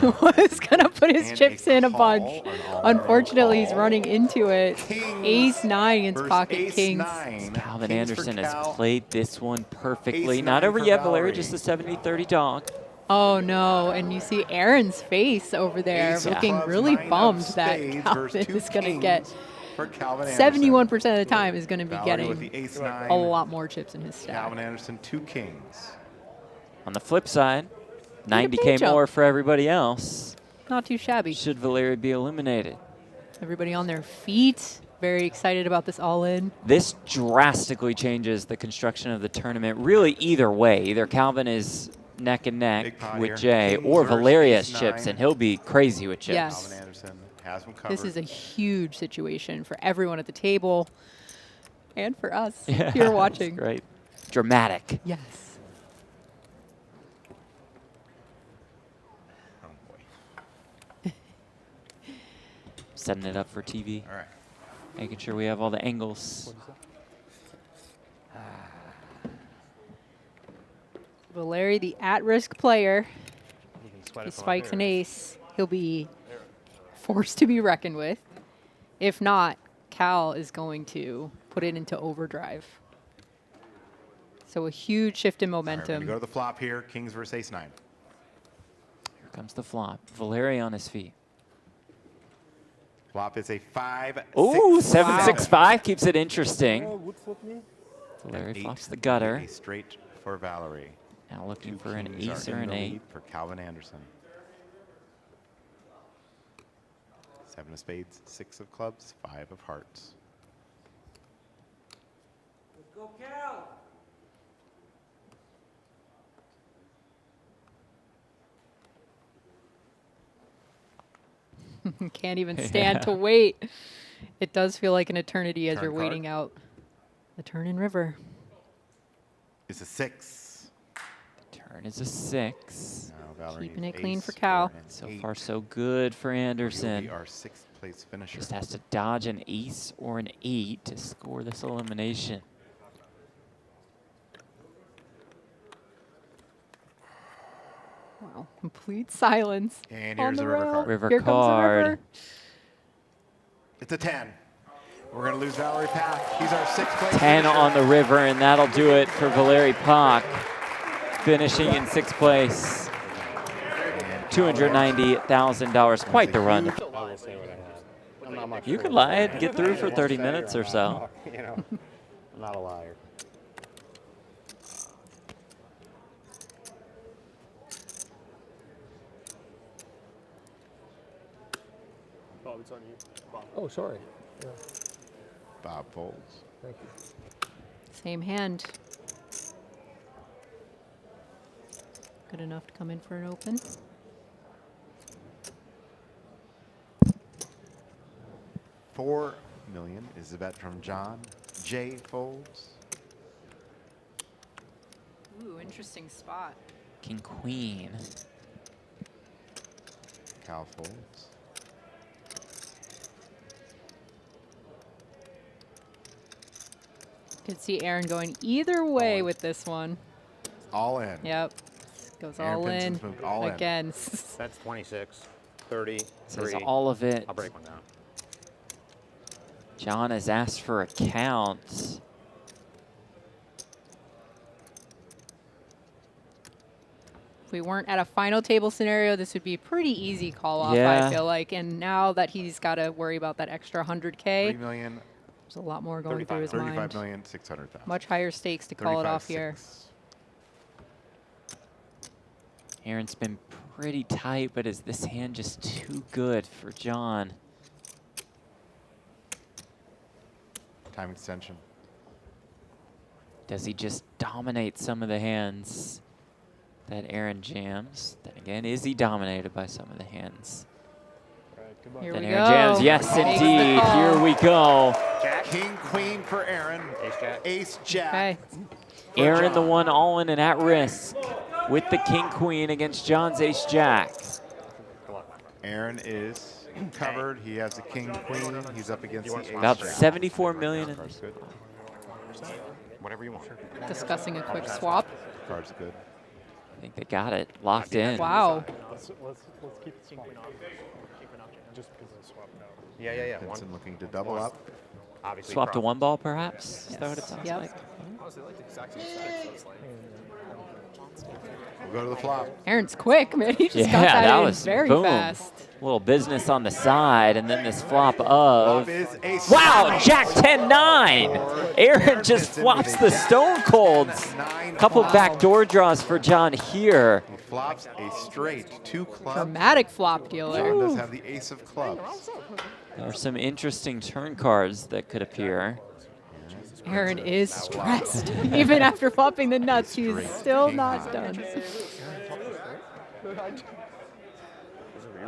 was going to put his And chips a in a call, bunch. an all-in Unfortunately, he's call. running into it. Kings Ace-9 against versus pocket ace kings. 9. Calvin Kings for Anderson has Cal. played this one perfectly. Ace Not 9 over for yet, Valeriy. Valeriy, just a 70-30 dog. Oh, no. And you see Aaron's face over there Ace of looking clubs, really 9 of bummed that spades Calvin versus 2 is going to kings get for Calvin Anderson. 71% of the time is going to be Valeriy with getting the ace-9. a lot more chips in his stack. Calvin Anderson, 2 kings. On the flip side, pay 90K jump. more for everybody else. Not too shabby. Should Valeriy be eliminated? Everybody on their feet. Very excited about this all-in. This drastically changes the construction of the tournament. Really, either way. Either Calvin is neck and neck Big pot with here. Jay, Kings or versus Valeriy has ace-9. chips, and he'll be crazy with chips. Yes. Calvin Anderson has him covered. This is a huge situation for everyone at the table and for us Yeah, here that's watching. great. Dramatic. Yes. Oh, boy. Setting it up for TV. All right. Making sure we have all the angles. Valeriy, the at-risk player. You can sweat He it from up spikes an here. ace. He'll be forced to be reckoned with. If not, Cal is going to put it into overdrive. So a huge shift in All right, we're momentum. gonna go to the flop here. Kings versus ace-9. Here comes the flop. Valeriy on his feet. Flop is a 5. Ooh, 6, 7-6-5 keeps it interesting. would flip me? Valeriy Eight, flops the gutter. A straight for Valeriy. Now looking 2 for an kings ace are or in an the 8. lead for Calvin Anderson. 7 of spades, 6 of clubs, 5 of hearts. Let's go, Cal! Can't even stand to wait. It does feel like an eternity as Turn you're card. waiting out the turn in river. It's a 6. Turn is a 6. Now Valeriy Keeping needs it clean ace for Cal. or an So 8. far, so good for He'll Anderson. be our 6th place finisher. Just has to dodge an ace or an 8 to score this elimination. Wow, complete silence. And on here's the the river rail. card. River Here comes the card. river. It's a 10. We're going to lose Valeriy Pak. He's our 6th place 10 finisher. on the river, and that'll do it for Valeriy Pak, finishing in 6th place. $290,000. Quite the run. I will say what I have. I'm not much You for could it. lie and get through I for won't 30 say minutes I'm or not so. talk- You know, I'm not a liar. Bob, it's on you. Bob. Oh, sorry. Yeah, Bob folds. thank you. Same hand. Good enough to come in for an open. $4 million is the bet from John. Jay folds. Ooh, interesting spot. King, queen. Cal folds. Could see Aaron going either way with this one. All in. Yep. Goes Aaron all in. Pinson's moved all in. Again. That's 26, 30, Says 3. all of it. I'll break one down. Jon has asked for a count. If we weren't at a final table scenario, this would be a pretty easy call off, Yeah. I feel like. And now that he's got to worry about that extra 100K, 3 million. there's a lot more going through his 35 mind. million 600,000. Much higher stakes to call it off here. 35.6. Aaron's been pretty tight, but is this hand just too good for Jon? Time extension. Does he just dominate some of the hands that Aaron jams? Then again, is he dominated by some of the hands Here that we Aaron go. jams? Yes, Makes the indeed. call. Here we go. King, queen for Aaron. Ace jack. Ace jack. Okay. Aaron, the one all in and at risk with the king queen against Jon's ace jack. Aaron is covered. He has the king queen. He's up against the ace About jack. 74 million. Card's good. Whatever you want. Discussing a quick swap. Card's good. I think they got it locked in. Wow. Let's keep it small. Just because I swapped out. Yeah, yeah, yeah. Pinson looking to double up. Obviously Swap to profit. one ball, perhaps? Is that what it Yes. sounds Yep. like? We'll go to the flop. Aaron's quick, man. He just got Yeah, that in was very boom. fast. Little business on the side, and then this flop of. Flop is ace Wow, jack. Jack 10-9. Aaron just Pinson flops with the a Jack stone colds. 9 Couple flop. backdoor draws for Jon here. He flops a straight 2 clubs. Dramatic flop dealer. Jon does have the ace of clubs. There are some interesting turn cards that could appear. Aaron is stressed. Even after flopping the nuts, he's Straight still king not high. done.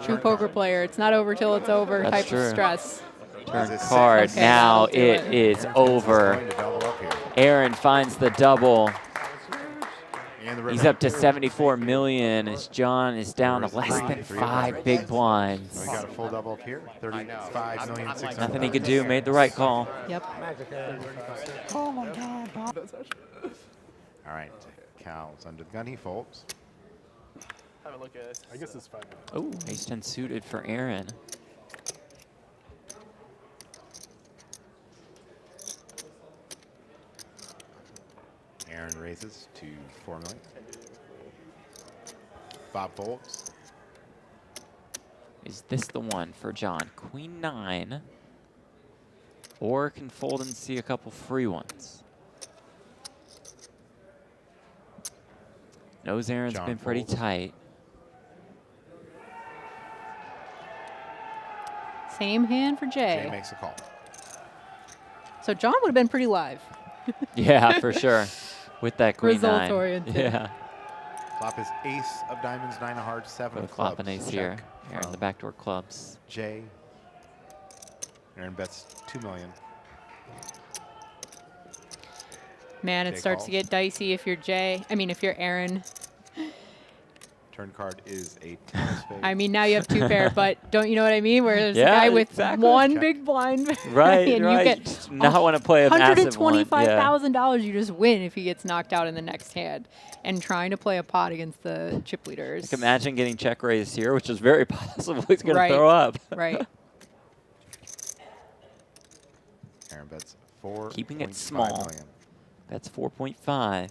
True poker player. It's not over till it's over That's type true. of stress. Turn Is it card. Okay, Now that'll do it it. is over. Going to double up here. Aaron finds the double. And the He's river. up to 74 million as Jon is down to less than 5 big So blinds. we got a full double up here. 35 million 600. Nothing he could do. Made the right call. Yep. Oh my God, Bob. All right, Cal's under the gun. He folds. Have a look at this. I guess it's 5 minutes. Oh, ace 10 suited for Aaron. Aaron raises to 4 million. Bob folds. Is this the one for Jon? Queen 9. Or can fold and see a couple free ones. Knows Aaron's Jon been pretty folds. tight. Same hand for Jay Jay. makes a call. So Jon would have been pretty live. Yeah, for sure. With that queen 9. Result-oriented. Yeah. Flop is ace of diamonds, 9 of hearts, 7 Both of flop clubs. and ace Check here. Aaron, from the backdoor clubs. Jay. Aaron bets 2 million. Man, it Jay starts calls. to get dicey if you're Jay. I mean, if you're Aaron. Turn card is a 10 of spades. I mean, now you have 2 pair, but don't you know what I mean? Where there's a Yeah, guy with exactly. one Check. big blind. Right, and right. you get Just not want to play a massive one. Yeah. $125,000 you just win if he gets knocked out in the next hand. And trying to play a pot against the chip leaders. Like imagine getting check raised here, which is very possible he's going Right. to throw up. Right. Aaron bets 4. Keeping it small. That's 4.5.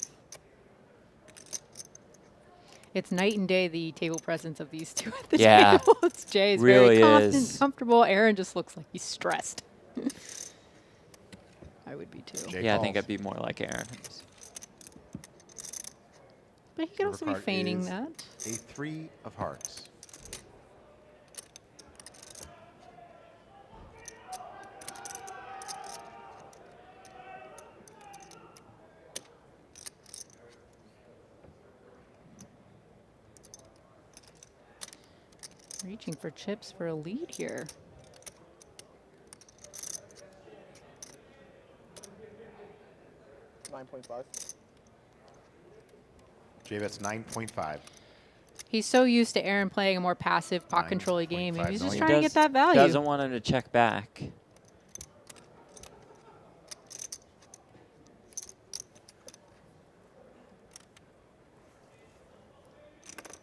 It's night and day, the table presence of these two at the Yeah. table. It's Jay's Really very confident, is. comfortable. Aaron just looks like he's stressed. I would be too. Jay Yeah, I think calls. I'd be more like Aaron. But he could River also be card feigning is that. A 3 of hearts. Reaching for chips for a lead here. $9.5. Jay bets 9.5. He's so used to Aaron playing a more passive pot control game. Maybe he's just He trying to get that value. Doesn't want him to check back.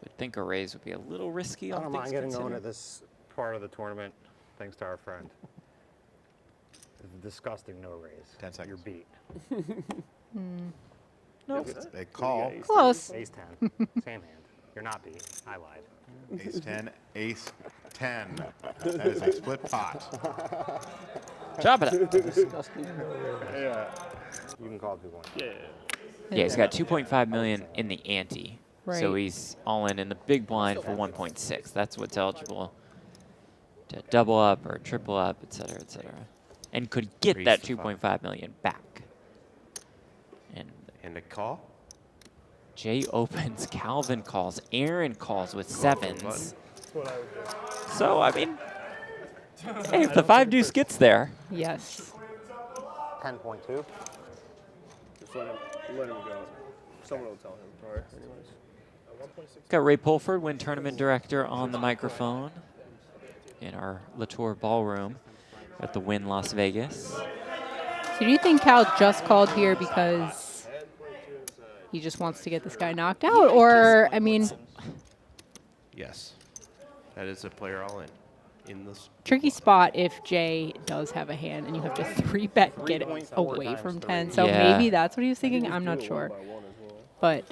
Would think a raise would be a little risky. I All don't things mind getting considered. going to this part of the tournament, thanks to our friend. It's a disgusting no raise. 10 seconds. You're beat. Nope. They call. Close. Ace 10. Same hand. You're not beat. I lied. Ace 10, ace 10. That is a split pot. Chop it up. Yeah. You can call it 2 points. Yeah, he's got 2.5 million in the ante. So Right. he's all in the big blind for 1.6. That's what's eligible to double up or triple up, et cetera, and could get that 2.5 million back. And a call. Jay opens, Calvin calls, Aaron calls with sevens. That's what I would do. So I mean, hey, if the 5 deuce gets there, Yes. 10.2. Just let him go. Someone will tell him. All right. Anyways. got Ray Pulford, win tournament director, on the microphone in our Latour ballroom at the Wynn Las Vegas. So do you think Cal just called here because he just wants to get this guy knocked out? Or, I mean, Yes. That is a player all in this. tricky spot if Jay does have a hand and you have to 3-bet get it away from 10. So Yeah. maybe that's what he was thinking. I'm not sure. But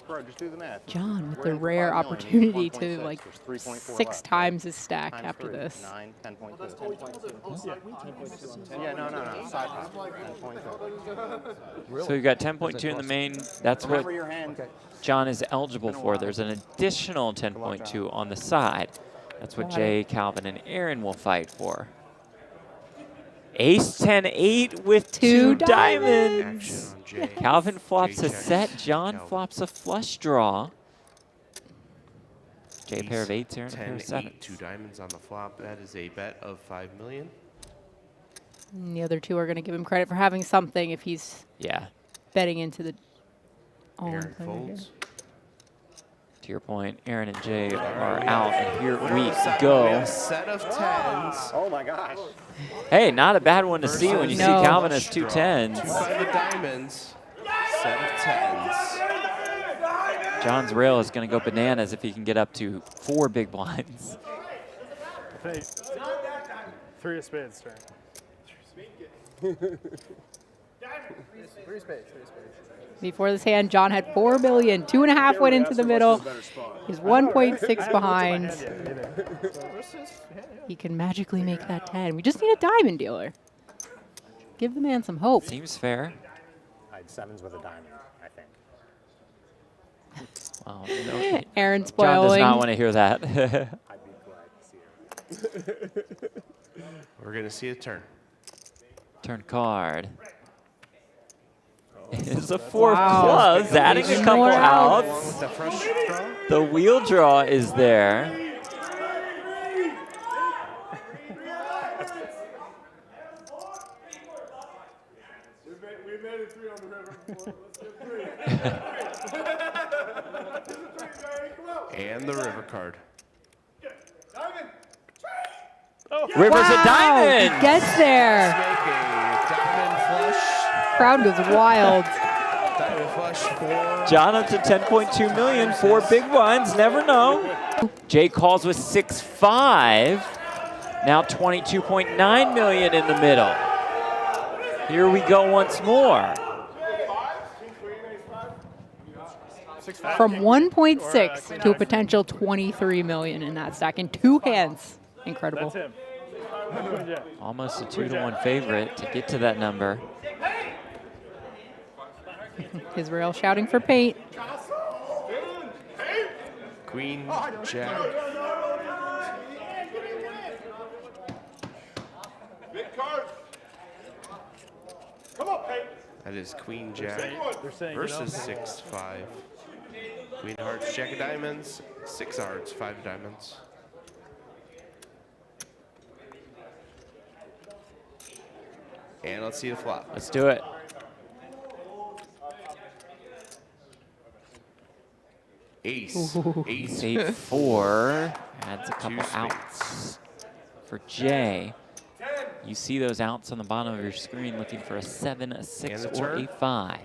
Bro, just do the math. John with We're the in for rare 5 million, opportunity to 1.6, like there's 3.4 6 left. times his stack Times after 3, this. 9, 10.2. Yeah, no. Side pot. 10.2. So we've got 10.2 in the main. That's what Remember your hand. John is eligible for. There's an additional 10.2 on the side. That's what Jay, Calvin, and Aaron will fight for. Ace 10-8 with 2 diamonds. Calvin flops a set. John flops a flush draw. Jay, a pair of 8s, Aaron, a pair of 7s. 2 diamonds on the flop. That is a bet of 5 million. And the other two are going to give him credit for having something if he's betting into the Aaron folds. To your point, Aaron and Jay are out, and here we go. A set of 10s. Oh my gosh. Hey, not a bad one to see when you see Calvin has 2 10s. 2 by the diamonds. Set of 10s. John's rail is going to go bananas if he can get up to 4 big blinds. I think 3 of spades turn. 3 spades. Before this hand, John had 4 million. 2.5 went into the middle. He's 1.6 behind. He can magically make that 10. We just need a diamond dealer. Give the man some hope. Seems fair. I had 7s with a diamond, I think. Wow, no, Aaron John spoiling. does not want to hear that. I'd be glad to see it. We're going to see a turn. Turn card. It's a 4 Wow. clubs, adding a couple More outs. With the fresh draw. The wheel draw is there. We made it 3 on the river before. Let's get 3. And the river card. River's a diamond. He gets there. Make a diamond flush. Crowd goes wild. Diamond flush for John up to 10.2 million, 4 big blinds, never know. Jay calls with 6-5. Now 22.9 million in the middle. Here we go once more. From 1.6 to a potential 23 million in that stack in 2 hands. Incredible. That's him. Almost a 2-to-1 favorite to get to that number. Israel shouting for paint. Queen, Jack. That is Queen, Jack They're saying, versus 6-5. Queen hearts, Jack of diamonds, 6 hearts, 5 diamonds. And let's see the flop. Let's do it. Ace. Ooh. Ace. 8-4. Adds a couple Two spades. outs for Jay. You see those outs on the bottom of your screen looking for a 7, a 6, And the or turn. a 5.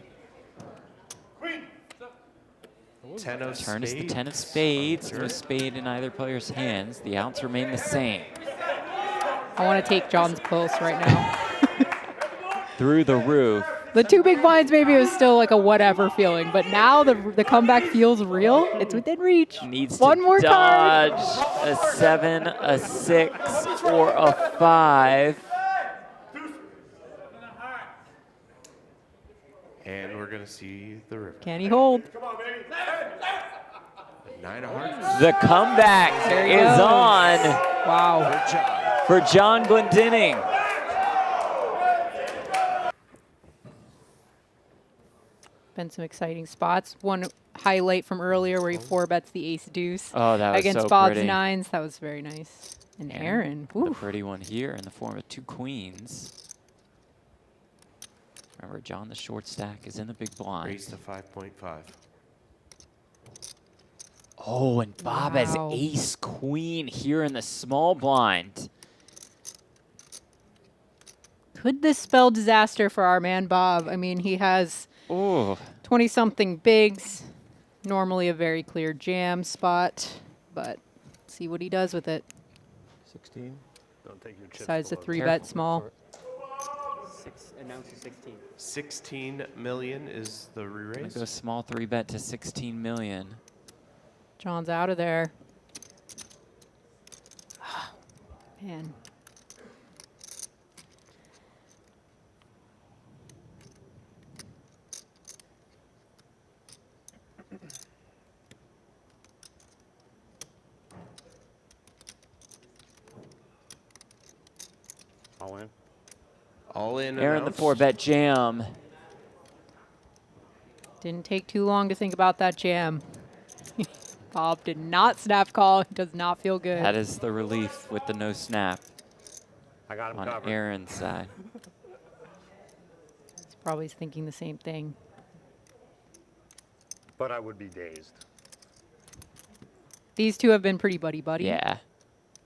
10 of Turn is the spades. 10 of spades. Sure. No spade in either player's hands. The outs remain the same. I want to take John's pulse right now. Through the roof. The 2 big blinds, maybe it was still like a whatever feeling, but now the comeback feels real. It's within reach. Needs One to more card. dodge a 7, a 6, or a 5. And we're going to see the river. Can he hold? 9 of hearts. The comeback There he is goes. on Wow. for Jon Glendinning. Been some exciting spots. One highlight from earlier where he 4-bets the ace deuce Oh, that was against so Bob's pretty. nines. That was very nice. And Aaron. The Woo. pretty one here in the form of 2 queens. Remember, John, the short stack is in the big blind. Raised to 5.5. Oh, and Bob has Wow. ace queen here in the small blind. Could this spell disaster for our man Bob? I mean, he has Oh, 20-something bigs. Normally a very clear jam spot, but see what he does with it. 16. Don't take your chips. Decides to below. 3-bet small. Announce to 16. 16 million is the gonna re-raise. go small 3-bet to 16 million. John's out of there. Man. All in. All in. Aaron, the announced. 4-bet jam. Didn't take too long to think about that jam. Bob did not snap call. Does not feel good. That is the relief with the no snap I got him on covered. Aaron's side. He's probably thinking the same thing. But I would be dazed. These two have been pretty buddy-buddy. Yeah.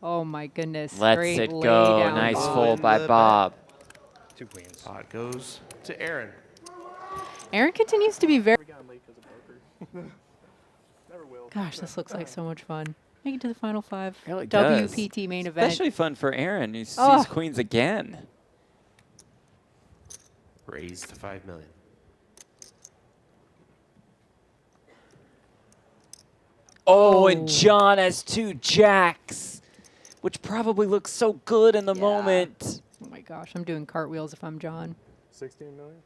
Oh my goodness. Lets Great it lay go. down, Nice Bob. fold by the Bob. 2 queens. Pot goes to Aaron. Aaron continues to be very... We got him late because of poker. Never will. Gosh, this looks like so much fun. Make it to the final 5. Really does. WPT main event. Especially fun for Aaron, who sees Oh. queens again. Raised to 5 million. Oh, and John has 2 jacks, which probably looks so good in the moment. Oh my gosh, I'm doing cartwheels if I'm John. 16 million?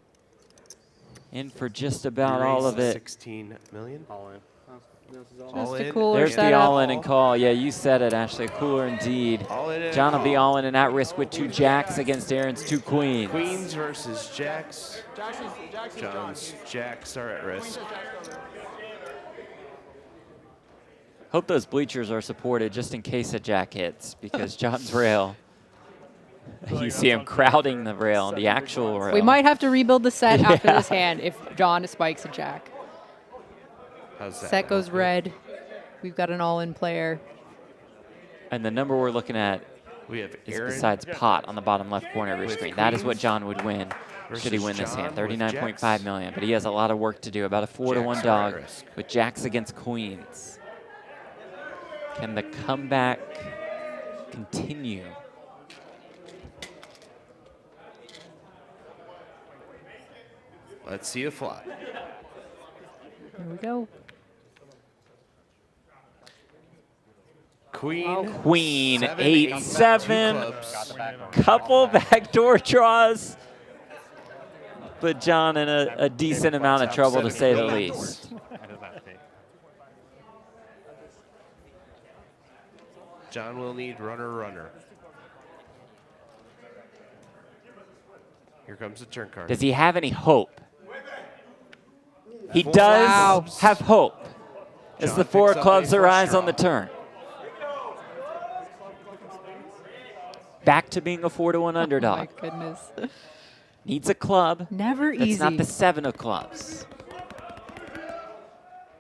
In for just about all Raised of to it. 16 million. All in. All Just a in. cooler There's the setup. all-in and call. Yeah, you said it, Ashley. Cooler indeed. All in and John will be call. all in and at risk with 2 jacks against Aaron's 2 queens. Queens versus jacks. John's jacks are at risk. Hope those bleachers are supported just in case a jack hits, because John's rail, you see him crowding the rail, the actual rail. We might have to rebuild the set after Yeah. this hand if John spikes a jack. How's that? Set goes red. We've got an all-in player. And the number we're looking at We have is Aaron besides pot on the bottom left corner of your with screen. That is what queens John would win should he versus win this John hand. with 39.5 jacks. million, but he has a lot of work to do. About a 4-to-1 Jacks are dog at risk. with jacks against queens. Can the comeback continue? Let's see a flop. Here we go. Queen. Queen, 7, 8, 8, 7. 2 clubs. Couple backdoor draws. But John in a decent amount of trouble, to say the least. John will need runner, runner. Here comes the turn card. Does he have any hope? He 4 does clubs. have hope. As John the 4 picks up clubs a flush arise draw. on the turn. Back to being a 4-to-1 underdog. Oh my goodness. Needs a club. Never That's easy. not the 7 of clubs.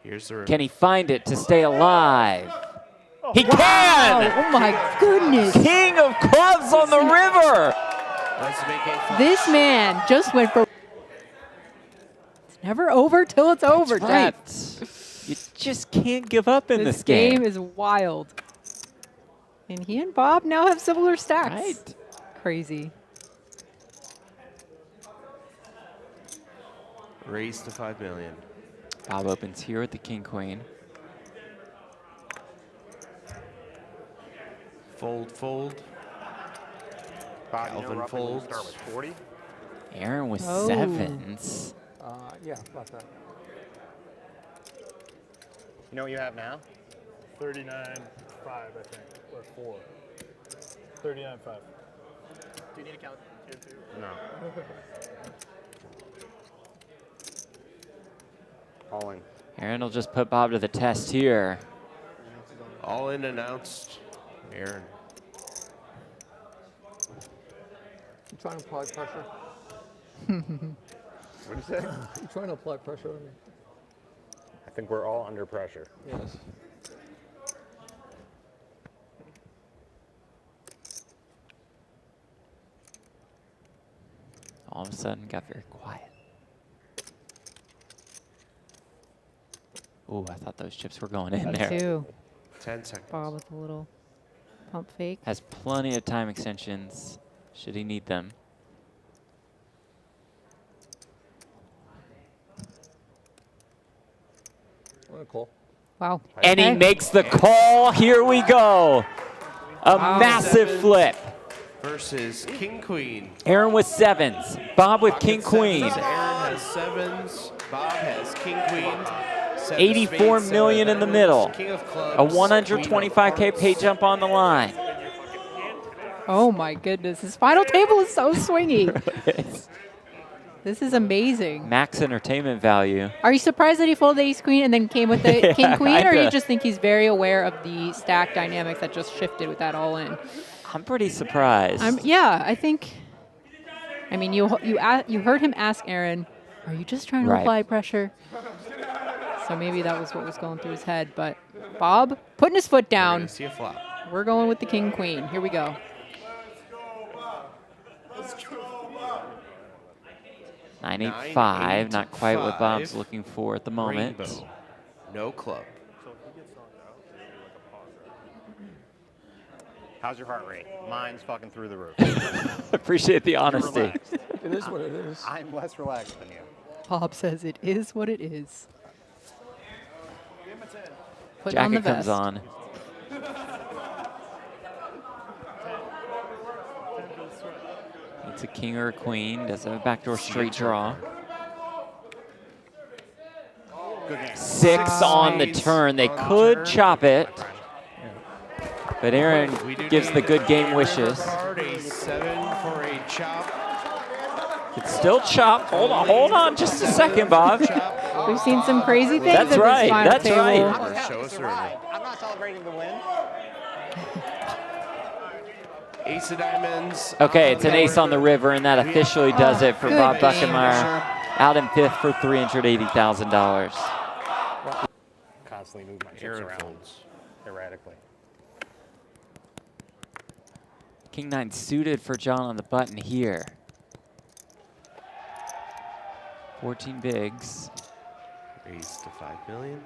Here's the river. Can he find it to stay alive? He Wow. can! Oh my goodness. King of clubs on the river! Let's make it fun. This man just went for. It's never over till it's over, Jeff. Right. You just can't give up in this game. This game is wild. And he and Bob now have similar stacks. Right. Crazy. Raise to 5 million. Bob opens here with the king queen. Fold, fold. Bob, you know Alvin roughly when you folds. start with 40? Aaron with Oh. sevens. Yeah, about that. You know what you have now? 39.5, I think, or 4. 39.5. Do you need a count here too? No. All in. Aaron will just put Bob to the test here. All in announced. Aaron. You trying to apply pressure? What did you say? You trying to apply pressure on me? I think we're all under pressure. Yes. All of a sudden, got very quiet. Ooh, I thought those chips were going in there. Too. 10 seconds. Bob with a little pump fake. Has plenty of time extensions, should he need them. I'm gonna call. Wow. And he Okay. makes the call. Here we go. A Wow. massive flip. Versus King Queen. Aaron with sevens. Bob with king queen. Aaron has sevens. Bob has King Queen. 84 million in the middle. King of clubs. A 125K pay jump on the line. Oh my goodness. His final table is so swingy. This is amazing. Max entertainment value. Are you surprised that he folded ace queen and then came with the Yeah, king queen, or you kinda. just think he's very aware of the stack dynamics that just shifted with that all in? I'm pretty surprised. Yeah, I think. I mean, you heard him ask Aaron, "Are you just trying to Right. apply pressure?" So maybe that was what was going through his head. But Bob putting his foot We're down. gonna see a flop. We're going with the king queen. Here we go. 95, not quite what Bob's looking for at the moment. Rainbow. No club. How's your heart rate? Mine's fucking through the roof. Appreciate the honesty. Relaxed. It is what it is. I'm less relaxed than you. Bob says it is what it is. Put on the Jacket comes vest. on. It's a king or a queen. Does have a backdoor straight draw. Good game. Six on the turn. They could chop it. But Aaron gives the good game wishes. Card, a 7 for a chop. It's still chop. Hold on just a second, Bob. We've seen some crazy things That's at right, this final that's table. right. Show us the river. I'm not celebrating the win. Ace of diamonds. Okay, it's an ace on the river, and that officially does it for good Bob game. Buckenmayer. Out in fifth for $380,000. Constantly move my chips Aaron around folds. erratically. King 9 suited for John on the button here. 14 bigs. Raise to 5 million.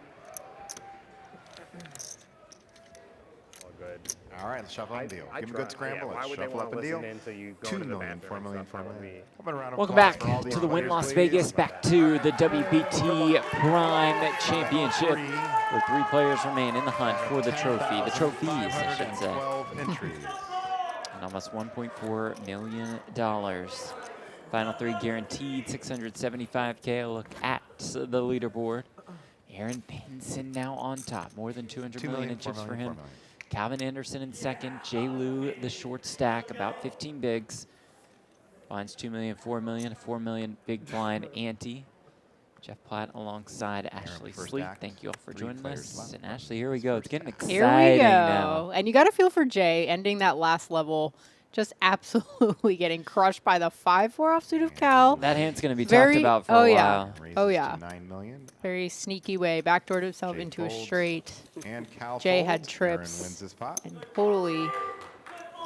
All good. All right, let's shuffle and deal. I Give him a good try. scramble. Yeah, why Let's would they shuffle wanna up and deal. listen in till you go 2 to the million, bathroom 4 and million, stuff? 4 That would million. be- Open round of Welcome applause back for all the to the Win players, Las please. Vegas, back to the WPT Prime Championship, where 3 players remain in the hunt for the trophy. The trophies, I should say. 12 entries. And almost $1.4 million. Final 3 guaranteed, 675K. A look at the leaderboard. Aaron Pinson now on top, more than 200 2 million million, in chips 4 for million, him. 4 million. Calvin Anderson in second. J. Lou, the short stack, about 15 bigs. Blinds 2 million, 4 million, 4 million big blind ante. Jeff Platt alongside Ashley first Sleep. act, Thank you all for 3 joining players us. left. And Ashley, here we go. It's getting exciting Here we go. now. And you got to feel for Jay ending that last level Just absolutely getting crushed by the 5-4 offsuit of Cal. That hand's going to be talked about for a while. Oh, yeah. 9 million. Very sneaky way. Backdoored himself Jay into a folds, straight. and Cal Jay folds. had Aaron trips wins this pot. and totally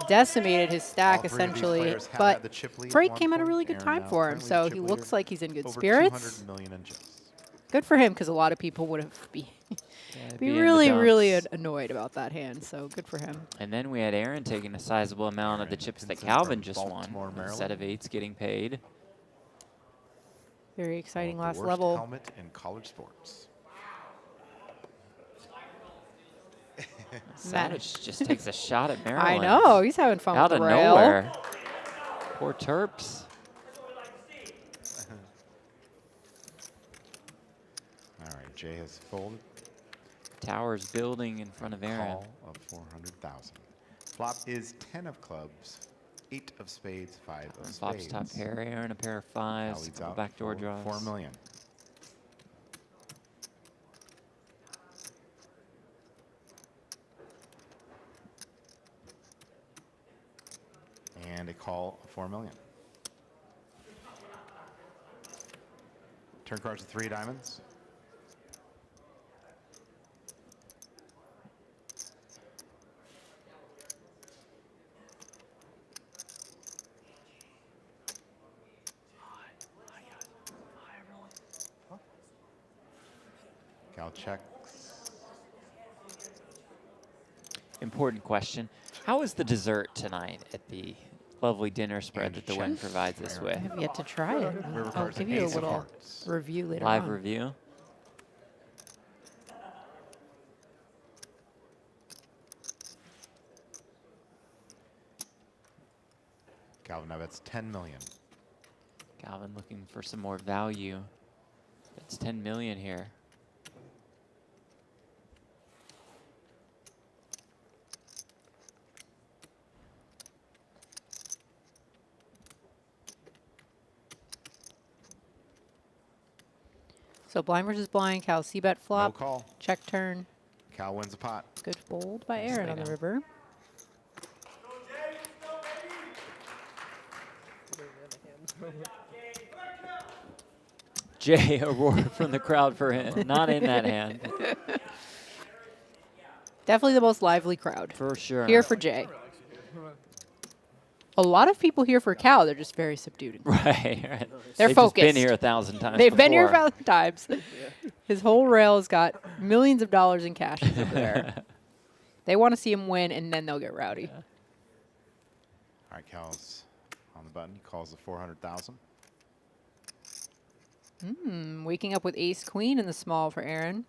decimated his stack, All three of these essentially. players have But had the chip lead at break one came at a point. really good Aaron time now for him, currently so chip he leader, looks like he's in good over spirits. 200 million in chips. Good for him, because a lot of people would have be be in the really dumps. annoyed about that hand. So good for him. And then we had Aaron taking a sizable amount of the chips that Pinson Calvin from just won. Baltimore, A Maryland. set of 8s getting paid. Very exciting The last worst level. helmet in college sports. Savage just takes a shot at Maryland. I know, he's having fun Out with of the rail. nowhere. Poor Terps. All right, Jay has folded. Towers building in front of Aaron. Call of 400,000. Flop is 10 of clubs, 8 of spades, 5 of Flops spades. top pair, Aaron a pair of Cal 5s, leads couple out backdoor for draws. 4 million. And a call of 4 million. Turn cards to 3 diamonds. Cal checks. Important question. How was the dessert tonight at the lovely dinner spread And that the Win check. provides us with? I have yet to try it. River I'll cards give and you a ace of little hearts. review later Live on. review. Calvin now bets 10 million. Calvin looking for some more value. It's 10 million here. So blind versus blind, Cal C-bet flop. No call. Check turn. Cal wins the pot. Good fold by Nice Aaron on the laydown. river. Jay, a roar from the crowd for him. Not in that hand. Definitely the most lively crowd. For sure. Here for Jay. A lot of people here for Cal. They're just very subdued. Right. They're They've focused. Just been here 1,000 times. They've been here before. 1,000 times. His whole rail's got millions of dollars in cash over there. They want to see him win, and then they'll get rowdy. All right, Cal's on the button. He calls the 400,000. Waking up with ace-queen in the small for Aaron.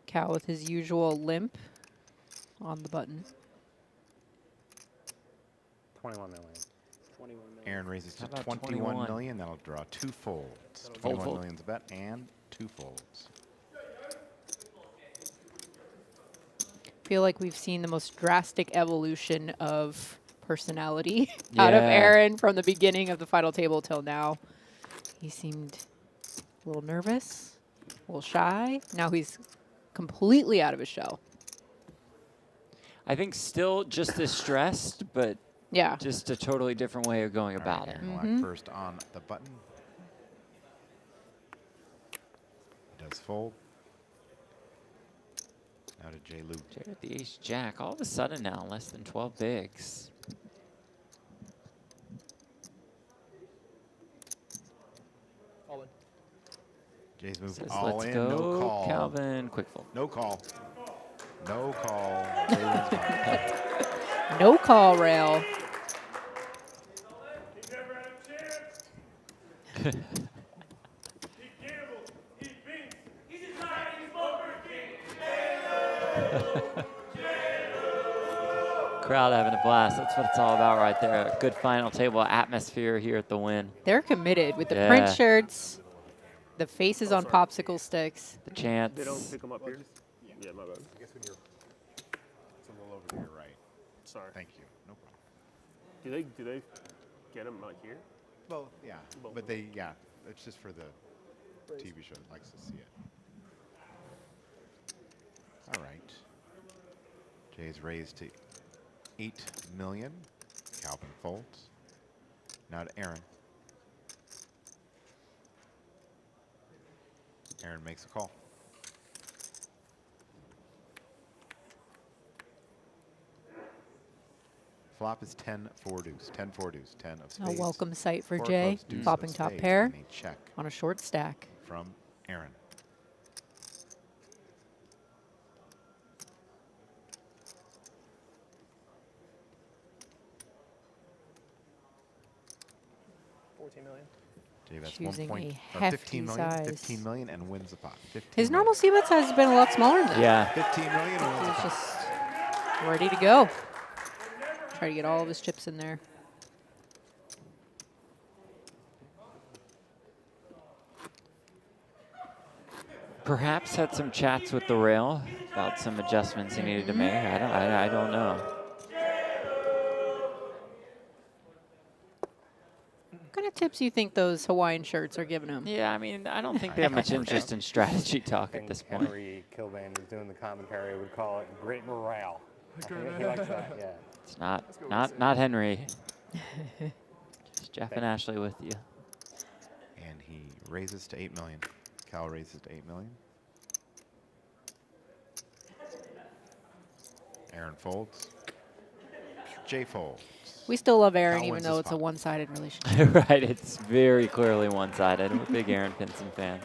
Cal with his usual limp on the button. 21 million. 21 million. Aaron raises to How about 21 21? million. That'll draw 2 folds. Fold, 21 fold. million's a bet and 2 folds. Feel like we've seen the most drastic evolution of personality out of Yeah. Aaron from the beginning of the final table till now. He seemed a little nervous, a little shy. Now he's completely out of his shell. I think still just as stressed, but Yeah. just a totally different way of going All about right, it. Aaron Black first on the button. He does fold. Now to Jay Lou. Jay with the ace-jack. All of a sudden now, less than 12 bigs. All in. Jay's moved Says, all let's in, go, no call. Calvin. Quick fold. No call. No call. Jay wins the pot. No call rail. Crowd having a blast. That's what it's all about right there. A good final table atmosphere here at the Win. They're committed with the Yeah. print shirts, the faces on popsicle sticks. The chants. They don't pick them up here? Yeah, my bad. I guess when you're, it's a little over to your right. Sorry. Thank you. No problem. Do they get them like here? Well, yeah, Both but of they, yeah, it's just for the TV show that likes to see it. All right. Jay's raised to 8 million. Calvin folds. Now to Aaron. Aaron makes a call. Flop is 10-4 deuce. 10-4 deuce. 10 of A spades. welcome sight for 4 Jay. clubs, deuce Popping of top spades, pair and a check on a short stack. from Aaron. Jay bets Choosing 1 a point, or hefty 15 million, size. 15 million, and wins the pot. 15 His million. normal c-bet size has been a lot smaller than that. Yeah. 15 million and wins the He's pot. just ready to go. Try to get all of his chips in there. Perhaps had some chats with the rail about some adjustments he needed to make. I don't know. What kind of tips do you think those Hawaiian shirts are giving him? Yeah, I mean, I don't think they have much interest in strategy talk at this point. Henry Kilbane was doing the commentary would call it great morale. He likes that, yeah. It's not Henry. Just Jeff and Ashley with you. And he raises to 8 million. Cal raises to 8 million. Aaron folds. Jay folds. We still love Aaron, Cal even wins though his it's a pot. one-sided relationship. Right, it's very clearly one-sided. We're big Aaron Pinson fans.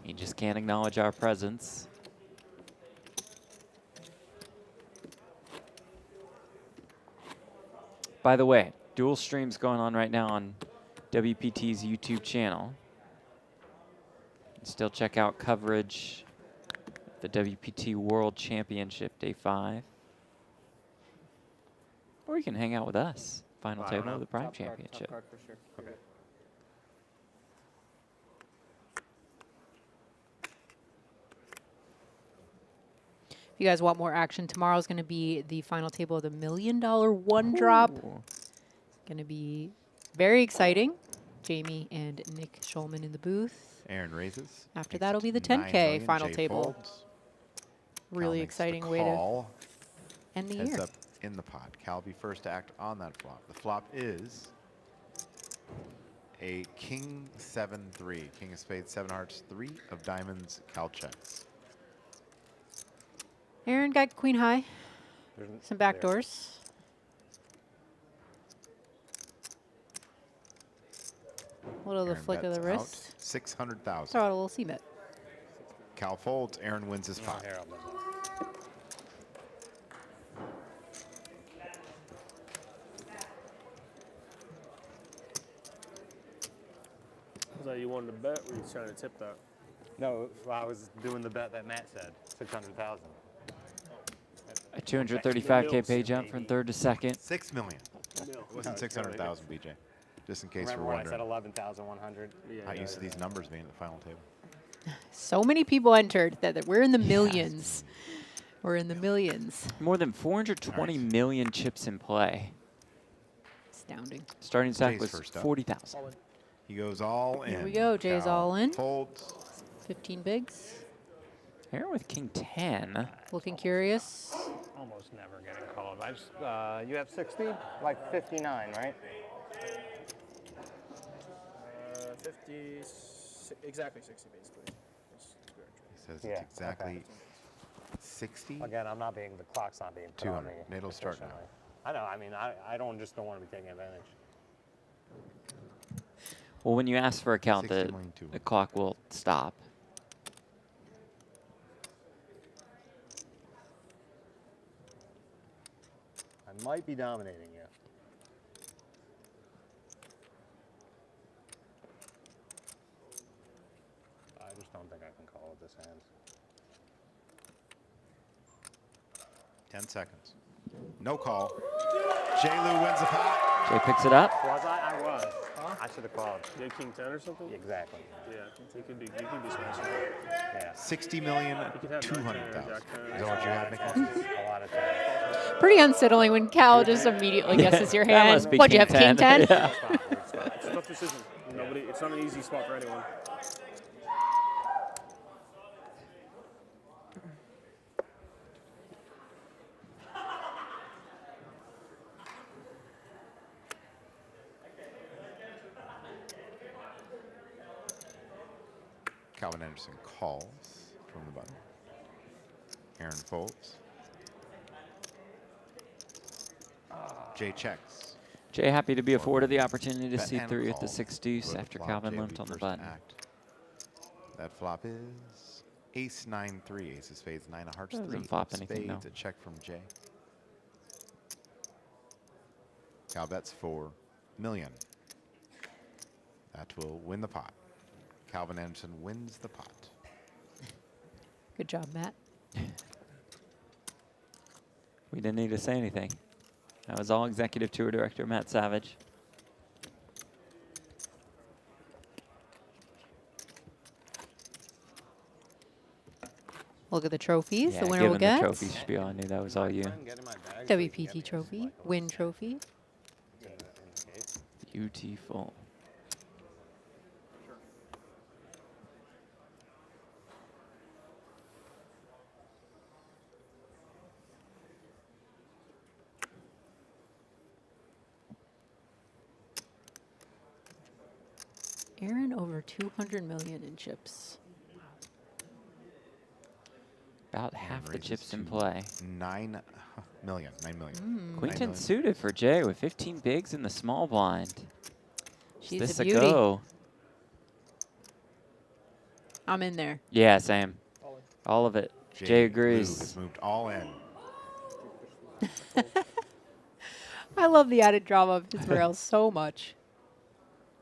He just can't acknowledge our presence. By the way, dual streams going on right now on WPT's YouTube channel. Still check out coverage of the WPT World Championship Day 5. Or you can hang out with us. Final table of the Prime Championship. Top card for sure. Okay. If you guys want more action, tomorrow is going to be the final table of the $1 Million One Drop. Going to be very exciting. Jamie and Nick Schulman in the booth. Aaron raises. After that will be the 9 10K million. final Jay table. folds. Really Cal makes the exciting way to call. end the Heads year. up in the pot. Cal will be first to act on that flop. The flop is a king 7-3. King of spades, 7 hearts, 3 of diamonds. Cal checks. Aaron got queen high. Some back doors. A little Aaron flick of the bets out wrist. 600,000. Throw out a little c-bet. Cal folds. Aaron wins his pot. Was that you wanted to bet, or were you trying to tip that? No, well, I was doing the bet that Matt said, 600,000. A 235K pay jump from third to second. 6 million. It wasn't 600,000, BJ. Just in case Remember you're when I said wondering. 11,100? Not used to these numbers being at the final table. So many people entered that we're in the millions. We're in the millions. More than 420 million chips in play. Astounding. Starting stack Jay's was first up. 40,000. He goes all in. Here we go. Jay's Cal all in. Folds. 15 bigs. Aaron with king 10. Looking curious. Almost never getting called. I just, you have 60? Like 59, right? 50, exactly 60 basically. He says Yeah, it's exactly okay. 60. Again, I'm not being, the clock's not being put on 200. me. It'll start now. efficiently. I know, I mean, I don't want to be taking advantage. Well, when you ask for a count, 60 million, the clock will stop. I might be dominating you. I just don't think I can call with this hand. 10 seconds. No call. Jay Lou wins the pot. Jay picks it up. Was I? I was. I should have called. You had king 10 or something? Exactly. Yeah, you could be smashing. Yeah. 60 million, You could have 200,000. Jack 10 or Is that what you have, Nick? A lot of times. Pretty unsettling when Cal just immediately guesses your That hand. must be What'd you king have, king 10? Yeah. It's a tough decision. It's not an easy spot for anyone. Calvin Anderson calls from the button. Aaron folds. Jay checks. Jay happy to be afforded the opportunity to Bet see and through at the call. 6 deuce Go to after flop. Calvin Jay will limped be on the first to button. act. That flop is ace 9-3. Ace of spades, 9 of hearts, Doesn't 3 flop of anything, spades. no. A check from Jay. Cal bets 4 million. That will win the pot. Calvin Anderson wins the pot. Good job, Matt. We didn't need to say anything. That was all Executive Tour Director Matt Savage. Look at the trophies. Yeah, the winner will given the get trophy spiel, I knew that was all you. WPT trophy, win trophy. Beautiful. Aaron over 200 million in chips. About half the chips in play. 9 million. 9 million. 9 Queen 10 million. suited for Jay with 15 bigs in the small blind. She's Is this a a beauty. go? I'm in there. Yeah, same. All of it. Jay Blue agrees. has moved all in. I love the added drama of his rails so much.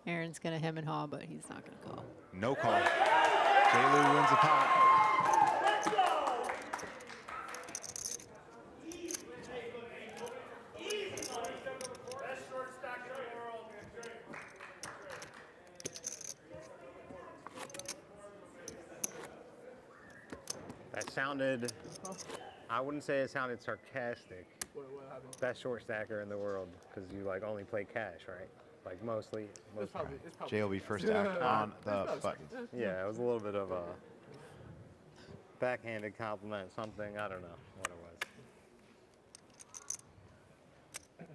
Aaron's going to hem and haw, but he's not going to call. No call. Jay Lou wins the pot. That sounded, I wouldn't say it sounded sarcastic. What happened? Best short stacker in the world, because you like only play cash, right? Like mostly. It's probably, Jay will be first to act on the button. Yeah, it was a little bit of a backhanded compliment, something, I don't know what it was.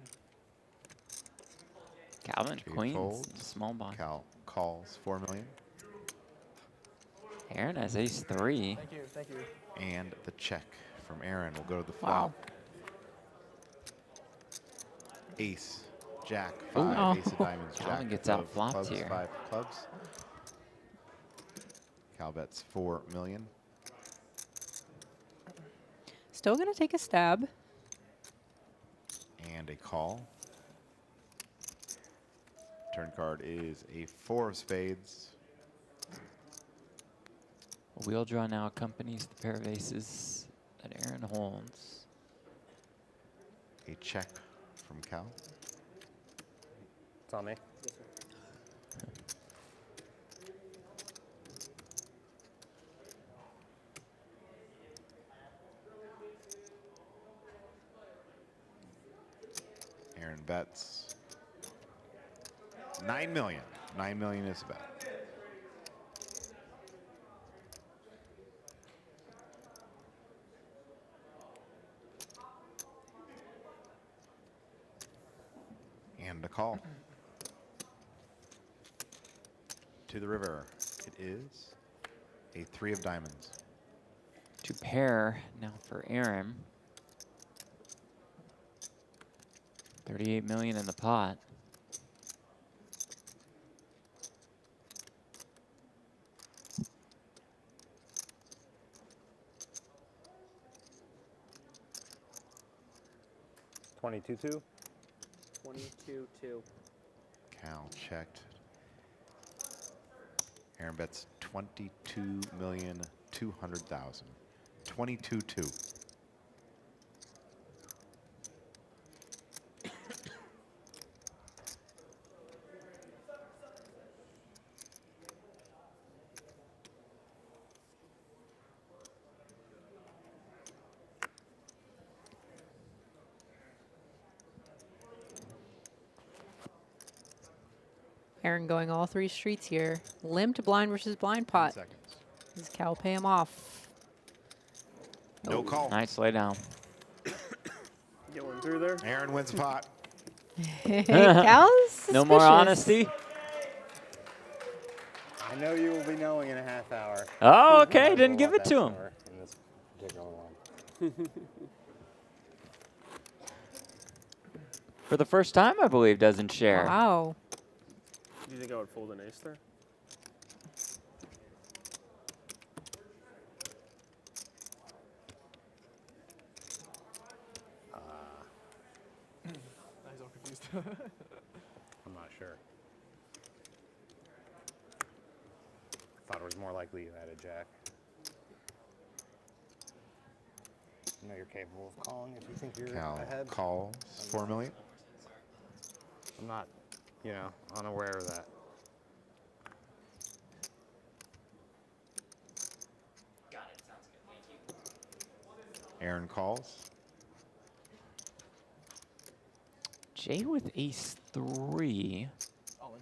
Calvin, Jay queens, folds. small blind. Cal calls 4 million. Aaron has ace 3. Thank you, thank you. And the check from Aaron will go to the flop. Wow. Ace, Jack, Ooh. 5, Oh. ace of diamonds, Calvin Jack gets of out-flopped clubs, here. 5 clubs. Cal bets 4 million. Still going to take a stab. And a call. Turn card is a 4 of spades. A wheel draw now accompanies the pair of aces that Aaron holds. A check from Cal. It's on me. Aaron bets 9 million. 9 million is a bet. And a call. To the river. It is a 3 of diamonds. To pair now for Aaron. 38 million in the pot. $22,200. 22-2. Cal checked. Aaron bets 22,200,000. 22-2. Aaron going all 3 streets here. Limped blind versus blind pot. Seconds. Does Cal pay him off? No call. Nice lay down. Get one through there. Aaron wins the pot. Cal's No more suspicious. honesty. I know you will be knowing in a half hour. Oh, okay. I'll Didn't go give out it that to him. store in this particular one. For the first time, I believe, doesn't share. Wow. Do you think I would fold an ace there? He's all confused. I'm not sure. Thought it was more likely you had a jack. You know you're capable of calling if you think you're Cal ahead. calls 4 million. I'm not, unaware of that. Aaron calls. Jay with ace 3. All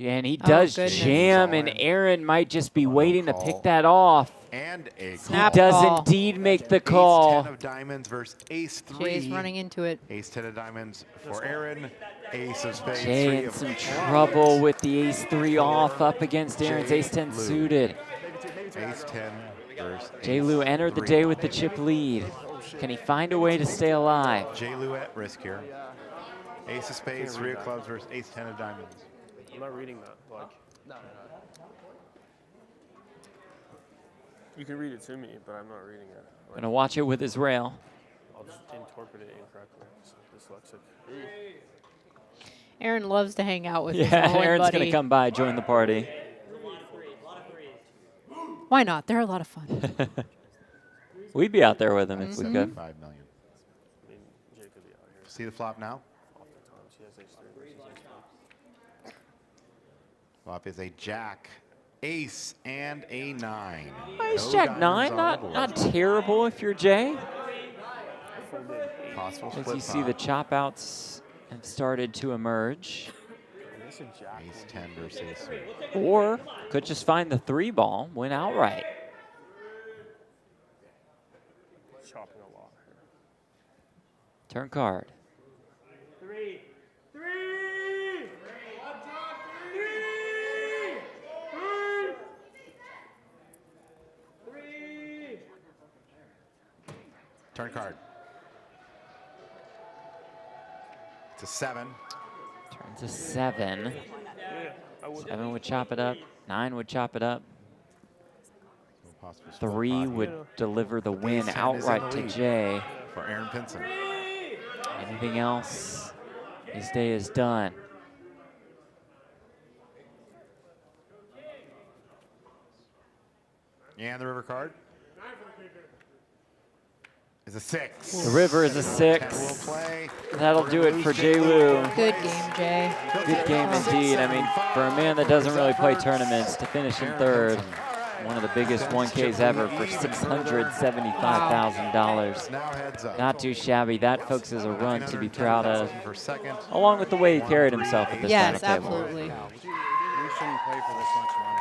in. And he Oh, does goodness. jam, and Aaron might just be waiting to pick that off. And a He Snap does call. indeed make the Ace call. 10 of diamonds versus ace 3. Jay's running into it. Ace 10 of diamonds for Aaron. Ace of spades. Jay 3 in of some clubs. trouble with the ace 3 off up against Aaron's Jay ace 10 Lou. suited. Ace 10 versus Jay ace Lou entered the 3. day with the chip lead. Can he find a way to stay alive? Jay Lou at risk here. Ace of spades, 3 of clubs versus ace 10 of diamonds. I'm not reading that. Like, you can read it to me, but I'm not reading it. Like, Gonna watch it with his rail. I'll just interpret it incorrectly. It's dyslexic. Aaron loves to hang out with his Yeah, Mullen Aaron's buddy. gonna come by, join the party. Why not? They're a lot of fun. We'd be out there with him if we could. 5 million. I mean, Jay could be out here. See the flop now? Oftentimes he has ace 3 versus ace 5. Flop is a jack, ace, and a 9. Nice No jack 9, diamonds on the not board. terrible if you're Jay. Possible As split you see, the pot. chop outs have started to emerge. Ace of jack. Ace 10 versus ace 3. Or could just find the 3 ball, win outright. Chopping a lot here. Turn card. 3. Turn card. It's a 7. Turns a 7. Yeah, I would. 7 would chop it up. 9 would chop it up. No possible split 3 pot would here. deliver the win Ace 10 is in outright the to lead Jay. For Aaron Pinson. Anything else? His day is done. And the river card is a 6. The river is a 6. Will play. That'll do it for Jay Lou. Good game, Jay. Good game indeed. I mean, for a man that doesn't really play tournaments, to finish in third, one of the biggest 1Ks ever for $675,000. Now heads up. Not too shabby. That, folks, is a run to be proud of, For second. along with the way he carried himself at this Yes, final table. absolutely. You shouldn't play for this much money.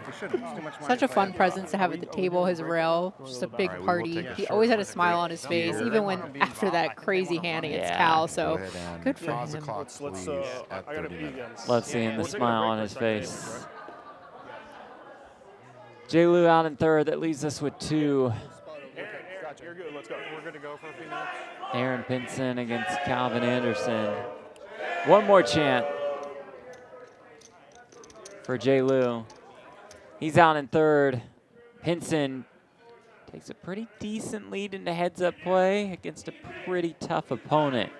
You shouldn't. It's too much money Such a to play fun for. presence to have at the table, his rail, just a big All right, we will party. take a He short always had a break smile on his face, here. even when after that crazy hand against Yeah. Cal, Go so ahead and good for pause the him. clock, Let's please, at I gotta 30 pee again. minutes. Love seeing the We're taking a smile break on for a his second, face. right? Jay Lou out in third. That leaves us with 2. Okay, gotcha. You're good. Let's go. We're good to go for a few minutes. Aaron Pinson against Calvin Anderson. One more chant for Jay Lou. He's out in third. Pinson takes a pretty decent lead into heads-up play against a pretty tough opponent.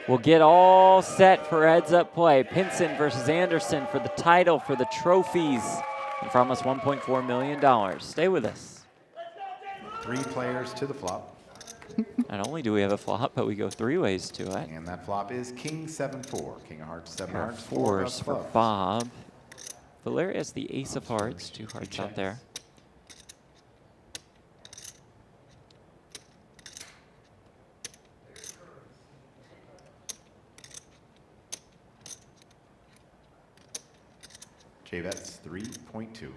We'll get all set for heads-up play. Pinson versus Anderson for the title, for the trophies, and for almost $1.4 million. Stay with us. 3 players to the flop. Not only do we have a flop, but we go 3 ways to it. And that flop is King 7-4. King of hearts, 7 Pair of hearts, 4 of 4s for clubs. Bob. Valeriy has the ace of hearts, 2 hearts out there. Jay bets 3.2.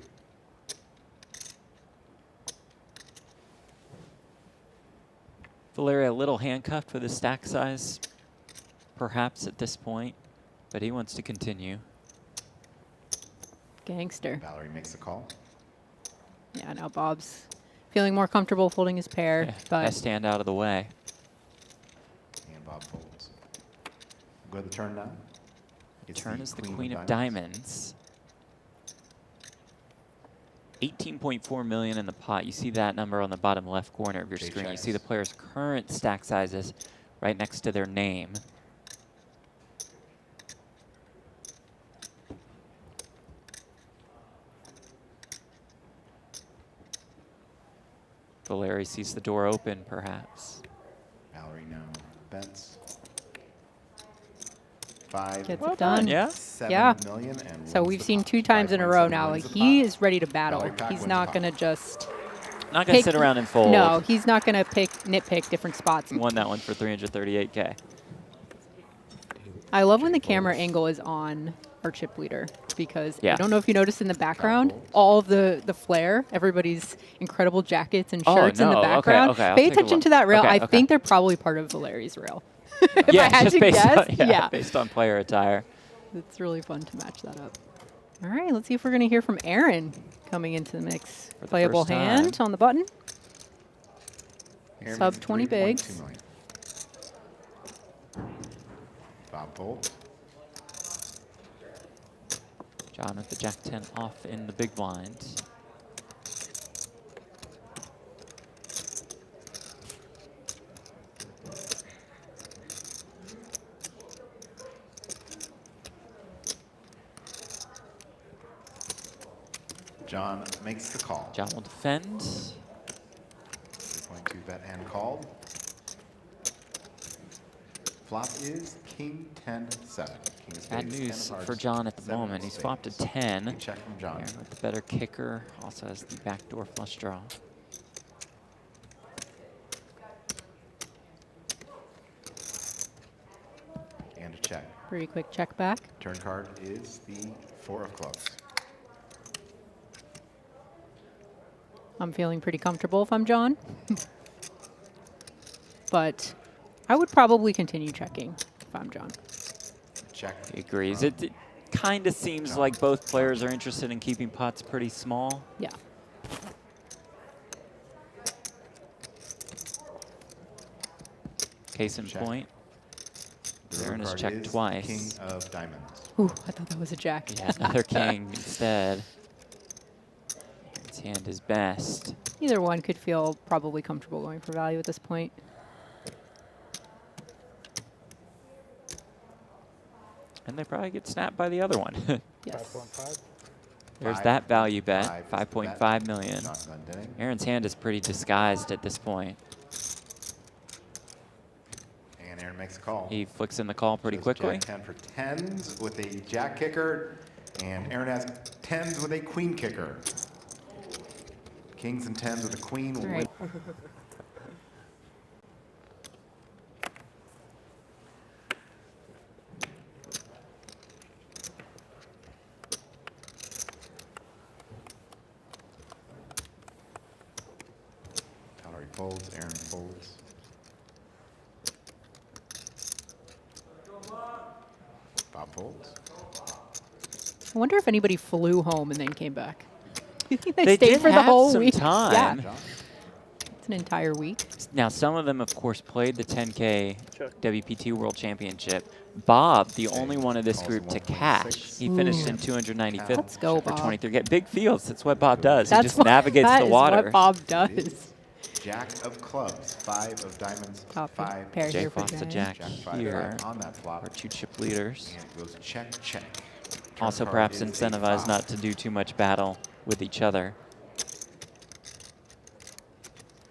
Valeriy a little handcuffed with his stack size, perhaps at this point, but he wants to continue. Gangster. Valeriy makes the call. Yeah, now Bob's feeling more comfortable folding his pair. Yeah, but best stand out of the way. And Bob folds. Go to the turn now. It's Turn is the queen of diamonds. 18.4 million in the pot. You see that number on the bottom left corner of your screen. You see the player's current stack sizes right next to their name. Valeriy sees the door open, perhaps. Valeriy now bets. 5. Gets it done. Yeah. 7 million and so wins we've the seen pot. 2 times in a row now. Like, he is ready to battle. Valeriy Pak He's wins not the going to pot. just Not going to sit around and fold. No, he's not going to nitpick different spots. Won that one for 338K. I love when the camera angle is on our chip leader because Yeah. I don't know if you noticed in the background, all of the flare, everybody's incredible jackets and shirts in the no. background. Okay, I'll Pay take a attention look. to that rail. Okay, I okay. think they're probably part of Valeri's rail. If Yeah, I had just to based guess, on, yeah. based on player attire. It's really fun to match that up. All right, let's see if we're going to hear from Aaron coming into the mix. For the Playable first hand time. on the button. Aaron Sub makes 20 3.2 bigs. million. Bob folds. John with the Jack-10 off in the big blind. John makes the call. John will defend. 3.2 bet hand called. Flop is King 10-7. King of Bad spades, 10 news of hearts, for John at the 7 of moment. He's spades. flopped a 10. Good check from John. Aaron with the better kicker. Also has the backdoor flush draw. And a check. Pretty quick check back. Turn card is the 4 of clubs. I'm feeling pretty comfortable if I'm John. But I would probably continue checking if I'm John. Check. He agrees. It kind of seems like both players are interested in keeping pots pretty small. Yeah. Case in Check. point. The Aaron has card checked is twice. King of diamonds. Ooh, I thought that was a jack. Yeah, another king instead. Aaron's hand is best. Either one could feel probably comfortable going for value at this point. And they probably get snapped by the other one. Yes. 5.5. There's Five. that value bet, Five is the bet. 5.5 million. Jon Glendinning. Aaron's hand is pretty disguised at this point. And Aaron makes a call. He flicks in the call pretty Shows quickly. Jack 10 for 10s with a jack kicker. And Aaron has 10s with a queen kicker. Kings and 10s with a queen. All right. Valeriy folds, Aaron folds. Bob folds. I wonder if anybody flew home and then came back. they They stayed did for the have whole some week. time. Yeah, it's an entire week. Now, some of them, of course, played the 10K Check. WPT World Championship. Bob, the only one of this group to cash. He finished in 295th Let's go, for Bob. 23. Get big fields. That's what Bob does. That's he just what, navigates that the is water. what Bob It does. is Jack of clubs, 5 of diamonds, Copy. 5. Pair Jay here for flops a Jay. jack, Jack 5 here. on that flop. Our two chip leaders. And it goes check, check. Turn Also, card perhaps is a incentivized 5. not to do too much battle with each other.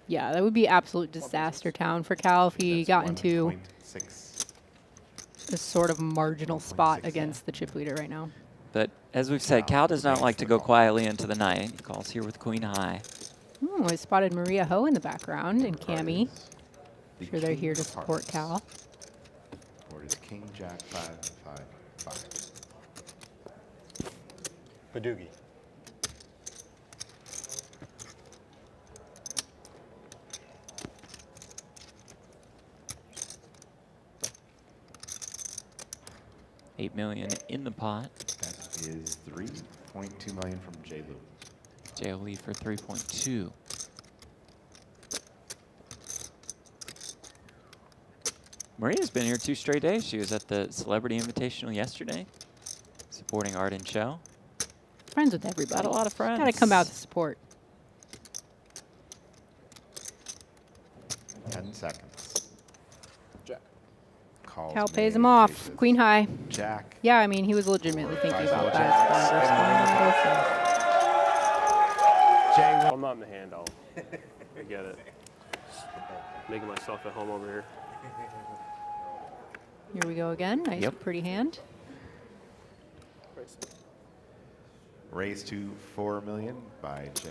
Yeah, that would be absolute disaster town for Cal if he That's got into 1.6. a sort of marginal spot 1.6. against the chip leader right now. But as we've said, Cal does not like to go quietly into the night. He calls here with queen high. Ooh, I spotted Maria Ho in the background and Cammy. The Sure they're king here to of support hearts. Cal. Board is king, jack, 5, 5, 5. Badoogie. $8 million in the pot. That is 3. 3.2 million from J. Lou. Jay will lead for 3.2. Maria's been here 2 straight days. She was at the Celebrity Invitational yesterday, supporting Art and Show. Friends with everybody. Got a lot of friends. Gotta come out to support. 10 seconds. Jack. Calls Cal pays made, him off. faces. Queen high. Jack. Yeah, I mean, he was legitimately thinking Prize about pool that. I'm not in the hand, I get it. Making myself at home over here. Here we go again. Nice, Yep. pretty hand. Raised to 4 million by Jay.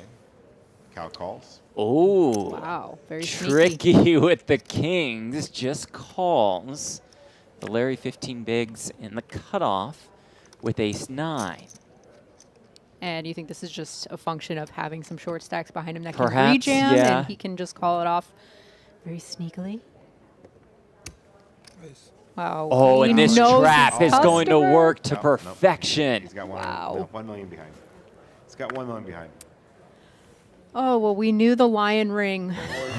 Cal calls. Oh, Wow, very tricky sneaky. with the kings. Just calls. Valeriy 15 bigs in the cutoff with ace-9. And you think this is just a function of having some short stacks behind him that Perhaps, can rejam, yeah. and he can just call it off very sneakily? Wow. Oh, he and this knows trap his is going to customer. work to Nope, perfection. He's got Wow. 1 million behind. He's got 1 million behind. Oh, well, we knew the lion ring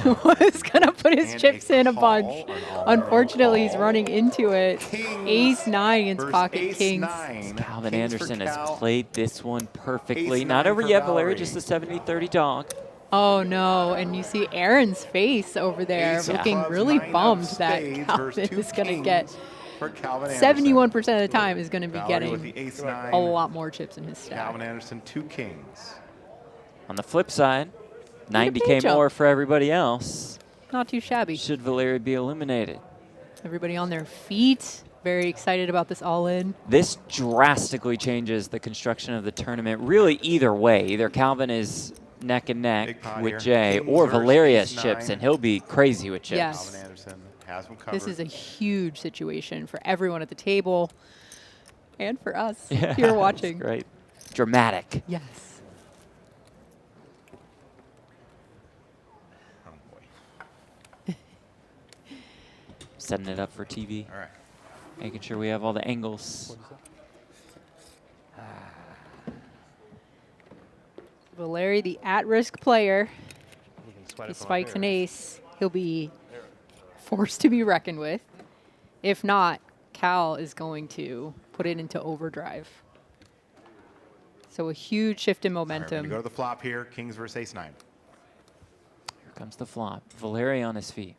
was going to put his And chips a in a call, bunch. an all-in Unfortunately, he's call. running into it. Kings Ace-9 against versus pocket ace kings. 9. Calvin Kings for Anderson has Cal. played this one perfectly. Ace Not 9 over for yet, Valeriy, Valeriy. just a 70-30 dog. Oh, no. And you see Aaron's face over there Ace of looking clubs, really 9 of bummed that spades Calvin versus 2 is going to kings get for Calvin Anderson. 71% of the time is going to be Valeriy with getting the ace-9. a lot more chips in his stack. Calvin Anderson, 2 kings. On the flip side, pay 90K jump. more for everybody else. Not too shabby. Should Valeriy be eliminated? Everybody on their feet. Very excited about this all-in. This drastically changes the construction of the tournament. Really, either way. Either Calvin is neck and neck Big pot with here. Jay, Kings or versus Valeriy has ace-9. chips, and he'll be crazy with chips. Yes. Calvin Anderson has him covered. This is a huge situation for everyone at the table and for us Yeah, here that's watching. great. Dramatic. Yes. Oh, boy. Setting it up for TV. All right. Making sure we have all the angles. Valeriy, the at-risk player. You can sweat He it from up spikes an here. ace. He'll be forced to be reckoned with. If not, Cal is going to put it into overdrive. So a huge shift in All right, we're momentum. gonna go to the flop here. Kings versus ace-9. Here comes the flop. Valeriy on his feet.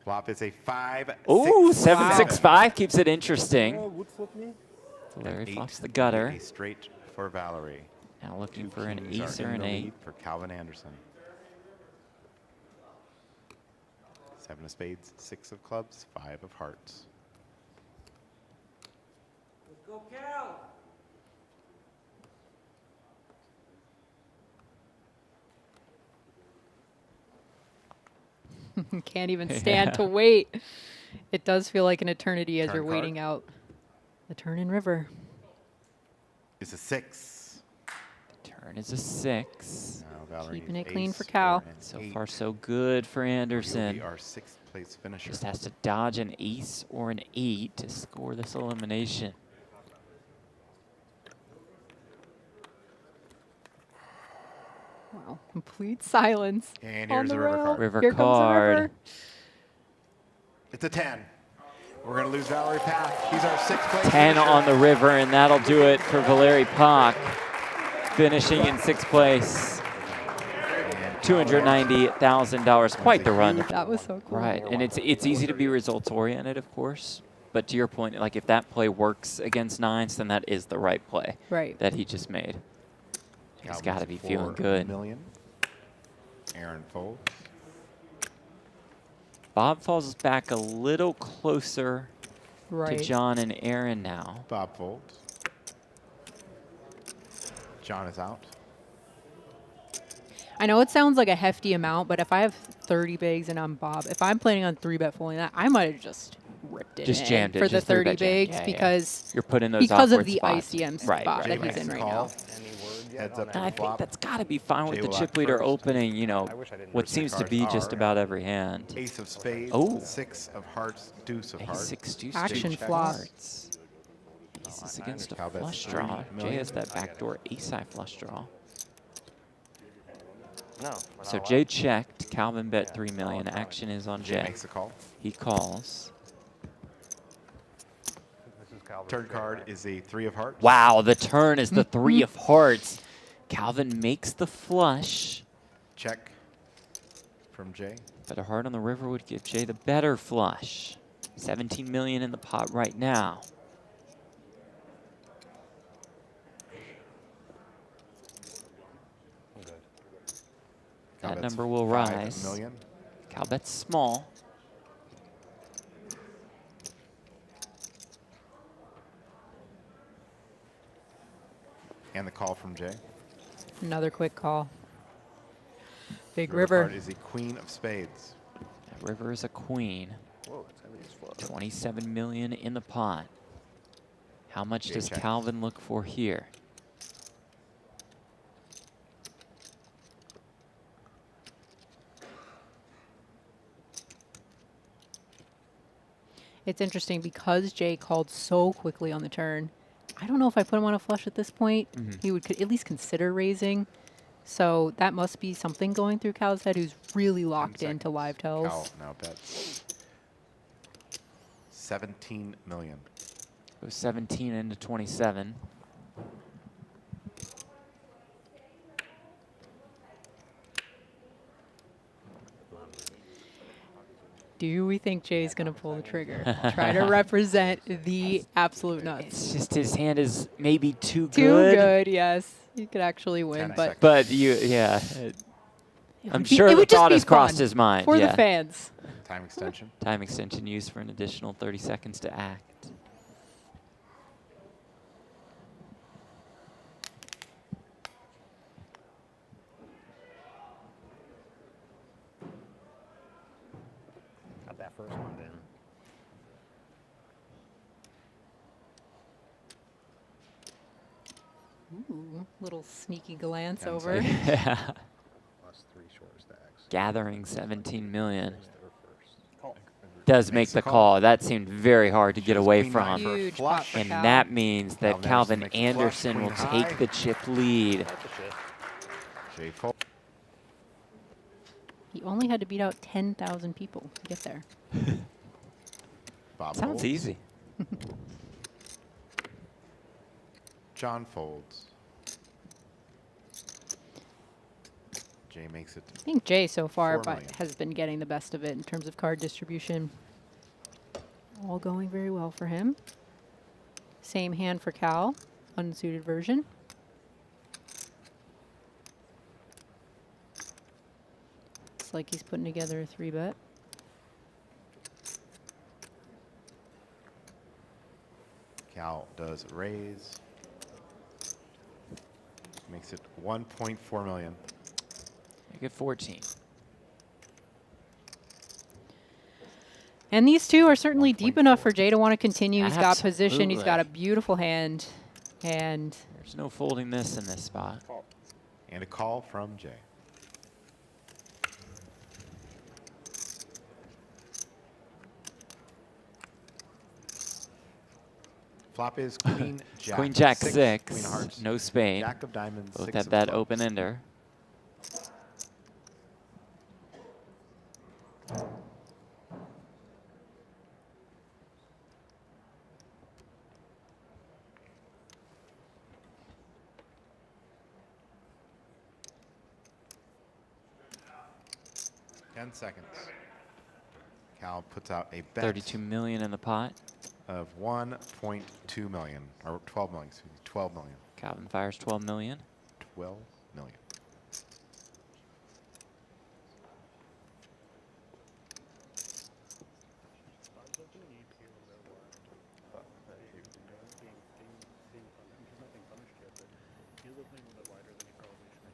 Flop is a 5. Ooh, 6, 7-6-5 keeps it interesting. would flip me? Valeriy Eight, flops the gutter. A straight for Valeriy. Now looking 2 for an kings ace are or in an the 8. lead for Calvin Anderson. 7 of spades, 6 of clubs, 5 of hearts. Let's go, Cal. Can't even stand to wait. It does feel like an eternity as Turn you're card. waiting out the turn in river. It's a 6. Turn is a 6. Now Valeriy Keeping needs it clean ace for Cal. or an So 8. far, so good for He'll Anderson. be our 6th place finisher. Just has to dodge an ace or an 8 to score this elimination. Wow, complete silence. And on here's the the river rail. card. River Here comes the card. river. It's a 10. We're going to lose Valeriy Pak. He's our 6th place 10 finisher. on the river, and that'll do it for Valeriy Pak, finishing in 6th place. $290,000, quite the run. That was so cool. Right, and it's easy to be results oriented, of course. But to your point, like if that play works against 9s, then that is the right play Right. that he just made. He's Calvin's got to be 4 feeling good. million. Aaron folds. Bob falls back a little closer Right. to Jon and Aaron now. Bob folds. Jon is out. I know it sounds like a hefty amount, but if I have 30 bigs and I'm Bob, if I'm planning on 3-bet fulling that, I might have just ripped it Just in jammed it, for the just 30 30 bet jam. bigs Yeah, yeah. because You're putting those because of awkward the spots. ICM Right, spot right, that right. he's in right Call. now. Any word yet Heads on up that? And I think flop. that's got to be fine with Jay the will chip act leader first. opening, you know, I wish I didn't what lose seems to cards be just are about every hand. Ace of spades. Oh. 6 of hearts. Deuce of hearts. Ace-6 deuce Action check flop. hearts. This is I against a Cal bets flush 3 draw. Jay million. has that backdoor ace-high flush draw. No. So Jay checked. Calvin bet 3 million. Action is on Jay Jay. makes a call. He calls. Turn card is a 3 of hearts. Wow, the turn is the 3 of hearts. Calvin makes the flush. Check from Jay. But a heart on the river would give Jay the better flush. 17 million in the pot right now. Cal That bets number will 5 rise. million. Cal bets small. And the call from Jay. Another quick call. Big River river. card is a queen of spades. That river is a queen. Whoa, it's heavy as fuck. 27 million in the pot. How much Jay does checks. Calvin look for here? It's interesting because Jay called so quickly on the turn. I don't know if I put him on a flush at this point. He would at least consider raising. So that must be something going through Cal's head, who's really locked into live tells. Cal now bets 17 million. Goes 17 into 27. Do we think Jay's going to pull the trigger? Try to represent the absolute nuts. It's just his hand is maybe too Too good, yes. He could actually win, but But you, yeah. I'm would be- sure it the would just thought be has crossed fun his mind. for the yeah. fans. Time extension. Time extension used for an additional 30 seconds to act. Got that first one down. Ooh, little sneaky glance 10 over. seconds. Yeah. Plus 3 short stacks. Gathering 17 million. Call. Does make Makes the the call. call. That seemed very hard to get Shows away queen nine from. for a Huge flush. pot for And Cal. that means that Calvin Calvin Anderson Anderson will makes a flush, take queen the chip lead. Jay fold. He only had to beat out 10,000 people to get there. Bob Sounds folds. easy. John folds. Jay makes it. I think Jay so far 4 million. has been getting the best of it in terms of card distribution. All going very well for him. Same hand for Cal, unsuited version. Looks like he's putting together a 3-bet. Cal does raise. Makes it 1.4 million. Make it 14. And these two are certainly deep enough for Jay to want to continue. He's got position. He's got a Absolutely. beautiful hand. And There's no folding this in this spot. And a call from Jay. Flop is queen jack. Queen jack 6. Queen of hearts. No spade. Jack of diamonds. Both 6 have of that clubs. open ender. Ten seconds. Cal puts out a bet 32 million in the pot. of 1.2 million, or 12 million, excuse me, 12 million. Calvin fires 12 million. 12 million.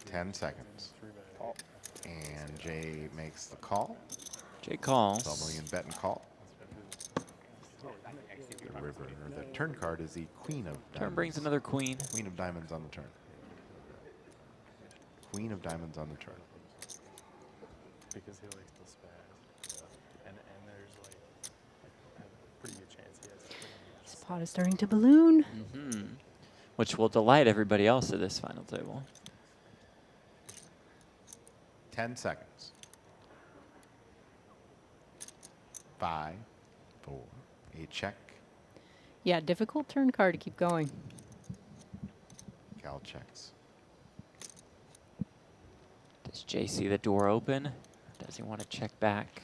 He's 10 seconds. And Jay makes the call. Jay calls. 12 million bet and call. The river, or the turn card is the queen of diamonds. Turn brings another queen. Queen of diamonds on the turn. Queen of diamonds on the turn. Because he likes to spaz. And there's like a pretty good chance he has a Pot is starting to balloon. Which will delight everybody else at this final table. 10 seconds. 5, 4, a check. Yeah, difficult turn card to keep going. Cal checks. Does Jay see the door open? Or does he want to check back?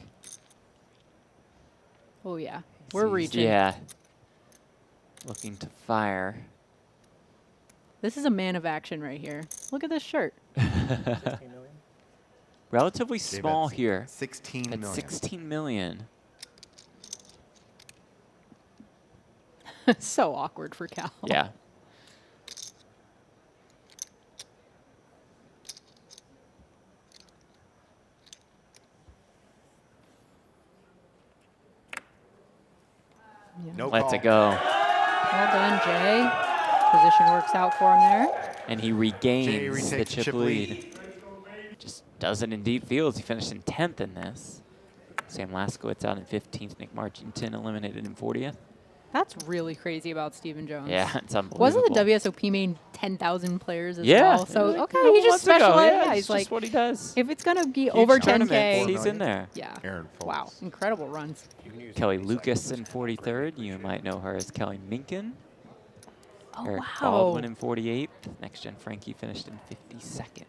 Oh, yeah. We're Sees- reaching. Yeah. Looking to fire. This is a man of action right here. Look at this shirt. Relatively Dave, small that's here. 16 At million. 16 million. So awkward for Cal. Yeah. Yeah. No Let's call. it go. Well done, Jay. Position works out for him there. And he Jay regains the retakes chip lead. Just doesn't indeed Fields. He finished in 10th in this. Sam Laskowitz out in 15th. Nick Marchington eliminated in 40th. That's really crazy about Stephen Jones. Yeah, it's unbelievable. Wasn't the WSOP main 10,000 players as Yeah. well? So, Like a okay, couple he just months ago, specialized. yeah, Yeah, it's he's just like, what he does. if it's going to be Huge over tournaments, 10K. he's in there. Yeah. Aaron Foltz. Wow, incredible runs. Kelly Lucas in 43rd. You might know her as Kelly Minkin. Oh, Eric wow. Baldwin in 48th. Next Gen Frankie finished in 52nd.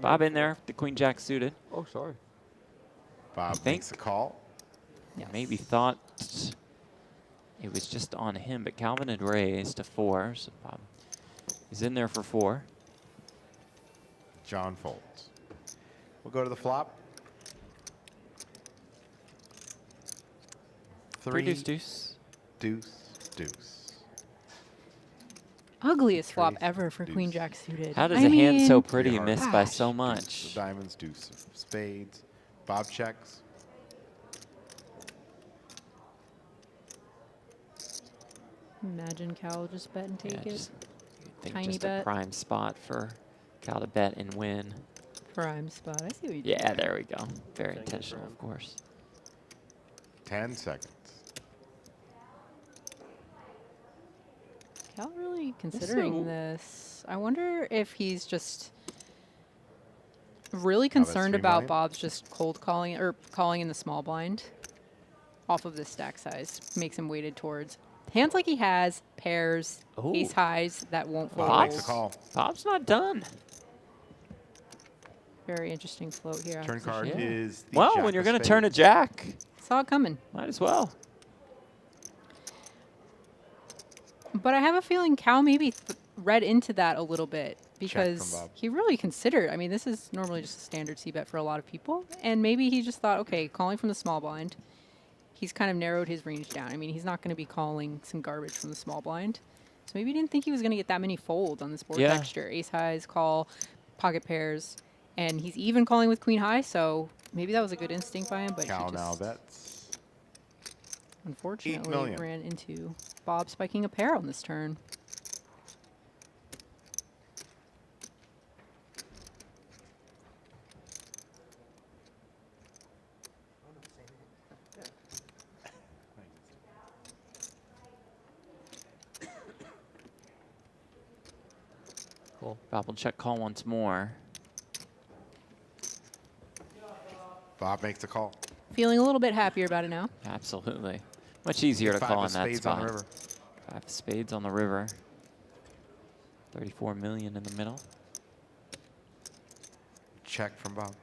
Bob in there, the Queen Jack suited. Oh, sorry. Bob makes a call. Maybe thought it was just on him, but Calvin had raised to 4, so Bob is in there for 4. John Foltz. We'll go to the flop. 3, deuce, deuce. Deuce, deuce. Ugliest flop ever for Queen Jack suited. How does I a hand so mean, pretty miss by gosh. so Deuce much? of diamonds, deuce of spades. Bob checks. Imagine Cal just bet and take it. Just, you'd think Tiny just bet. a prime spot for Cal to bet and win. Prime spot. I see what you did. Yeah, there we go. Very intentional, of course. 10 seconds. Cal really considering this. I wonder if he's just really concerned 3 about million? Bob's just cold calling or calling in the small blind off of this stack size. Makes him weighted towards hands like he has, pairs, Ooh. ace highs that won't fold. Bob makes a call. Bob's not done. Very interesting float here. Turn card Yeah. is the Well, jack when you're of going to turn a spades. jack, Saw it coming. might as well. But I have a feeling Cal maybe read into that a little bit because Bob. he really considered. I mean, this is normally just a standard c-bet for a lot of people. And maybe he just thought, okay, calling from the small blind, he's kind of narrowed his range down. I mean, he's not going to be calling some garbage from the small blind. So maybe he didn't think he was going to get that many folds on this board Yeah. texture. Ace highs, call, pocket pairs. And he's even calling with queen high, so maybe that was a good instinct by him. But Cal he now just bets. unfortunately million. ran into Bob spiking a pair on this turn. Cool. Bob will check call once more. Bob makes a call. Feeling a little bit happier about it now. Absolutely. Much easier to Five call of in that spades spot. on the river. 5 spades on the river. 34 million in the middle. Check from Bob.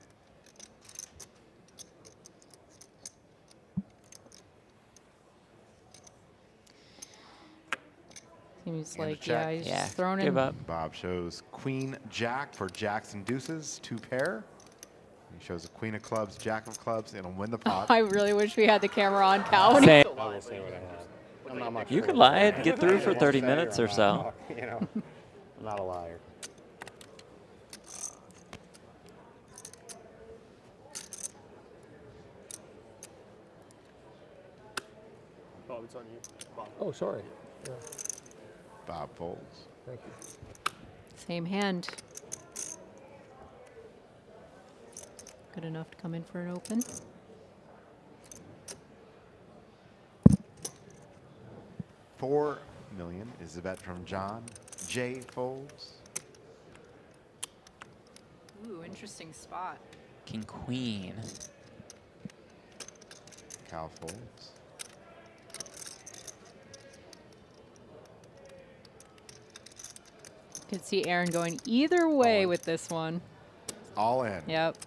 Seems And a like, yeah, check. he's Yeah, just throwing give in. up. Bob shows queen jack for jacks and deuces, 2 pair. He shows a queen of clubs, jack of clubs, and he'll win the pot. I really wish we had the camera on Cal. when he- Same. I will say what I have. I'm not much You for could it. lie and get through for I won't 30 say minutes or not. so. You know, I'm not a liar. Bob, it's on you. Bob. Oh, sorry. Yeah, Bob folds. thank you. Same hand. Good enough to come in for an open. 4 million is the bet from John. Jay folds. Ooh, interesting spot. King queen. Cal folds. Could see Aaron going either way with this one. All in. Yep.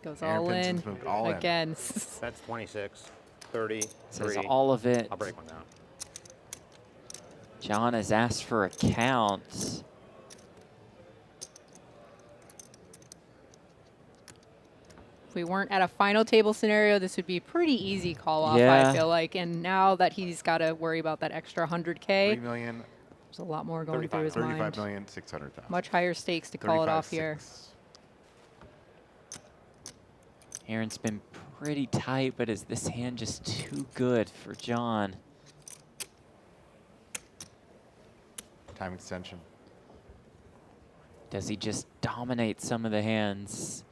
Goes Aaron all in Pinson's moved all in. again. That's 26, 30, Says 3. all of it. I'll break one down. John has asked for a count. If we weren't at a final table scenario, this would be a pretty easy call off, Yeah. I feel like. And now that he's got to worry about that extra 100K, 3 million. there's a lot more going through his mind. 35,600,000. Much higher stakes to call it off here. Aaron's been pretty tight, but is this hand just too good for John? Time extension. Does he just dominate some of the hands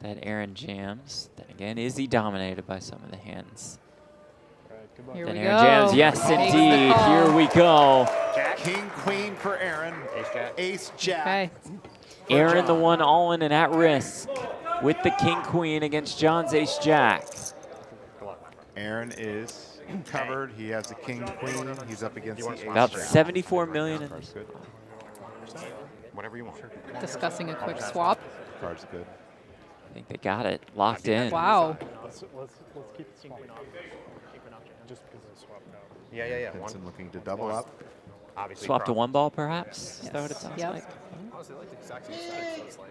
that Aaron jams? Then again, is he dominated by some of the hands Here that we Aaron go. jams? Yes, Takes the indeed. call. Here we go. King, queen for Aaron. Ace jack. Ace jack. Okay. Aaron the one all in and at risk with the king queen against John's ace jack. Aaron is covered. He has the king, queen. He's up against the ace About jack. 74 million in Card's good. Whatever you want. Discussing a quick swap. Card's good. I think they got it locked in. Wow. Let's keep the swap off. Keep it off just because of the swap out. Yeah, yeah, yeah. Pinson looking to double up. Obviously Swap to profit. one ball, perhaps? Is that what it sounds Yep. like? Honestly, like the exact same stats, so it's like.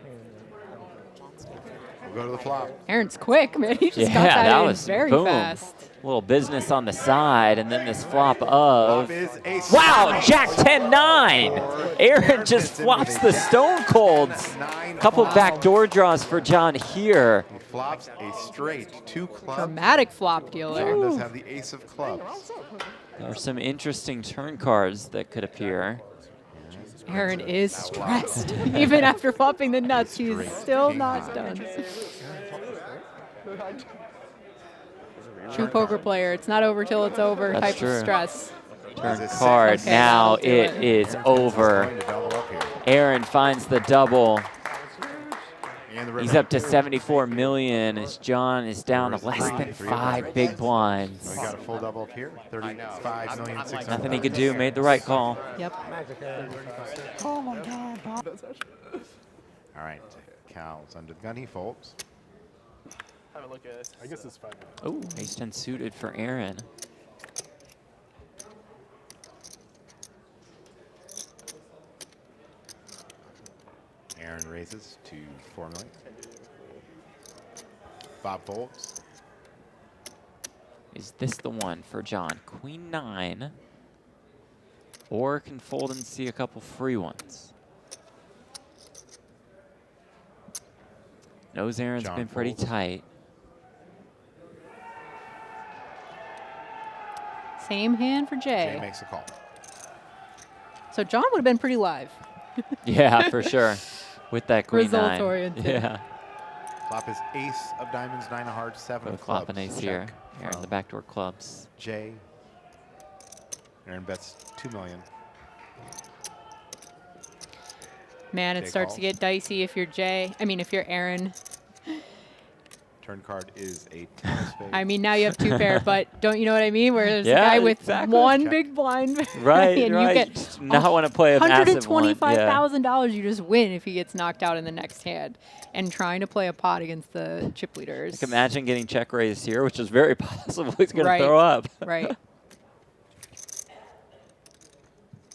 We'll go to the flop. Aaron's quick, man. He just Yeah, got that, that in was very boom. fast. Little business on the side, and then this flop of. Flop is ace Wow, nine. Jack 10-9. Aaron just flops the stone colds. Couple backdoor draws for John here. He flops a straight 2 clubs. Dramatic flop dealer. John does have the ace of clubs. There are some interesting turn cards that could appear. Aaron is stressed. Even after flopping the nuts, he's still not done. True poker player. It's not over till it's over That's type true. of stress. Turn card. Okay, Now that'll do it is over. Aaron finds the double. He's up to 74 million as John is down to less than 5 big blinds. We got a full double up here. 35,600,000. Nothing he could do. Made the right call. Yep. Oh my God, Bob. All right. Cal's under the gun. He folds. Have a look at this. I guess it's 5 minutes. Oh, ace 10 suited for Aaron. Aaron raises to 4 million. Bob folds. Is this the one for John? Queen 9. Or can fold and see a couple free ones. Knows Aaron's John been pretty folds. tight. Same hand for Jay. Jay makes a call. So John would have been pretty live. Yeah, for sure. With that queen 9. Result-oriented. Yeah. Flop is ace of diamonds, 9 of hearts, 7 of Both flop clubs. and ace Check here. Aaron from the backdoor clubs. Jay. Aaron bets 2 million. Man, it Jay starts to calls. get dicey if you're Jay. I mean, if you're Aaron. Turn card is a 10 of spades. I mean, now you have 2 pair, but don't you know what I mean? Where there's a Yeah, guy with exactly. one Check. big blind. Right, and right. you get Just not want to play a massive one. Yeah. $125,000 you just win if he gets knocked out in the next hand. And trying to play a pot against the chip leaders. Like imagine getting check raised here, which is very possible he's going Right. to throw up. Right.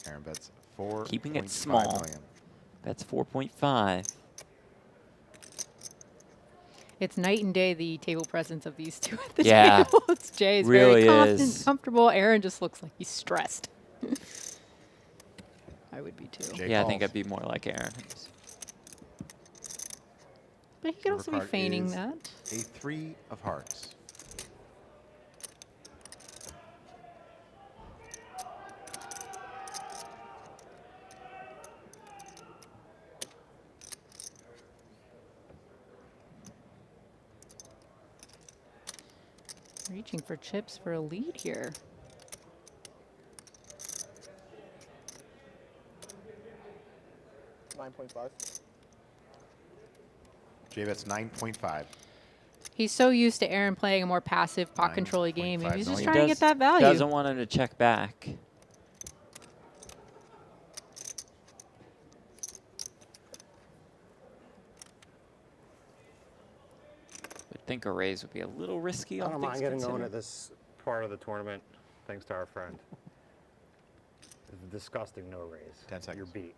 Aaron bets 4. Keeping it small. That's 4.5. It's night and day, the table presence of these two at the Yeah. table. It's Jay's Really very confident, is. comfortable. Aaron just looks like he's stressed. I would be too. Jay Yeah, I calls. think I'd be more like Aaron. But he could River also be card feigning is that. A 3 of hearts. Reaching for chips for a lead here. 9.5. J-bet's 9.5. He's so used to Aaron playing a more passive pot control game. Maybe he's just He trying to get that value. Doesn't want him to check back. Would think a raise would be a little risky I on don't things mind getting going considered. at this part of the tournament, thanks to our friend. It's a disgusting no raise. 10 seconds. You're beat.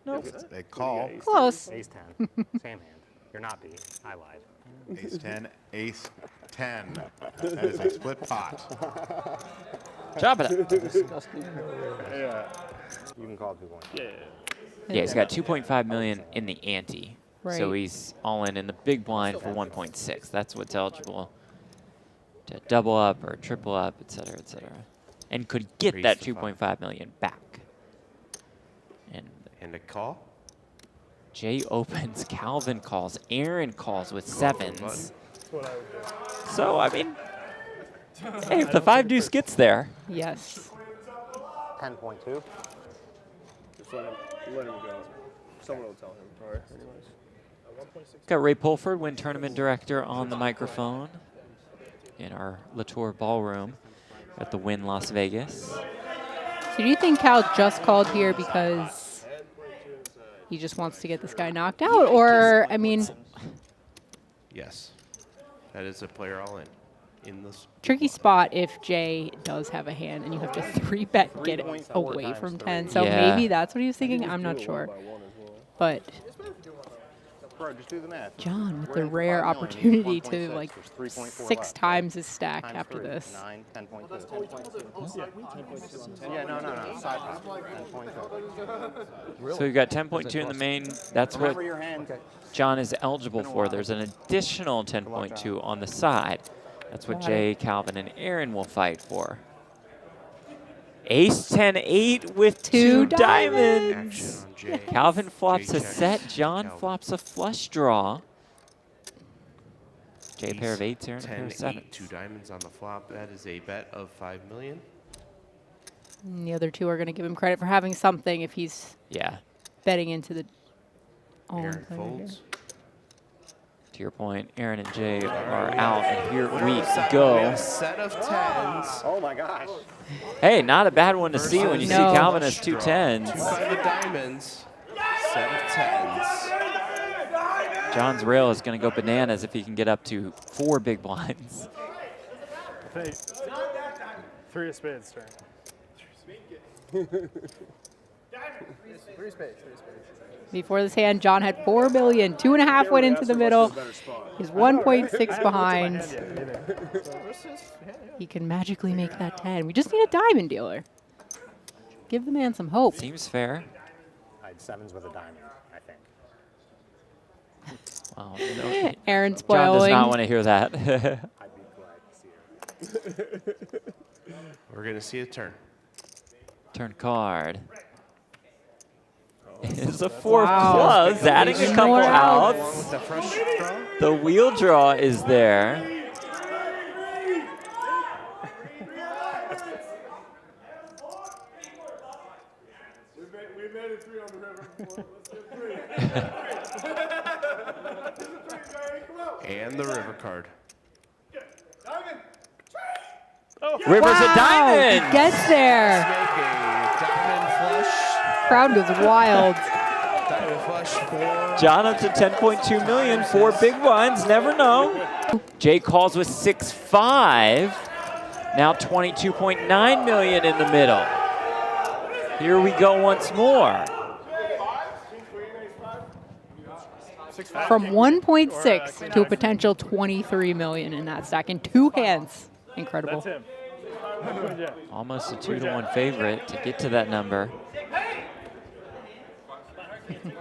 Nope. They call. Close. Ace 10. Same hand. You're not beat. I lied. Ace 10, ace 10. That is a split pot. Chop it up. Yeah. You can call 2 points. Yeah, he's got 2.5 million in the ante. So Right. he's all in the big blind for 1.6. That's what's eligible to double up or triple up, et cetera, and could get Raise that the pot. 2.5 million back. And a call. Jay opens, Calvin calls, Aaron calls with sevens. That's what I would do. So, I mean, hey, if the 5 deuce gets there. Yes. 10.2. Just let him go. Someone will tell him. All right, anyways. Got Ray Pulford, win tournament director, on the microphone in our Latour ballroom at the Wynn Las Vegas. So do you think Cal just called here because he just wants to get this guy knocked out? Or, I mean, Yes. That is a player all in this. tricky spot if Jay does have a hand and you have to 3-bet get it away from 10. So Yeah. maybe that's what he was thinking. I'm not sure. But Bro, just do the math. John with We're the in for rare 5 million. opportunity 1.6, to like there's 3.4 6 left. times his stack Times after 3, this. 9, 10.2. Yeah, no. Side pot. 10.2. So we've got 10.2 in the main. That's what Remember your hand. John is eligible for. There's an additional 10.2 on the side. That's what Got Jay, Calvin, and Aaron will fight for. Ace 10-8 with 2 diamonds. Action on Jay. Calvin flops Jay a checks. set. John Calvin. flops a flush draw. Jay, a pair of Ace 8s, Aaron, a pair 10, of 8, 7s. 2 diamonds on the flop. That is a bet of 5 million. And the other two are going to give him credit for having something if he's betting into the Aaron folds. To your point, Aaron and Jay are out, and here we We go. have a set of 10s. Oh my gosh. Hey, not a bad one to see when you see Calvin has 2 10s. 2 5 of diamonds. Set of 10s. John's rail is going to go bananas if he can get up to 4 big blinds. I think 3 of spades turn. 3 spades. Before this hand, John had 4 million. 2.5 went into the middle. He's 1.6 behind. He can magically make that 10. We just need a diamond dealer. Give the man some hope. Seems fair. I had 7s with a diamond, I think. Wow, Aaron John does spoiling. not want to hear that. I'd be glad to see it. We're going to see a turn. Turn card. It's a 4 of Wow. clubs, adding a Even couple more outs. With the fresh draw. The wheel draw is there. We made it 3 on the river before. Let's get 3. And the river card. River's a Wow, diamond. he gets there. Make a diamond flush. Crowd goes wild. Diamond flush for John up to 10.2 million, 4 big blinds, never know. Jay calls with 6-5. Now 22.9 million in the middle. Here we go once more. From 1.6 to a potential 23 million in that stack in 2 hands. Incredible. That's him. Almost a 2-to-1 favorite to get to that number.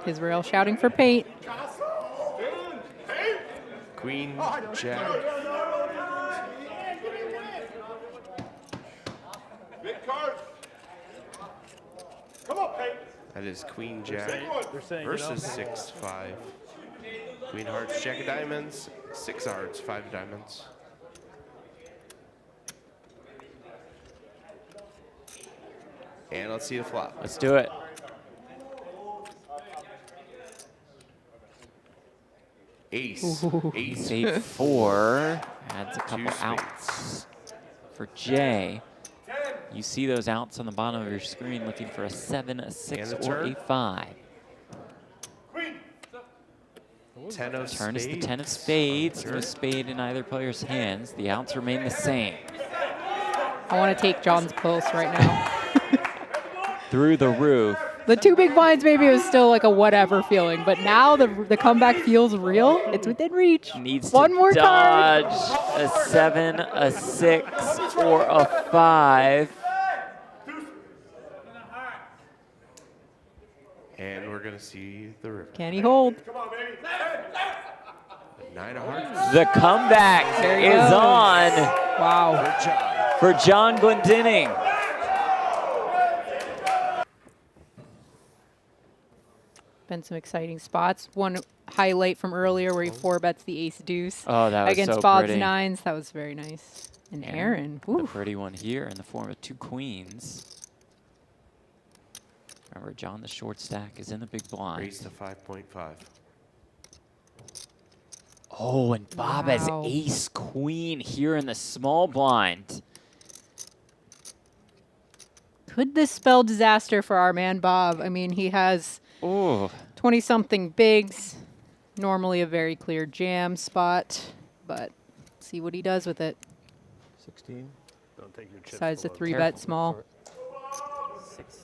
Israel shouting for paint. Queen, Jack. Big card. Come on, Pete. That is Queen, Jack They're saying, versus 6-5. Queen hearts, Jack of diamonds, 6 hearts, 5 diamonds. And let's see the flop. Let's do it. Ace. Ooh. Ace. 8-4. Adds a couple Two spades. outs for Jay. You see those outs on the bottom of your screen looking for a 7, a 6, And the or turn. a 5. 10 of Turn is the spades. 10 of spades. Sure. No spade in either player's hands. The outs remain the same. I want to take John's pulse right now. Through the roof. The 2 big blinds, maybe it was still like a whatever feeling, but now the comeback feels real. It's within reach. Needs One to more card. dodge a 7, a 6, or a 5. And we're going to see the river. Can he hold? 9 of hearts. The comeback There he is goes. on Wow. for Jon Glendinning. Been some exciting spots. One highlight from earlier where he 4-bets the ace deuce Oh, that was against so Bob's pretty. 9s. That was very nice. And Aaron. The Woo. pretty one here in the form of 2 queens. Remember, John, the short stack is in the big blind. Raise to 5.5. Oh, and Bob has Wow. ace queen here in the small blind. Could this spell disaster for our man Bob? I mean, he has Oh, 20-something bigs. Normally a very clear jam spot, but see what he does with it. 16. Don't take your chips. Decides to below. 3-bet small.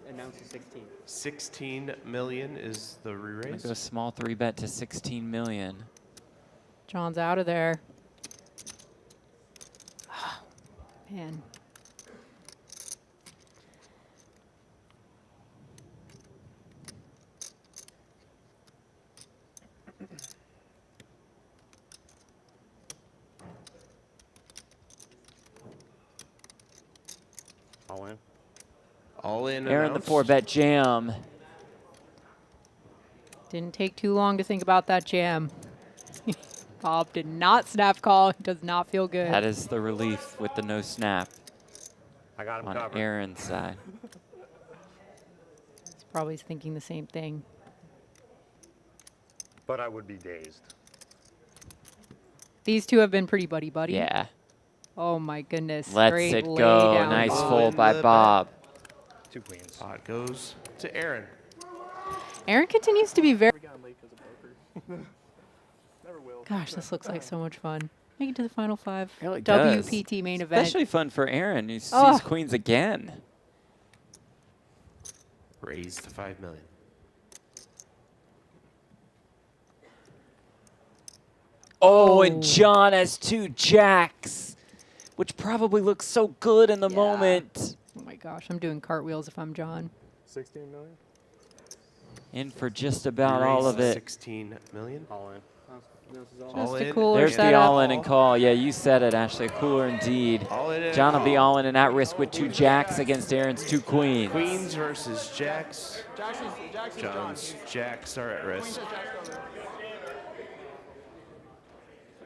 Announce 16. 16 million is the gonna re-raise. go small 3-bet to 16 million. John's out of there. Man. All in. All in. Aaron, the announced. 4-bet jam. Didn't take too long to think about that jam. Bob did not snap call. Does not feel good. That is the relief with the no snap I got him on covered. Aaron's side. He's probably thinking the same thing. But I would be dazed. These two have been pretty buddy-buddy. Yeah. Oh my goodness. Lets Straight it lay go. down Nice Bob. fold by the Bob. 2 queens. Pot goes to Aaron. Aaron continues to be very... We got late because of poker. Never will. Gosh, this looks like so much fun. Make it to the final 5. Really does. WPT main event. Especially fun for Aaron, who sees Oh. queens again. Raise to 5 million. Oh, and John has 2 jacks, which probably looks so good in the moment. Oh my gosh, I'm doing cartwheels if I'm John. 16 million? In for just about all of Re-raise it. 16 million. All in. All Just a in. cooler There's the setup. all-in and call. Yeah, you said it, Ashley. Cooler indeed. All in and John will be call. all in and at risk with 2 jacks against Aaron's 2 queens. Queens versus jacks. John's jacks are at risk.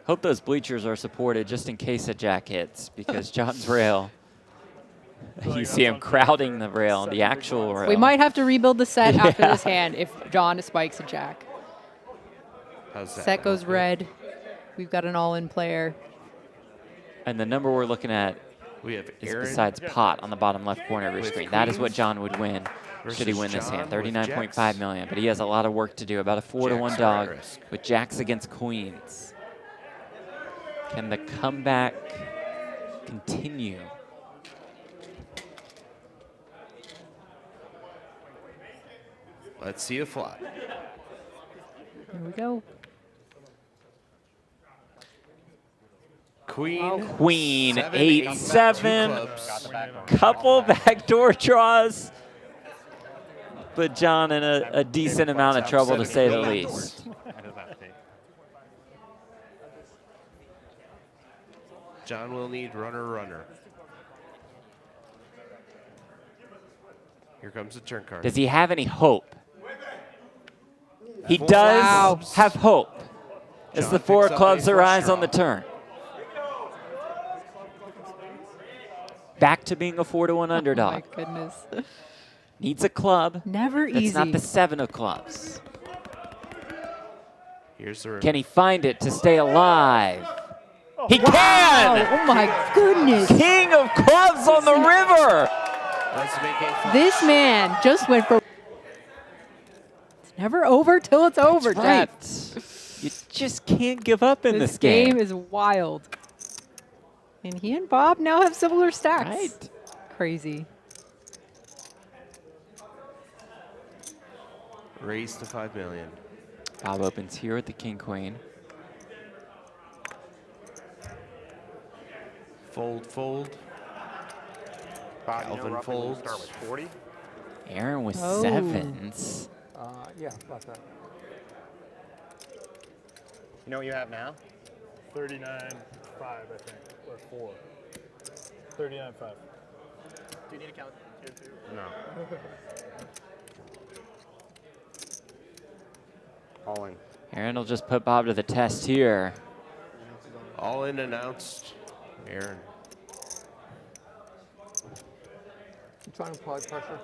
Hope those bleachers are supported just in case a jack hits, because John's rail, you see him crowding the rail, the actual rail. We might have to rebuild the set after Yeah. this hand if John spikes a jack. How's that? Set goes red. We've got an all-in player. And the number we're looking at We have is Aaron besides pot on the bottom left corner of your with screen. That is what queens John would win should he versus win this John hand. with 39.5 jacks. million, but he has a lot of work to do. About a 4-to-1 Jacks are at dog risk. with jacks against queens. Can the comeback continue? Let's see a flop. Here we go. Queen. Queen, 7, 8, 8, 7. 2 clubs. Couple backdoor draws. But John in a decent amount of trouble, to say the least. John will need runner, runner. Here comes the turn card. Does he have any hope? He Four does clubs. have hope. As John the 4 picks up clubs a flush arise draw. on the turn. Back to being a 4-to-1 underdog. Oh my goodness. Needs a club. Never That's easy. not the 7 of clubs. Here's the river. Can he find it to stay alive? He Wow. can! Oh my goodness. King of clubs on the river! Let's make it. This man just went for... It's never over till it's over, Jeff. Right. You just can't give up in this game. This game is wild. And he and Bob now have similar stacks. Right. Crazy. Raise to 5 million. Bob opens here with the king queen. Fold, fold. Bob, you know Calvin roughly when you folds. start with 40? Aaron with Oh. sevens. Yeah, about that. You know what you have now? 39.5, I think, or 4. 39.5. Do you need a count here too? No. All in. Aaron will just put Bob to the test here. All in announced. Aaron. You trying to apply pressure?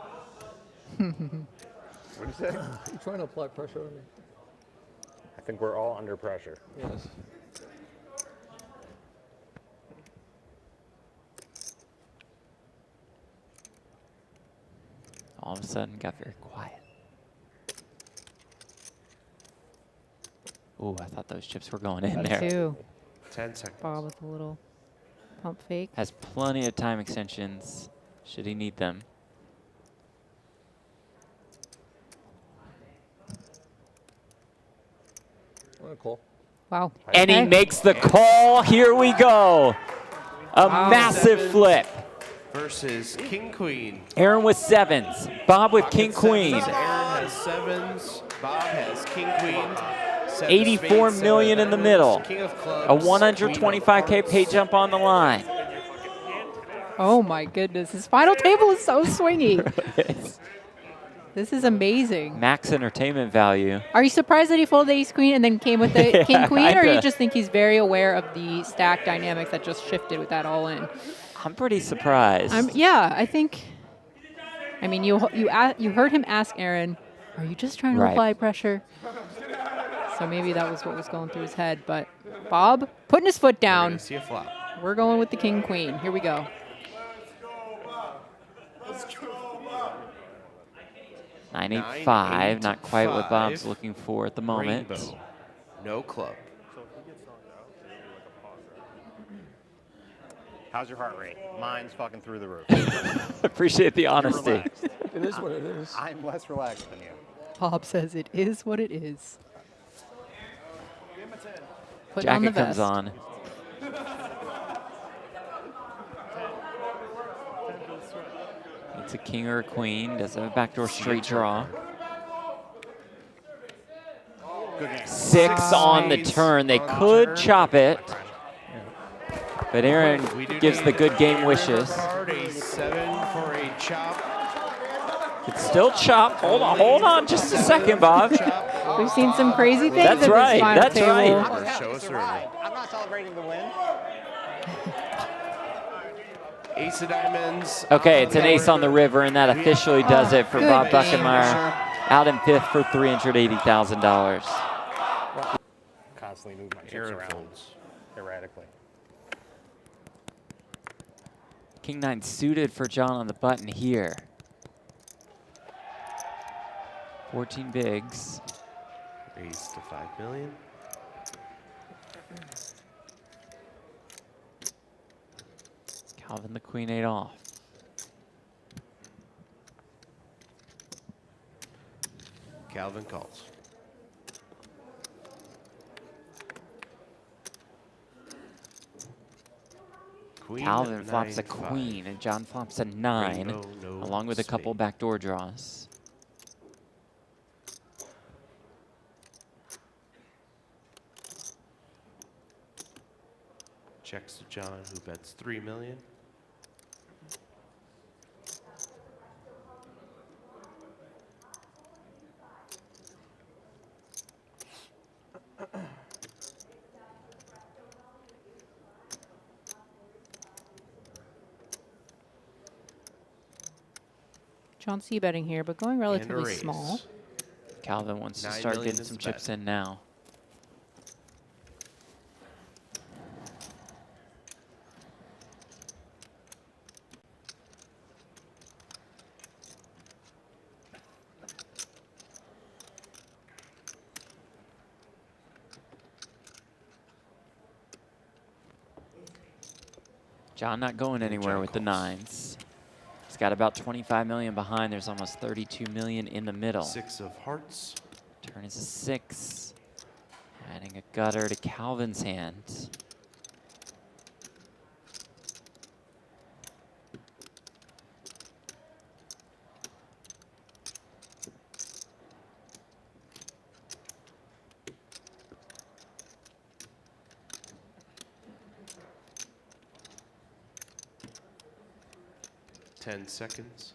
What did you say? You trying to apply pressure on me? I think we're all under pressure. Yes. All of a sudden, got very quiet. Ooh, I thought those chips were going in there. Too. 10 seconds. Bob with a little pump fake. Has plenty of time extensions, should he need them. I'm gonna call. Wow. And he Okay. makes the call. Here we go. A massive flip. Versus King Queen. Aaron with sevens. Bob with king queen. Aaron has sevens. Bob has King Queen. 84 million in the middle. King of clubs. A 125K pay jump on the line. Oh my goodness. His final table is so swingy. This is amazing. Max entertainment value. Are you surprised that he folded ace queen and then came with the Yeah, king queen, or you kinda. just think he's very aware of the stack dynamics that just shifted with that all in? I'm pretty surprised. Yeah, I think. I mean, you heard him ask Aaron, "Are you just trying to Right. apply pressure?" So maybe that was what was going through his head. But Bob putting his foot down. See a flop. We're going with the king queen. Here we go. Let's go. 985, not quite what Bob's 985. looking for at the moment. Rainbow. No club. How's your heart rate? Mine's fucking through the roof. Appreciate the honesty. Relaxed. It is what it is. I'm less relaxed than you. Bob says it is what it is. Putting on Jacket the comes vest. on. It's a king or a queen. Does have a backdoor straight draw. Good game. 6 on the turn. They could chop it. But Aaron gives the good game wishes. Card, a 7 for a chop. It's still chop. Hold on just a second, Bob. We've seen some crazy things That's at right, this final that's table. right. Show us early. I'm not celebrating the win. Ace of diamonds. Okay, it's an ace on the river, and that officially does it for good Bob game. Buckenmayer. Out in fifth for $380,000. Constantly move my chips Aaron around folds. erratically. King 9 suited for John on the button here. 14 bigs. Raise to 5 million. Calvin the queen 8 off. Calvin calls. Queen Calvin flops a 9-5. queen, and John flops a 9, Rainbow, no along with a couple spade. backdoor draws. Checks to John, who bets 3 million. John C betting here, but going relatively raise. small. Calvin wants to 9 start million getting is some the chips bet. in now. Jon not going anywhere with the nines. He's got about 25 million behind. There's almost 32 million in the middle. 6 of hearts. Turn is a 6. Adding a gutter to Calvin's hand. Ten seconds.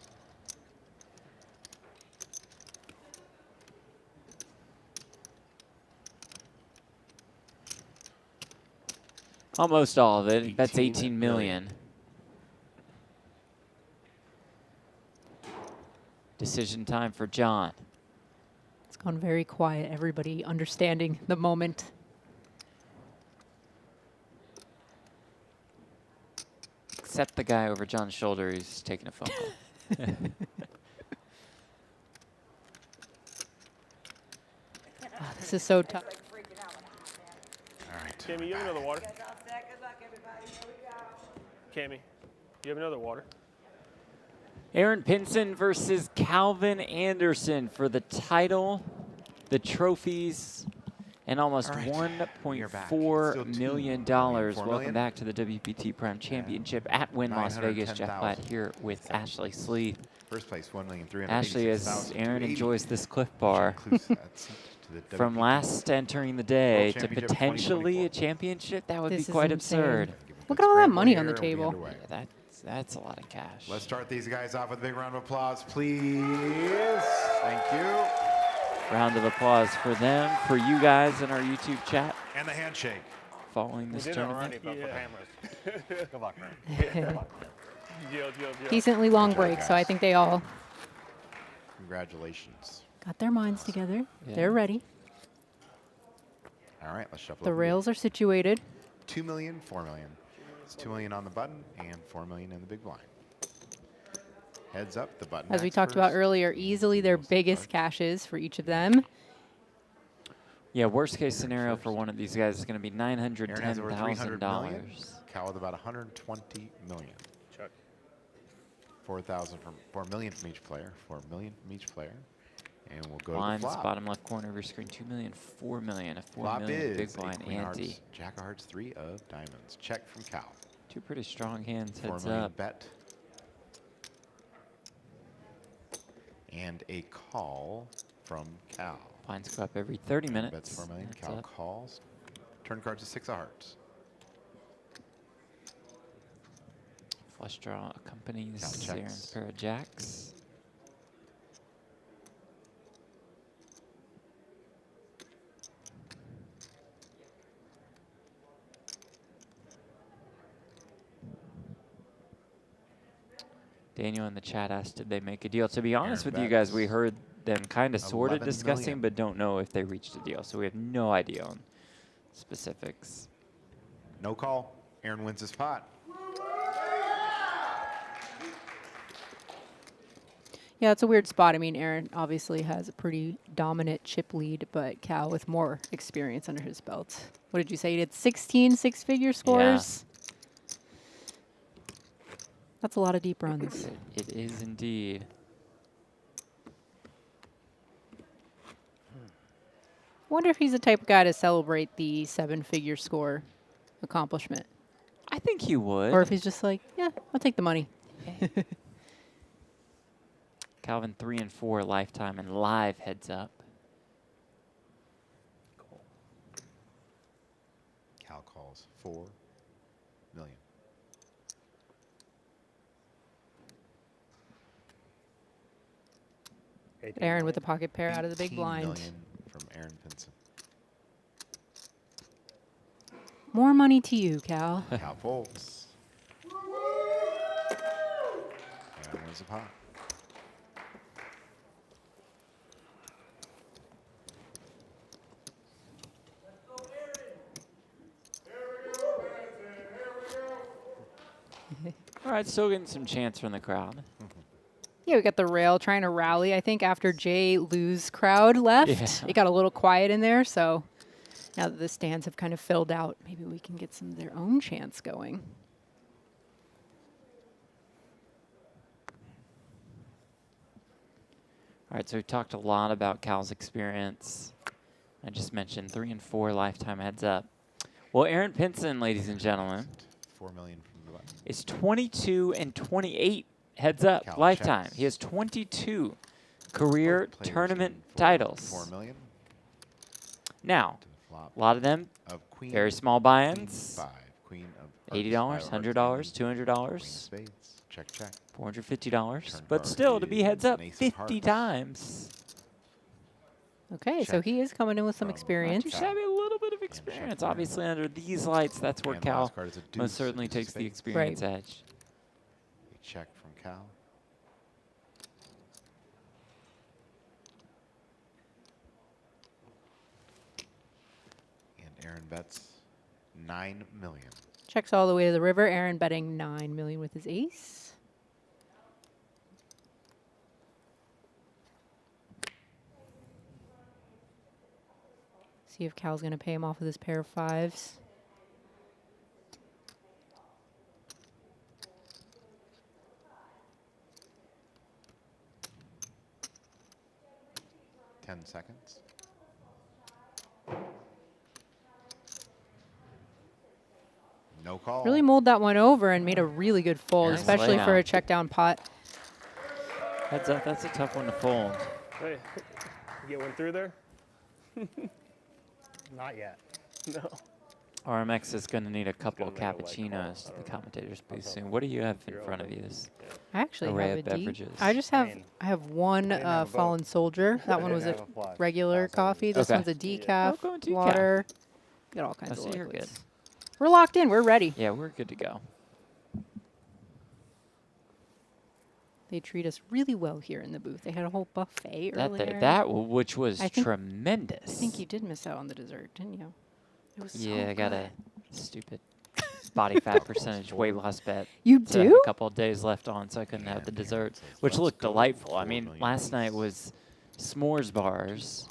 Almost all of it. That's 18 million. Decision time for Jon. It's gone very quiet. Everybody understanding the moment. Except the guy over Jon's shoulder who's taking a phone call. Oh, this is so tough. All right. Cammy, you have another water? Cammy, you have another water? Aaron Pinson versus Calvin Anderson for the title, the trophies, and almost $1.4 million. Welcome back to the WPT Prime Championship at Wynn Las Vegas. Jeff Platt here with Ashley Sleeth. First place, 1,386,000. Ashley, as Aaron enjoys this Cliff Bar, from last entering the day to potentially a championship, that would This be is quite insane. absurd. Look at all that money on the table. Yeah, that's a lot of cash. Let's start these guys off with a big round of applause, please. Thank you. Round of applause for them, for you guys in our YouTube chat. And the handshake. Following this tournament. Good luck, man. Decently long break, so I think they all Congratulations. got their minds together. Yeah. They're ready. All right, let's shuffle. The rails are situated. 2 million, 4 million. It's 2 million on the button and 4 million in the big blind. Heads up, the button. As we talked about earlier, easily their biggest cashes for each of them. Yeah, worst case scenario for one of these guys is going to be Aaron has over 300 million. $910,000. Cal with about 120 million. Chuck. 4 million from each player. 4 million from each player. And we'll go Blinds, to the flop. bottom left corner of your screen, 2 million, 4 million, a 4 Flop million big is blind a queen ante. hearts, jack of hearts, 3 of diamonds. Check from Cal. Two pretty strong hands, 4 heads million up. bet. And a call from Cal. Blinds go up every 30 minutes. Bets 4 million. Heads Cal up. calls. Turn cards to 6 of hearts. Flush draw accompanies Cal Aaron's checks. pair of jacks. Daniel in the chat asked, did they make a deal? To be honest with you guys, we heard them kind of sort of 11 discussing, million. but don't know if they reached a deal. So we have no idea on specifics. No call. Aaron wins his pot. Yeah, it's a weird spot. I mean, Aaron obviously has a pretty dominant chip lead, but Cal with more experience under his belt. What did you say? He did 16 six-figure scores? That's a lot of deep runs. It is indeed. Wonder if he's the type of guy to celebrate the 7-figure score accomplishment. I think he would. Or if he's just like, yeah, I'll take the money. Calvin 3 and 4 lifetime and live heads up. Cal calls 4 million. Aaron with the pocket pair out of the big 18 blind. million from Aaron Pinson. More money to you, Cal. Cal folds. Aaron wins the pot. All right, still getting some chants from the crowd. Yeah, we got the rail trying to rally. I think after Jay Lou's crowd left, Yeah. it got a little quiet in there. So now that the stands have kind of filled out, maybe we can get some of their own chants going. All right, so we talked a lot about Cal's experience. I just mentioned 3 and 4 lifetime heads up. Well, Aaron Pinson, ladies and gentlemen, 4 million from the button. is 22 and 28 heads up Cal lifetime. checks. He has 22 career Both players tournament in for titles. 4 million. Now, To the flop a lot of them of queen, very small queen buy-ins. 5, queen of $80, hearts, $100, queen of $200, spades. Check, check. $450. Turn But card still, to be heads is up an ace of 50 hearts. times. Okay, so Check he is coming in with some from Not experience. too shabby, a little bit of experience. Obviously, under these lights, that's where And the Cal last card is a deuce, most certainly deuce of takes the spades. experience edge. A check from Cal. And Aaron bets 9 million. Checks all the way to the river. Aaron betting 9 million with his ace. See if Cal's going to pay him off with his pair of fives. Ten seconds. No call. Really mulled that one over and made a really good fold, Nice especially for laydown. a check down pot. Heads up, that's a tough one to fold. Hey, you get one through there? Not yet. No. RMX is going to need a couple of gonna make a white cappuccinos call. to the commentator's booth soon. What do you have in front of you? This I actually array have of a D. beverages. I just have one didn't have a vote. fallen soldier. That I one was didn't a have a flush. regular Last one was- coffee. This Okay. one's a decaf, going decaf. water. Got all kinds Oh, of so you're liquids. good. We're locked in. We're ready. Yeah, we're good to go. They treat us really well here in the booth. They had a whole buffet That earlier. which was I think- tremendous. I think you did miss out on the dessert, didn't you? It was Yeah, so I got good. a stupid body fat percentage weight loss bet. You So I have do? a couple of days left on, so I couldn't have the And dessert, says, which "Let's looked go delightful. I 4 mean, million last night apiece." was s'mores bars,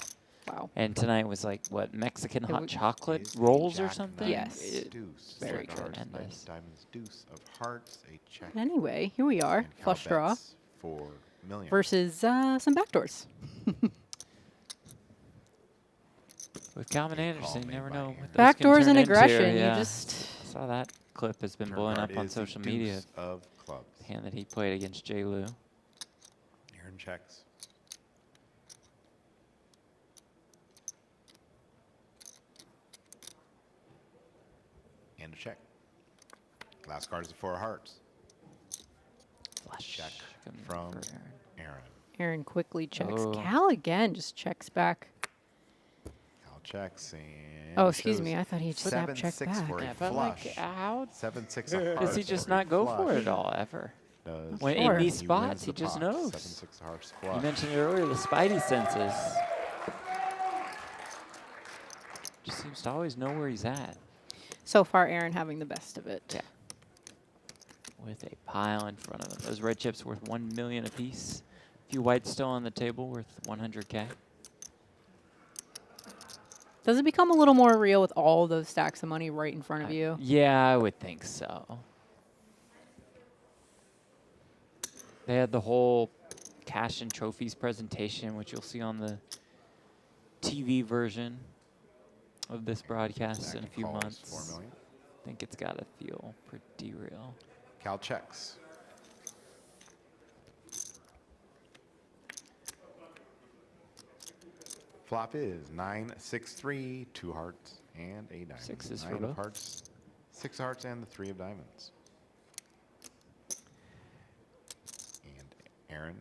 Wow. and tonight was like what Mexican hot was- chocolate Is a rolls or jack, something. nine, Yes. Deuce. very Seven hearts, tremendous. knight, diamonds, deuce of hearts, a check. Anyway, here we are. And Cal Flush draw bets 4 million. versus some backdoors. With Calvin Good Anderson, call you never made by know Aaron. what those can Backdoors turn and into, aggression. yeah. You just Saw that clip has been Turn blowing card up on is the social media. deuce of clubs. The hand that he played against J. Lou. Aaron checks. And a check. Last card is the 4 of hearts. Flush. Check coming in from for Aaron. Aaron. Aaron quickly checks. Oh. Cal again just checks back. Cal checks and Oh, excuse shows me. I thought he just snapped check 7-6 back. for a Yeah, but flush. like, how 7-6 of hearts. does he just for a not go for flush. it at all, ever? Does. When Sure. in these He spots, wins he the just pot. knows. 7-6 of hearts You flush. mentioned it earlier, the spidey senses. Just seems to always know where he's at. So far, Aaron having the best of it. Yeah. With a pile in front of him. Those red chips worth 1 million apiece. A few whites still on the table worth 100K. Does it become a little more real with all those stacks of money right in front of you? Yeah, I would think so. They had the whole cash and trophies presentation, which you'll see on the TV version of this broadcast in a few Calls months. 4 million. I think it's got to feel pretty real. Cal checks. Flop is 9-6-3, 2 hearts and a diamond. Sixes for 9 of both. hearts, 6 hearts and the 3 of diamonds. And Aaron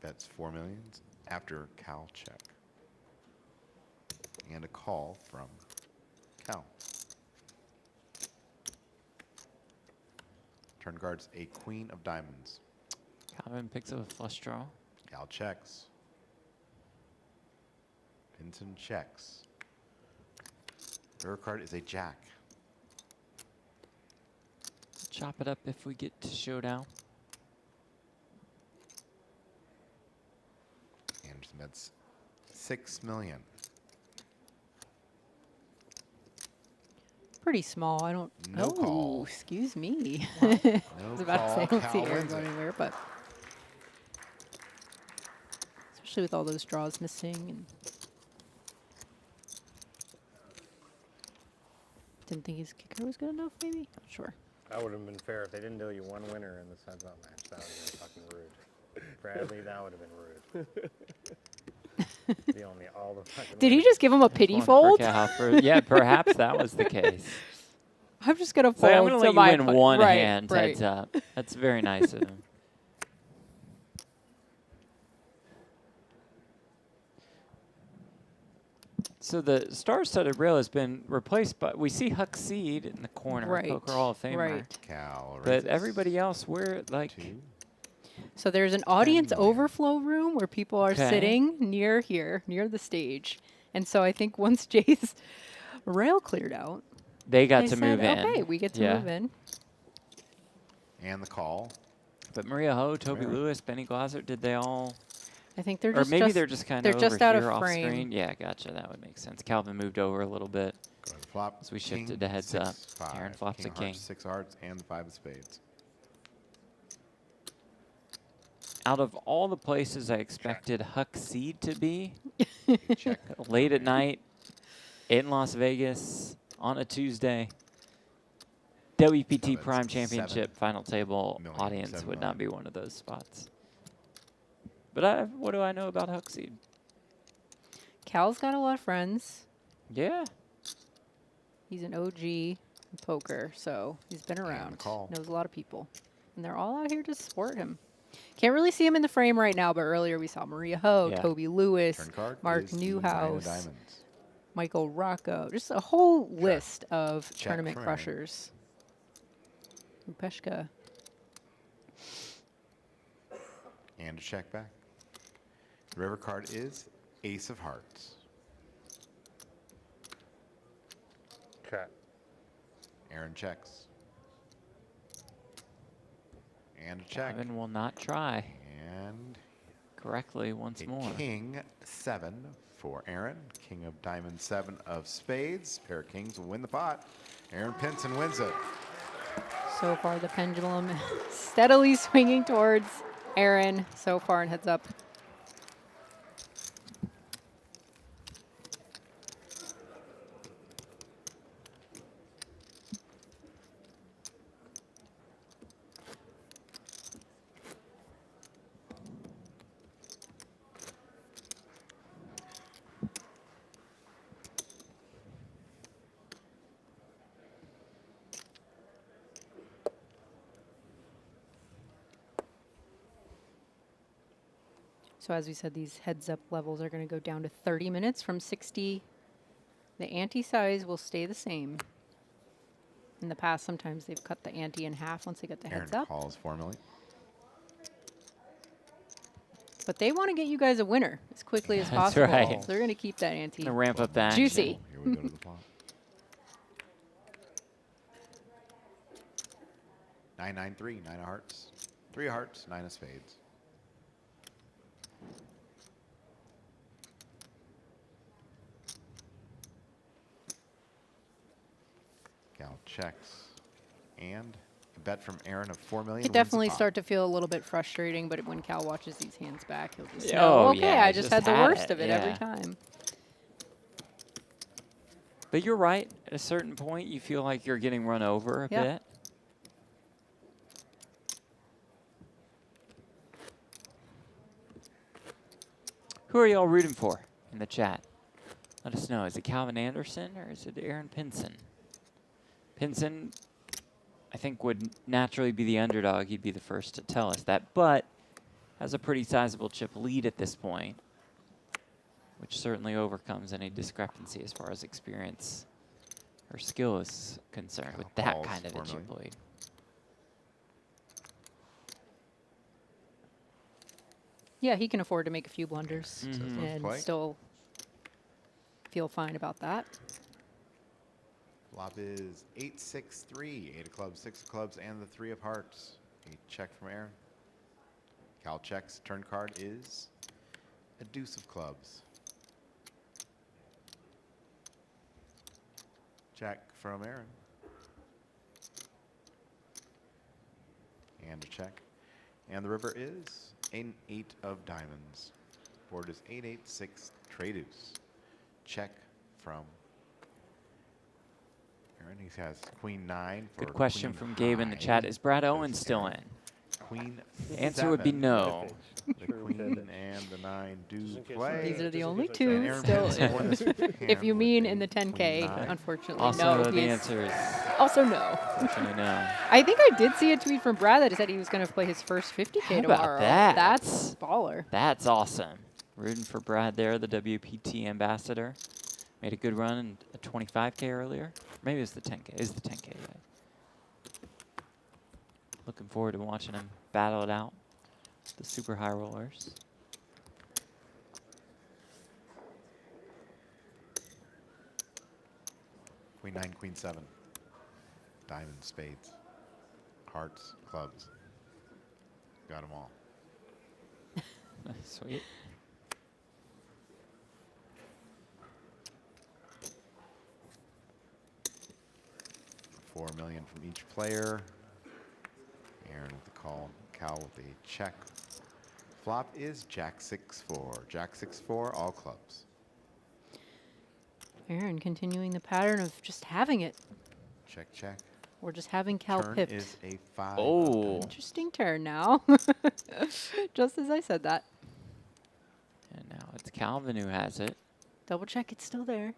bets 4 millions after Cal check. And a call from Cal. Turn guards a queen of diamonds. Calvin picks up a flush draw. Cal checks. Pinson checks. Third card is a jack. Chop it up if we get to showdown. Anderson bets 6 million. Pretty small. I don't. No oh, call. excuse me. No I was about to say, I call. don't see Cal Aaron wins going it. anywhere, but especially with all those draws missing. And didn't think his kicker was good enough, maybe? Not sure. That would have been fair if they didn't do you one winner in the heads-up match. That would have been fucking rude. Bradley, that would have been rude. Dealing me all the fucking Did he winners. just give him a pity fold? Yeah, perhaps that was the case. I'm just gonna It's like, I'm fold gonna to let my you win opponent. one Right, hand right. heads up. That's very nice of him. So the star-studded rail has been replaced, but we see Huck Seed in the corner, Right, Poker Hall of Famer. right. Cal But raises. everybody else, we're like, So there's an audience overflow room where people are Okay. sitting near here, near the stage. And so I think once Jay's rail cleared out, they got to said, move in. okay, we get to Yeah. move in. And the call. But Maria Ho, Toby Maria. Lewis, Benny Glazert, did they all? I think they're or just maybe they're just kind of they're just over out here of off frame. screen. Yeah, gotcha. That would make sense. Calvin moved over a little bit Go to the flop. as we King, shifted to heads 6, up. 5. Aaron flops a King king. hearts, 6 hearts, and the 5 of spades. Out of all the places I expected Huck Seed to be, Check. late at night, in Las Vegas, on a Tuesday, WPT That's Prime 7 Championship final table million, audience 7 would million. not be one of those spots. But what do I know about Huck Seed? Cal's got a lot of friends. Yeah. He's an OG in poker, so he's been around. call. Knows a lot of people. And they're all out here to support him. Can't really see him in the frame right now, but earlier we saw Maria Ho, Yeah. Toby Lewis, Turn card Mark is the 9 of Newhouse, diamonds. Michael Rocco. Just a whole list of Check tournament from Aaron. crushers. Upeshka. And a check back. The river card is Ace of Hearts. Check. Aaron checks. And a check. Calvin will not try And correctly once a more. King 7 for Aaron. King of diamonds, 7 of spades. Pair of kings will win the pot. Aaron Pinson wins it. So far, the pendulum steadily swinging towards Aaron so far in heads up. So as we said, these heads up levels are going to go down to 30 minutes from 60. The ante size will stay the same. In the past, sometimes they've cut the ante in half once they get the Aaron heads up. calls formally. But they want to get you guys a winner as quickly as That's possible. right. So they're going to keep that ante Gonna ramp up that action. juicy. Here we go to the flop. 9-9-3, 9 of hearts, 3 of hearts, 9 of spades. Cal checks. And a bet from Aaron of 4 million. Could wins the definitely pot. start to feel a little bit frustrating, but when Cal watches these hands back, he'll just Yeah, know, oh, okay, yeah, I just had the had worst it, of it every yeah. time. But you're right. At a certain point, you feel like you're getting run over a Yeah. bit. Who are y'all rooting for in the chat? Let us know. Is it Calvin Anderson or is it Aaron Pinson? Pinson, I think, would naturally be the underdog. He'd be the first to tell us that, but has a pretty sizable chip lead at this point, which certainly overcomes any discrepancy as far as experience or skill is concerned with that Calls kind of a formally. chip lead. Yeah, he can afford to make a few blunders Mhm. and Play. still feel fine about that. Flop is 8-6-3, 8 of clubs, 6 of clubs, and the 3 of hearts. A check from Aaron. Cal checks. Turn card is a deuce of clubs. Check from Aaron. And a check. And the river is an 8 of diamonds. Board is 8-8-6 trade-deuce. Check from Aaron. He has queen 9 for Good question queen from Gabe in the high. chat. Is Brad Does Owen still in? Aaron. Queen Answer would be 7. no. The queen and the 9 do play. These are the only And two Aaron still Pinson won this in. If you hand mean with in the a 10K, queen 9. unfortunately, Also, no. the He's answer is also no. unfortunately no. I think I did see a tweet from Brad that said he was going to play his first 50K How about tomorrow. that? That's baller. That's awesome. Rooting for Brad there, the WPT ambassador. Made a good run in a 25K earlier. Maybe it was the 10K. It was the 10K. Right? Looking forward to watching him battle it out. The super high rollers. Queen 9, queen 7. Diamonds, spades, hearts, clubs. Got them all. Sweet. $4 million from each player. Aaron with the call. Cal with a check. Flop is Jack 6-4. Jack 6-4, all clubs. Aaron continuing the pattern of just having it. Check, check. Or just having Cal Turn pipped. is a 5. Oh. Interesting turn now. Just as I said that. And now it's Calvin who has it. Double check, it's still there.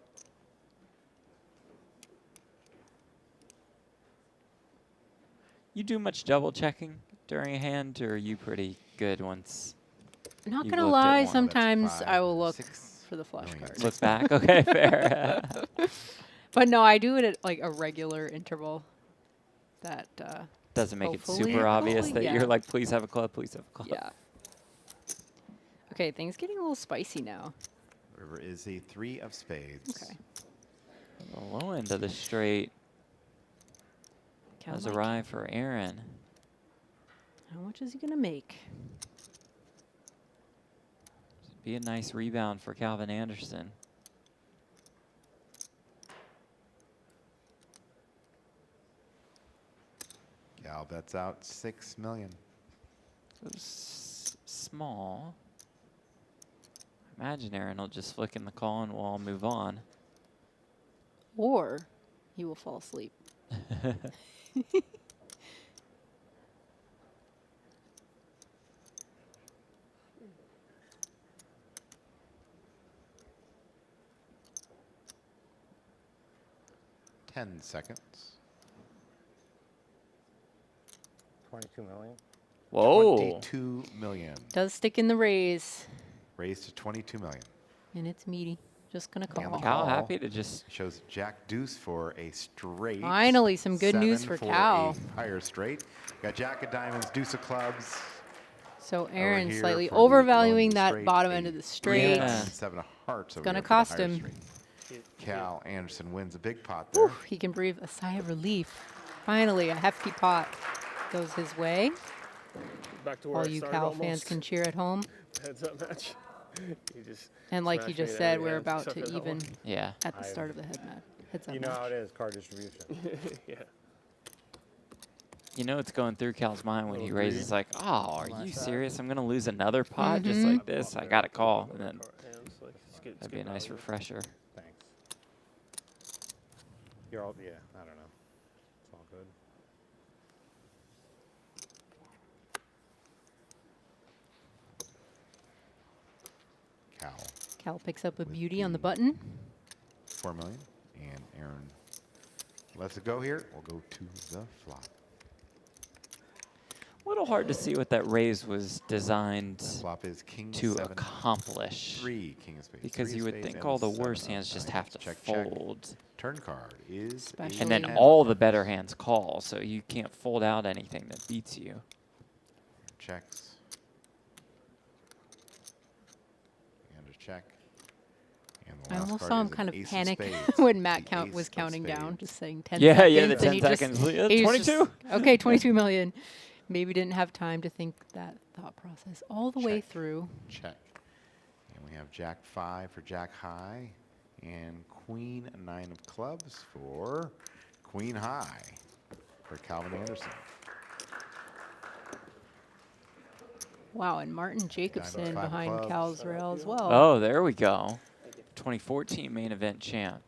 You do much double checking during a hand, or are you pretty good once? Not you've gonna looked at lie, one? sometimes That's I will 5, look 6 for the flush million. card. Look back. Okay, fair. But no, I do it at like a regular interval. That Doesn't make it hopefully- super obvious hopefully, that yeah. you're like, please have a club, please have a club. Yeah. Okay, things getting a little spicy now. River is a 3 of spades. Okay. The low end of the straight Cal has might- arrived for Aaron. How much is he gonna make? Be a nice rebound for Calvin Anderson. Cal bets out 6 million. Small. Imagine Aaron will just flick in the call and we'll all move on. Or he will fall asleep. Ten seconds. 22 million. Whoa. 22 million. Does stick in the raise. Raised to 22 million. And it's meaty. Just gonna And the call. Cal call happy to just shows Jack deuce for a straight. Finally, some good news 7 for Cal. a higher straight. Got Jack of diamonds, deuce of clubs. So Aaron here slightly for the overvaluing low that straight, bottom a end of the straight. Yeah. 7 of hearts. Over Gonna here for the cost higher him. straight. Cal Anderson wins a big pot there. Whew, he can breathe a sigh of relief. Finally, a hefty pot goes his way. Back to where All I you started Cal fans almost. can cheer at home. Heads up match. You just And like he smashed me just in said, every we're hand about except to for that even one. Yeah. at the start of the heads up You know how match. it is, card distribution. Yeah. You know what's going through Cal's mind when he raises like, oh, are you Last shot. serious? I'm going to lose another pot just like this? I got to call. And then that'd be a nice refresher. Thanks. You're all, yeah, I don't know. It's all good. Cal. Cal picks up a beauty on the button. 4 million. And Aaron lets it go here. We'll go to the flop. A little hard to see what that raise was designed Flop is king to 7, accomplish. 3 king of spades. Because 3 you of would spades think and all the 7 worse of hands just diamonds. have to Check, check. fold. Turn card is Especially- And then 10. all the better hands call, so you can't fold out anything that beats you. Checks. And a check. And the I last almost card saw him is an kind of ace panic spades. when Matt The ace was of counting down, spades. just saying 10 Yeah, seconds. yeah, the and 10 he just- seconds. he was just, 22? okay, 22 million. Maybe didn't have time to think that thought process all the way Check. through. Check. And we have Jack 5 for Jack High. And Queen 9 of clubs for Queen High for Calvin Anderson. Wow, and Martin Jacobson five behind clubs. Cal's rail as well. Oh, there we go. 2014 main event champ.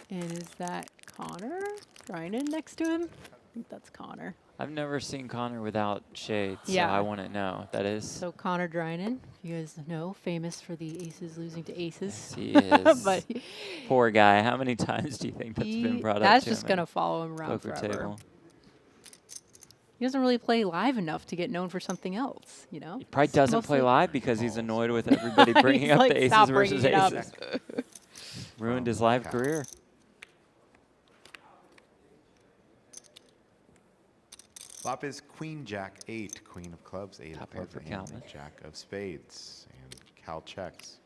And is that Connor Drinan next to him? I think that's Connor. I've never seen Connor without shades, Yeah. so I wouldn't know. That is. So Connor Drinan, you guys know, famous for the aces losing to aces. Yes, he is. But poor guy. How many times do you think that's been brought up that's to just him going in to follow him around poker forever. table? He doesn't really play live enough to get known for something else, you know? He probably doesn't play live because he's annoyed with everybody bringing He's up like, the aces "Stop versus bringing it up." aces. Ruined his live career. Flop is Queen Jack 8, Queen of Clubs, 8 Top of pair Clubs, for and Calvin. Jack of Spades. And Cal checks.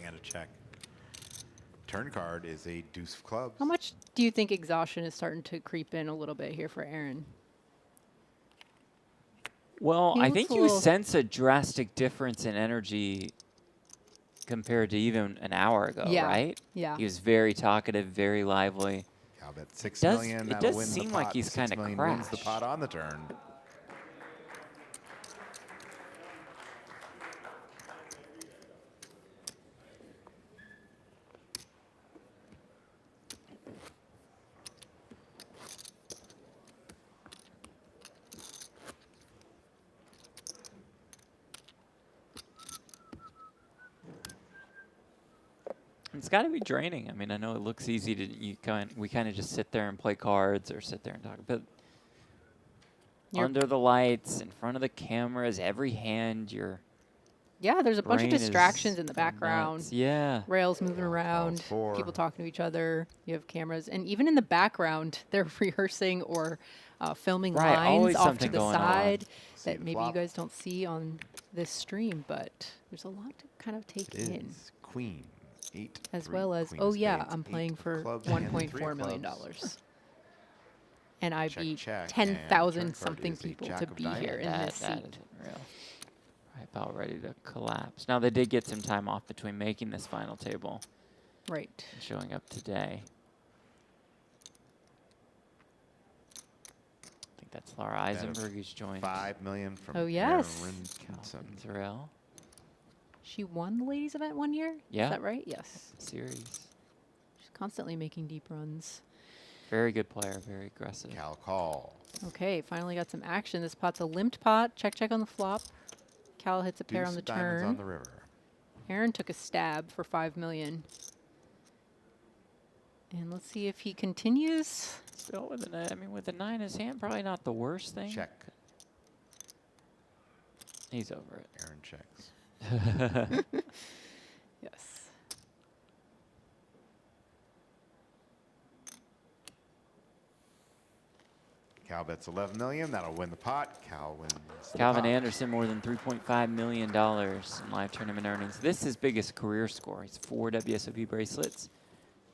And a check. Turn card is a deuce of clubs. How much do you think exhaustion is starting to creep in a little bit here for Aaron? Well, He I looks think a you little- sense a drastic difference in energy compared to even an hour ago, Yeah, right? yeah. He was very talkative, very lively. Cal bet 6 does- million. it That'll does win the seem like pot. he's 6 kinda million wins the crashed. pot on the turn. It's got to be draining. I mean, I know it looks easy to we kind of just sit there and play cards or sit there and talk, but under the lights, in front of the cameras, every hand, Yeah, there's a bunch of brain is distractions in the going background. nuts. Yeah. Rails moving around, four. people talking to each other. You have cameras. And even in the background, they're rehearsing or filming Right, lines always off to something the going on. side See that the maybe flop. you guys don't see on this stream, but there's a lot to kind of take It in. is Queen 8. As 3, well as, Queen oh of yeah, Spades, I'm 8 playing of for clubs, and 1.4 million $3 of dollars. clubs. And I Check, beat check, and 10,000 turn card something is a people jack to of be diamonds. here in that, this that seat. isn't real. About ready to collapse. Now, they did get some time off between making this final table Right. and showing up today. I think that's Laura Bet of Eisenberg who's joined 5 million from Oh, yes. Aaron Pinson. Zarel She won the ladies event one year? Yeah. Is that right? Yes. series. She's constantly making deep runs. Very good player, very aggressive. Cal call. Okay, finally got some action. This pot's a limped pot. Check, check on the flop. Cal hits a pair Deuce on the of diamonds turn. on the river. Aaron took a stab for 5 million. And let's see if he continues. Still with I mean, with the 9 in his hand, probably not the worst thing. Check. He's over it. Aaron checks. Yes. Cal bets 11 million. That'll win the pot. Cal wins the Calvin pot. Anderson, more than $3.5 million in live tournament earnings. This is his biggest career score. He's 4 WSOP bracelets.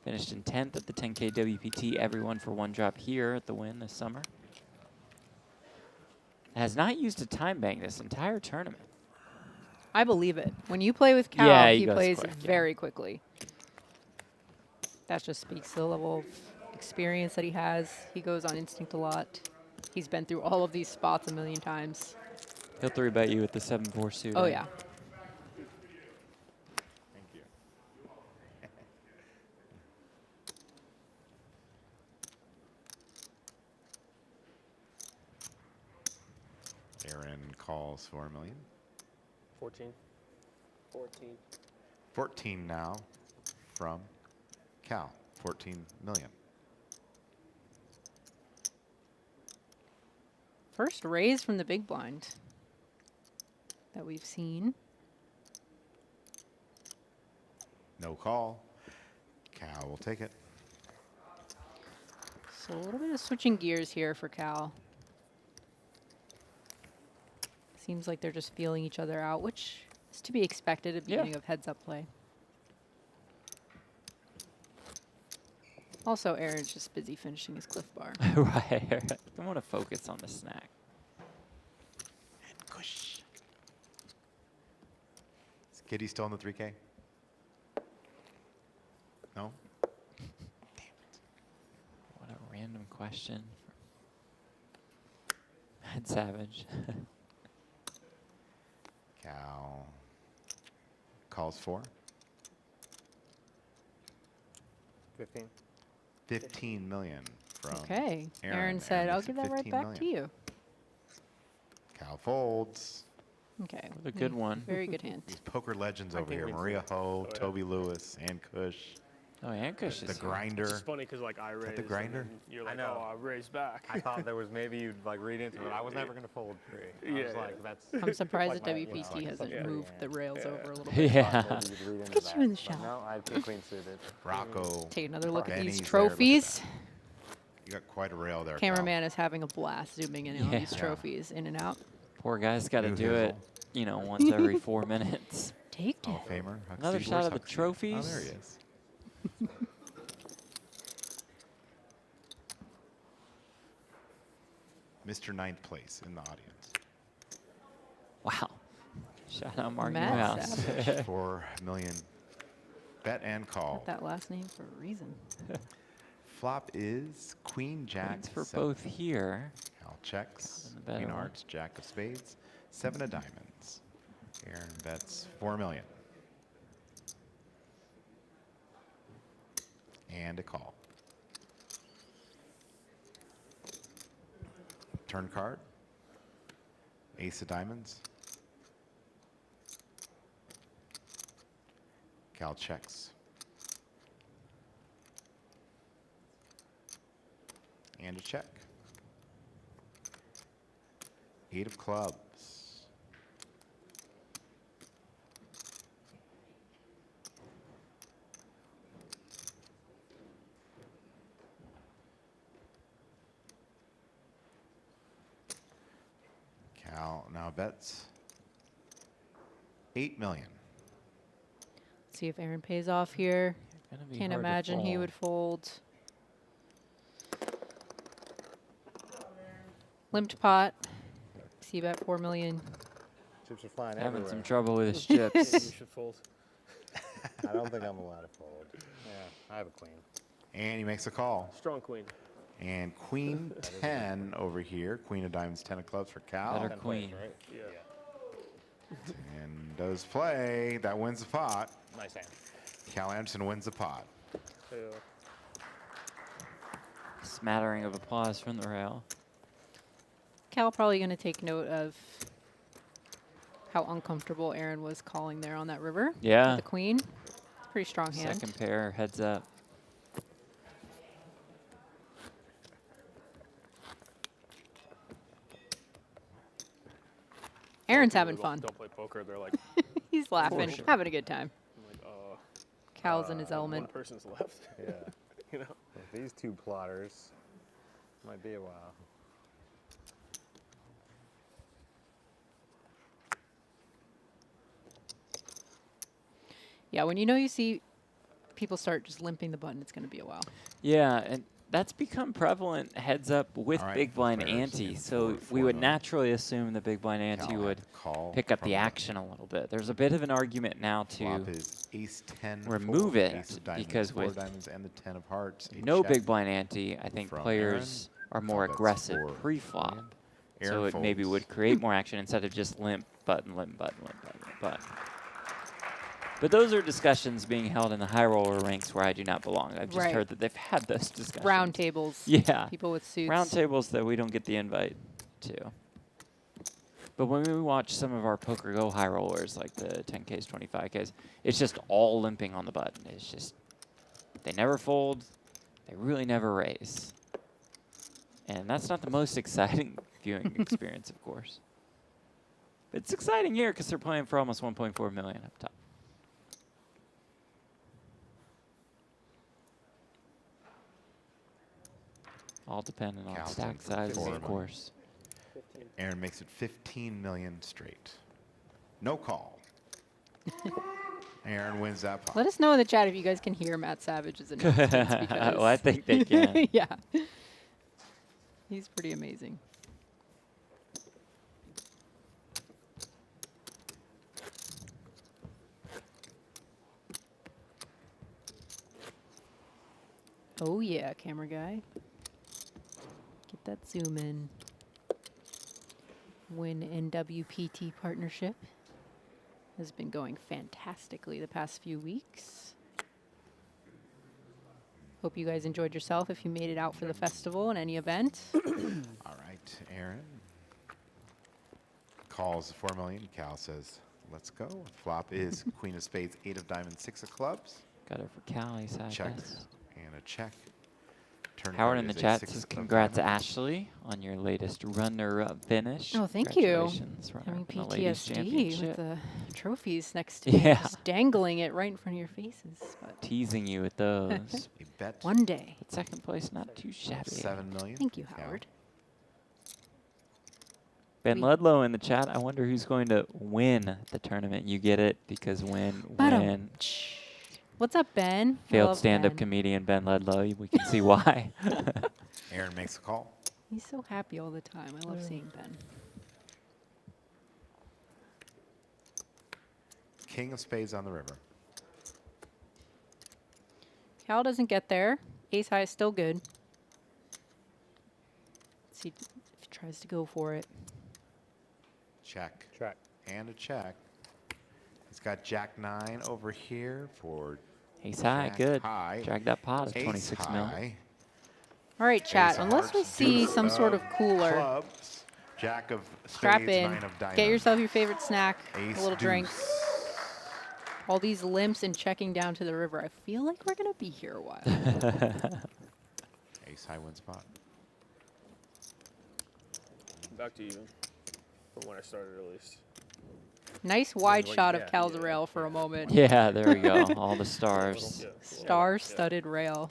Finished in 10th at the 10K WPT. Everyone for one drop here at the Win this summer. Has not used a time bank this entire tournament. I believe it. When you play with Cal, Yeah, he he goes plays quick, yeah. very quickly. That just speaks to the level of experience that he has. He goes on instinct a lot. He's been through all of these spots a million times. He'll 3-bet you with the 7-4 suit. Oh, right? yeah. Thank you. Aaron calls 4 million. 14. 14 now from Cal. 14 million. First raise from the big blind that we've seen. No call. Cal will take it. So a little bit of switching gears here for Cal. Seems like they're just feeling each other out, which is to be expected at the beginning of heads-up play. Also, Aaron's just busy finishing his Cliff Bar. Right. I want to focus on the snack. And Kush. Is Kitty still in the 3K? No? Damn it. question. Matt Savage. Cal calls for 15. 15 million from Okay. Aaron. Aaron said, I'll makes give it that right 15 back million. to you. Cal folds. Okay. A good one. Very good hand. These poker legends I over think here. we do. Maria Ho, Oh, yeah. Toby Lewis, and Kush. Oh, Ankush The is here. grinder. It's funny because like I raised. the and grinder? then You're I like, know. oh, I raised back. I thought there was maybe you'd like read into it. I was never gonna fold 3. I was Yeah, like, yeah. that's. I'm surprised like that my, you know, WPT like hasn't such a moved hand. the rails Yeah. over a little bit. Yeah. Maybe you'd read into Get that. you in the But shot. No, I took clean suited. Rocco. Take another look at Benny's these there. Look at trophies. that. You got quite a rail there, Cameraman is having a blast zooming in on Yeah. these Yeah. trophies, in and out. Poor guy's got to New do it, Hizzle. you know, once every 4 minutes. Take Hall it. of Famer. Another Huxley. shot Where's of the Huxley? trophies. Oh, there he is. Mr. Ninth Place in the audience. Wow. Shout out Mark Matt Newhouse. Savage. 4 million. Bet and call. Got that last name for a reason. Flop is Queen Jack. Points for 7. both here. Cal checks. in the better Queen one. hearts, Jack of spades, 7 of diamonds. Aaron bets 4 million. And a call. Turn card. Ace of diamonds. Cal checks. And a check. 8 of clubs. Cal now bets 8 million. Let's see if Aaron pays off here. Gonna be Can't hard to imagine he fold. would fold. Limped pot. See bet 4 million. Chips are flying Having everywhere. some trouble with his You chips. should fold. I don't think I'm allowed to fold. Yeah, I have a queen. And he makes a call. Strong queen. And Queen 10 over here. Queen of diamonds, 10 of clubs for Cal. Better 10 queen. plays, right? Yeah. And does play. That wins the pot. Nice hand. Cal Anderson wins the pot. Yeah. Smattering of applause from the rail. Cal probably going to take note of how uncomfortable Aaron was calling there on that river. Yeah. With the queen. Pretty strong hand. Second pair, heads up. Aaron's People having who fun. Don't play poker. They're like, He's laughing, sure. having a good time. I'm like, oh. Cal's in his One element. person's left. Yeah. You know. With these two plotters, might be a while. Yeah, when you see people start just limping the button, it's going to be a while. Yeah, and that's become prevalent heads up with All right, big blind players ante. in So for we would 4 million. naturally assume the big blind ante Cal would had to call pick up from the action a little bit. There's a bit of an argument now to Flop is ace 10. remove fold, it ace of diamonds, because 4 with diamonds and the 10 of hearts. a no check big blind ante, I think from players are more Cal bets aggressive 4 pre-flop. million. So Aaron it maybe folds. would create more action instead of just limp button, limp button, limp button, limp button. But those are discussions being held in the high roller ranks where I do not belong. I've just Right. heard that they've had those discussions. Round tables. Yeah. People with suits. Round tables that we don't get the invite to. But when we watch some of our Poker Go high rollers, like the 10Ks, 25Ks, it's just all limping on the button. It's just, they never fold. They really never raise. And that's not the most exciting viewing experience, of course. But it's exciting here because they're playing for almost 1.4 million up top. All dependent on Cal stack takes size, 4 of million. course. Aaron makes it 15 million straight. No call. Aaron wins that pot. Let us know in the chat if you guys can hear Matt Savage's announcements. Because Well, I think they can. yeah. He's pretty amazing. Oh yeah, camera guy. that zoom in. Win and WPT partnership has been going fantastically the past few weeks. Hope you guys enjoyed yourself if you made it out for the festival and any event. All right, Aaron calls 4 million. Cal says, let's go. Flop is queen of spades, 8 of diamonds, 6 of clubs. Got it for Cal. He's had Check this. and a check. Turn Howard card in the is a chat 6 says, of congrats, diamonds. Ashley, on your latest runner-up finish. Oh, thank you. Congratulations, runner-up in the Ladies' PTSD Championship. with the trophies next to you, Yeah. just dangling it right in front of your faces. But Teasing you with those. A bet. one day. But second place, not too shabby. 7 million. Thank you, Cal. Howard. Ben Ludlow in the chat. I wonder who's going to win the tournament. You get it because win. What's up, Ben? I Failed love stand-up Ben. comedian Ben Ludlow. We can see why. Aaron makes a call. He's so happy all the time. I love seeing Ben. King of spades on the river. Cal doesn't get there. Ace high is still good. Let's see if he tries to go for it. Check. Check. And a check. He's got jack 9 over here for Ace high, jack good. high. Drag that pot of Ace 26 mil. high. All right, chat. Ace of Unless we hearts, see deuce some sort of cooler, clubs, jack of strap spades, in. 9 of diamonds. Get yourself your favorite snack, Ace a little drink. deuce. All these limps and checking down to the river. I feel like we're going to be here a while. Ace high win spot. Back to even. From when I started, at least. Nice wide shot of Cal's rail for a moment. Yeah, there we go. All the stars. Star-studded rail.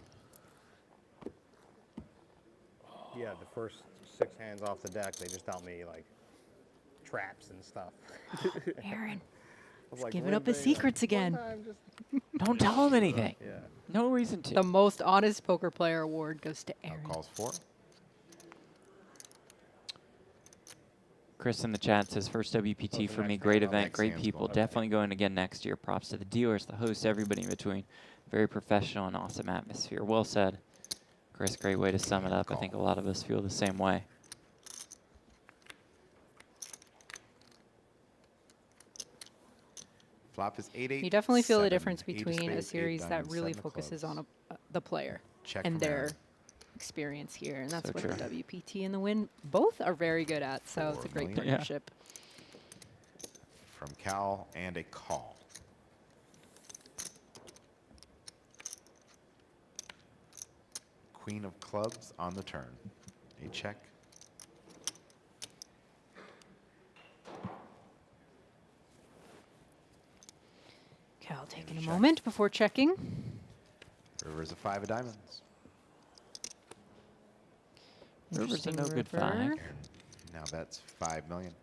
Yeah, the first 6 hands off the deck, they just dealt me like traps and stuff. Aaron, I was he's like, giving one up his thing, secrets again. one time, just- Don't tell him anything. Yeah. No reason to. The most honest poker player award goes to Now Aaron. calls 4. Chris in the chat says, first WPT for me, great event, great people. Definitely going again next year. Props to the dealers, the hosts, everybody in between. Very professional and awesome atmosphere. Well said. Chris, great way to sum it up. I think a lot of us feel the same way. Flop is 8-8. You definitely feel the 7, difference 8 of between a spades, 8 series that diamonds, really 7 of focuses clubs. on the player Check and from their Aaron. experience here. And that's So what true. the WPT and the Win both are very good at. So it's a 4 great million. Yeah. partnership. From Cal and a call. Queen of clubs on the turn. A check. Cal taking a moment before checking. River's a 5 of diamonds. River's a Interesting no good river. 5. Aaron now bets 5 million.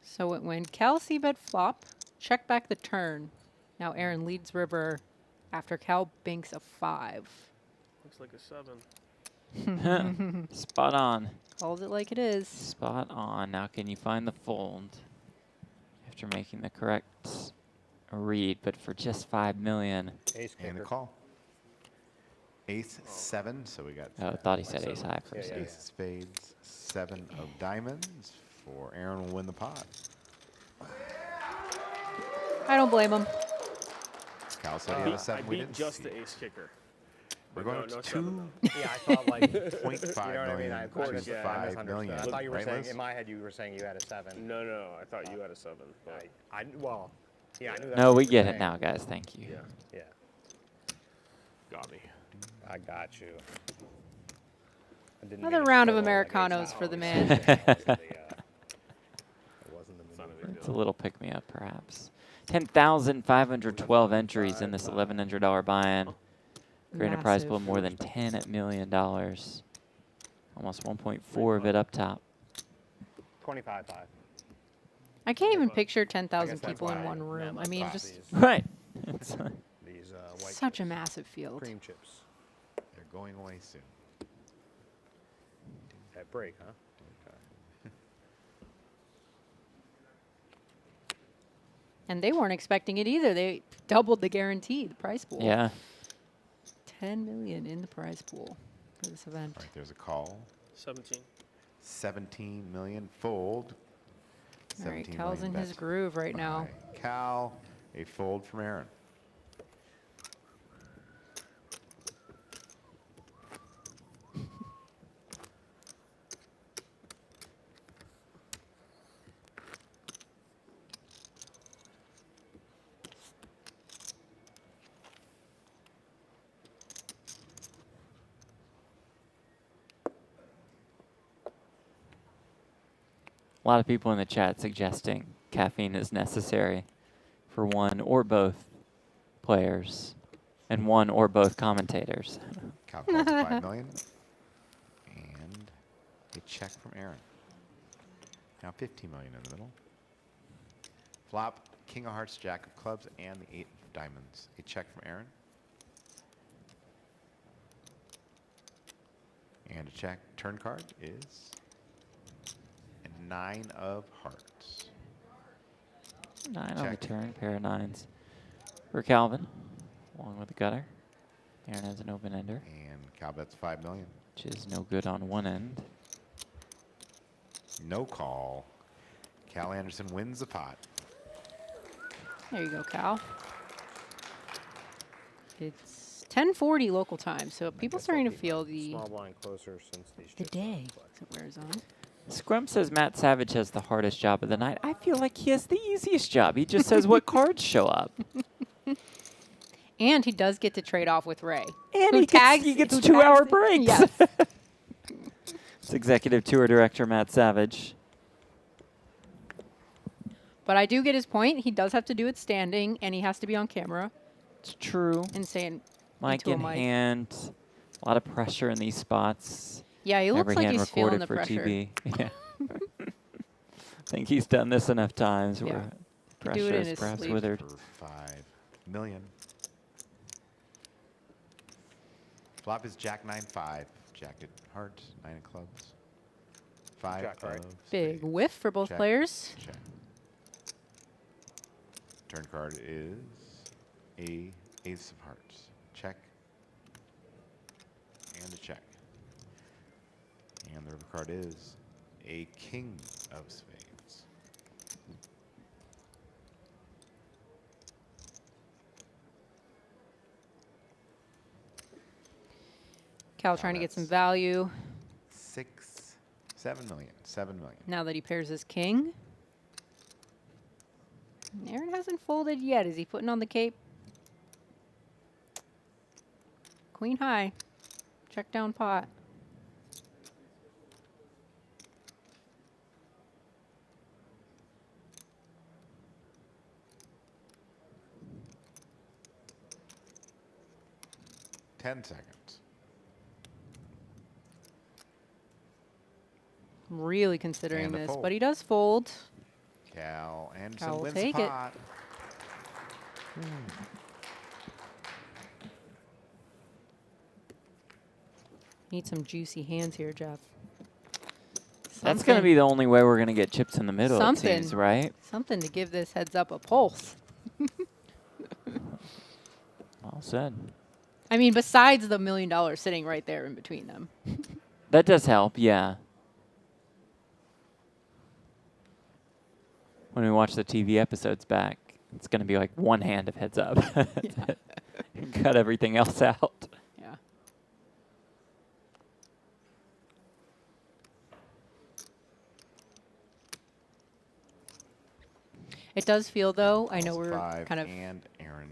So it went Cal c-bet flop, check back the turn. Now Aaron leads river after Cal banks a 5. Looks like a 7. Spot on. Calls it like it is. Spot on. Now can you find the fold after making the correct read, but for just 5 million. Ace And a kicker. call. Ace 7, so we got Oh, I thought he said ace high for a Yeah, second. ace of spades, 7 of diamonds. For Aaron will win the pot. I don't blame him. Cal said he had a 7. I We beat didn't just see. the ace kicker. We're But going no, up no to 7. Yeah, I thought like 2.5 You know what I mean? million I, of course, to yeah, I 5 misunderstood. million. I thought you were Right, saying, Liz? in my head, you were saying you had a 7. No, no, I thought you had a 7. But Well, yeah, I knew that. No, was we what you were get it saying. now, guys. Thank you. yeah, Yeah, got me. I got you. I didn't Another mean to round of pull like Americanos ace for the high. man. It wasn't the It's not a maneuver. big It's a deal. little pick-me-up, perhaps. 10,512 entries in this $1,100 buy-in. Greater prize pool more than $10 million. Almost 1.4 of it up top. 25-5. I can't even picture 10,000 that's people in why one I room. meant I mean, like just these- Right. It's, These white such a chips. massive field. Cream chips. They're going away soon. That break, huh? And they weren't expecting it either. They doubled the guarantee, the prize pool. yeah. 10 million in the prize pool for this event. All right, there's a call. 17. 17 million fold. All right, 17 Cal's million in his bet groove right now. by Cal, a fold from Aaron. A lot of people in the chat suggesting caffeine is necessary for one or both players and one or both commentators. Cal calls 5 million. And a check from Aaron. Now 15 million in the middle. Flop, King of Hearts, Jack of Clubs, and the 8 of Diamonds. A check from Aaron. And a check. Turn card is a 9 of Hearts. 9 on the Check. turn, pair of 9s for Calvin, along with the gutter. Aaron has an open ender, And Cal bets 5 million. which is no good on one end. No call. Cal Anderson wins the pot. There you go, Cal. It's 10:40 local time, so people starting to feel the Small blind closer since these the chips day are as it wears on. Scrum says Matt Savage has the hardest job of the night. I feel like he has the easiest job. He just says what cards show up. And he does get to trade off with Ray. And who he tags, gets who 2-hour tags it. breaks. Yes. It's Executive Tour Director Matt Savage. But I do get his point. He does have to do it standing, and he has to be on camera. It's true. And saying Mic into a in mic. hand. A lot of pressure in these spots. Yeah, he looks Every like hand he's feeling recorded the for pressure. TV. Yeah. I think he's done this enough times where Do it pressure in is his perhaps sleep. withered. For 5 million. Flop is Jack 9-5. Jack at Hearts, 9 of Clubs. 5 Jack, right? of Big spades. whiff for both Check, players. check. Turn card is a Ace of Hearts. Check. And a check. And the river card is a King of Spades. Cal trying to get some value 7 million. 7 million. now that he pairs his king. Aaron hasn't folded yet. Is he putting on the cape? Queen high. Check down pot. Ten seconds. I'm really considering And a this, fold. but he does fold. Cal Anderson Cal will wins the take it. pot. Need some juicy hands here, Jeff. That's going to be the only way we're going to get chips in the middle, Something. it seems, right? Something to give this heads up a pulse. Well said. I mean, besides the $1 million sitting right there in between them. That does help, yeah. When we watch the TV episodes back, it's going to be like one hand of heads up. Cut everything else out. Yeah. It does feel, though, I know we're 5 kind of and Aaron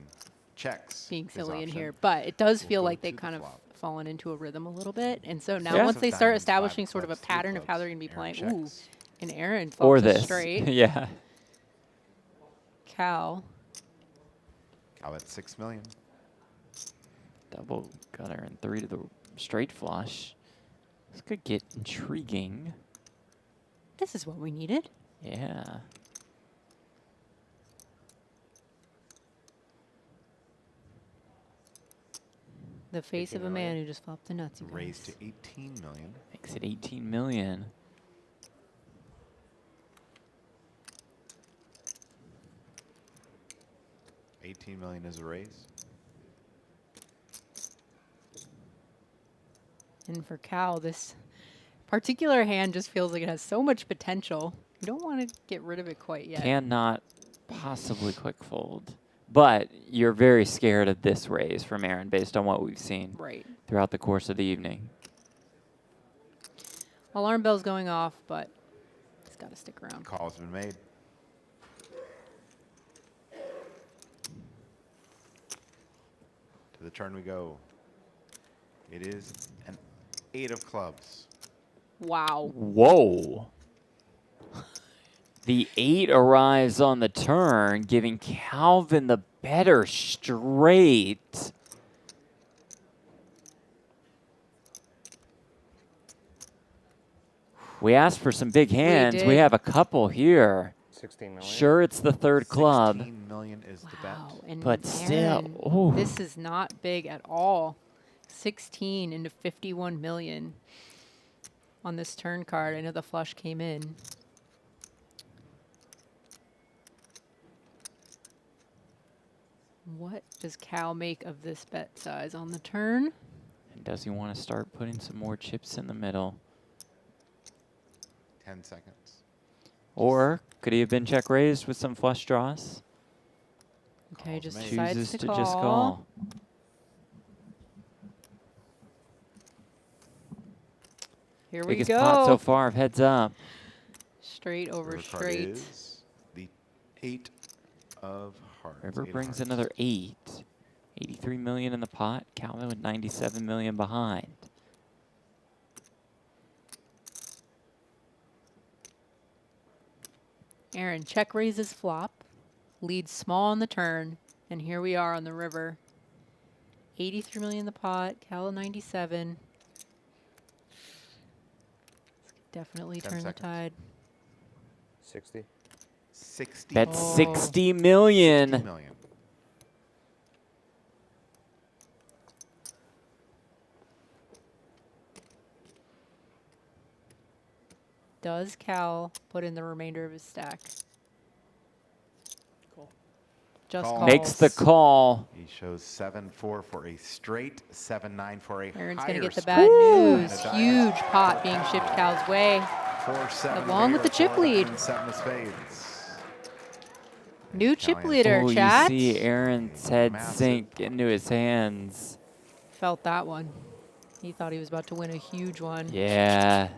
checks. being his silly in option. here, but it does We'll feel go like to they've the kind of flop. fallen into a rhythm a little bit. And so now Yeah. once they Ace of start diamonds, 5 of establishing sort of a clubs, 3 pattern of how clubs. they're going to be Aaron playing, ooh, checks. and Aaron Or falls this. straight. Yeah. Cal. Cal at 6 million. Double gutter and 3 to the straight flush. This could get intriguing. This is what we needed. Yeah. The face of a man who just flopped the nuts, you Raised guys. to 18 million. Makes it 18 million. $18 million is a raise. And for Cal, this particular hand just feels like it has so much potential. You don't want to get rid of it quite yet. Cannot possibly quick fold. But you're very scared of this raise from Aaron based on what we've seen throughout the course of the evening. Alarm bell's going off, but he's got to stick around. Call's been made. To the turn we go. It is an 8 of clubs. Wow. Whoa. The 8 arrives on the turn, giving Calvin the better straight. We asked for some big hands. We have a couple here. 16 million. Sure, it's the third club. 16 million is the bet. And But still, Aaron, this is not big at all. 16 into 51 million on this turn card. I know the flush came in. What does Cal make of this bet size on the turn? And does he want to start putting some more chips in the middle? 10 seconds. Or could he have been check raised with some flush draws? Okay, just Chooses decides to to call. just call. Here we Biggest go. pot so far of heads up. Straight over River card straight. is the 8 of hearts. River 8 of brings hearts. another 8. 83 million in the pot. Calvin with 97 million behind. Aaron check raises flop, leads small on the turn, and here we are on the river. 83 million in the pot, Cal 97. This could definitely 10 turn the seconds. tide. 60. 60. Bet Oh. 60 million. 60 million. Does Cal put in the remainder of his stack? Cool. Just Call. calls. Makes the call. He shows 7-4 for a straight, 7-9 for a Aaron's higher going to get the spread. bad news. And a diamond. Huge pot being shipped Cal's way. 4-7 Along with the leader, chip 4 lead. and 7 of spades. New chip Italian. leader, Oh, chat. you see Aaron's head Massive. sink into his hands. Felt that one. He thought he was about to win a huge one. Yeah.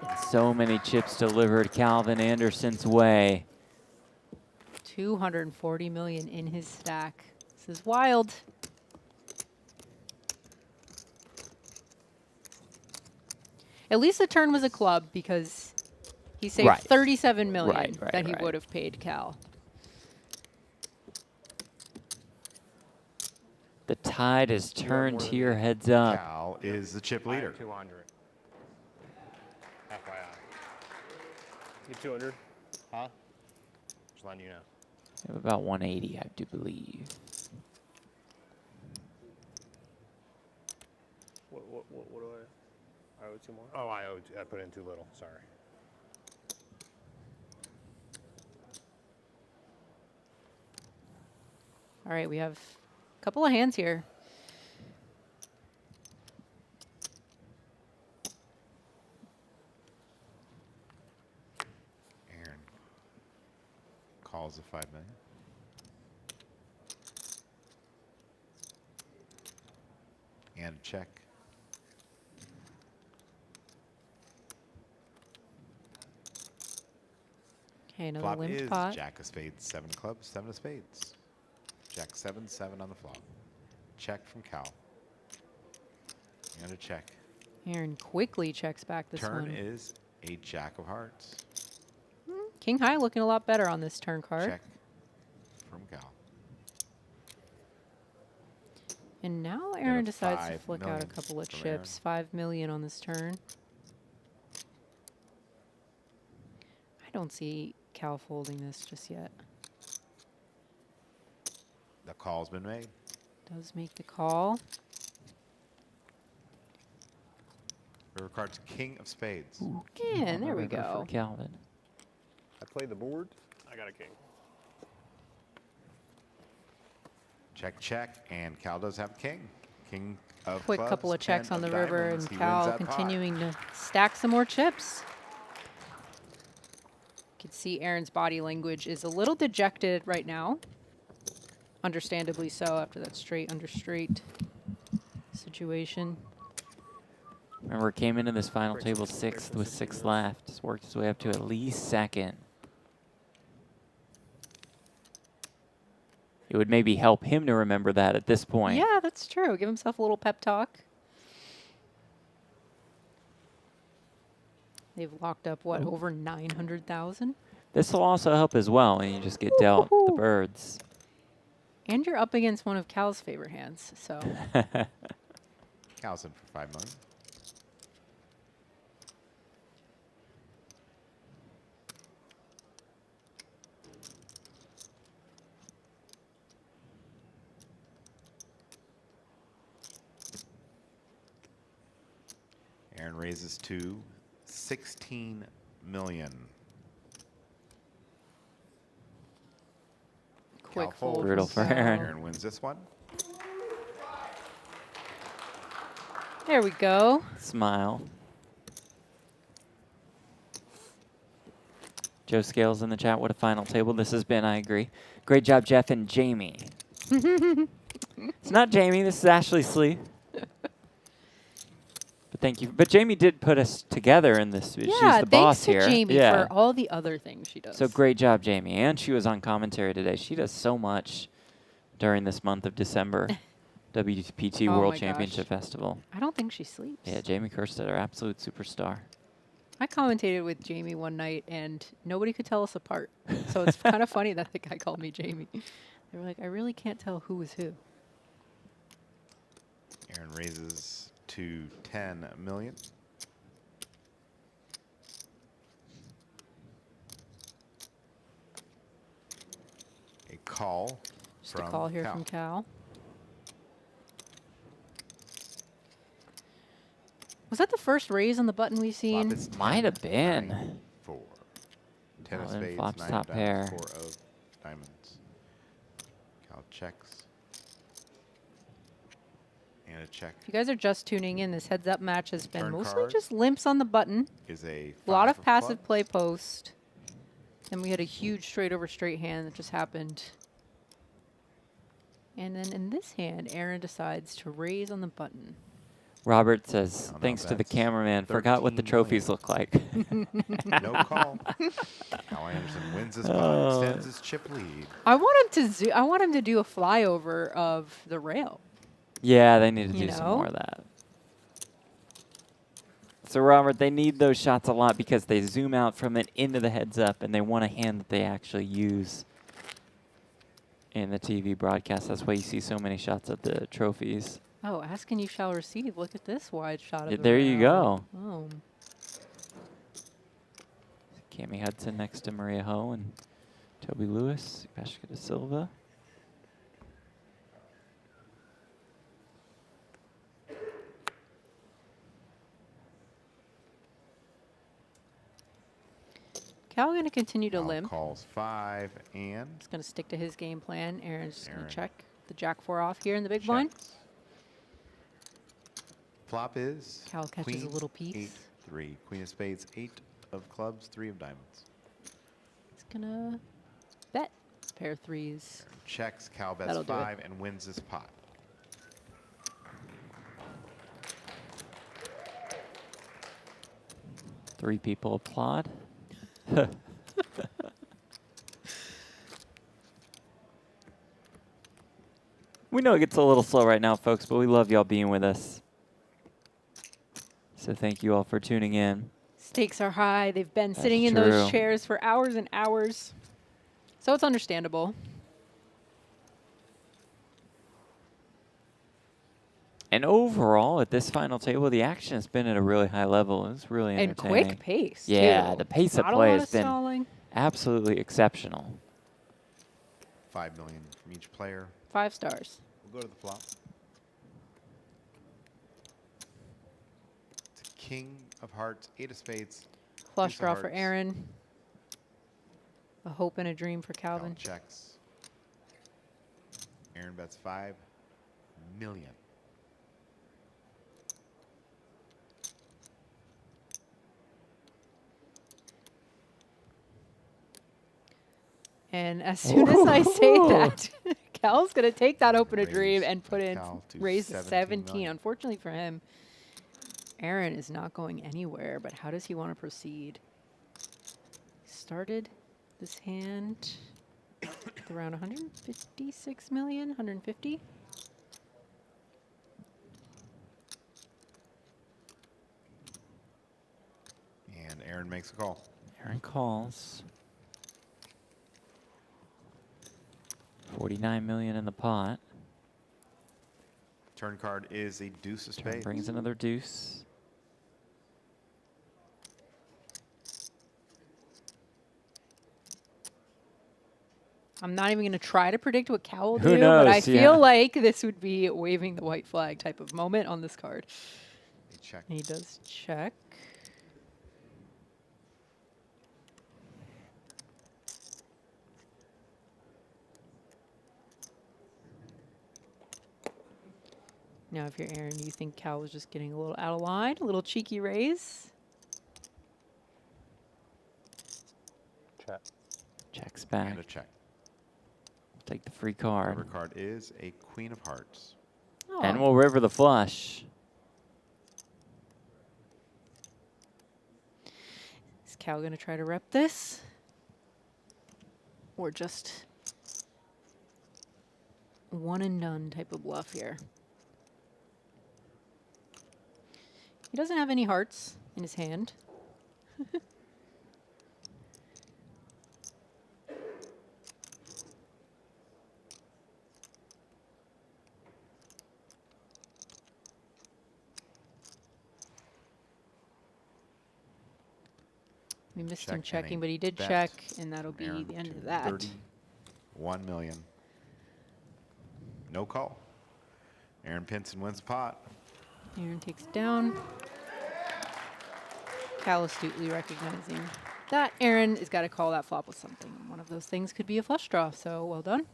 And so many chips delivered Calvin Anderson's way. 240 million in his stack. This is wild. At least the turn was a club because he saved Right. 37 million Right, that he right. would have paid Cal. The tide has turned here, heads up. Cal is the chip leader. 200. FYI. Get 200. Huh? Just letting you know. We have about 180, I do believe. What do I owe 2 more? Oh, I put in too little. Sorry. All right, we have a couple of hands here. Aaron calls a 5 million. And check. Okay, another Flop limped is pot. Jack of spades, 7 clubs, 7 of spades. Jack 7-7 on the flop. Check from Cal. And a check. Aaron quickly checks back this Turn one. is a Jack of hearts. King high looking a lot better on this turn card. Check from Cal. And now a Aaron decides to 5 flick out a million couple of from chips. 5 million on this turn. I don't see Cal folding this just yet. The call's been made. Does make the call. River card's King of spades. And there we River go. for Calvin. I played the board. I got a king. Check, check, and Cal does have king. King of Quick clubs, couple of checks 10 on the of river, diamonds. and He wins Cal that pot. continuing to stack some more chips. You can see Aaron's body language is a little dejected right now. Understandably so after that straight under straight situation. Remember, came into this final table 6th with 6 left. Just worked his way up to at least 2nd. It would maybe help him to remember that at this point. Yeah, that's true. Give himself a little pep talk. They've locked up, what, over 900,000? This will also help as well when you just get dealt the birds. And you're up against one of Cal's favorite hands, so. Cal's in for 5 million. Aaron raises to 16 million. Quick Cal fold. folds. Brutal for Aaron. Aaron wins this one. There we go. Smile. Joe Scales in the chat. What a final table this has been. I agree. Great job, Jeff and Jamie. It's not Jamie. This is Ashley Slee. But thank you. But Jamie did put us together in this. Yeah, She's the boss thanks to here. Jamie for all the other things she does. So great job, Jamie. And she was on commentary today. She does so much during this month of December. WPT Oh World my Championship gosh. Festival. I don't think she sleeps. Yeah, Jamie Kerstead, our absolute superstar. I commentated with Jamie one night, and nobody could tell us apart. So it's kind of funny that the guy called me Jamie. They were like, I really can't tell who is who. Aaron raises to 10 million. A call Just a from call here Cal. from Cal. Was that the first raise on the button we've seen? Might have been. 4. 10 of Oh, and spades, flops 9 top of diamonds, pair. 4 of diamonds. Cal checks. And a check. If you guys are just tuning in, this heads-up match has been Turn mostly card just limps on the button. Is a lot 5 of passive clubs. play post. Then we had a huge straight over straight hand that just happened. And then in this hand, Aaron decides to raise on the button. Robert says, no, thanks to the that's cameraman, forgot what the 13 trophies look like. No call. Cal Anderson wins this pot, extends his chip lead. I want him to I want him to do a flyover of the rail. Yeah, they need to You do some know? more of that. So, Robert, they need those shots a lot because they zoom out from it into the heads up, and they want a hand that they actually use in the TV broadcast. That's why you see so many shots of the trophies. Oh, ask and you shall receive. Look at this wide shot of Yeah, the there you rail. go. Oh. Cami Hudson next to Maria Ho and Toby Lewis, Peshka da Silva. Cal going to continue to Cal limp. calls 5 and He's going to stick to his game plan. Aaron's going Aaron to check the jack 4 off here in the big blind. checks. Flop is Cal catches queen, a little piece. 8, 3. Queen of spades, 8 of clubs, 3 of diamonds. He's going to bet pair of threes. Checks, Cal bets That'll do it. 5 and wins this pot. Three people applaud. We know it gets a little slow right now, folks, but we love y'all being with us. So thank you all for tuning in. Stakes are high. They've been That's sitting in true. those chairs for hours and hours. So it's understandable. And overall, at this final table, the action has been at a really high level. It's really And entertaining. quick pace, Yeah, too. the pace of Not a play lot has of been stalling. absolutely exceptional. 5 million from each player. 5 stars. We'll go to the flop. It's a king of hearts, 8 of spades. Flush deuce of draw for hearts. Aaron. A hope and a dream for Cal Calvin. checks. Aaron bets 5 million. And as soon as I say that, Cal's going to take that open a dream and put in, Cal to raise to 17 17. Unfortunately for him, Aaron is not going anywhere, but how does he want to proceed? Started this hand with around 156 million, 150. And Aaron makes a call. Aaron calls. 49 million in the pot. Turn card is a deuce of spades. Brings another deuce. I'm not even going to try to predict what Cal will Who do, but I knows, feel yeah. like this would be waving the white flag type of moment on this card. Check. He does check. Now, if you're Aaron, you think Cal was just getting a little out of line, a little cheeky raise. Check. Checks back. And a check. Take the free card. River card is a queen of hearts. Oh. And we'll river the flush. Is Cal going to try to rep this? Or just one and done type of bluff here? He doesn't have any hearts in his hand. We missed him Check and checking, a but he did bet. check, and that'll be Aaron the end to of that. 31 million. No call. Aaron Pinson wins the pot. Aaron takes it down. Cal astutely recognizing that Aaron has got to call that flop with something. One of those things could be a flush draw, so well done.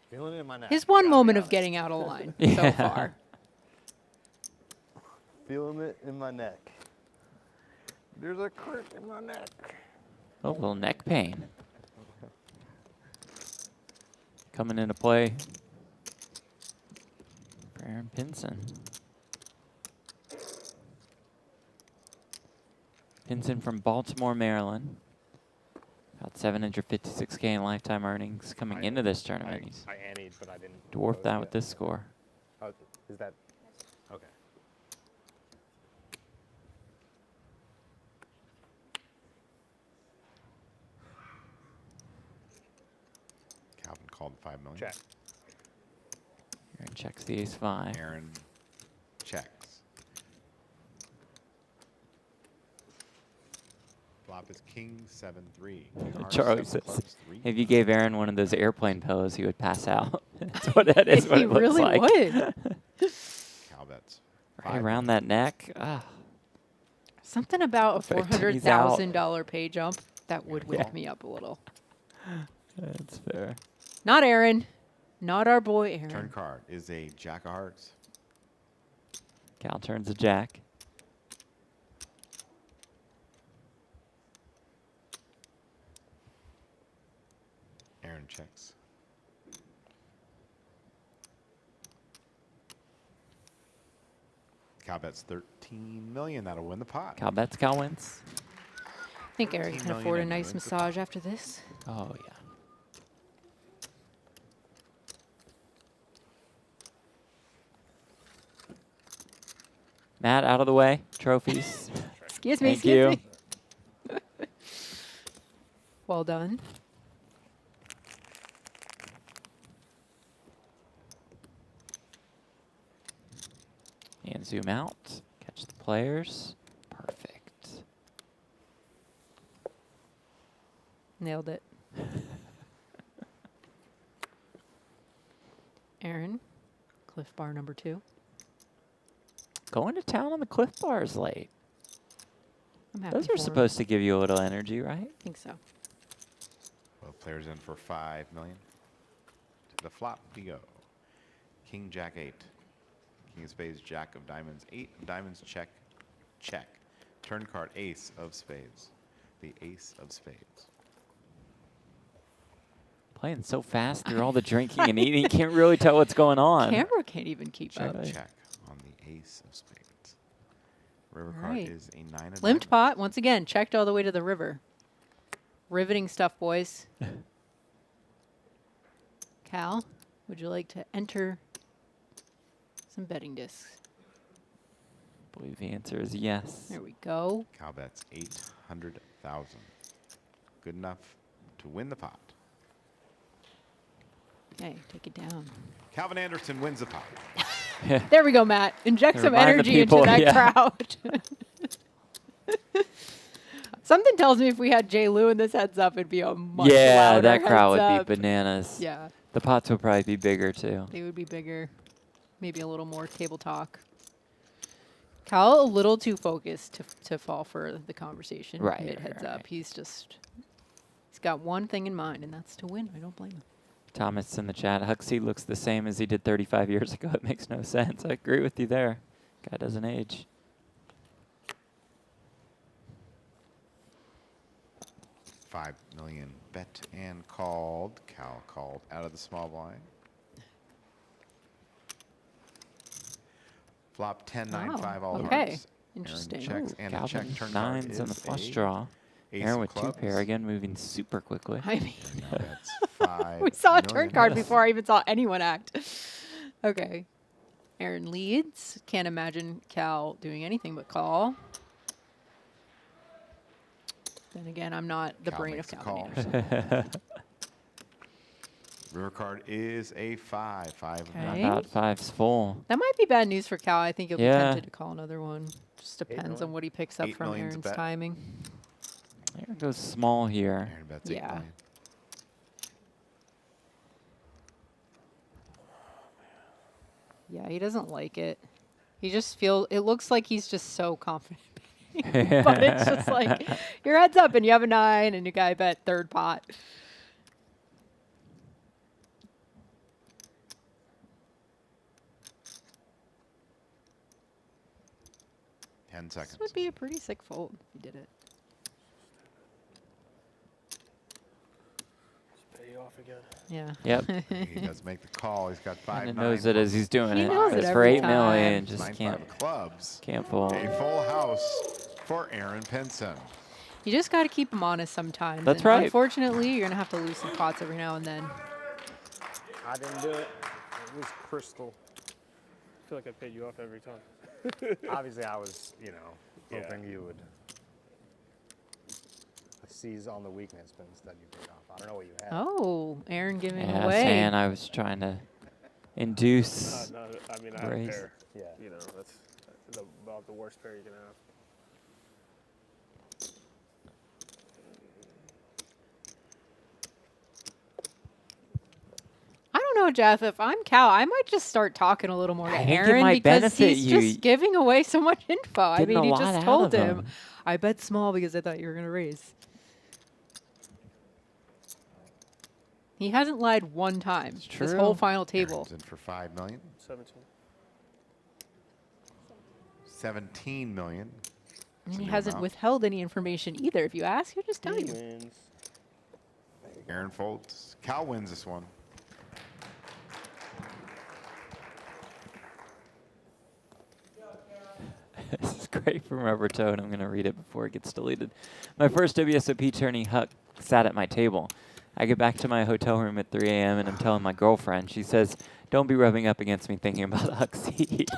Feeling it in my neck. His one gotta be moment of honest. getting out of line Yeah. so far. Feeling it in my neck. There's a crick in my neck. Oh, a little neck pain. Coming into play for Aaron Pinson. Pinson from Baltimore, Maryland. About 756K in lifetime earnings coming into this tournament. He's I anteed, but I didn't. dwarfed that with this score. Oh, is that okay? Calvin called 5 million. Check. Aaron checks the ace-5. Aaron checks. Flop is king 7-3. Charlie says, if you gave Aaron one of those airplane pillows, he would pass out. That's what that is. What He it looks really like. would. Cal bets. Right around that neck. Ah. Something about a But he's out. $400,000 pay jump that would wake Yeah. me up a little. That's fair. Not Aaron. Not our boy Aaron. Turn card is a jack of hearts. Cal turns a jack. Aaron checks. Cal bets 13 million. That'll win the pot. Cal bets, Cal wins. I think Aaron 13 can million afford a and nice wins the massage after this. Oh, yeah. Matt, out of the way. Trophies. Excuse me. Thank you. Me. Well done. And zoom out. Catch the players. Perfect. Nailed it. Aaron, Cliff Bar number 2. Going to town on the Cliff Bars late. I'm happy Those for are him. supposed to give you a little energy, right? I think so. Both players in for 5 million. the flop we go. King, Jack, 8. King of spades, Jack of diamonds, 8 of diamonds, check, check. Turn card, ace of spades. The ace of spades. Playing so fast through all the drinking and eating, you can't really tell what's going on. Camera can't even keep Check, up. check on the ace of spades. River All card right. is a 9 of Limped diamonds. pot, once again, checked all the way to the river. Riveting stuff, boys. Cal, would you like to enter some betting discs? I believe the answer is yes. There we go. Cal bets 800,000. Good enough to win the pot. Hey, take it down. Calvin Anderson wins the pot. There we go, Matt. Inject some Remind the energy people, into that yeah. crowd. Something tells me if we had Jay Lou in this heads up, it'd be a much Yeah, louder that crowd heads would up. be bananas. Yeah. The pots would probably be bigger too. They would be bigger. Maybe a little more table talk. Cal a little too focused to fall for the conversation Right, mid right, heads right. up. He's got one thing in mind, and that's to win. I don't blame him. Thomas in the chat, Huxley looks the same as he did 35 years ago. It makes no sense. I agree with you there. Guy doesn't age. $5 million bet and called. Cal called out of the small blind. Flop 10, 9, 5, all okay. hearts. Interesting. Aaron checks Ooh, and a Calvin check. Turn nines card and the is flush a draw. ace Aaron of with two clubs. pair again, moving super quickly. I mean, Now that's 5 we saw a turn million. card before I even saw anyone act. Okay. Aaron leads. Can't imagine Cal doing anything but call. Then again, I'm not the Cal brain of makes a Calvin call. Anderson. River card is a 5. 5 of Okay. diamonds. About five's full. That might be bad news for Cal. I think he'll be Yeah. tempted to call another one. Just depends million. on what he picks up 8 from million's a Aaron's bet. timing. Aaron goes small here. Aaron bets 8 Yeah. million. Yeah, he doesn't like it. He just feels, it looks like he's just so confident. But it's just like, your head's up and you have a 9 and you guy bet third pot. Ten This seconds. would be a pretty sick fold if he did it. Pay you off again. Yeah. Yep. He does make the call. He's got 5, And 9. knows it as he's doing He it. knows it It's for every 8 million. time. Just 9, can't 5 clubs. can't fold. A full house for Aaron Pinson. You just got to keep him honest sometimes. That's and right. Unfortunately, you're going to have to lose some pots every now and then. I didn't do it. It was crystal. I feel like I paid you off every time. Obviously, I was, hoping you would seize on the weakness, but instead you paid off. I don't know what you had. Oh, Aaron giving Yeah, away. saying I was trying to induce. No, I mean, I have a raise. pair. Yeah. You know, that's about the worst pair you can have. I don't know, Jeff. If I'm Cal, I might just start talking a little more to I think it Aaron might because benefit he's you. just giving away so much info. I Getting mean, a he lot just out told of him, him. I bet small because I thought you were going to raise. He hasn't lied one time this true. whole final table. Aaron's in for 5 million. 17. 17 million. And he new hasn't amount. withheld any information either. If you ask, he'll just tell He you. wins. Aaron folds. Cal wins this one. This is great from Rubber Toe, and I'm going to read it before it gets deleted. My first WSOP tourney, Huck sat at my table. I get back to my hotel room at 3 a.m. and I'm telling my girlfriend. She says, "Don't be rubbing up against me thinking about Huck seed."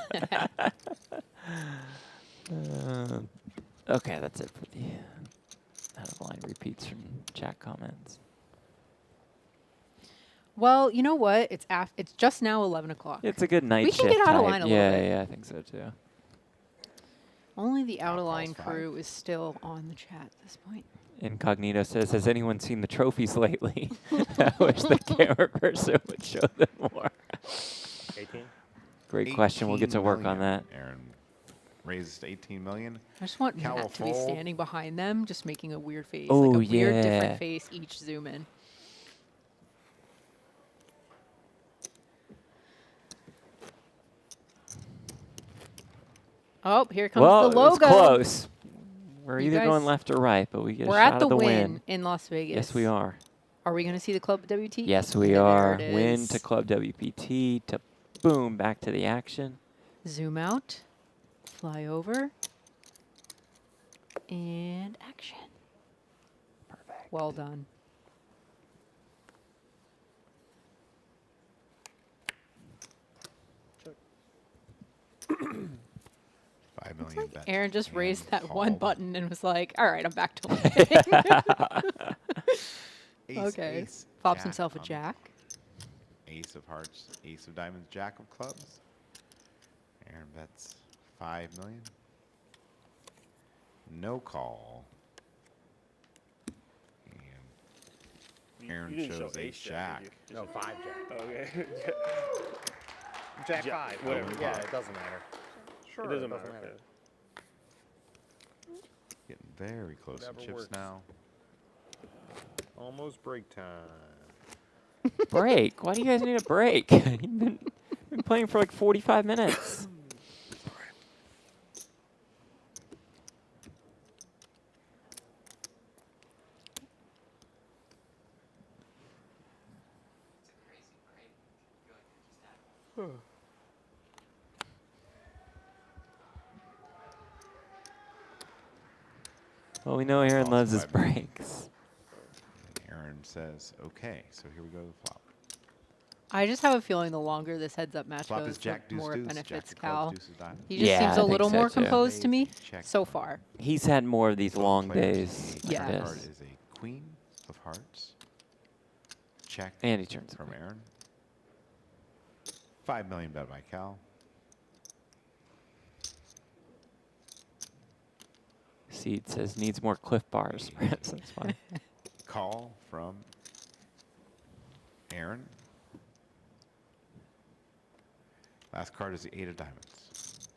Okay, that's it for the out-of-line repeats from chat comments. Well, you know what? It's just now 11 o'clock. It's a good night We shift can get out of type. line a little Yeah, bit. yeah, I think so too. Only the out-of-line five. crew is still on the chat at this point. Incognito says, "Has anyone seen the trophies lately?" I wish the camera person would show them more. 18? Great question. We'll get to 18 work on million. that. Aaron raised 18 million. I just want Cal will Matt to be fold. standing behind them, just making a weird face. Oh, like a weird yeah. different face each zoom in. Oh, here comes Well, the logo. it was close. We're You either guys- going left or right, but we get a We're shot at the of the win in Las Vegas. Yes, we are. Are we going to see the Club WT? Yes, we There are. it Win is. to Club WPT to boom, back to the action. Zoom out, fly over, and action. Perfect. Well done. $5 million bet. Aaron just and raised that one called. button and was like, all right, I'm back to winning. Ace, Okay. ace, Pops jack himself a on the jack. Ace of hearts, ace of diamonds, jack of clubs. Aaron bets 5 million. No call. And Aaron you didn't show shows ace ace jack. did you? No, 5 jack. Okay. Jack Jack, 5. whatever. Yeah, it doesn't matter. Sure, it doesn't matter. Okay. Getting very close to Whatever chips works. now. Almost break time. Break? Why do you guys need a break? You've been playing for like 45 minutes. Well, we know Aaron loves his breaks. Aaron says, okay, so here we go to the flop. I just have a feeling the longer this heads-up match Flop goes, is jack, the deuce, more it deuce, benefits jack of clubs, Cal. deuce of diamonds. He just Yeah, seems I a think little so more too. composed to me Check. so far. He's had more of these Both long players days. see Yeah. turn Yes. card is a queen of hearts. Check And he turns from queen. Aaron. 5 million bet by Cal. Seed says needs more Cliff Bars. Perhaps that's why. Call from Aaron. Last card is the 8 of diamonds.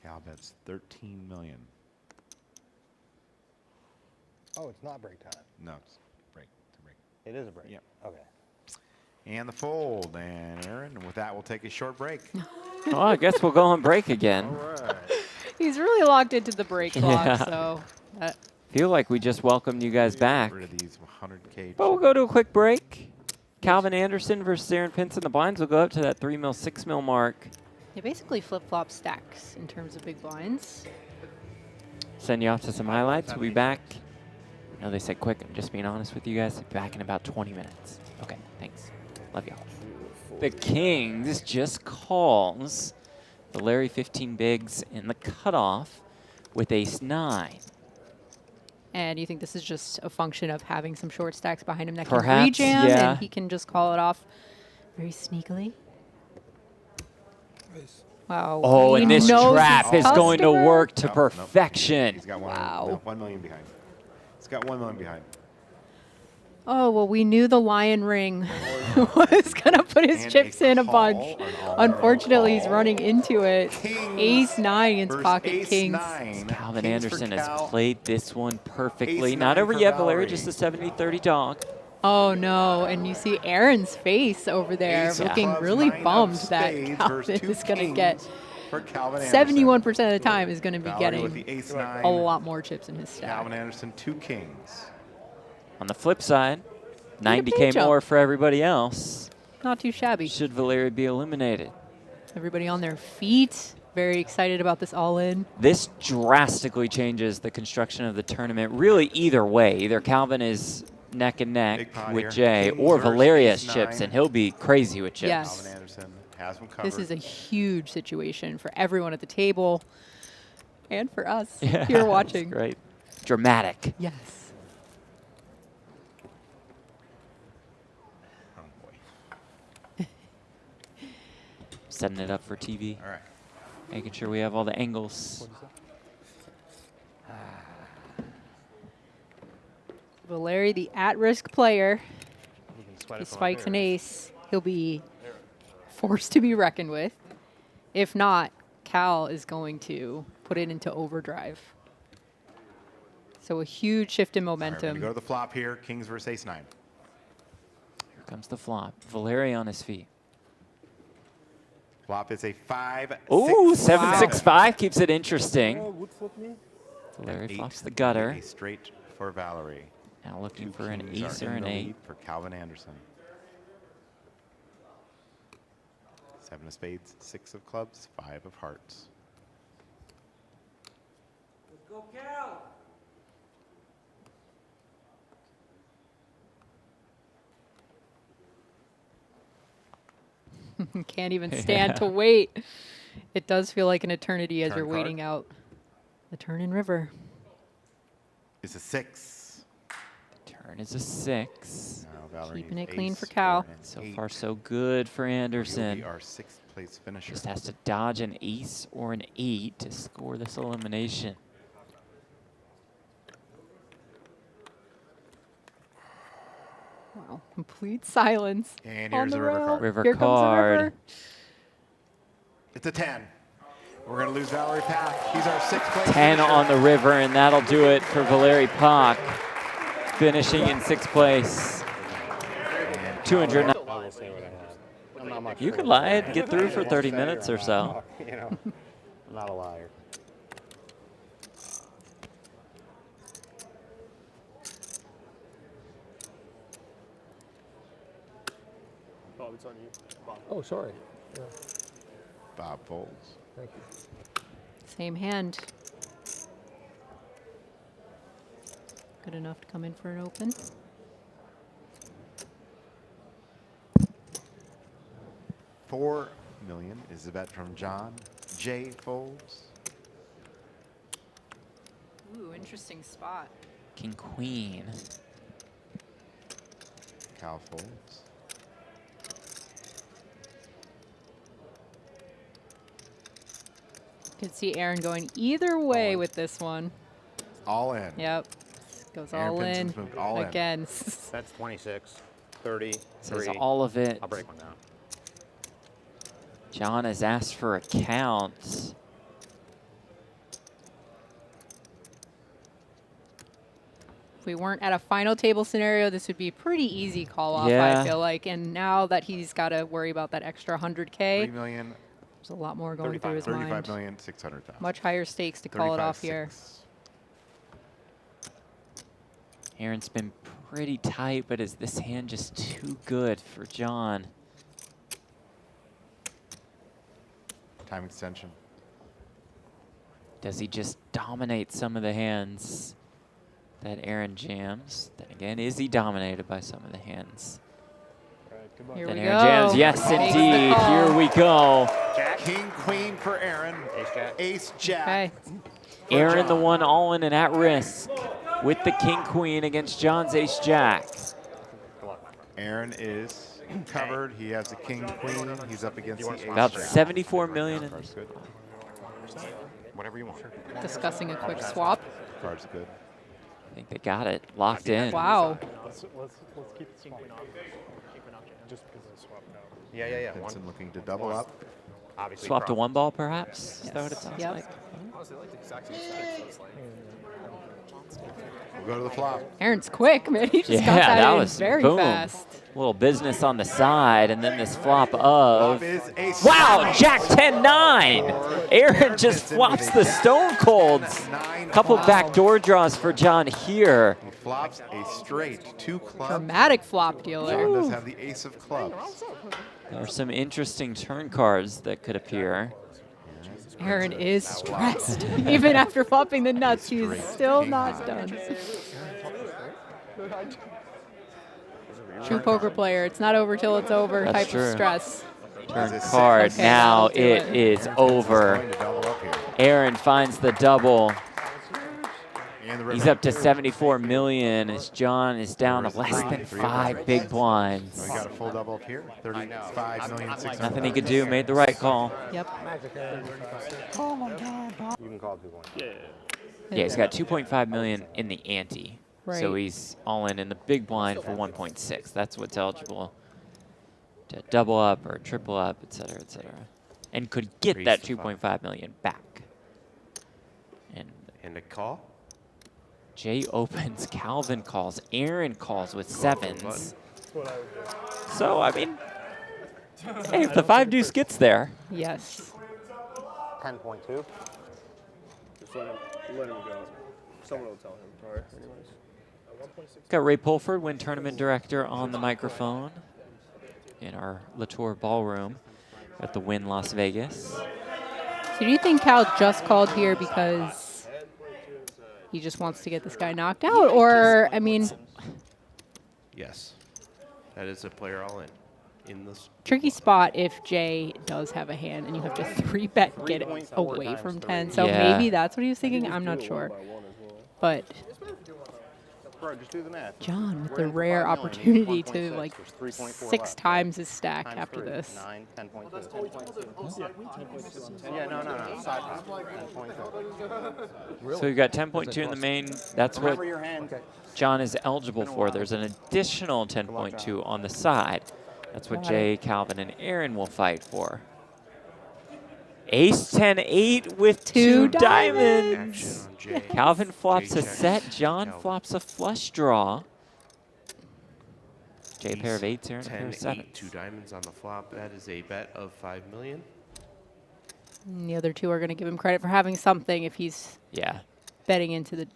Cal bets 13 million. Oh, it's not break time. No, it's break to break. It is a break. Yep. Okay. And the fold, and Aaron. And with that, we'll take a short break. Oh, I guess we'll go on break again. All right. He's really locked into the break clock, Yeah. so Feel like we just welcomed you guys back. Get rid of these 100K. But we'll go to a quick break. Calvin Anderson versus Aaron Pinson. The blinds will go up to that 3 mil, 6 mil mark. they basically flip-flop stacks in terms of big blinds. Send you off to some highlights. We'll be back. I know they said quick. I'm just being honest with you guys. Back in about 20 minutes. Okay, thanks. Love y'all. The Kings just calls Valeriy 15 bigs in the cutoff with ace-9. And you think this is just a function of having some short stacks behind him that Perhaps, can rejam, yeah. and he can just call it off very sneakily? Wow. Oh, he and this knows trap his is going to customer. work to Nope, nope. perfection. He's got Wow. 1 million behind. He's got 1 million behind. Oh, well, we knew the lion ring was going to put his And chips in a call, bunch. an all-in Unfortunately, he's call. running into it. Kings Ace-9 against versus pocket ace kings. 9. Calvin Kings for Anderson has Cal. played this one perfectly. Ace-9 Not over for yet, Valeriy. Valeriy, just a 70-30 dog. Oh, no. And you see Aaron's face over there Ace of looking clubs, really 9 of bummed that spades Calvin versus 2 is going to kings get for Calvin Anderson. 71% of the time is going to be Valeriy with the getting ace-9. a lot more chips in his stack. Calvin Anderson, 2 kings. On the flip side, a 90K pay jump. more for everybody else. Not too shabby. Should Valeriy be eliminated? Everybody on their feet. Very excited about this all-in. This drastically changes the construction of the tournament. Really, either way. Either Calvin is neck and neck Big pot with here. Jay, Kings or versus Valeriy has ace-9. chips, and he'll be crazy with chips. Yes. Calvin Anderson has them covered. This is a huge situation for everyone at the table and for us Yeah, here that's watching. great. Dramatic. Yes. Oh, boy. Setting it up for TV. All right. Making sure we have all the angles. Valeriy, the at-risk player. You can sweat He it from up spikes an here. ace. He'll be forced to be reckoned with. If not, Cal is going to put it into overdrive. So a huge shift in All right, we're momentum. gonna go to the flop here. Kings versus ace 9. Here comes the flop. Valeriy on his feet. Flop is a 5. Ooh, 6, 7-6-5 keeps it interesting. Oh, good flop me. Valeriy Eight, flops the gutter. A straight for Valeriy. Now looking Two for an kings ace are or in an the 8. lead for Calvin Anderson. 7 of spades, 6 of clubs, 5 of hearts. Let's go, Cal. Can't even stand to wait. It does feel like an eternity as Turn you're card. waiting out the turn in river. It's a 6. Turn is a 6. Now Valeriy Keeping needs it clean ace for Cal. or an So 8. far, so good for He'll Anderson. be our 6th place finisher. Just has to dodge an ace or an 8 to score this elimination. Wow, complete silence. And on here's the the river rail. card. River Here comes the card. river. It's a 10. We're going to lose Valeriy Pak. He's our 6th place 10 finisher. on the river, and that'll do it for Valeriy Pak, finishing in 6th place. 200. I will say what I have. I'm not much You for could it. lie and get through for I won't 30 say minutes or not. so. You know, I'm not a liar. Bob, it's on you. Bob. Oh, sorry. Yeah, Bob folds. thank you. Same hand. Good enough to come in for an open. $4 million is the bet from John. J folds. Ooh, interesting spot. King Queen. Cal folds. Could see Aaron going either way with this one. All in. Yep. Goes Aaron all in Pinson's moved all in. again. That's 26, 30, Says 3. all of it. I'll break one down. John has asked for a count. If we weren't at a final table scenario, this would be a pretty easy call off, Yeah. I feel like. And now that he's got to worry about that extra 100K, $3 million. there's a lot more going through his 35 mind. million, 600,000. Much higher stakes to call it off here. Aaron's been pretty tight, but is this hand just too good for John? Time extension. Does he just dominate some of the hands that Aaron jams? Then again, is he dominated by some of the hands Here that we Aaron go. jams? Yes, Makes the indeed. call. Here we go. King, queen for Aaron. Ace jack. Ace jack. Okay. Aaron the one all in and at risk with the king queen against John's ace jack. Aaron is covered. He has the king, queen. He's up against the ace About jack. 74 million. In Card's good. Whatever you want. Discussing a quick swap. Card's good. I think they got it locked in. Wow. Let's keep the swap off. Keep it off just because of the swap out. Yeah, yeah, yeah. Pinson looking to double up. Obviously Swap to profit. one ball, perhaps? Is that what it Yes. sounds Yep. like? Honestly, like the exact same stats, so it's like. We'll go to the flop. Aaron's quick, man. He just Yeah, got that, that in was very boom. fast. Little business on the side, and then this flop Flop of. is ace Wow, nine. Jack 10-9. Aaron just Pinson flops with the a Jack stone colds. 10-9 Couple flop. backdoor draws for John here. He flops a straight, 2 clubs. Dramatic flop dealer. John does have the ace of clubs. There are some interesting turn cards that could appear. Aaron is stressed. Even after flopping the nuts, he's Straight still king not high. done. True poker player. It's not over till it's over That's type true. of stress. Turn Is it card. Okay, Now that'll do it it. is over. Going to double up here. Aaron finds the double. And the He's river. up to 74 million as John is down to less than 5 big So we blinds. got a full double up here. 35 million, 600,000. Nothing he could do. Made the right call. Yep. You can call 2 points. Yeah. Yeah, he's got 2.5 million in the ante. So Right. he's all in the big blind for 1.6. That's what's eligible to double up or triple up, et cetera, et cetera. and could get Raise that the 2.5 million back. And a call. Jay opens, Calvin calls, Aaron calls with sevens. That's what I would do. So, I mean, hey, if the 5 deuce gets there. Yes. 10.2. Just let him go. Someone will tell him. All right, anyways. Got Ray Pulford, win tournament director, on the microphone in our Latour ballroom at the Wynn Las Vegas. So do you think Cal just called here because he just wants to get this guy knocked out? Or, I mean, Yes. That is a player all in this. tricky spot if Jay does have a hand and you have to 3-bet get it away from 10. So Yeah. maybe that's what he was thinking. I'm not sure. But Bro, just do the math. John with We're the in for rare 5 million, opportunity 1.6, to like there's 3.4 6 left. times his stack Times after 3, this. 9, 10.2. Yeah, no. Side pot, 10.2. So we've got 10.2 in the main. That's what Remember your hand. John is eligible for. There's an additional 10.2 on the side. That's what Jay, Calvin, and Aaron will fight for. Ace 10-8 with 2 diamonds. Calvin flops a set. John flops a flush draw. Jay, a pair of 8s, Aaron, a pair of 7s. 2 diamonds on the flop. That is a bet of 5 million. And the other two are going to give him credit for having something if he's betting into the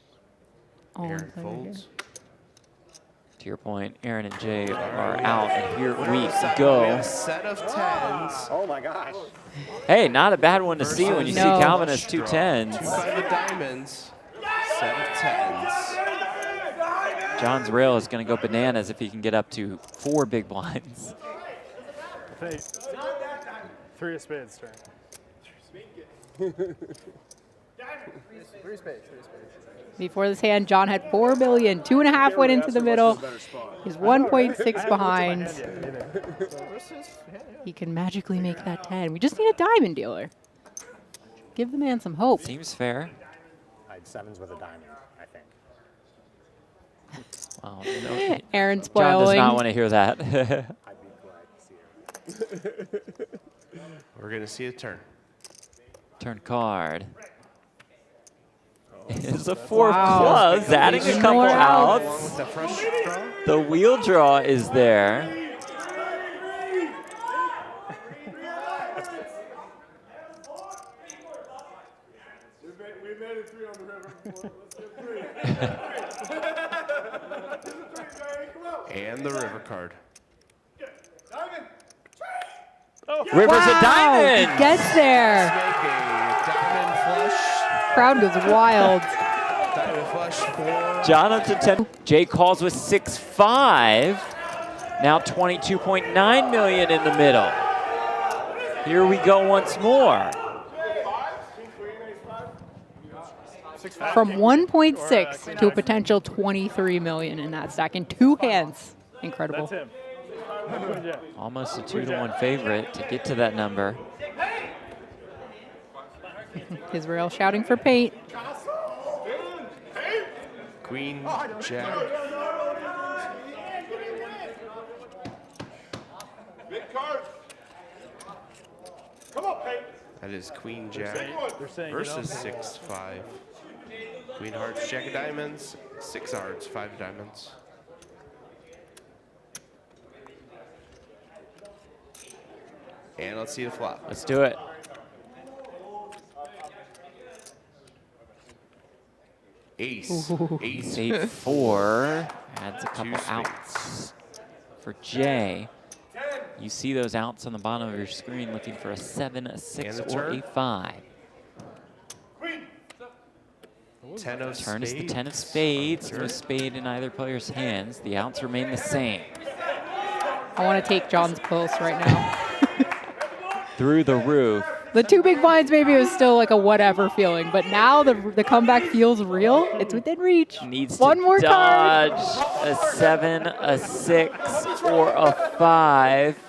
Aaron folds. To your point, Aaron and Jay are out, and here we go. A set of 10s. Oh my gosh. Hey, not a bad one to see when you see Calvin has 2 10s. 2 by the diamonds. Set of 10s. John's rail is going to go bananas if he can get up to 4 big blinds. I think 3 of spades turn. 3 spades. Before this hand, John had 4 million. 2.5 went into the middle. He's 1.6 behind. He can magically make that 10. We just need a diamond dealer. Give the man some hope. Seems fair. I had 7s with a diamond, I think. Wow, no, Aaron John spoiling. does not want to hear that. I'd be glad to see it. We're going to see a turn. Turn card. It's a 4 of clubs, adding a couple outs. The wheel draw is there. We made it 3 on the river before. And the river card. River's a diamond. He gets there. Diamond flush. Crowd goes wild. Diamond flush for John up to 10. Jay calls with 6-5. Now 22.9 million in the middle. Here we go once more. From 1.6 to a potential 23 million in that stack in 2 hands. Incredible. That's him. Almost a 2-to-1 favorite to get to that number. Israel shouting for paint. Queen, Jack. Big card. Come on, Pete. That is Queen, Jack They're saying, versus 6-5. Queen hearts, Jack of diamonds, 6 hearts, 5 diamonds. And let's see the flop. Let's do it. Ace. Ace. 8-4. Adds a couple 2 spades. outs for Jay. You see those outs on the bottom of your screen looking for a 7, a 6, And the or turn. a 5. 10 of Turn is the spades. 10 of spades. No spade in either player's hands. The outs remain the same. I want to take John's pulse right now. Through the roof. The 2 big blinds maybe was still like a whatever feeling, but now the comeback feels real. It's within reach. Needs One to more dodge card. a 7, a 6, or a 5.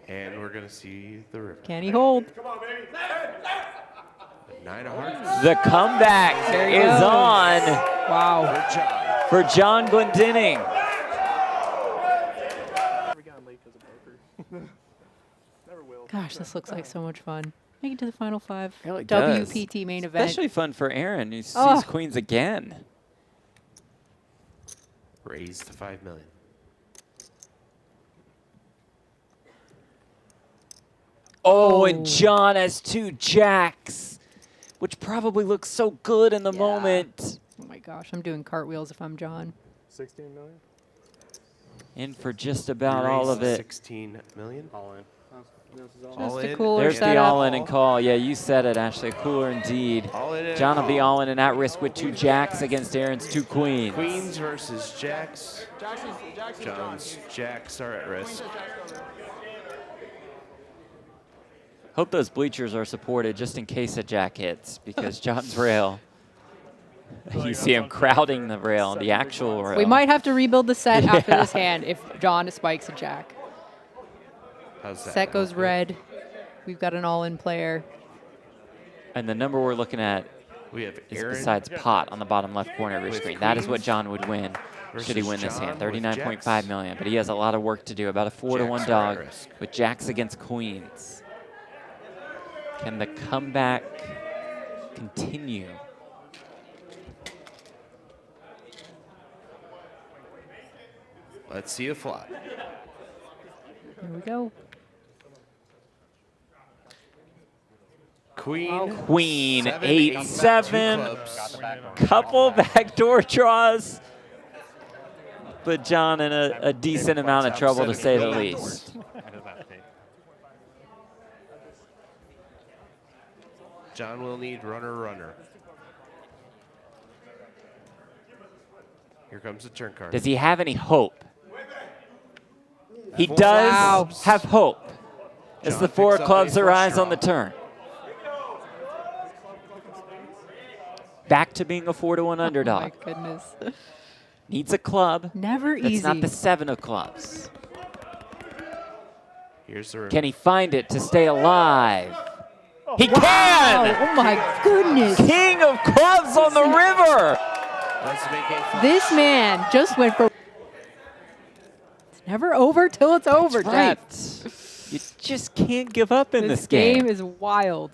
And we're going to see the river. Can he hold? 9 of hearts. The comeback There he is goes. on Wow. for Jon Glendinning. We got late because of Gosh, this looks like so much fun. Make it to the final 5. Really does. WPT main event. Especially fun for Aaron, who sees Oh. queens again. Raise to 5 million. Oh, and Jon has 2 jacks, which probably looks so good in the moment. Oh my gosh, I'm doing cartwheels if I'm Jon. 16 million? In for just about all of it. 16 million. All in. All in. There's the setup. all in and call. Yeah, you said it, Ashley. Cooler indeed. All in and Jon will be call. all in and at risk with 2 jacks against Aaron's 2 queens. Queens versus jacks. Jon's jacks are at risk. Hope those bleachers are supported just in case a jack hits, because Jon's rail, you see him crowding the rail, the actual rail. We might have to rebuild the set after Yeah. this hand if Jon spikes a jack. How's that? Set goes red. We've got an all-in player. And the number we're looking at We have is Aaron besides pot on the bottom left corner of your with screen. That is what queens Jon would win should he versus win this Jon hand. with 39.5 jacks. million, but he has a lot of work to do. About a 4-to-1 Jacks are at dog risk. with jacks against queens. Can the comeback continue? Let's see a flop. Here we go. Queen. Queen, 7, 8, 8, 7. 2 clubs. Couple backdoor draws. But Jon in a decent amount of trouble, to say the least. Jon will need runner. Here comes the turn card. Does he have any hope? He 4 does clubs. have hope. As Jon the 4 picks up clubs a flush arise on draw. the turn. Back to being a 4-to-1 underdog. Oh my goodness. Needs a club. Never That's easy. not the 7 of clubs. Here's the Can he find it to stay alive? He Wow. can! Oh my goodness. King of clubs on the river! Let's make it flush. This man just went for... It's never over till it's over, Right. Jeff. You just can't give up in this This game. game is wild.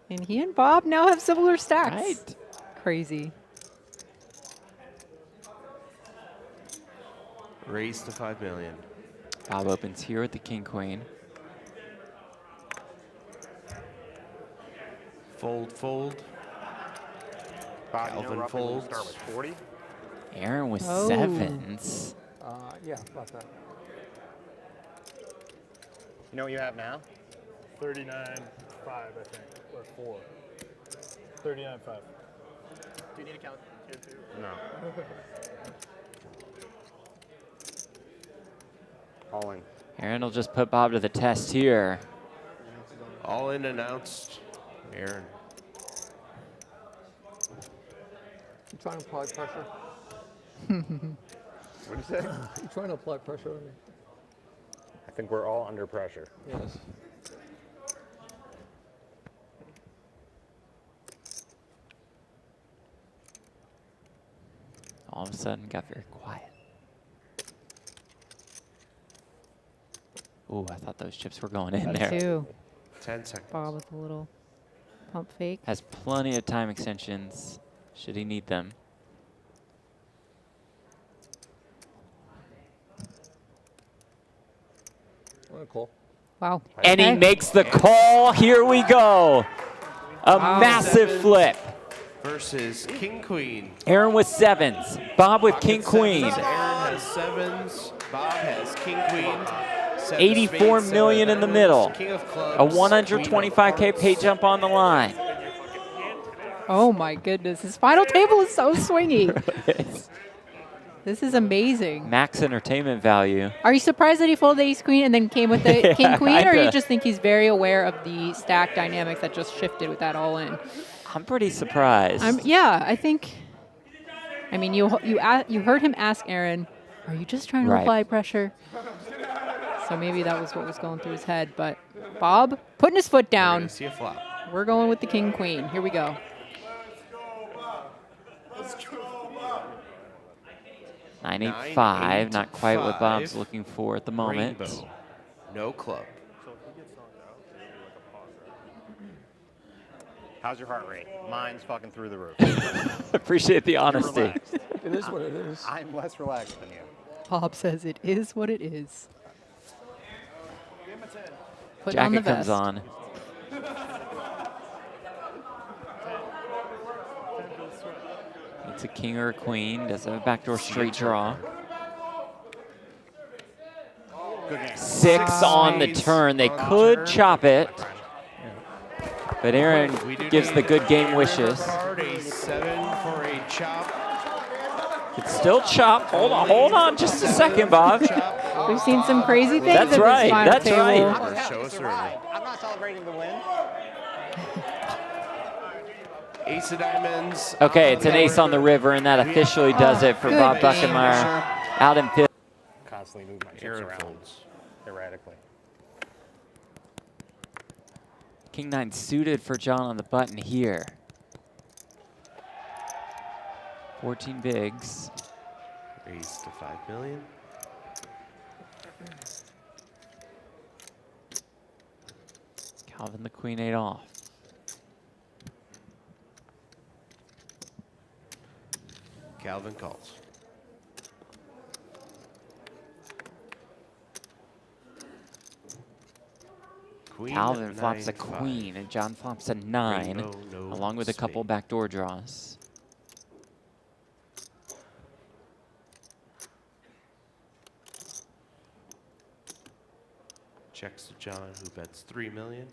And he and Bob now have similar stacks. Right. Crazy. Raise to 5 million. Bob opens here with the king queen. Fold. Bob, you know Alvin roughly when you folds. start with 40? Aaron with Oh. 7s. Yeah, about that. You know what you have now? 39.5, I think, or 4. 39.5. Do you need a calculator too? No. All in. Aaron will just put Bob to the test here. All in announced. Aaron. You trying to apply pressure? What did you say? You trying to apply pressure on me? I think we're all under pressure. Yes. All of a sudden, got very quiet. Ooh, I thought those chips were going in there. Too. 10 seconds. Bob with a little pump fake. Has plenty of time extensions, should he need them. Cool. Wow. And he Okay. makes the call. Here we go. A Wow. massive flip. Versus King Queen. Aaron with 7s. Bob with king queen. Aaron has 7s. Bob has King Queen. 7 84 spades, million 7 in the diamonds, middle. King of clubs. A 125K pay jump on the line. Oh my goodness. His final table is so swingy. This is amazing. Max entertainment value. Are you surprised that he folded ace queen and then came with the Yeah, king queen, or you kinda. just think he's very aware of the stack dynamics that just shifted with that all in? I'm pretty surprised. Yeah, I think. I mean, you heard him ask Aaron, "Are you just trying to Right. apply pressure?" So maybe that was what was going through his head. But Bob putting his foot We're down. gonna see a flop. We're going with the king queen. Here we go. 985, not quite what Bob's 985. looking for at the moment. Rainbow. No club. How's your heart rate? Mine's fucking through the roof. Appreciate the honesty. Relaxed. It is what it is. I'm less relaxed than you. Bob says it is what it is. Put on the Jacket comes vest. on. It's a king or a queen. Does have a backdoor straight draw. Good game. 6 on the turn. They could chop it. But Aaron gives the good game wishes. A 7 for a chop. It's still chop. Hold on just a second, Bob. We've seen some crazy things That's at right, this final that's table. right. Show us early. I'm not celebrating the win. Ace of diamonds. Okay, it's an ace on the river, and that officially does it for good Bob game. Buckenmayer. Out in fifth. Constantly move my chips Aaron around folds. erratically. King 9 suited for John on the button here. 14 bigs. Raise to 5 million. Calvin the queen 8 off. Calvin calls. Queen Calvin flops a 9-5. queen, and John flops a 9, Rainbow, no along with a couple spade. backdoor draws. Checks to John, who bets 3 million.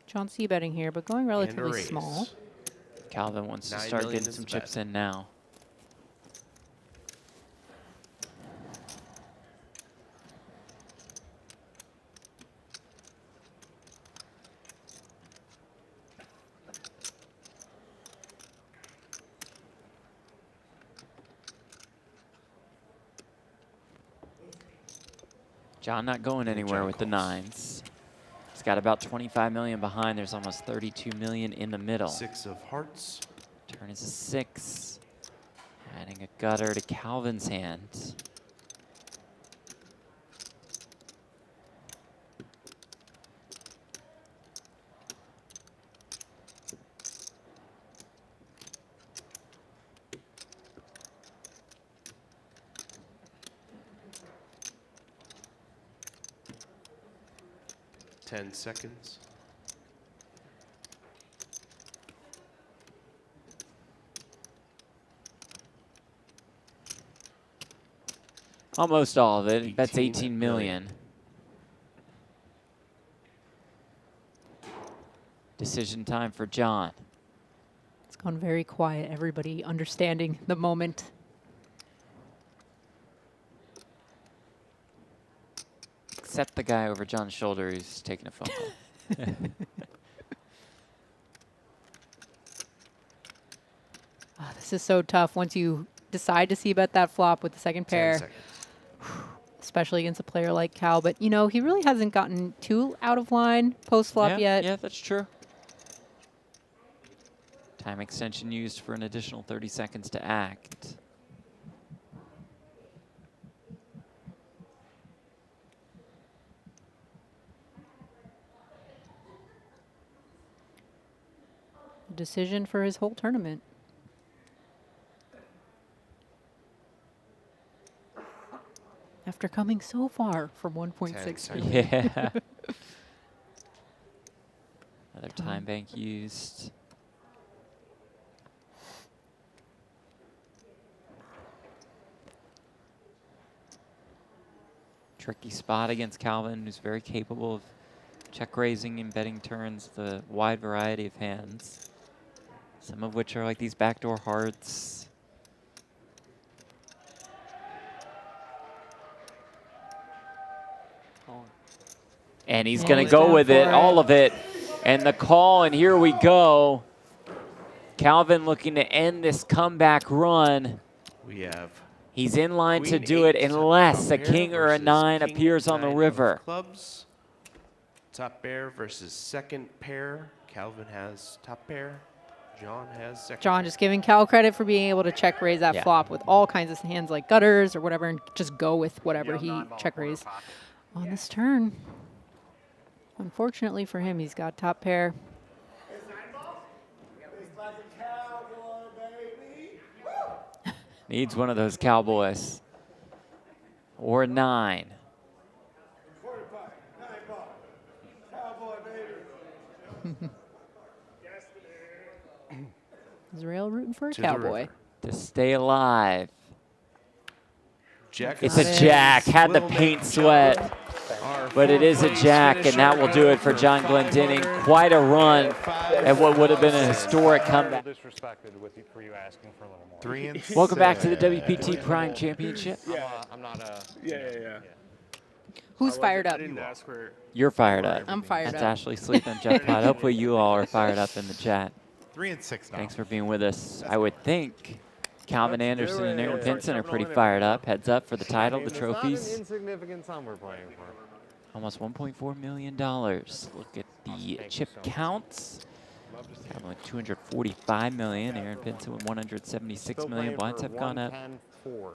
John C betting here, but going relatively raise. small. Calvin wants to 9 start million getting is some the bet. chips in now. John not going anywhere John with the calls. 9s. He's got about 25 million behind. There's almost 32 million in the middle. 6 of hearts. Turn is a 6. Adding a gutter to Calvin's hand. Ten seconds. Almost all of it. He bets 18 18 million. Decision time for John. It's gone very quiet. Everybody understanding the moment. Except the guy over John's shoulder who's taking a phone call. Ah, this is so tough once you decide to see bet that flop with the second 10 pair, seconds. especially against a player like Cal. But, you know, he really hasn't gotten too out of line post-flop yet. Yeah, that's true. Time extension used for an additional 30 seconds to act. Decision for his whole tournament. After coming so far from 1.6 seconds. million. Yeah. Another time bank used. Tricky spot against Calvin, who's very capable of check raising and betting turns, the wide variety of hands. Some of which are like these backdoor hearts. And he's going to go with it, all of it. And the call, and here we go. Calvin looking to end this comeback run. We have He's in line to Queen do it 8 unless a up here king or a versus 9 King appears on the 9 of river. Clubs. Top pair versus second pair. Calvin has top pair. Jon has second. Jon just giving Cal credit for being able to check raise that flop with all kinds of hands like gutters or whatever, and just go with whatever he check raised on this turn. Unfortunately for him, he's got top pair. Needs one of those cowboys. Or 9. Israel rooting for a cowboy. To stay alive. Jack It's a jack. Had the paint sweat. But it is a jack, and that will do it for Jon Glendinning. Quite a run at what would have been a historic comeback. Disrespected for you asking for a little more. 3 and 6. Welcome back to the WPT Prime Championship. I'm not a. Yeah. Who's fired up? I didn't ask for. You're fired up. I'm fired That's up. Ashley Sleeth and Jeff Platt. Hopefully you all are fired up in the chat. 3 and 6 now. Thanks for being with us. I would think Calvin Anderson and Aaron Pinson are pretty fired up. Heads up for the title, the It's trophies. not an insignificant sum we're playing for. Almost $1.4 million. Look at the chip counts. Calvin with 245 million. Aaron Pinson with 176 million. Blinds have gone up. 110.4.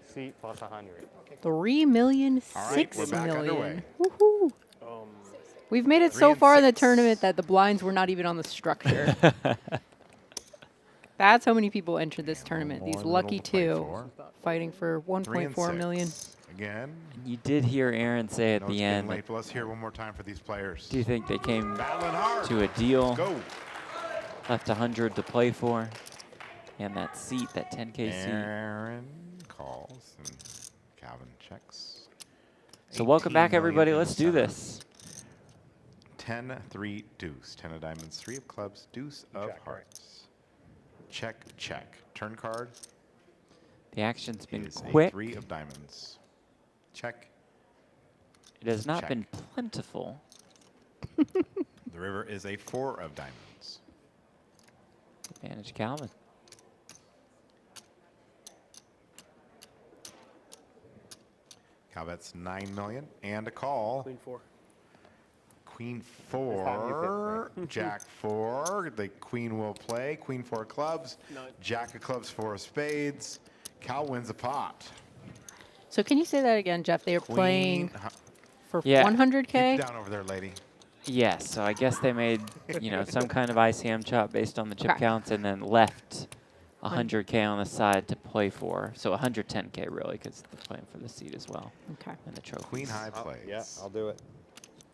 Seat plus 100. 3 million, All right, 6 we're back million. underway. Woohoo! We've made it 3 so and far in the 6. tournament that the blinds were not even on the structure. That's how many people entered this tournament. These lucky two fighting for 1.4 million. Again. You did hear Aaron say at No, the it's getting end. late, but let's hear one more time for these players. Do you think they came Battling hard. to a deal? Let's go. Left 100 to play for. And that seat, that 10K seat. Aaron calls and Calvin checks. So welcome back, 18 million everybody. in Let's the do center. this. 10, 3, deuce. 10 of diamonds, 3 of clubs, deuce of Check, hearts. Check, check. Turn card The action's been is quick. a 3 of diamonds. Check. It has not check. been plentiful. The river is a 4 of diamonds. Advantage Calvin. Cal bets 9 million and a call. Queen 4. Queen time you 4, Jack 4. The queen will play. Queen 4 clubs. None. Jack of clubs, 4 of spades. Cal wins a pot. So can you say that again, Jeff? They are playing for Yeah. 100K? Keep it down over there, lady. Yes, so I guess they made, some kind of ICM chop based on the chip Okay. counts and then left 100K on the side to play for. So 110K really, because they're playing for the seat as well. Okay. And the trophies. Queen high plays. Yeah, I'll do it.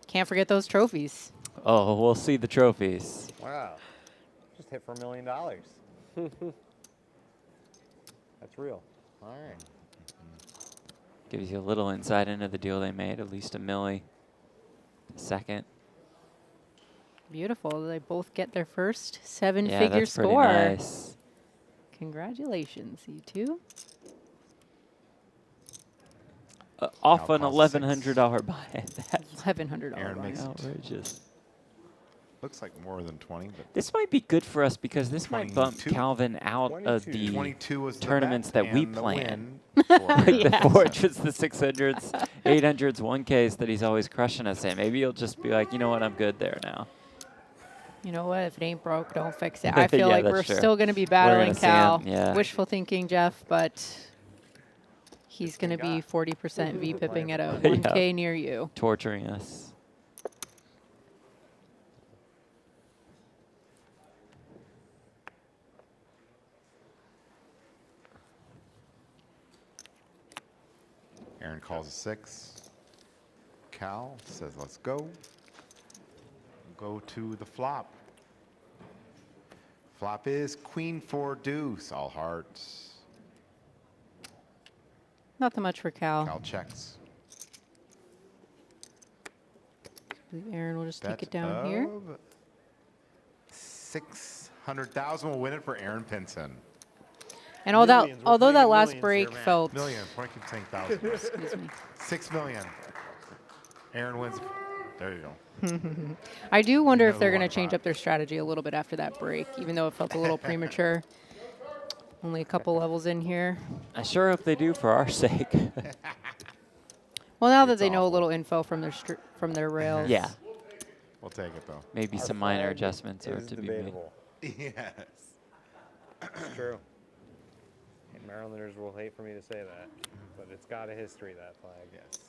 Can't forget those trophies. Oh, we'll see the trophies. Wow. Just hit for $1 million. That's real. All right. Gives you a little insight into the deal they made, at least a milli. Second. Beautiful. They both get their first Yeah, seven-figure that's pretty score. nice. Congratulations, you two. Off Cal an calls $1,100 buy. That's $1,100 Aaron buy. makes it. outrageous. Looks like more than 20, but This might be good for us because this might bump 22. Calvin out of 22. the 22 was the tournaments bet that we and the plan. win for Like the Yeah. Fortress, the 600s, 800s, 1Ks that he's always crushing us in. Maybe he'll just be like, you know what, I'm good there now. You know what? If it ain't broke, don't fix it. I feel Yeah, like that's we're true. still going to be We're battling gonna see Cal. him, yeah. Wishful thinking, Jeff, but he's going to be 40% V-pipping at a Yeah. 1K near you. Torturing us. Aaron calls a 6. Cal says, let's go. Go to the flop. Flop is Queen 4 deuce, all hearts. Not that much for Cal. Cal checks. Aaron will just take Bet it down here. of 600,000 will win it for Aaron Pinson. And all that, Millions. We're although playing that in last millions break here, man. felt Millions. Why do I keep saying thousands? Excuse me. 6 million. Aaron wins. There you go. I do wonder You if know they're who going won to change pot. up their strategy a little bit after that break, even though it felt a little premature. Only a couple levels in here. I sure hope they do for our sake. Well, now that It's they know a awful. little info from their rails. Yeah. We'll take it though. Maybe Our some minor flag adjustments are is to be made. debatable. Yes. It's true. And Marylanders will hate for me to say that, but it's got a history, that flag. Yes.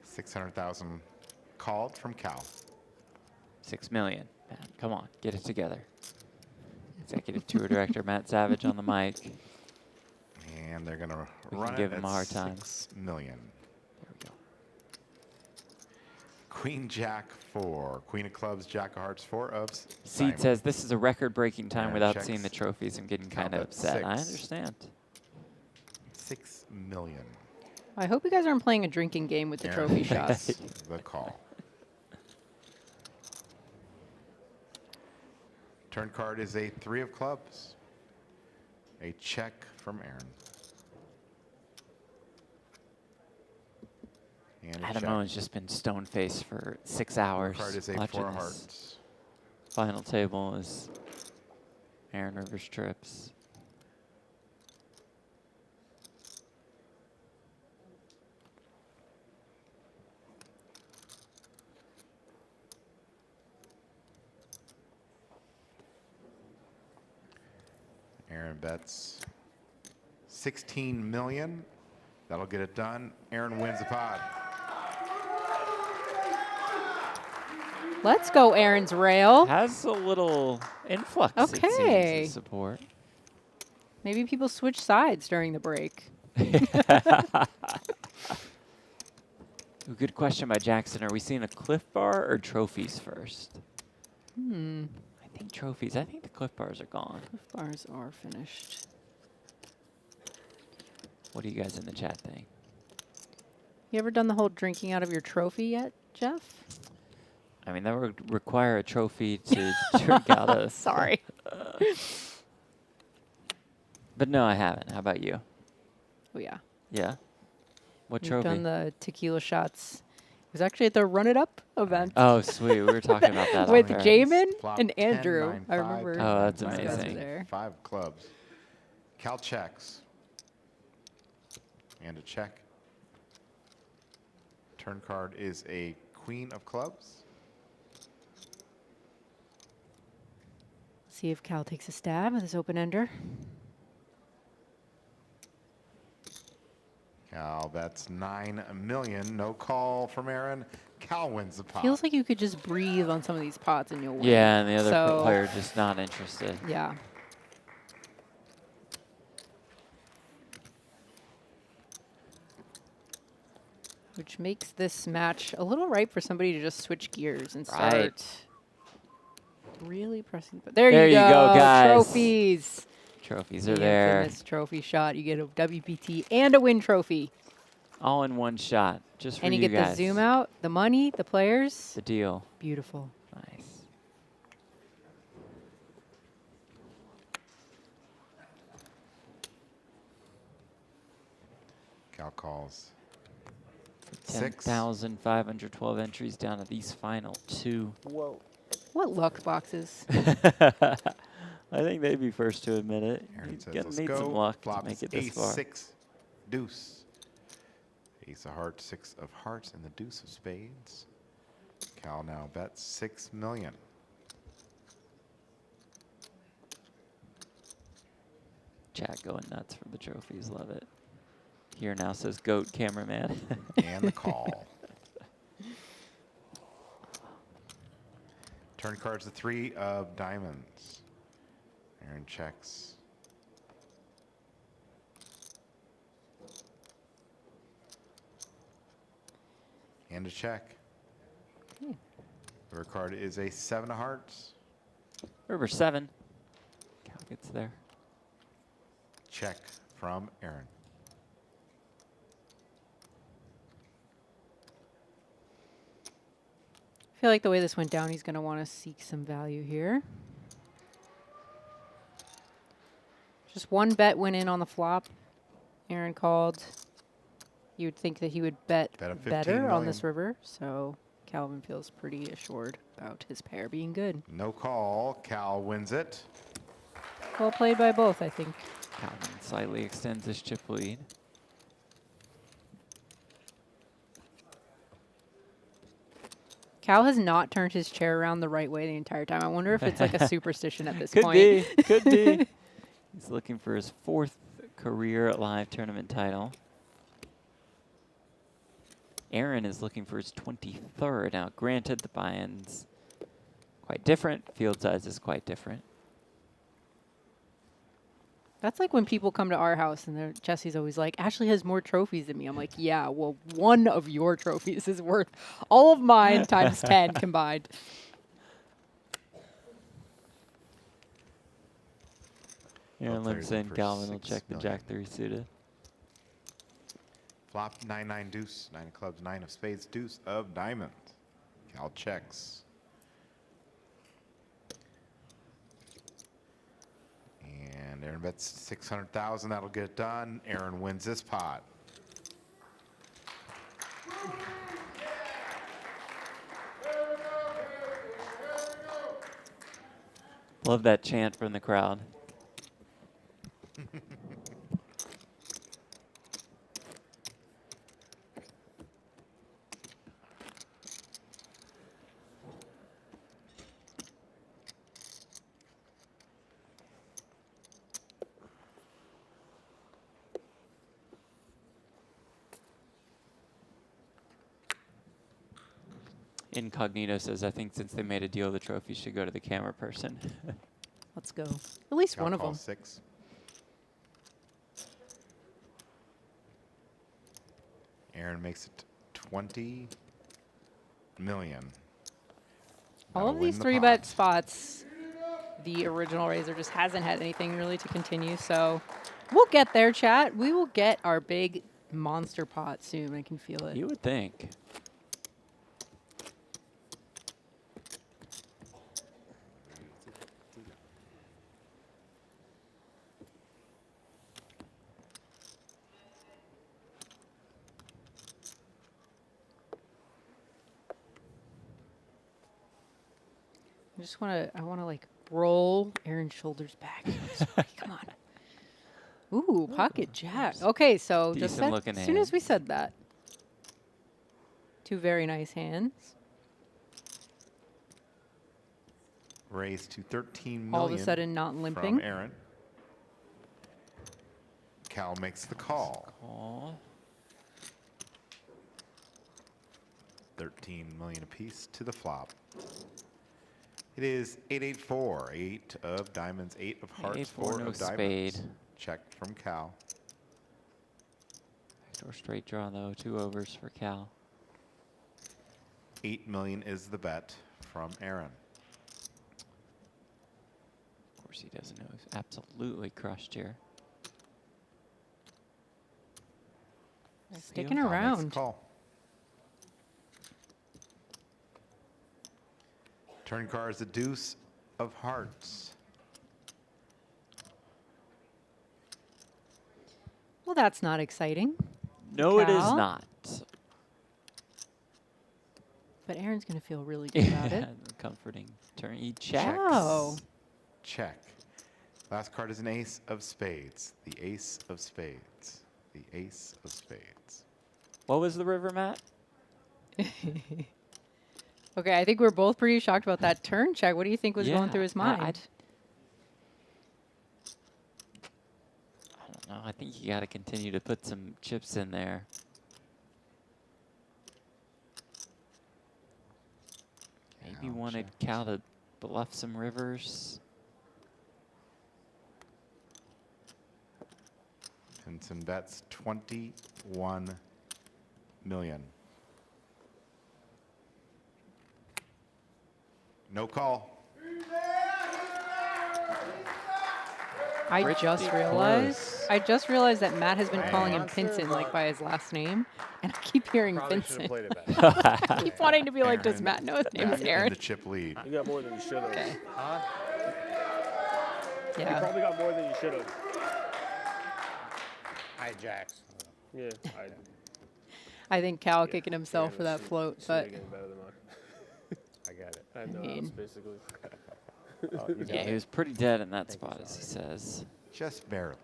600,000 called from Cal. 6 million. Man, come on, get it together. Executive Tour Director Matt Savage on the mic. And they're going to We run can it give at him a hard time. 6 million. There we go. Queen Jack 4. Queen of Clubs, Jack of Hearts 4 of Seed diamond. says this is a record-breaking time And without checks seeing the trophies. I'm getting Cal kind of bet upset. I 6. understand. 6 million. I hope you guys aren't playing a drinking game with the Aaron trophy takes shots. The call. Turn card is a 3 of clubs. A check from Aaron. And a Adam check. Owen's just been stone-faced for 6 hours. Card is a watching 4 of this hearts. final table as Aaron Rivers trips. Aaron bets 16 million. That'll get it done. Aaron wins the pod. Let's go, Aaron's rail. Has a little influx, it seems, Okay. in support. Maybe people switch sides during the break. Ooh, good question by Jackson. Are we seeing a Cliff Bar or trophies first? Hmm. I think trophies. I think the Cliff Bars are gone. Cliff Bars are finished. What do you guys in the chat think? You ever done the whole drinking out of your trophy yet, Jeff? I mean, that would require a trophy to drink out of. Sorry. But no, I haven't. How about you? Oh, yeah. Yeah? What We've trophy? done the tequila shots. It was actually at the Run It Up event. Oh, sweet. We were talking about that. With off air. Jamin Flop and 10, Andrew. 9, I 5, remember. 10, Oh, that's 9, 5, amazing. There. 5 clubs. Cal checks. And a check. Turn card is a Queen of Clubs. See if Cal takes a stab at this open ender. Cal, that's 9 million. No call from Aaron. Cal wins the pot. Feels like you could just breathe on some of these pots and you'll win. Yeah, and the other So, player just not interested. Yeah. Which makes this match a little ripe for somebody to just switch gears and start Right. really pressing. But there There you you go, guys. Trophies. Trophies are The there. infamous trophy shot. You get a WPT and a win trophy. All in one shot. Just for And you you get guys. the zoom out, the money, the players. The deal. Beautiful. Nice. Cal calls. 6. 10,512 entries down to these final 2. Whoa. What luck boxes? I think they'd be first to admit it. Aaron You're says, gonna let's need go. some luck to Flops make it this ace, far. 6, deuce. Ace of hearts, 6 of hearts, and the deuce of spades. Cal now bets 6 million. Chat going nuts for the trophies. Love it. Here now says GOAT cameraman. And the call. Turn card's the 3 of diamonds. Aaron checks. And a check. River card is a 7 of hearts. River 7. Cal gets there. Check from Aaron. I feel like the way this went down, he's going to want to seek some value here. Just one bet went in on the flop. Aaron called. You would think that he would bet Bet him 15 better on this million. river. So Calvin feels pretty assured about his pair being good. No call. Cal wins it. Well played by both, I think. Calvin slightly extends his chip lead. Cal has not turned his chair around the right way the entire time. I wonder if it's like a superstition at this Could point. be. Could be. He's looking for his 4th career live tournament title. Aaron is looking for his 23rd. Now, granted, the buy-in's quite different. Field size is quite different. That's like when people come to our house and Jesse's always like, Ashley has more trophies than me. I'm like, yeah, well, one of your trophies is worth all of mine times 10 combined. Aaron players Limson, for Galvin will 6 check the million. Jack 3 suited. Flop 9-9 deuce, 9 of clubs, 9 of spades, deuce of diamonds. Cal checks. And Aaron bets 600,000. That'll get it done. Aaron wins this pot. Love that chant from the crowd. Incognito says, I think since they made a deal, the trophy should go to the camera person. Let's go. At least Cal one of them. calls 6. Aaron makes it 20 million. All of these 3-bet spots, the original raiser just hasn't had anything really to continue. So we'll get there, chat. We will get our big monster pot soon. I can feel it. You would think. I want to like roll Aaron's shoulders back. Sorry, come on. Ooh, pocket jack. Okay, so just Decent looking as soon as we hands. said that. 2 very nice hands. Raised to 13 million. All of a sudden not limping. From Aaron. Cal makes the call. Call. 13 million apiece to the flop. It is 8-8-4. 8 of diamonds, 8 of hearts, 8-8-4, 4 no of diamonds. spade. Check from Cal. Backdoor straight draw though, 2 overs for Cal. 8 million is the bet from Aaron. Of course he doesn't know. He's absolutely crushed here. Sticking Cal makes the around. call. Turn card is the deuce of hearts. Well, that's not exciting. No, it is Cal. not. But Aaron's going to feel really good about it. Comforting turn. He checks. Oh. Check. Last card is an ace of spades. The ace of spades. The ace of spades. What was the river, Matt? Okay, I think we're both pretty shocked about that turn check. What do you think was going through his I mind? don't know. I think you got to continue to put some chips in there. Maybe wanted Cal to bluff some rivers. Pinson bets 21 million. No call. I just realized that Matt has been calling him Pinson like by his last name, and I keep hearing Pinson. I keep wanting to be like, does Matt know his name is Aaron? The chip lead. You got more than you should have. Okay. You Yeah. probably got more than you should have. Hi, Jax. Yeah. I think Cal kicking himself for that float, but Getting better than mine. I got it. I have no mean- outs, basically. Yeah, he was pretty dead in that spot, as he says. Just barely.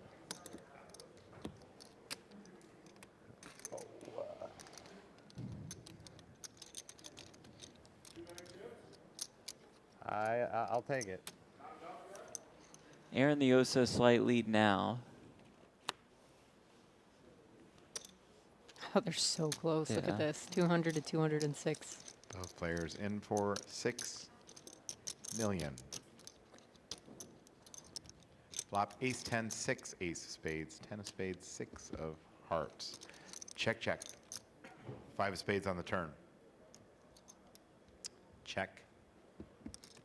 I'll take it. Aaron, the oh-so slight lead now. Oh, they're so close. Look Yeah. at this. 200 to 206. Both players in for 6 million. Flop ace 10, 6 ace of spades, 10 of spades, 6 of hearts. Check, check. 5 of spades on the turn. Check,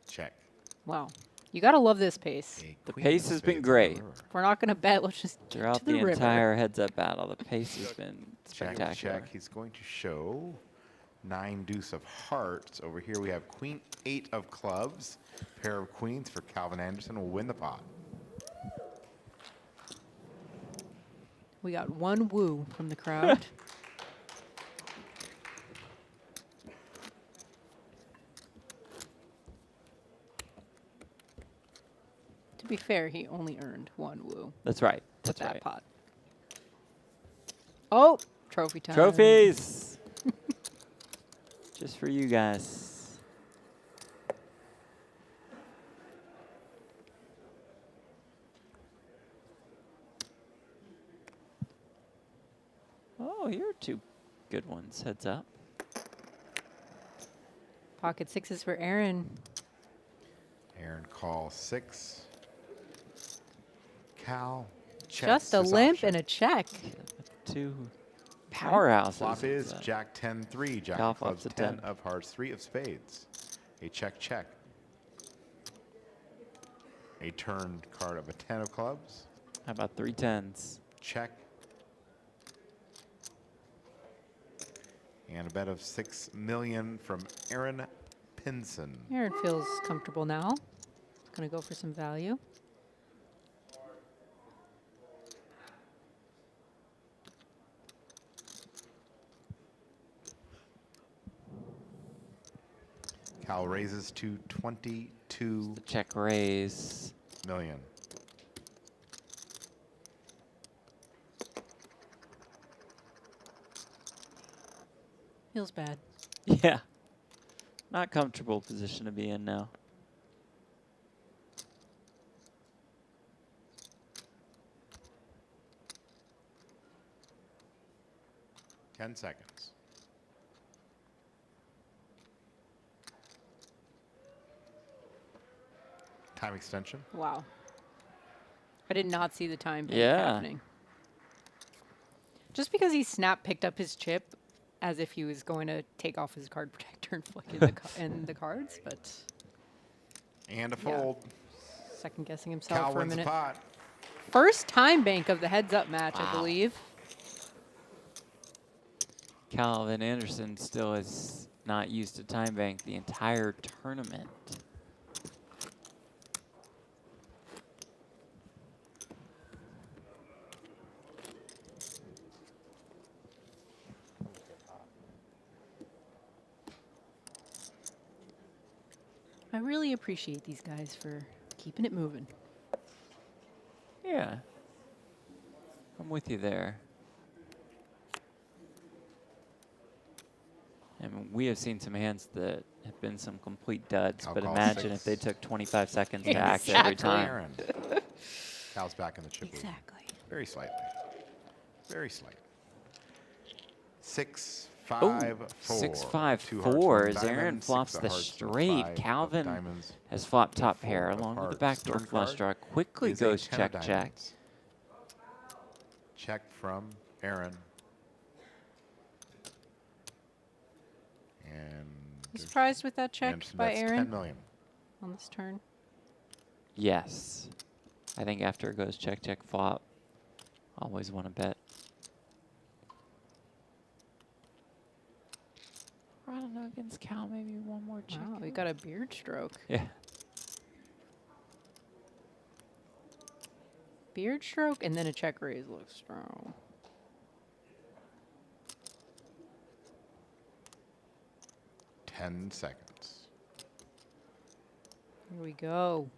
check. Wow. You got to love this pace. The pace has been great. If we're not going to bet, let's just get Throughout to the the river. entire heads-up battle, the pace has been Check, spectacular. check. He's going to show 9 deuce of hearts. Over here we have queen 8 of clubs. Pair of queens for Calvin Anderson will win the pot. We got one woo from the crowd. To be fair, he only earned one woo. That's right. With That's that right. pot. Oh, trophy time. Trophies! Just for you guys. Oh, here are 2 good ones. Heads up. Pocket sixes for Aaron. Aaron call 6. Cal checks Just a his limp option. and a check. 2 powerhouses. Flop is Heads up. Jack 10, 3. Jack Cal of clubs, flops a 10 10. of hearts, 3 of spades. A check, check. A turned card of a 10 of clubs. How about 3 10s? Check. And a bet of 6 million from Aaron Pinson. Aaron feels comfortable now. Gonna go for some value. Cal raises to 22 Check raise. million. Feels bad. Yeah. Not comfortable position to be in now. Ten seconds. Time extension. Wow. I did not see the time bank Yeah. happening. Just because he snap picked up his chip as if he was going to take off his card protector and flick in the cards, but And a Yeah. fold. second guessing himself Cal for a wins the minute. pot. First time bank of the heads up match, I Wow. believe. Calvin Anderson still is not used to time bank the entire tournament. I really appreciate these guys for keeping it moving. Yeah. I'm with you there. And we have seen some hands that have been some complete duds, I'll but call imagine 6. if they took 25 seconds to act every time. Aaron. Cal's back in the chip. Exactly. Very slightly. Very slight. 6, Ooh, 5, 4. 6, 5, 2 hearts, 4 1 as Aaron diamond, 6 flops of the hearts, straight. 5 of Calvin diamonds, has flopped top 4 pair of along with the hearts. backdoor Third flush card draw. Quickly is a goes 10 of check, check. diamonds. Check from Aaron. And You surprised with that check Anderson by bets Aaron 10 million. on this turn? Yes. I think after it goes check, check, flop, always want to bet. I don't know, against Cal, maybe one more check. Wow, we got a beard stroke. Yeah. Beard stroke and then a check raise looks strong. Ten seconds. Here we go.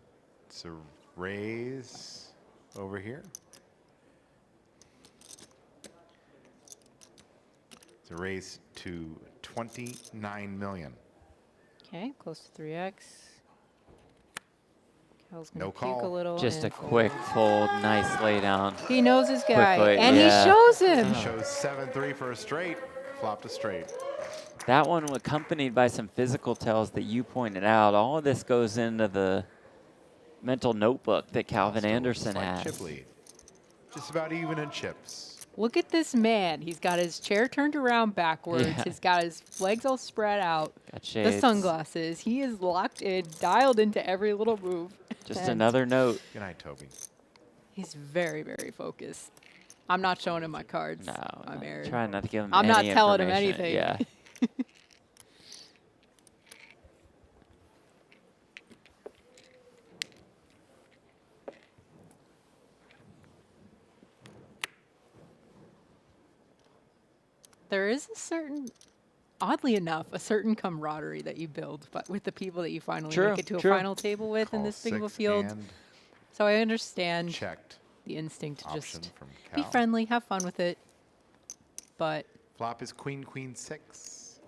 It's a raise over here. It's a raise to 29 million. Okay, close to 3x. Cal's gonna No puke a call. little. Just a and quick fold, nice lay down. He knows his guy, Quickly, and yeah. he shows him. He shows 7-3 for a straight. Flop to straight. That one accompanied by some physical tells that you pointed out. All of this goes into the mental notebook that Calvin Still Anderson slight has. chip lead. Just about even in chips. Look at this man. He's got his chair turned around backwards. Yeah. He's got his legs all spread out. Got The shades. sunglasses. He is locked in, dialed into every little move. Just And another note. Good night, Toby. He's very, very focused. I'm not showing him my cards. No, I'm Aaron. trying not to give him I'm not any telling him information. anything. Yeah. There is a certain, oddly enough, a certain camaraderie that you build, but with the people that you finally True, make it to true. a final table with in Call this big of a 6 field. and So I understand checked. the instinct to Option just from be Cal. friendly, have fun with it. But Flop is queen, queen 6.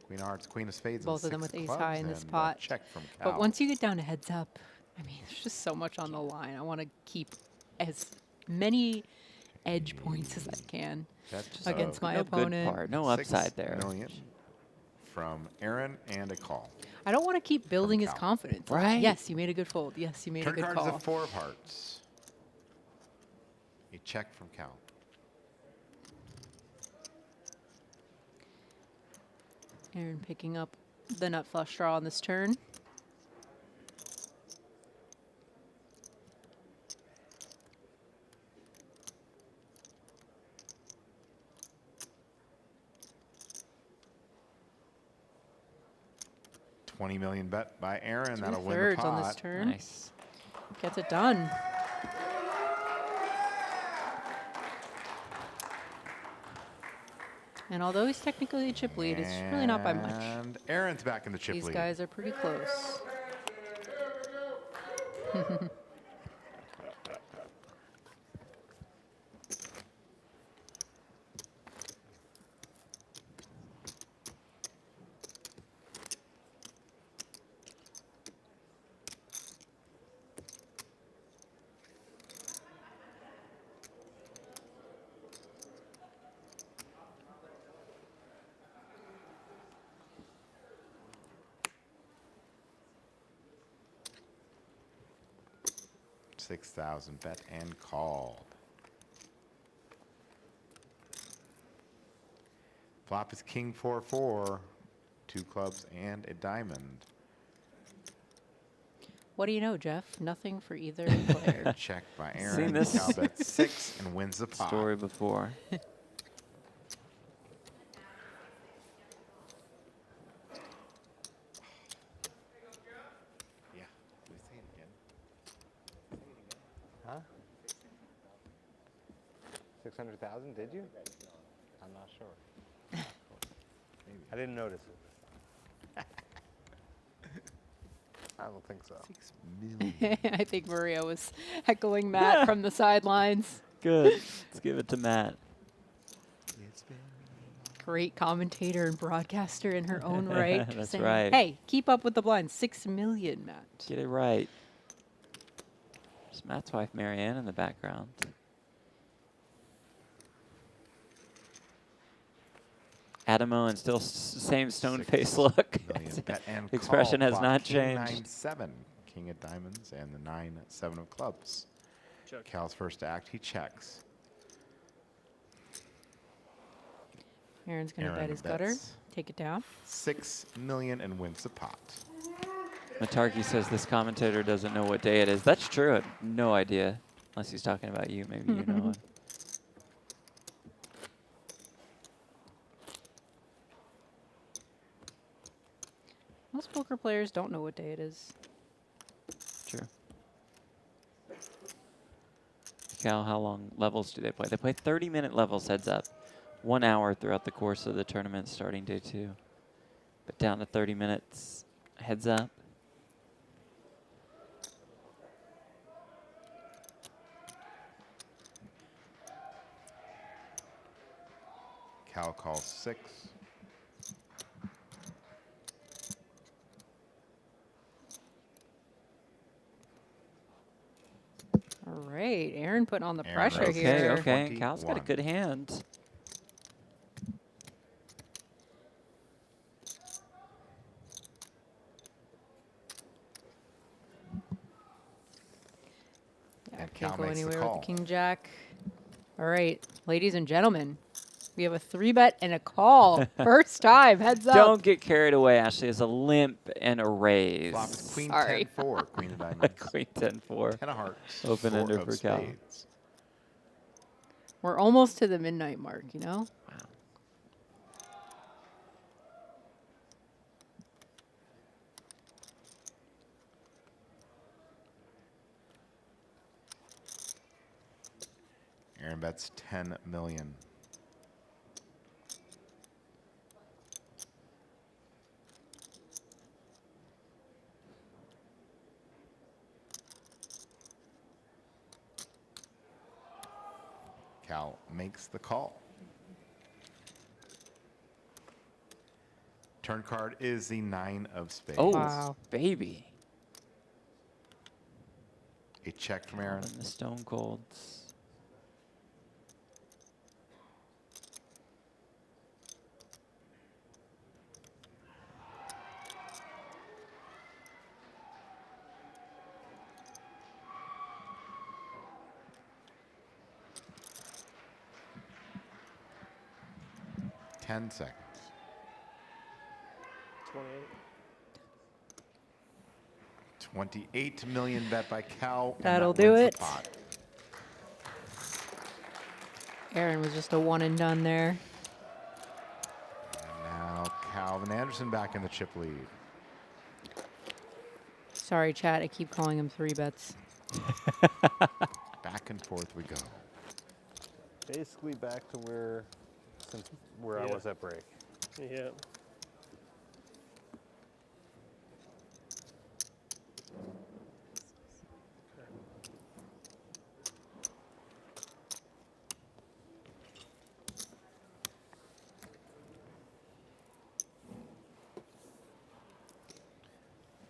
Queen of hearts, queen of spades. both and of them 6 with ace clubs, high in this and a pot. check from Cal. But once you get down to heads up, I mean, there's just so much on the line. I want to keep as many edge points as I can That's against my no opponent. good part. No 6 upside there. million from Aaron and a call. I don't want to keep building his Cal. confidence. Right. Yes, you made a good fold. Yes, you made Turn a good card is call. a 4 of hearts. A check from Cal. Aaron picking up the nut flush draw on this turn. $20 million bet by Aaron. That'll win the Two-thirds pot. on this turn. Nice. Gets it done. And although he's technically a chip lead, it's really not by much. And Aaron's back in the chip These lead. guys are pretty close. $6,000 bet and called. Flop is king 4-4, 2 clubs and a diamond. What do you know, Jeff? Nothing for either player. Check by Seen Aaron. this Cal bets 6 and wins the pot. Story before. Yeah. Can we say it again? Huh? 600,000, did you? I'm not sure. I didn't notice it. I don't think so. 6 million. I think Maria was heckling Matt from the sidelines. Good. Let's give it to Matt. Great commentator and broadcaster in her own right. That's saying, right. Hey, keep up with the blinds. 6 million, Matt. Get it right. There's Matt's wife, Marianne, in the background. Adamo and still same stone face look. Million bet and Expression call. has Flop not king changed. 9-7, king of diamonds and the 9-7 of clubs. Check. Cal's first to act, he checks. Aaron's going to Aaron bet his gutter. bets Take it down. 6 million and wins the pot. Matarki says this commentator doesn't know what day it is. That's true. I have no idea. Unless he's talking about you. Maybe you know it. Most poker players don't know what day it is. True. Cal, how long levels do they play? They play 30-minute levels heads up. 1 hour throughout the course of the tournament starting day 2. But down to 30 minutes heads up. Cal calls 6. right, Aaron putting on the Aaron pressure raises here. Okay, Cal's got a 21. good hand. Yeah, And can't Cal go makes the anywhere call. with the king jack. All right, ladies and gentlemen, we have a 3-bet and a call. First time, heads up. Don't get carried away, Ashley. It's a limp and a raise. Flop is queen Sorry. 10-4, queen of diamonds. Queen 10-4. 10 of hearts. Open 4 ender of for Cal. spades. We're almost to the midnight mark, you know? Wow. Aaron bets 10 million. Cal makes the call. Turn card is the 9 of spades. Oh, Wow. baby. A check from Aaron. And the stone colds. Ten seconds. 28. 28 million bet by Cal. and That'll that do wins it. the pot. Aaron was just a one and done there. And now Calvin Anderson back in the chip lead. Sorry, chat, I keep calling him 3-bets. Back and forth we go. Basically back to where I Yeah. was at break. Yeah.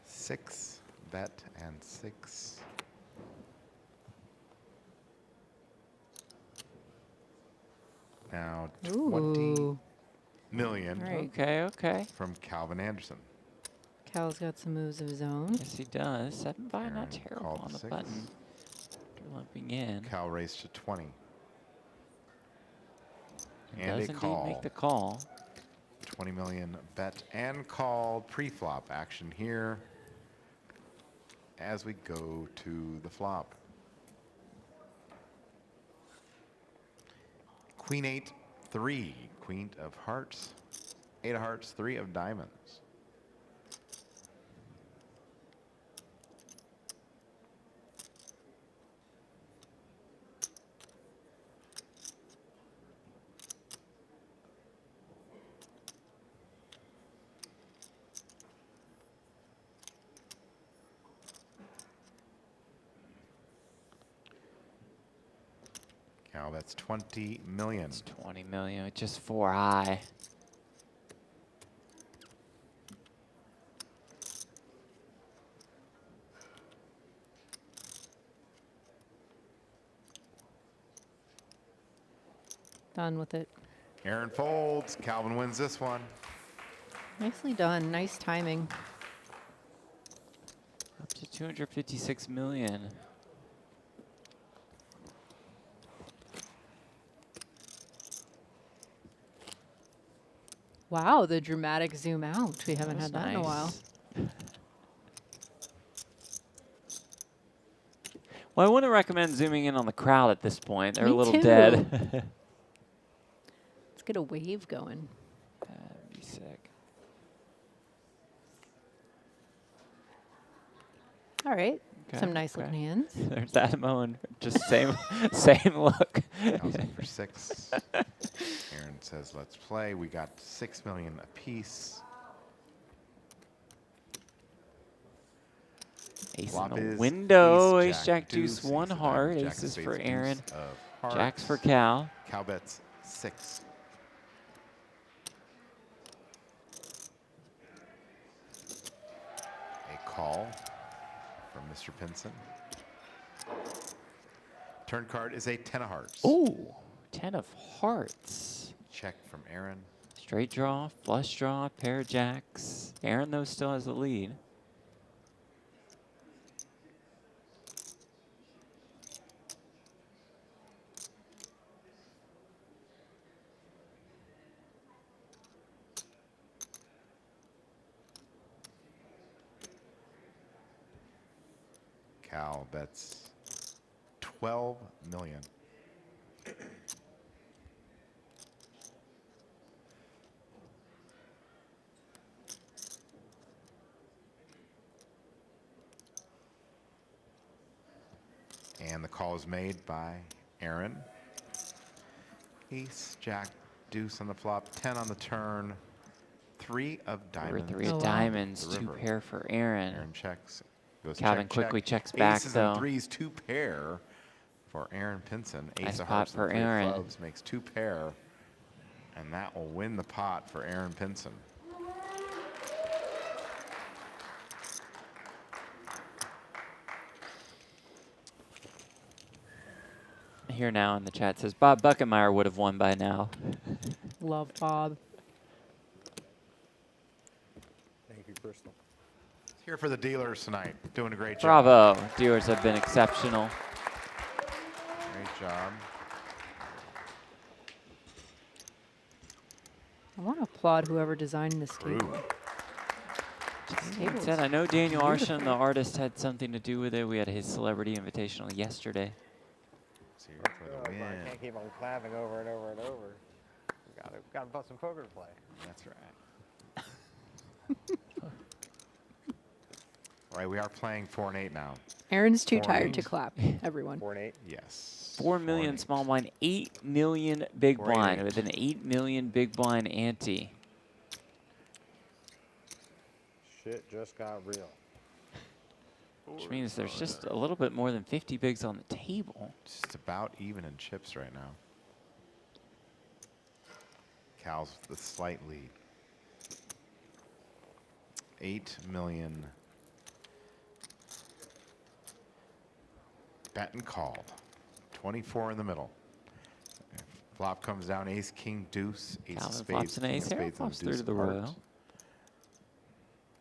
Six bet and 6. Now 20 Ooh. million All right. Okay. from Calvin Anderson. Cal's got some moves of his own. Yes, he does. 7 by, not Aaron terrible called on the 6. button. Lumping in. Cal raised to 20. He And does a indeed call. make the call. 20 million bet and call. Pre-flop action here as we go to the flop. Queen 8, 3. Queen of hearts, 8 of hearts, 3 of diamonds. Cal, that's 20 million. It's 20 million with just 4 high. Done with it. Aaron folds. Calvin wins this one. Nicely done. Nice timing. Up to 256 million. Wow, the dramatic zoom out. We haven't was had that in a while. Well, I wouldn't recommend zooming in on the crowd at this point. They're Me a little too. dead. Let's get a wave going. That'd be sick. All right. Okay, Some nice looking hands. There's Adamo and just same same look. Cal's in for 6. Aaron says, let's play. We got 6 million apiece. Ace Flop in the is window. ace, Ace, jack, Jack, deuce, deuce, 1 ace of heart. diamonds, jack of Aces spades, for deuce Aaron. of Jacks for hearts. Cal. Cal bets 6. A call from Mr. Pinson. Turn card is a 10 of hearts. Ooh, 10 of hearts. Check from Aaron. Straight draw, flush draw, pair of jacks. Aaron, though, still has the lead. Cal bets 12 million. And the call is made by Aaron. Ace, jack, deuce on the flop, 10 on the turn, 3 of diamonds. 3 of diamonds, The 2 river. pair for Aaron. Aaron checks. Goes Calvin check, quickly check. checks back, Aces though. and threes, 2 pair for Aaron Pinson. Ace Nice of pot hearts for and 3 of Aaron. clubs makes 2 pair. And that will win the pot for Aaron Pinson. Here now in the chat says BUckenmayer would have won by now. Love Bob. Thank you, Crystal. Here for the dealers tonight. Doing a great job. Bravo. Dealers have been exceptional. Great job. I want to applaud whoever designed this table. This table Said, I is know Daniel beautiful. Arshan, the artist, had something to do with it. We had his celebrity invitational yesterday. I can't keep on clapping over and over and over. Gotta bust some poker to play. That's right. All right, we are playing 4 and 8 now. Aaron's too 4 and tired to 8. clap, everyone. 4 and 8? Yes. 4 million small blind, 8 million big 4 and blind 8. with an 8 million big blind ante. Shit just got real. Which means there's just a little bit more than 50 bigs on the table. Just about even in chips right now. Cal's with the slight lead. 8 million. Bet and called. 24 in the middle. Flop comes down, ace, king, deuce, ace of Calvin spades, flops an king of ace here, spades, and flops deuce through to of the hearts. royal.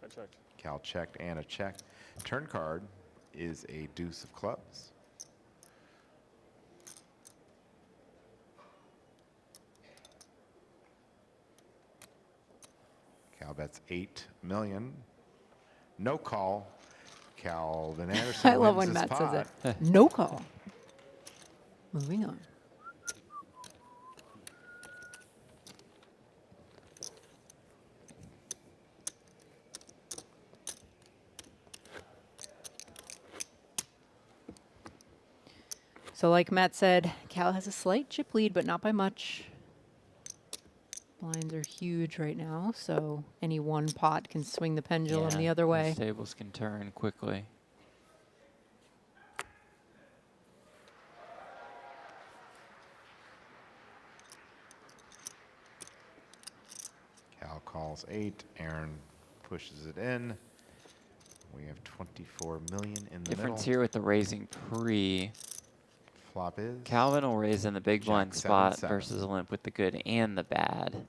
I checked. Cal checked and a check. Turn card is a deuce of clubs. Cal bets 8 million. No call. Calvin Anderson I love wins when this Matt says pot. it. No call. Moving on. So like Matt said, Cal has a slight chip lead, but not by much. Blinds are huge right now, so any one pot can swing the pendulum the other way. These tables can turn quickly. Cal calls 8. Aaron pushes it in. We have 24 million in the Difference middle. here with the raising pre. Flop is Calvin will raise in the big blind Jack spot 7-7. versus a limp with the good and the bad.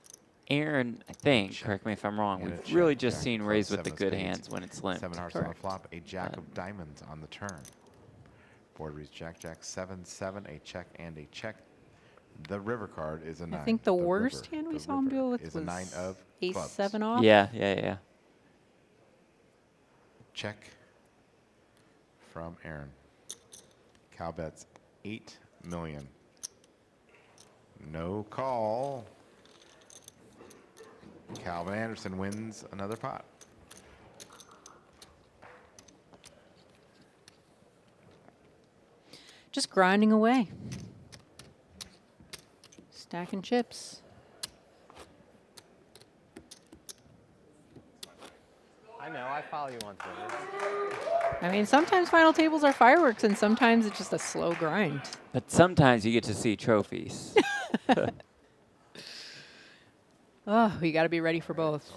Aaron, I think, correct me if I'm wrong, And a we've check, really just jack, seen clubs, raise with the 7 of good spades, hands when it's limped. 7 hearts on the flop, a jack of diamonds on the turn. Board reads jack, jack, 7-7, a check and a check. The river card is a 9. I think the worst hand we the saw him river deal with is was a 9 of ace clubs. 7 off. Yeah. Check from Aaron. Cal bets 8 million. No call. Calvin Anderson wins another pot. Just grinding away. Stacking chips. I know, I follow you on Twitter. I mean, sometimes final tables are fireworks, and sometimes it's just a slow grind. But sometimes you get to see trophies. Oh, you got to be ready for both.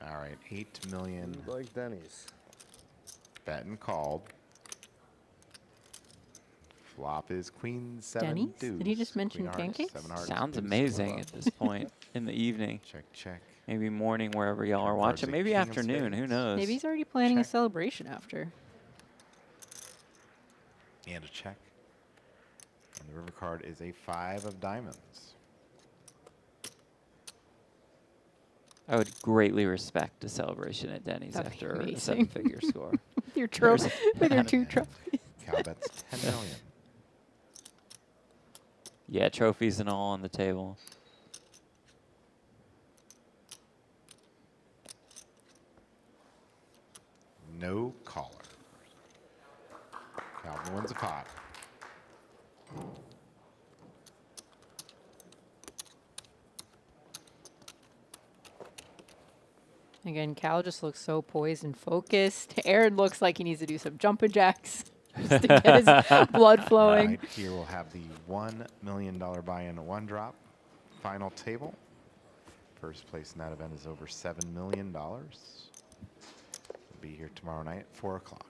All right, 8 million. Like Denny's. Bet and called. Flop is queen 7 Denny's? deuce. Did he just mention Queen hearts, pancakes? 7 hearts, Sounds deuce, amazing club. at this point in the evening. Check, check. Maybe morning wherever y'all are Cards watching. a Maybe king of afternoon. Who spades. knows? Maybe he's already planning a Check. celebration after. And a check. And the river card is a 5 of diamonds. I would greatly respect a celebration at Denny's That'd be after a amazing. 7-figure score. With your There's- with your 2 trophies. Cal bets 10 million. Yeah, trophies and all on the table. No caller. Calvin wins a pot. Again, Cal just looks so poised and focused. Aaron looks like he needs to do some jumping jacks just to get his blood flowing. Right here we'll have the $1 million buy-in 1 drop. Final table. First place in that event is over $7 million. We'll be here tomorrow night at 4 o'clock.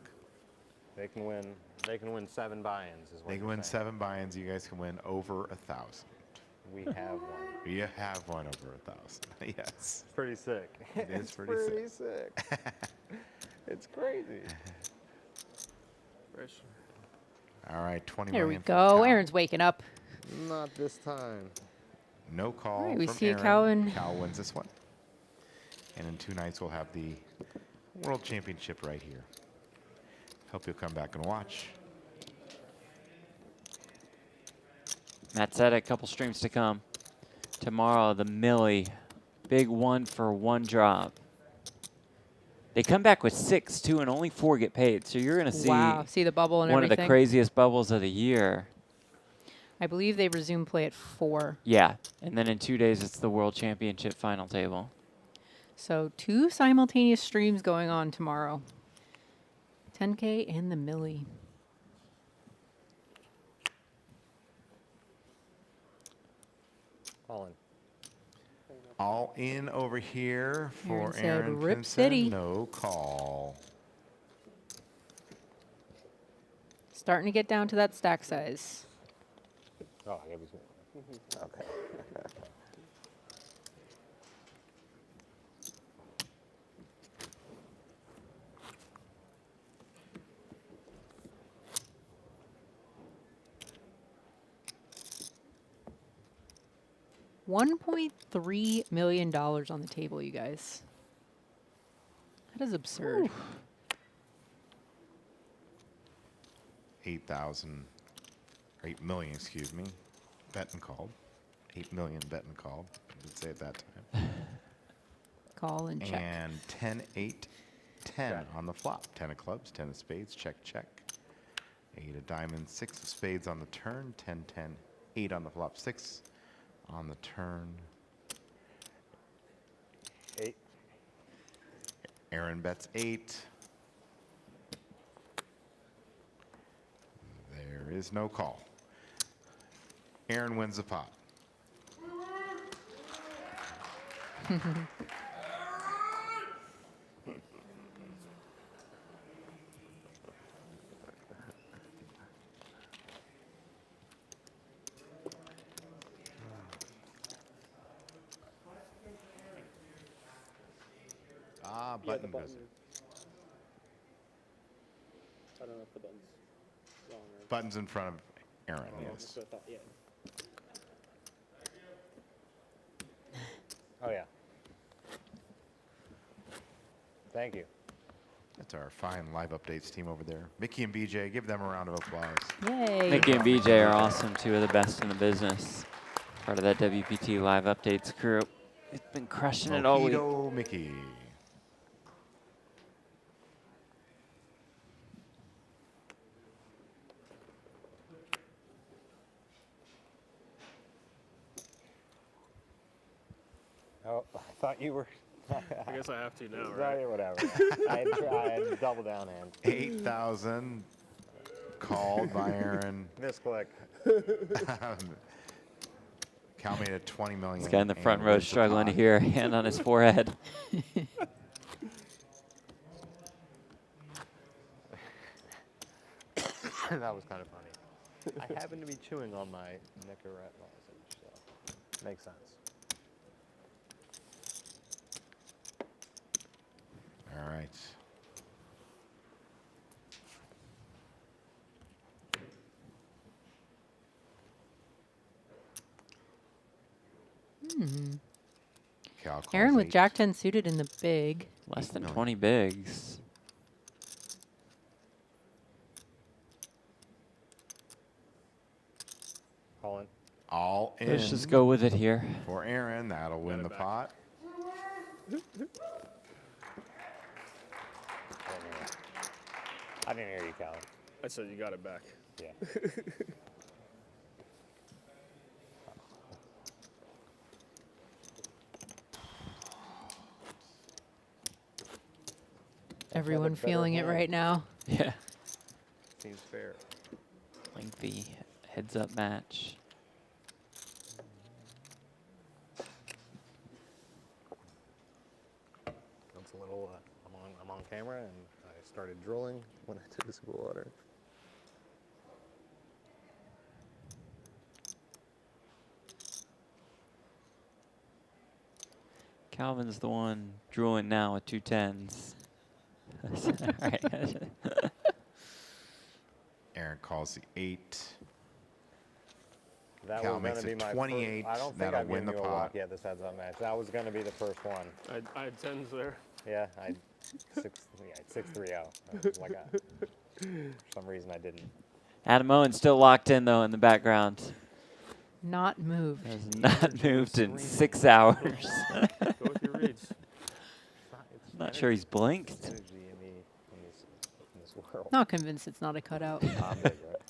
They can win. They can win 7 buy-ins. Is what They can you're win saying. 7 buy-ins. You guys can win over 1,000. We have one. You have one over 1,000. Yes. Pretty sick. It is It's pretty sick. It's crazy. All right, 20 There we million for go. Cal. Aaron's waking up. Not this time. No call All right, we from see Aaron. Calvin. Cal wins this one. And in 2 nights, we'll have the World Championship right here. Hope you'll come back and watch. Matt said a couple streams to come. Tomorrow, the Millie. Big 1 for 1 drop. They come back with 6, too, and only 4 get paid. So you're going to see, Wow, see the bubble and one everything. of the craziest bubbles of the year. I believe they resume play at 4. Yeah, and then in 2 days, it's the World Championship final table. So 2 simultaneous streams going on tomorrow. 10K and the Millie. All in. All in over here for Aaron said, Aaron "Rip Pinson. City." No call. Starting to get down to that stack size. Oh, I gave you some. Okay. $1.3 million on the table, you guys. That is absurd. 8,000, 8 million, excuse me, bet and called. 8 million bet and called. I did say it that time. Call and check. And 10, 8, 10 on the flop. 10 of clubs, 10 of spades, check, check. 8 of diamonds, 6 of spades on the turn, 10, 10, 8 on the flop, 6 on the turn. 8. Aaron bets 8. There is no call. Aaron wins the pot. Ah, Yeah, the button button. buzzer. I don't know if the button's wrong or. Buttons in front of Aaron, Oh, yes. so I thought, yeah. Oh, yeah. Thank you. That's our fine live updates team over there. Mickey and BJ, give them a round of applause. Yay. Mickey and BJ are awesome, 2 of the best in the business. Part of that WPT Live Updates crew. It's been crushing it all week. Mojito Mickey. Oh, I thought you were. I guess I have to now, No, right? yeah, whatever. I had double down hand. 8,000 called by Aaron. Misclick. Cal made it 20 million. This guy in the front and row wins the struggling to pot. hear a hand on his forehead. That was kind of funny. I happen to be chewing on my Nicorette lozenge, so makes sense. All right. Cal calls Aaron with 8. Jack 10 suited in the big. Less than million. 20 bigs. All in. All in. Let's just go with it here. For Aaron, that'll win the pot. I didn't hear you, Cal. I said you got it back. Yeah. Everyone feeling it right now. Yeah. Seems fair. Lengthy heads-up match. That's a little. I'm on camera, and I started drooling when I took a sip of water. Calvin's the one drooling now with 2 10s. All right. Aaron calls the 8. That Cal was makes going to it be my 28. First, I don't think That'll I've win given the you a pot. walk yet this heads-up match. That was going to be the first one. I had 10s there. Yeah, I 6-3-0. Like for some reason I didn't. Adam Owen still locked in, though, in the background. Not moved. Has not moved in 6 hours. Go with your reads. Not sure he's blinked. Energy in me in this world. Not convinced it's not a cutout. I'm big, right?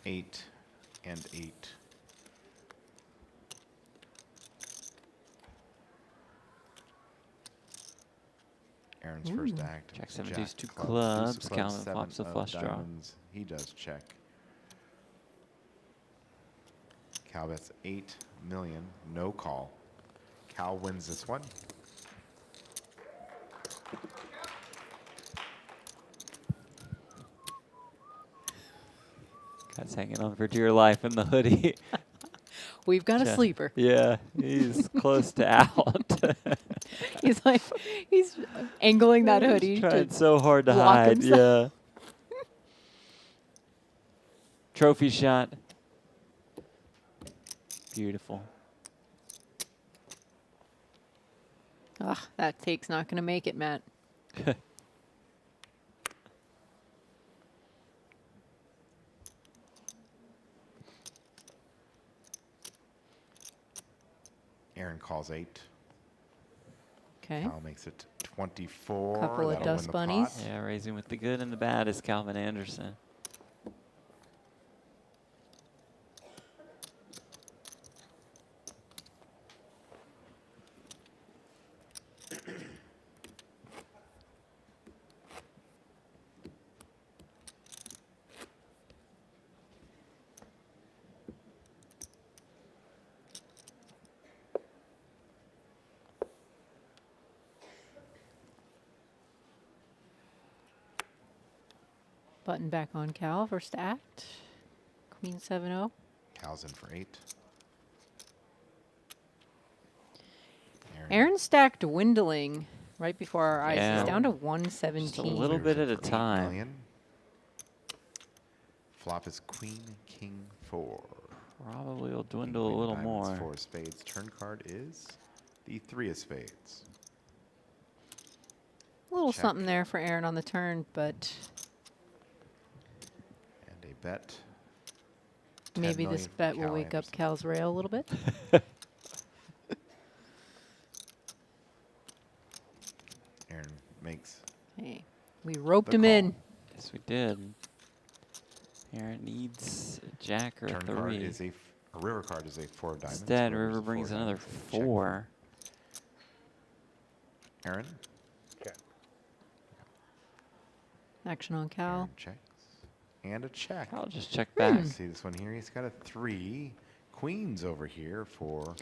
Eight and 8. Aaron's first act. Jack is 7 Jack deuce 2 club, clubs. deuce club, Calvin 7 flops a of flush draw. diamonds. He does check. Cal bets 8 million. No call. Cal wins this one. Guy's hanging on for dear life in the hoodie. We've got a sleeper. Yeah, he's close to out. He's like, he's angling that hoodie. He's trying so hard to lock hide. himself. Yeah. Trophy shot. Beautiful. Ugh, that take's not going to make it, Matt. Aaron calls 8. Okay. Cal makes it 24. Couple of That'll dust win the bunnies. pot. Yeah, raising with the good and the bad is Calvin Anderson. Button back on Cal, first act. Queen 7-0. Cal's in for 8. Aaron stack dwindling right before our eyes. Yeah. He's down to 117. Just a little bit at a For 8 time. million. Flop is Queen, King, 4. Probably will dwindle Queen a little diamonds, more. 4 spades. Turn card is the 3 of spades. A little Check. something there for Aaron on the turn, but And a bet. 10 maybe this million for bet will Cal wake Anderson. up Cal's rail a little bit. Aaron makes Hey, we roped the him call. in. Yes, we did. Aaron needs a jack or a Turn card 3. is a river card is a 4 of diamonds. Instead, River's River a 4 brings of another diamonds. Check. 4. Aaron, Okay. Action on Cal. Aaron checks. And a check. I'll just check back. See this one here? He's got a 3 queens over here for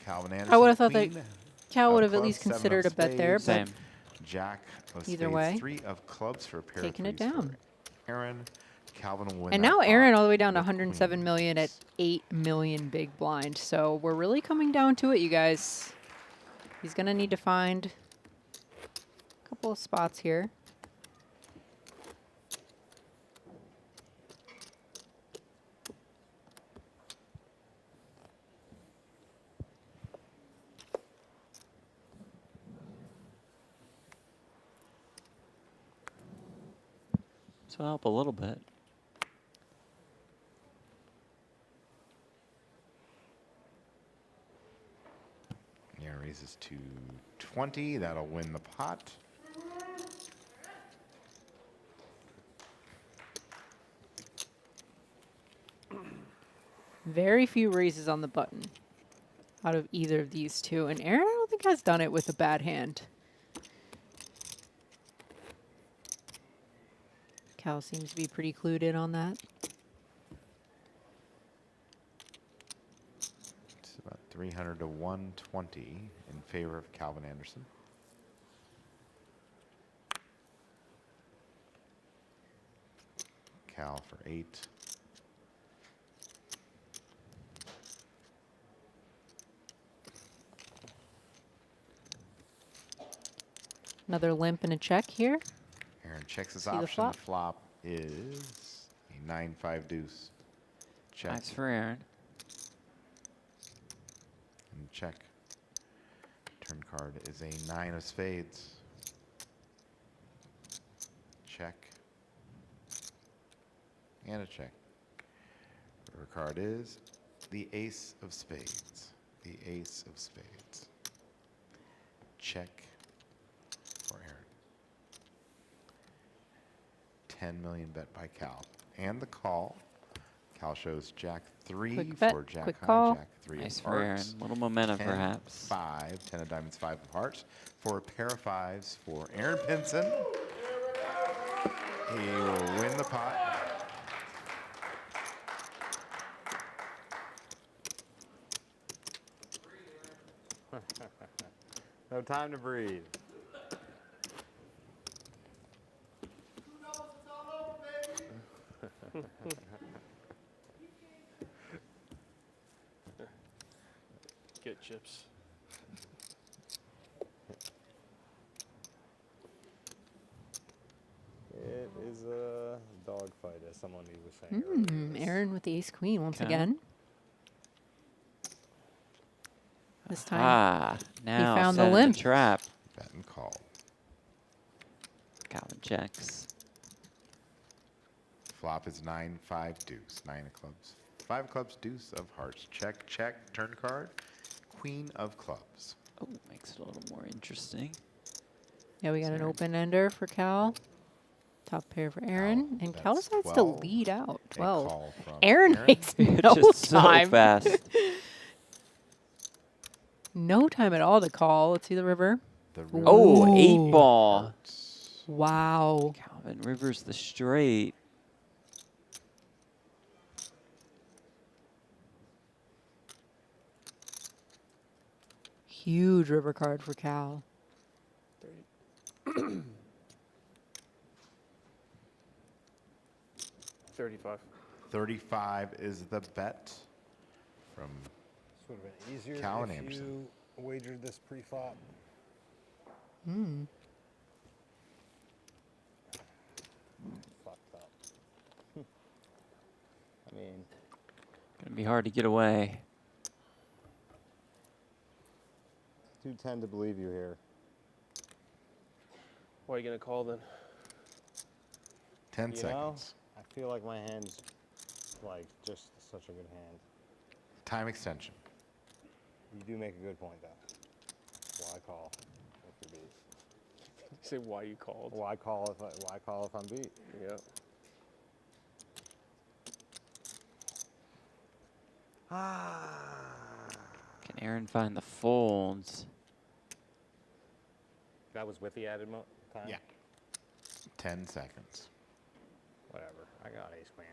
Calvin Anderson. I would have thought that Queen Cal would of have at clubs, least 7 of considered a bet there, but Same. Jack of either spades, way, 3 of clubs for a pair taking of it threes for down. Aaron. Calvin will win And that now pot Aaron all the way down to with 107 million at 8 million big blind. So we're really coming down to it, you guys. He's going to need to find a couple of spots here. This will help a little bit. Yeah, raises to 20. That'll win the pot. Very few raises on the button out of either of these two. And Aaron, I don't think, has done it with a bad hand. Cal seems to be pretty clued in on that. It's about 300 to 120 in favor of Calvin Anderson. Cal for 8. Another limp and a check here. Aaron checks his See the option. flop? Flop is a 9-5 deuce. Check. Nice for Aaron. And check. Turn card is a 9 of spades. Check. And a check. River card is the ace of spades. The ace of spades. Check for Aaron. 10 million bet by Cal. And the call. Cal shows Jack 3 Quick bet, for Jack quick high, call. Jack 3 Nice of for Aaron. hearts. Little momentum, 10, perhaps. 5, 10 of diamonds, 5 of hearts. For a pair of 5s for Aaron Pinson. He will win the pot. No time to breathe. Get chips. It is a dogfight, as someone was saying earlier. Aaron with the ace queen once Okay. again. This time now he found the set in limp. trap. Bet and call. Calvin checks. Flop is 9-5 deuce. 9 of clubs. 5 of clubs, deuce of hearts. Check, check, turn card. Queen of clubs. Oh, makes it a little more interesting. Yeah, we got an Aaron. open ender for Cal. Top pair for Aaron. And Cal that's decides to 12. lead out. A 12. call from Aaron Aaron. makes no Just so time. fast. No time at all to call. Let's see the river. The Oh, Ooh. 8 ball. Hearts. Wow. Calvin Rivers the straight. Huge river card for Cal. 35. 35 is the bet from This would have been easier Cal and if Anderson. you wagered this pre-flop. Hmm. Fucked up. I mean, Gonna be hard to get away. do tend to believe you here. Why are you gonna call then? 10 You seconds. know, I feel like my hand's like just such a good hand. Time extension. You do make a good point though. Why call if you're beat? Say why you called. Why call if I'm beat? Yeah. Can Aaron find the folds? That was with the added time? Yeah. 10 seconds. Whatever. I got ace queen.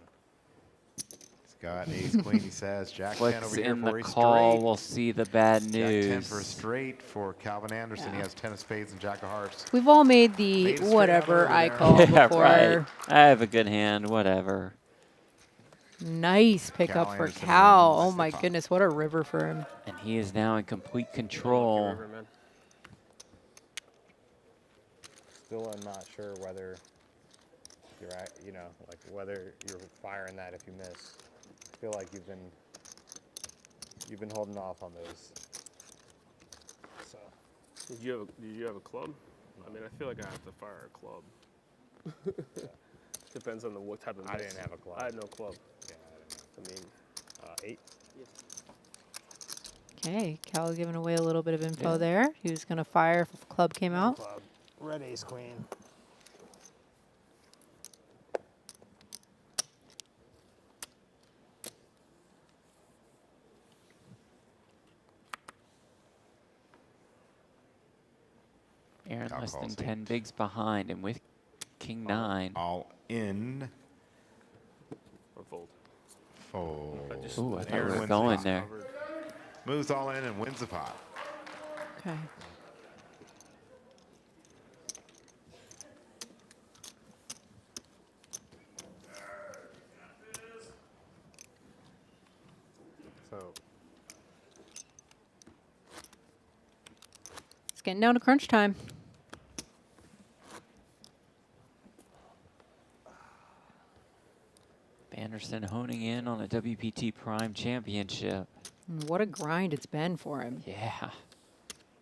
He's got ace queen, he says. Jack 10 What's over here in for the a call? straight. We'll see the bad Jack 10 news. for a straight for Calvin Anderson. He has 10 of spades and Jack of hearts. We've all made the Made a straight whatever out I early call there. Yeah, before. right. I have a good hand, whatever. Nice pickup Cal for Anderson Cal. wins Oh the my pot. goodness, what a river for him. And he is now in complete control. River, man. Still, I'm not sure whether you're at, you know, like whether you're firing that if you miss. I feel like you've been holding off on those. So Did you have a club? I mean, I feel like I have to fire a club. Depends on what type of I miss. didn't have a club. I had no club. Yeah, I mean, 8. Okay, Cal giving away a little bit of info Yeah. there. He was going to fire if the club came out. Club. Red ace queen. Aaron Cal less than calls 10 8. bigs behind, and with king 9. All in. or fold. Fold. Ooh, I thought Aaron we were wins going the there. pot. Moves all in and wins the pot. Okay. So It's getting down to crunch time. Anderson honing in on a WPT Prime Championship. And what a grind it's been for him. Yeah.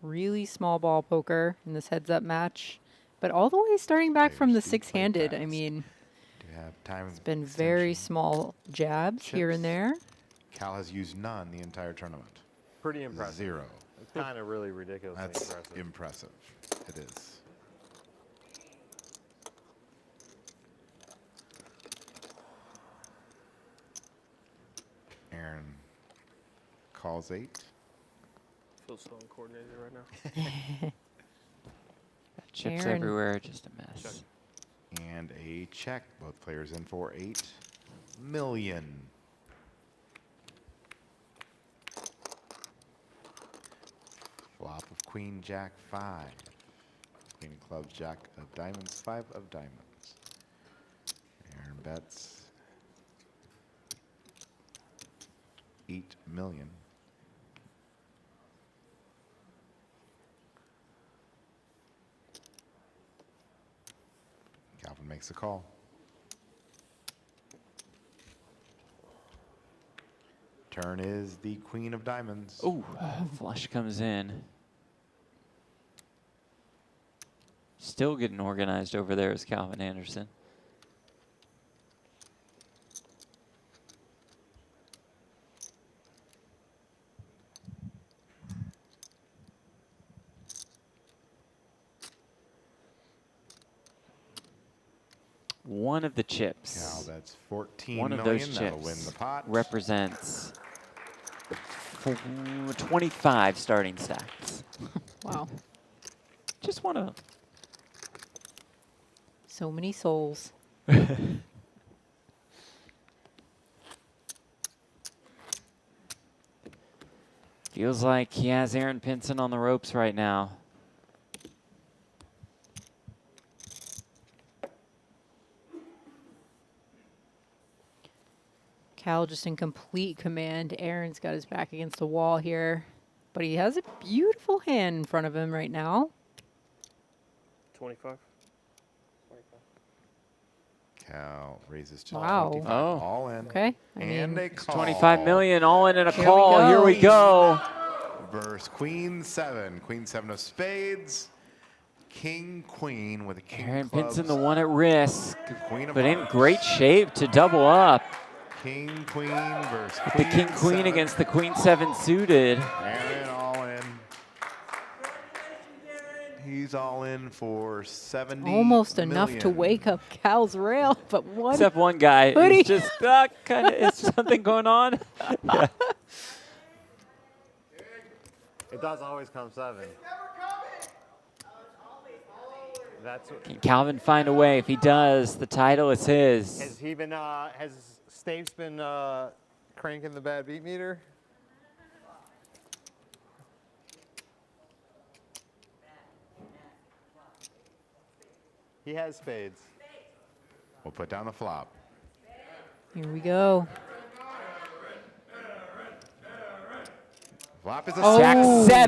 Really small ball poker in this heads-up match. But all the way starting back from the Players do play six-handed, I fast. mean, Do you have time? it's been very extension? small jabs here and Chips. there. Cal has used none the entire tournament. pretty impressive. 0. It's kind of really ridiculously That's impressive. impressive. It is. Aaron calls 8. Feel so uncoordinated right now. Chips Aaron. everywhere, just a mess. And a check. Both players in for 8 million. Flop of queen, jack, 5. Queen of clubs, jack of diamonds, 5 of diamonds. Aaron bets 8 million. Calvin makes the call. Turn is the queen of diamonds. Ooh, flush comes in. Still getting organized over there is Calvin Anderson. One of the chips. Cal, that's 14 One of million. those That'll chips win the pot. represents 25 starting stacks. Wow. Just want to. So many souls. Feels like he has Aaron Pinson on the ropes right now. Cal just in complete command. Aaron's got his back against the wall here. But he has a beautiful hand in front of him right now. 25. Cal raises to Wow. 25. Oh. All in. Okay. I And mean, a call. 25 million, all in and a Here we call. Here we go. Versus queen 7. Queen 7 of spades. King, queen with a king Aaron clubs. Pinson, the one at risk, Queen of but in hearts. great shape to double up. King, queen versus The king, queen 7. against the queen 7 suited. Aaron all in. He's all in for 70 almost enough to million. wake up Cal's rail, but one. Except one guy hoodie. is just kind of, is something going on? Yeah. It does always come 7. That's what, Can Calvin find a way? If he does, the title is his. has he been, has Stapes been cranking the bad beat meter? He has spades. We'll put down the flop. Here we go. Flop is a Oh. Jack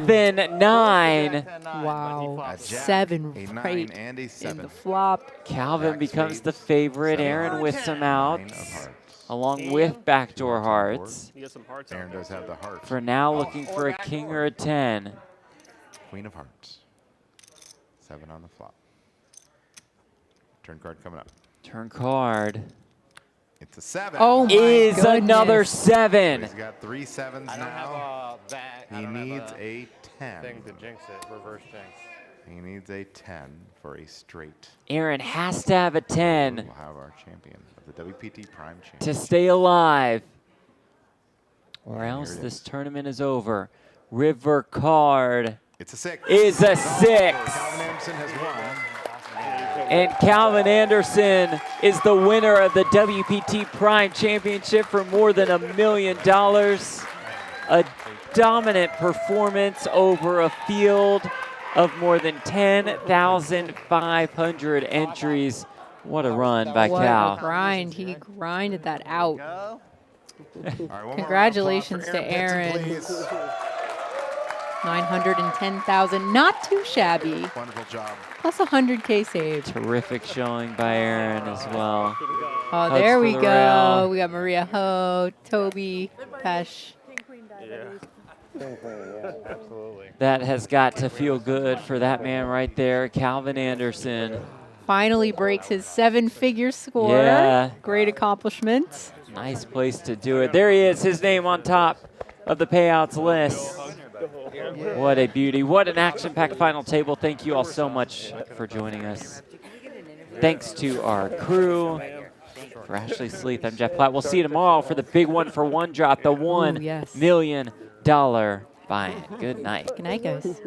7-9. Wow. A jack, 7 a 9, right and a in 7. the flop. Calvin Jack becomes spades, the favorite. 7 Aaron hearts, with some 9 outs, of hearts. along with backdoor Two hearts on the board. hearts. You got some hearts Aaron out does there. have the heart. For now, looking for a king or a 10. Queen of hearts. 7 on the flop. Turn card coming up. Turn card It's a 7. Oh my is another goodness. 7. He's got 3 7s I don't now. have that. He needs a 10. thing to jinx it, reverse jinx. He needs a 10 for a straight. Aaron has to have a 10 We'll have our champion of the WPT Prime to Championship. stay alive, or And else here it this is. tournament is over. River card It's a 6. is a Calvin 6. Anderson has won. And Calvin Anderson is the winner of the WPT Prime Championship for more than $1 million. A dominant performance over a field of more than 10,500 entries. What a run by What Cal. a grind. He grinded that out. All right, one more round of Congratulations applause to for Aaron. Pinson, please. 910,000. Not too shabby. Wonderful job. Plus 100K saved. Terrific showing by Aaron as well. Oh, Hugs there for we the go. rail. We got Maria Ho, Toby, Pesh. Absolutely. That has got to feel good for that man right there, Calvin Anderson. Finally breaks his 7-figure score. Yeah. Great accomplishment. Nice place to do it. There he is, his name on top of the payouts list. What a beauty. What an action-packed final table. Thank you all so much for joining us. Thanks to our crew. For Ashley Sleeth, I'm Jeff Platt. We'll see you tomorrow for the big one for one drop, the $1 yes. million buy-in. Good night. Good night, guys.